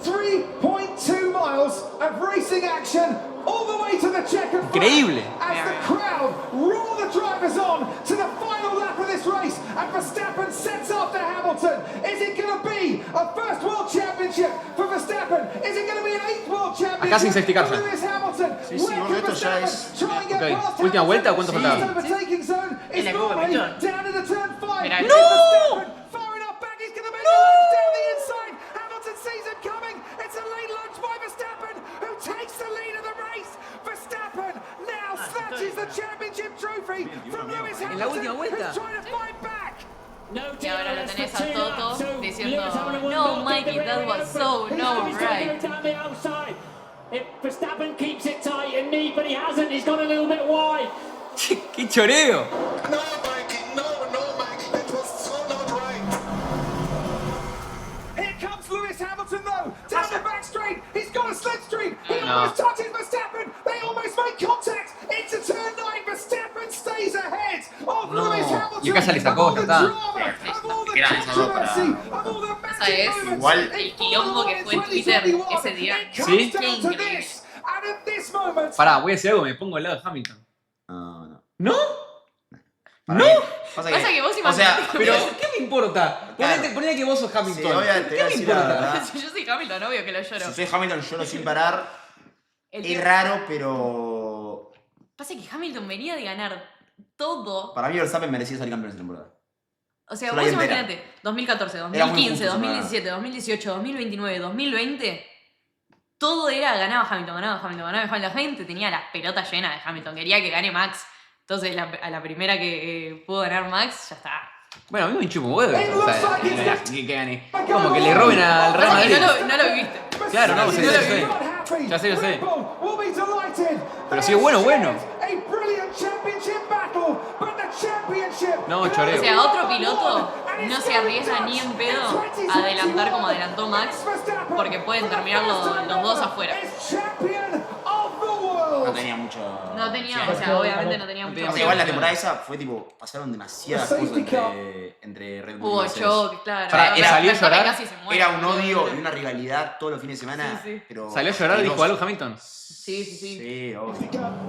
3.2 miles of racing action all the way to the checkered flag. Increíble. As the crowd roar the drivers on to the final lap of this race, and Verstappen sets after Hamilton. Is it going to be a first World Championship for Verstappen? Is it going to be an 8th World Championship Acá sin safety car for ya. Lewis Hamilton? Sí, sí, Where bueno, can esto ya Verstappen es- try and get Ok, past ¿última vuelta o Hamilton? cuánto faltaba? His overtaking zone is En la Copa normally Mechón. down into turn 5. Mira, Is ¡no! Verstappen far enough back? He's going to make a lunge down the inside. Hamilton sees it coming. It's a late lunge by Verstappen, who takes the lead of the race. Verstappen now snatches the championship trophy from Lewis En la última Hamilton, vuelta. who's trying to fight back. Y ahora lo tenés a Toto diciendo, no, Mikey, that was so no right. Down the outside. If Verstappen keeps it tight and neat, but he hasn't, he's gone a little bit wide. ¡Qué choreo! No, Mikey, no, Mikey, that was so not right. Here comes Lewis Hamilton though, down the back straight. He's got a slipstream. He No. almost touches Verstappen. They almost make contact into turn 9. Verstappen stays ahead of No. Lewis Hamilton. Y acá ya le sacó, Of all ya the está. drama, of all the Eran esas dos para- controversy, of all the Esa magic es moments Igual- el quilombo que fue en Twitter ese día. It comes ¿Sí? down Qué to increíble. this. And at this moment, Pará, voy a decir algo, me pongo al lado de Hamilton. No, no. ¿No? Para ¿No? mí- Pasa que vos o sea, imaginate que- Pero, ¿qué me importa? Ponete que vos sos Hamilton. Sí, obviamente, ¿Qué voy a me decir la importa? verdad. Si yo soy Hamilton, obvio que lo lloro. Si soy Hamilton, lloro sin parar. Es raro, pero... Pasa que Hamilton venía de ganar todo. Para mí Verstappen merecía salir campeón de esta temporada. O sea, Yo la vos vi entera. imagínate, 2014, Era muy 2015, justo, 2017, 2018, 2029, 2020, todo era ganaba Hamilton. La gente tenía la pelota llena de Hamilton, quería que gane Max. Entonces, a la primera que pudo ganar Max, ya está. Bueno, a mí me chupo un huevo, o sea, que gane. Como que le roben al Real Madrid. No lo viviste. Claro, no, sí, ya sé. Pero si es bueno. No, choreo. O sea, otro piloto no se arriesga ni en pedo a adelantar como adelantó Max, porque pueden terminar los dos afuera. No tenía mucho... O sea, obviamente no tenía mucho. O sea, igual la temporada esa fue tipo, pasaron demasiadas cosas entre Red Bull y Hubo Mercedes. choques, claro. ¿Salió a llorar? Casi se muere. Era un odio y una rivalidad todos los fines de semana. Pero ¿Salió a llorar y dijo algo Hamilton? Sí. Sí, obvio.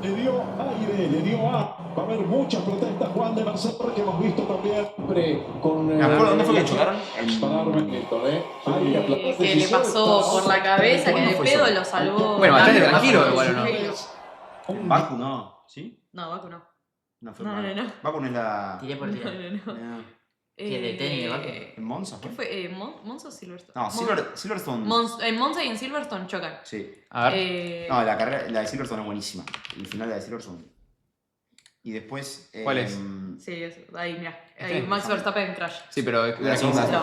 Le dio aire, le dio a. Va a haber muchas protestas, Juan de Mercedes, que hemos visto también con. ¿Me acuerdo dónde fue que chocaron? Que le pasó por la cabeza, que de pedo lo salvó. Bueno, bastante tranquilo igual, ¿o no? Baku no, ¿sí? No, Baku no. No fue No. Baku no es la... Tiré por tirar. No. ¿Qué, de tenis de Baku? ¿En Monza ¿Qué fue? fue? ¿Monza o Silverstone? No, Silverstone. En Monza y en Silverstone chocan. Sí. A ver. No, la de Silverstone es buenísima. El final de la de Silverstone. Y después... ¿Cuál es? Sí, ahí, mira. Ahí Max Verstappen crash. Sí, pero... La segunda. No,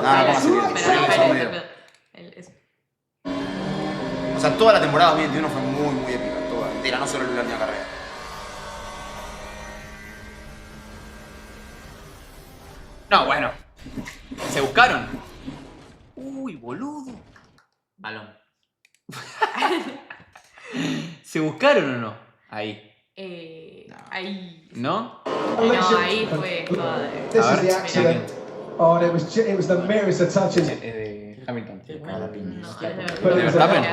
O sea, toda la temporada 2021 fue muy épica. Toda, entera, no solo la última carrera. No, bueno. ¿Se buscaron? Uy, boludo. Balón. ¿Se buscaron o no? Ahí. Ahí. ¿No? No, ahí fue toda de... This is the accident. Oh, and it was the merest of touches. Hamilton. No, ¿De Verstappen?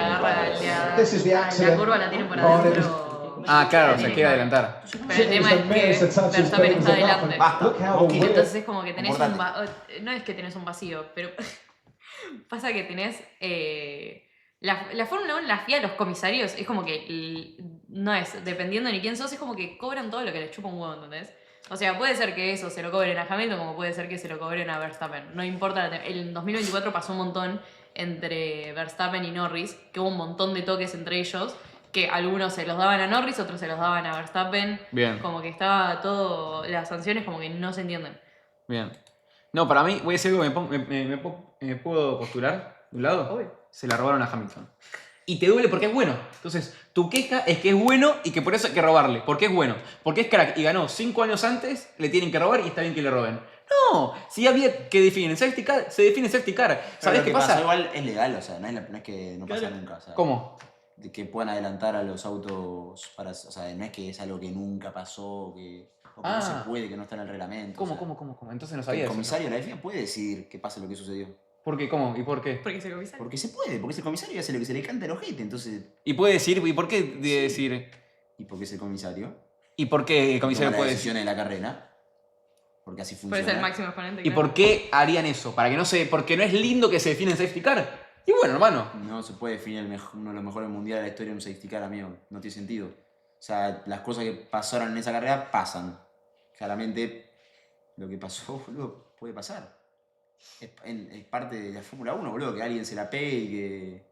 This is the La accident. curva la tienen por Oh, and it adentro. Ah, claro, se quiere adelantar. Pero el tema es que Verstappen está adelante. Look how the wheel. Entonces es como que tenés un no es que tenés un vacío, pero pasa que tenés la Fórmula 1, la FIA, los comisarios, es como que no es, dependiendo ni quién sos, es como que cobran todo lo que les chupa un huevo, ¿entendés? O sea, puede ser que eso se lo cobren a Hamilton como puede ser que se lo cobren a Verstappen. No importa, el 2024 pasó un montón entre Verstappen y Norris, que hubo un montón de toques entre ellos, que algunos se los daban a Norris, otros se los daban a Verstappen. Bien. Como que estaba todo, las sanciones como que no se entienden. Bien. No, para mí, voy a decir algo que me puedo postular de un lado. Obvio. Se la robaron a Hamilton. Y te duele porque es bueno. Entonces, tu queja es que es bueno y que por eso hay que robarle. Porque es bueno. Porque es crack y ganó 5 años antes, le tienen que robar y está bien que le roben. No, si había que definir safety car, se define safety car. ¿Sabés qué pasa? Igual es legal, o sea, no es que no pasa nunca. O sea, ¿Cómo? De que puedan adelantar a los autos para... O sea, no es que es algo que nunca pasó, o que no se puede, que no está en el reglamento. ¿Cómo, o sea, cómo? Entonces no sabía el eso. comisario de la FIA puede decidir que pase lo que sucedió. ¿Por qué? ¿Cómo? ¿Y por qué? Porque se comisario. Porque se puede, porque es el comisario y hace lo que se le canta el ojete, entonces... ¿Y puede decir? ¿Y por qué debe decir? ¿Y por qué es el comisario? ¿Y por qué el comisario Toma puede las decir? decisiones de la carrera. Porque así funciona. Puede ser el máximo exponente. ¿Y por qué harían eso? Para que no se... Porque no es lindo que se define en safety car. Y bueno, hermano. No se puede definir uno de los mejores mundiales de la historia en un safety car, amigo. No tiene sentido. O sea, las cosas que pasaron en esa carrera pasan. Claramente, lo que pasó, boludo, puede pasar. Es parte de la Fórmula 1, boludo, que alguien se la pegue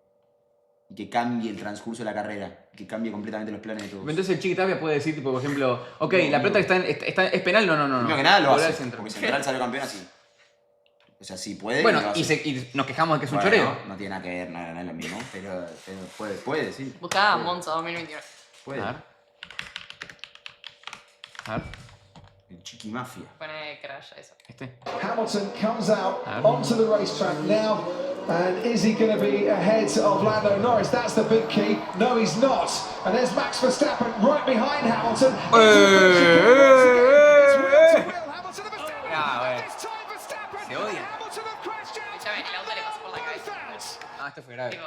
y que cambie el transcurso de la carrera. Que cambie completamente los planes de todos. Entonces el Chiqui Tapia puede decir, tipo, por ejemplo, ok, la pelota ¿es penal? No. Primero que nada lo Volver hace, al centro. porque Central salió campeón así. O sea, sí puede. Bueno, lo hace. y nos quejamos de que es un Bueno, choreo. No tiene nada que ver, no es lo mismo. Pero puede, sí. Buscaba Monza 2021. Puede. A ver. El Chiqui Mafia. Pone crash a eso. Hamilton comes out onto the racetrack now, and is he going to be ahead of Lando Norris? That's the big key. No, he's not. And there's Max Verstappen right behind Hamilton. Se odian. Escúchame, el auto le pasó por la cabeza. Ah, esto fue grave. Tipo,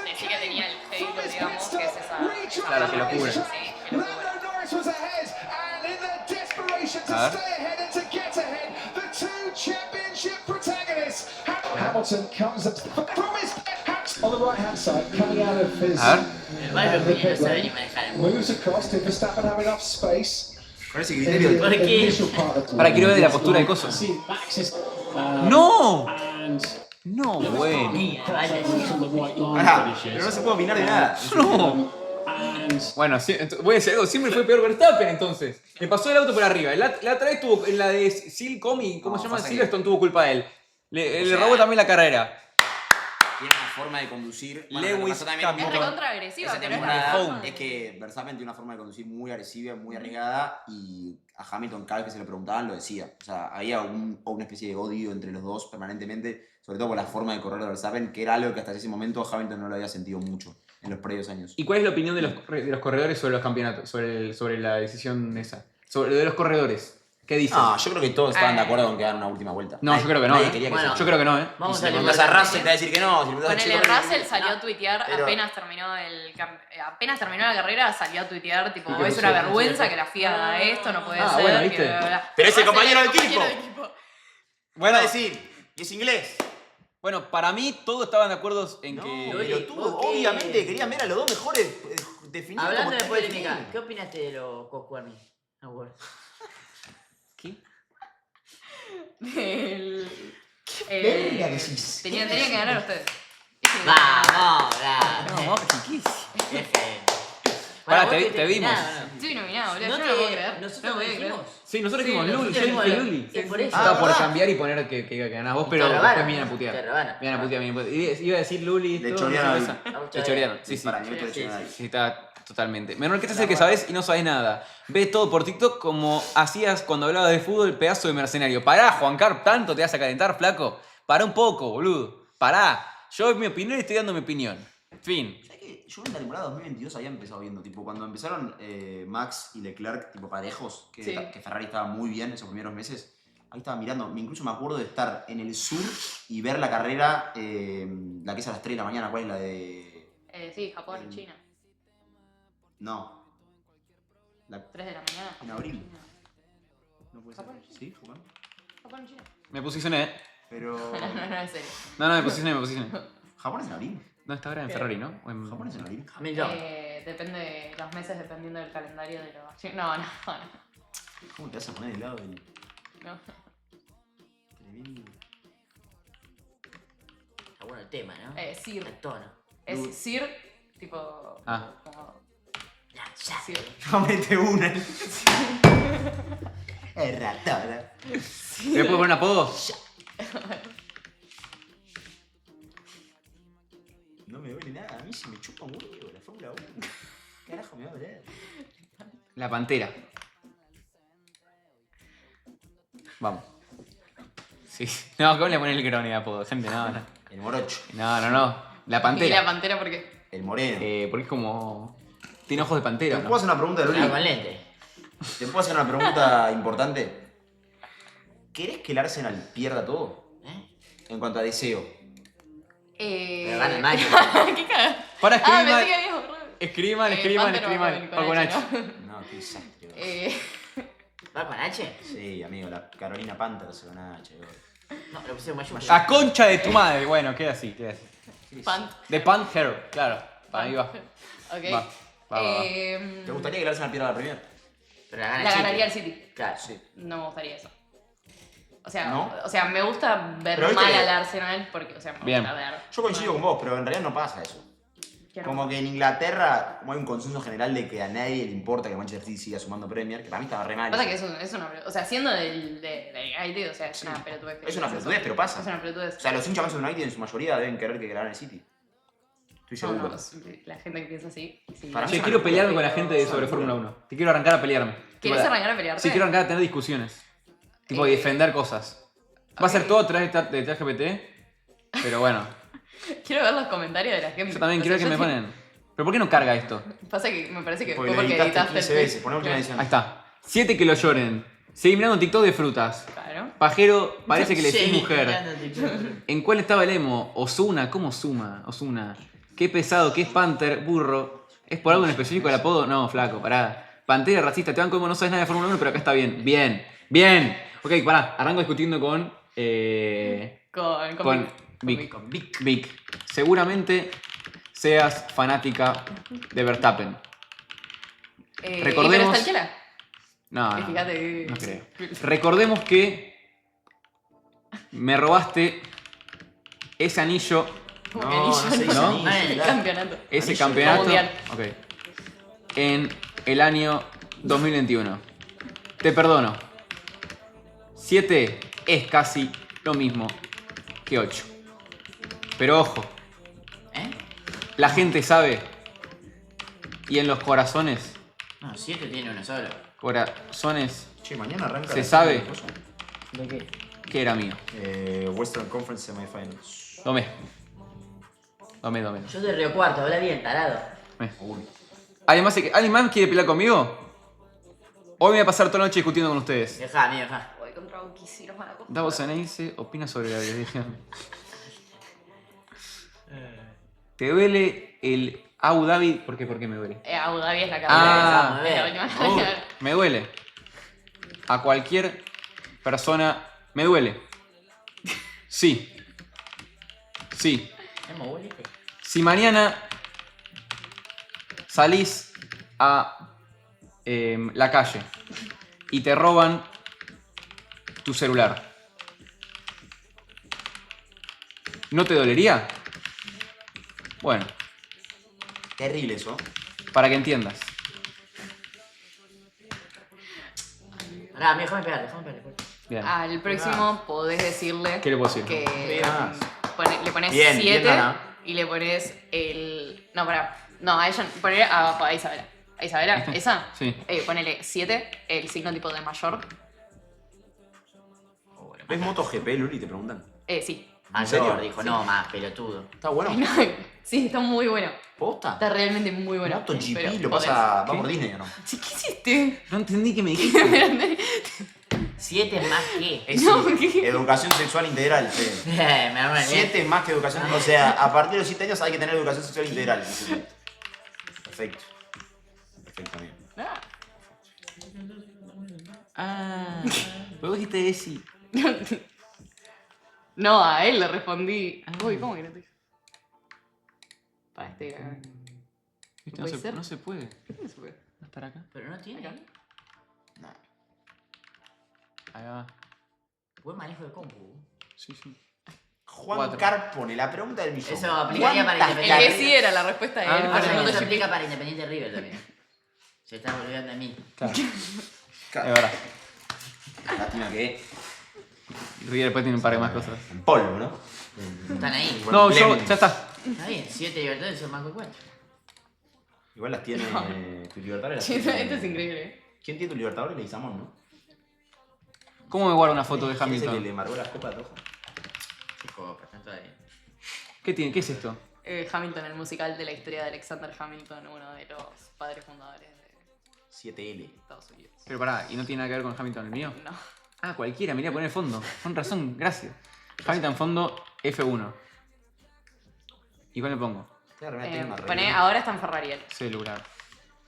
decí que tenía el halo, digamos, que es esa... Claro, que lo cubre. Sí, que lo cubre. Lando Norris was ahead, and in their desperation to A ver. stay ahead and to get ahead, the two championship protagonists. Hamilton comes up from his had on the right-hand side, coming out of his the pit lane, moves across. Did Verstappen have enough space? Con ese criterio. ¿Por qué? Para quiero ver de la postura de Coso. ¡No! No, bueno. Pará, pero no se puede opinar de nada. No. Bueno, voy a decir algo, siempre fue peor Verstappen entonces. Le pasó el auto por arriba. La otra vez tuvo, en la de Silcomi, ¿cómo se llama? Silverstone tuvo culpa de él. Le robó también la carrera. Tiene una forma de conducir. Lewis Es recontra agresiva, pero es verdad. Es que Verstappen tiene una forma de conducir muy agresiva, muy arriesgada, y a Hamilton cada vez que se lo preguntaban lo decía. O sea, había una especie de odio entre los dos permanentemente, sobre todo por la forma de correr de Verstappen, que era algo que hasta ese momento Hamilton no lo había sentido mucho en los previos años. ¿Y cuál es la opinión de los corredores sobre los campeonatos? Sobre la decisión esa. De los corredores. ¿Qué dicen? No, yo creo que todos estaban de acuerdo con que hagan una última vuelta. No, yo creo que no. Nadie quería que Bueno, yo creo que no, Vamos si a le preguntas a Russell te va a decir que no. Si le preguntas a Con el Checo, Russell salió a tuitear pero- apenas terminó la carrera, salió a tuitear tipo, ¿Y qué es puso? una vergüenza que la FIA haga esto, no puede ser. bueno, que ¿viste? bla, bla, bla. Pero es el Russell compañero es del el equipo. equipo. Bueno, a decir, y es inglés. Bueno, para mí todos estaban de acuerdo en que... Pero tú, obviamente, querían ver a los dos mejores definidos. Hablando como de tienen que polémica, definir. ¿qué opinaste de los Cosquarni Awards? ¿Qué? verga decís? Tenían que ganar ustedes. Vamos, No, ¿qué es? Qué feo. Pará, Bueno, vos te que vimos. Estoy nominado, boludo. No yo no lo puedo te- creer. nosotros no lo lo voy a creer. dijimos. Sí, nosotros dijimos Sí, Luli, nosotros yo dije dijimos Luli. Es por eso. Estaba por ¿verdad? cambiar y poner que ganás vos, pero te robaron. después me iban a putear. Te robaron. Me iban a putear, me iban a putear. Iba a decir Luli. Le todo, chorearon. no sé qué. Le chorearon, sí, sí. Para mí esto le chorearon. Sí, está totalmente. Menor, ¿qué te hace que sabés y no sabés nada? Ves todo por TikTok como hacías cuando hablabas de fútbol, pedazo de mercenario. Pará, Juan Carp, ¿tanto te vas a calentar, flaco? Pará un poco, boludo. Pará. Yo en mi opinión estoy dando mi opinión. Fin. ¿Sabes qué? Yo en la temporada 2022 había empezado viendo, tipo, cuando empezaron Max y Leclerc, tipo, parejos, que, Sí. que Ferrari estaba muy bien esos primeros meses. Ahí estaba mirando, incluso me acuerdo de estar en el sur y ver la carrera, la que es a las 3 de la mañana, ¿cuál es la de...? Sí, Japón, China. No. La... 3 de la mañana. En abril. No puede ser. Japón. ¿Sí? ¿Japón? Japón, China. Me posicioné. Pero... No, en serio. No, me posicioné. ¿Japón es en abril? No, está ahora en Ferrari, ¿no? O en... ¿Japón es en abril? Depende de los meses, dependiendo del calendario de los... No. ¿Cómo te vas a poner del lado del...? No. Tremendo. Está bueno el tema, ¿no? Sir. El tono. Es Sir, tipo... Ah. Como... Sir. No mete una. Es ratona. ¿Le puedo poner un apodo? No me duele nada, a mí se me chupa un huevo la Fórmula 1. ¿Qué carajo me va a doler? La Pantera. Vamos. Sí. No, ¿cómo le pones el crone de apodo? Gente, no. El morocho. No. La ¿Y Pantera. la pantera por qué? El moreno. Porque es como... Tiene ojos de pantera, ¿Te ¿no? puedo hacer una pregunta, Luli? Con lente. ¿Te puedo hacer una pregunta importante? ¿Querés que el Arsenal pierda todo? En cuanto a deseo. Pero gana el Nacho. ¿Qué caga? Para Ah, escribir pensé que habías borrado. Escriban. Panther Con H. No, qué desastre. ¿Va con H? Sí, amigo, la Carolina Panther se gana H. No, lo pusieron mayúscula. La concha de tu madre. Bueno, queda así. Pan. De Panther, claro. Para ahí va. Ok. Va. ¿Te gustaría que el Arsenal pierda la Premier? Pero la gana La el City. ganaría el City. Claro. Sí. No me gustaría eso. O sea, ¿No? me gusta ver Pero viste mal que- al Arsenal porque, o sea, me Bien. gusta ver. Yo coincido con vos, pero en realidad no pasa eso. ¿Qué no? Como que en Inglaterra, como hay un consenso general de que a nadie le importa que Manchester City siga sumando Premier, que para mí estaba re mal. Pasa que es una... O sea, siendo del United, o sea, es una pelotudez. Es una pelotudez, pero pasa. Es una pelotudez. O sea, los hinchas Manchester United en su mayoría deben querer que ganen el City. Estoy seguro. No, la gente que piensa así. Sí. Para mí Che, es quiero una pelearme con la locura. gente sobre Fórmula 1. Te quiero arrancar a pelearme. ¿Quieres Tipo, arrancar a pelearte? Sí, quiero arrancar a tener discusiones. Tipo, defender cosas. Va a ser todo atrás de ChatGPT, pero bueno. Quiero ver los comentarios de la gente. Yo también O quiero sea, que me yo ponen. ¿Pero por qué no carga esto? Pasa que me parece que Porque fue lo porque editaste editaste 15 el veces, poné última edición. Ahí está. 7 que lo lloren. Seguí mirando TikTok de frutas. Claro. Pajero, parece que le decís Sí, mujer. mirando TikTok. ¿En cuál estaba el emo? Ozuna, ¿cómo suma? Ozuna. Qué pesado, qué es Panther, burro. ¿Es por algo en específico el apodo? No, flaco, pará. Pantera, racista, te van como no sabes nada de Fórmula 1, pero acá está bien. Bien. Ok, pará, arranco discutiendo con Con Vic. Vic. Vic. seguramente seas fanática de Verstappen. Recordemos... ¿Pero está alquiera? No, Fíjate. no creo. Recordemos que me robaste ese anillo. ¿Cómo que anillo? ¿No? El campeonato. Ese Anillo campeonato. mundial. Ok. En el año 2021. Te perdono. 7 es casi lo mismo que 8. Pero ojo. La gente sabe. Y en los corazones. No, 7 tiene uno solo. Corazones. Che, mañana arranca. Se sabe ¿De qué? que era mío. Western Conference Semifinals. Tomé. Yo de Río Cuarto, habla bien, tarado. ¿Alguien más quiere pelear conmigo? Hoy me voy a pasar toda la noche discutiendo con ustedes. Dejá. Voy contra un quisiero para coger. Davos Anaise opina sobre la religión. ¿Te duele el Abu Dhabi? ¿Por qué me duele? Abu Dhabi es la cabeza. Me duele. A cualquier persona me duele. Sí. Si mañana salís a la calle y te roban tu celular, ¿no te dolería? Bueno. Terrible eso. Para que entiendas. Pará, déjame pegarle. Bien. Al próximo podés decirle ¿Qué le puedo decir? que le pones Bien, 7 gana. y le pones el... No, pará. No, a ella... Ponele abajo, a Isabela. ¿A Isabela? ¿Esa? Sí. Ponele 7, el signo tipo de mayor. ¿Ves MotoGP, Luli? Te preguntan. Sí. ¿En serio? Mayor, dijo, no, más pelotudo. Está bueno. Sí, está muy bueno. ¿Posta? Está realmente muy bueno. MotoGP pero lo podés. pasa... Va por Disney, ¿o no? ¿Qué hiciste? No entendí que me dijiste. 7 es más que. Es educación sexual integral, sí. Me armé el 7 es más que educación. O sea, a partir de los 7 años hay que tener educación sexual integral. Perfecto. Perfecto, amigo. Luego dijiste Esi. No, a él le respondí. Uy, ¿cómo que no te dije? Para este. ¿Viste? ¿Puede ser? No se puede. ¿Qué no se puede? ¿No estar acá? Pero no tiene. No. Ahí va. Buen manejo de compu. Sí. Juan 4. Carpone, la pregunta del millón. Eso aplicaría para El Independiente. que sí era la respuesta de él. Eso pero no te aplica para Independiente River también. Se está olvidando de mí. Claro. Es verdad. Lástima que River después tiene un par de más cosas. en polvo, ¿no? Están ahí. No, ya está. Está bien, 7 libertades son más que 4. Igual las tiene tu Libertadores. Sí, esto es increíble. ¿Quién tiene tu Libertadores? Le Leguizamón, ¿no? ¿Cómo me guardo una foto de ¿Quién es el que Hamilton? le marcó las copas de ojo? Qué copa, están todas ahí. ¿Qué tiene? ¿Qué es esto? Hamilton, el musical de la historia de Alexander Hamilton, uno de los padres fundadores de 7L. Estados Unidos. Pero pará, ¿y no tiene nada que ver con Hamilton el mío? No. Ah, cualquiera, me iría a poner el fondo. Con razón, gracias. Hamilton fondo F1. ¿Y cuál le pongo? Poné, ahora está en Ferrari él. Celular.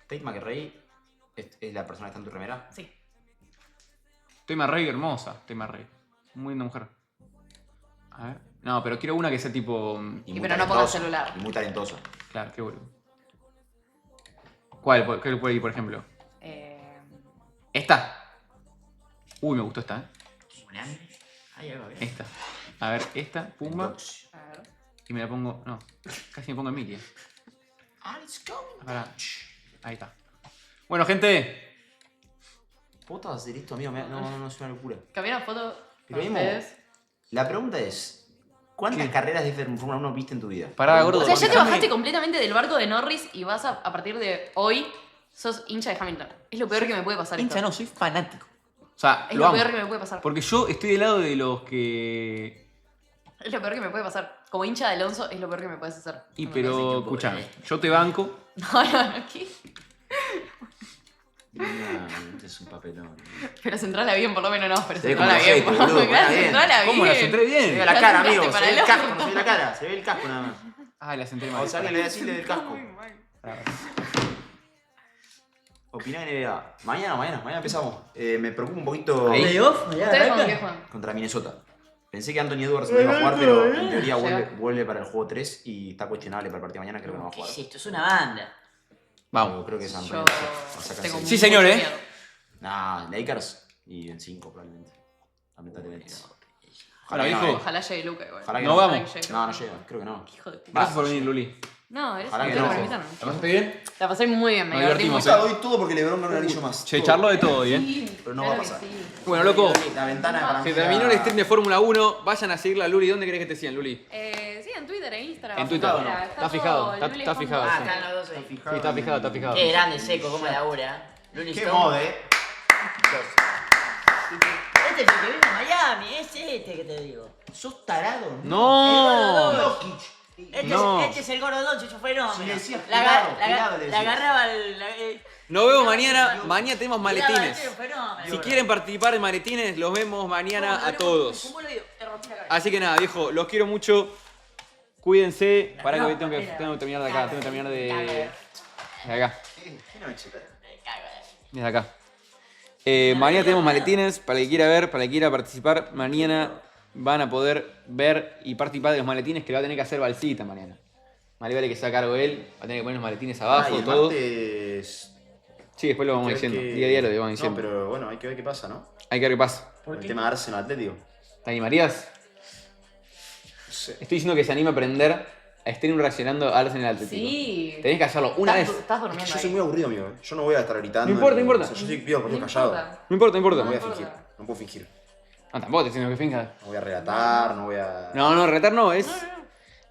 Tate McRae es la persona que está en tu remera. Sí. Tema Rey hermosa, Tema Rey. Muy linda mujer. A ver. No, pero quiero una que sea tipo. Y pero no pongas celular. Y muy talentosa. Claro, qué bueno. ¿Cuál? ¿Qué puede ir, por ejemplo? Esta. Uy, me gustó esta, Ahí va bien. Esta. A ver, esta, pumba. A ver. Y me la pongo. No, casi me pongo Emilia. Let's go. Pará. Ahí está. Bueno, gente. ¿Puedo hacer esto, amigo? No, es una locura. Cambiaron foto Pero con mismo, ustedes. la pregunta es: ¿cuántas carreras de Fórmula 1 viste en tu vida? Pará, gordo. O sea, ya te bajaste completamente del barco de Norris y vas a partir de hoy sos hincha de Hamilton. Es lo peor que me puede pasar. Hincha esto. no, soy fanático. O sea, Es lo lo amo. peor que me puede pasar. Porque yo estoy del lado de los que. Es lo peor que me puede pasar. Como hincha de Alonso es lo peor que me puedes hacer. Y No me pero, escúchame, yo te banco. parece que- No, ¿qué? Este es un papelón. Pero centrala bien, por lo menos no. Pero Se ve centrala como bien, ojete, por lo boludo, menos. está bien. Centrala bien. ¿Cómo la centré bien? Se ve la La cara, centraste amigo. Se para ve el el casco, orto. no se ve la cara. Se ve el casco nada más. Ay, la centré mal. O sea, alguien le decirle del casco. Opinión NBA. Mañana empezamos. Me preocupa un poquito. ¿Playoff? ¿Ustedes con qué juegan? Contra Minnesota. Pensé que Anthony Edwards no iba a jugar, pero en teoría vuelve para el juego 3 y está cuestionable para el partido de mañana, creo que no va a ¿Qué jugar. es esto? Es una banda. Vamos. Creo que San Yo Antonio va a sacar tengo seis. Sí, señor, mucho ¿eh? miedo. Nah, Lakers y en 5 probablemente. Lamentablemente. Ojalá, que no, hijo. Ojalá llegue Luca igual. Ojalá que No no. vamos. Ojalá que llegue. No, no llega, creo que no. Hijo de puta. Gracias por venir, Luli. No, eres Ojalá un que tío no. que me invitaron. ¿La pasaste bien? La pasé muy bien, me Nos divertí divertimos, mucho. Doy todo porque LeBron gana un anillo más. Che, Todo. charló de todo hoy, ¿eh? Sí, Pero no va a claro que pasar. sí. Bueno, loco, La ventana para mí se terminó el stream de Fórmula 1. Vayan a seguirla a Luli. ¿Dónde querés que te sigan, Luli? Sí, en Twitter e Instagram. En Twitter. Mira, Está fijado, todo, está Luli fijado, Juan sí. Están los dos ahí. Sí, está fijado, está fijado. Qué grande, seco, cómo labura. Luli Qué Stone. mod, Este es el que viene a Miami, es este que te digo. Sos tarado. No. Jokic. Este es el gordo Doncic, un fenómeno. Si le decías La pelado, le la decías. agarraba Nos vemos mañana. Mañana tenemos maletines. Era un fenómeno. Si quieren participar en maletines, los vemos mañana a todos. Te rompí la cabeza. Así que nada, viejo, los quiero mucho. Cuídense. Para que hoy tengo que terminar de acá. Tengo que terminar de acá. Desde acá. Mañana tenemos maletines. Para el que quiera ver, para el que quiera participar, mañana van a poder ver y participar de los maletines que lo va a tener que hacer Balsita mañana. Vale que sea cargo él. Va a tener que poner los maletines abajo, y el todo. martes... Sí, después lo vamos creo diciendo. que- Día a día lo vamos No, diciendo. pero bueno, hay que ver qué pasa, ¿no? Hay que ver qué pasa. Con el tema de Arsenal Atlético. ¿Te animarías? Estoy diciendo que se anime a aprender a stream reaccionando a Arsenal Atlético. Sí. Tenés que hacerlo una vez. Estás durmiendo Yo soy ahí. muy aburrido, amigo. Yo no voy a estar gritando. No importa, ni- no importa. O sea, yo soy pido por No callado. importa. No importa, no importa. No voy a importa. fingir. No puedo fingir. No, tampoco te estoy diciendo que finjas. No voy a relatar, no voy a... No, retar no, es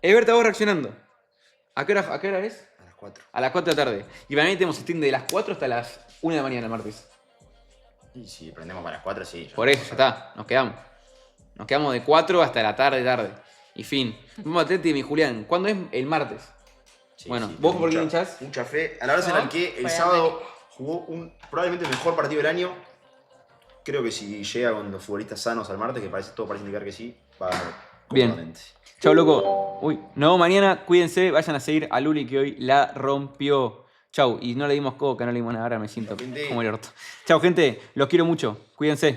verte a vos reaccionando. ¿A qué hora es? A las 4. A las 4 de la tarde. Y para mí tenemos stream de las 4 hasta las 1 de la mañana el martes. Y si prendemos para las 4, sí. Por eso, ya está, nos quedamos. Nos quedamos de 4 hasta la tarde. Y fin. Vamos a Atleti y mi Julián. ¿Cuándo es? El martes. Sí, Bueno, sí, ¿vos tengo por qué mucha- hinchás? Mucha fe. Al Arsenal que el sábado jugó probablemente el mejor partido del año. Creo que si llega con los futbolistas sanos al martes, que todo parece indicar que sí, va a ganar Bien. cómodamente. Chau, loco. Uy, no, mañana cuídense, vayan a seguir a Luli que hoy la rompió. Chau, y no le dimos coca, no le dimos nada, ahora me siento como el orto. Chau, gente, los quiero mucho. Cuídense.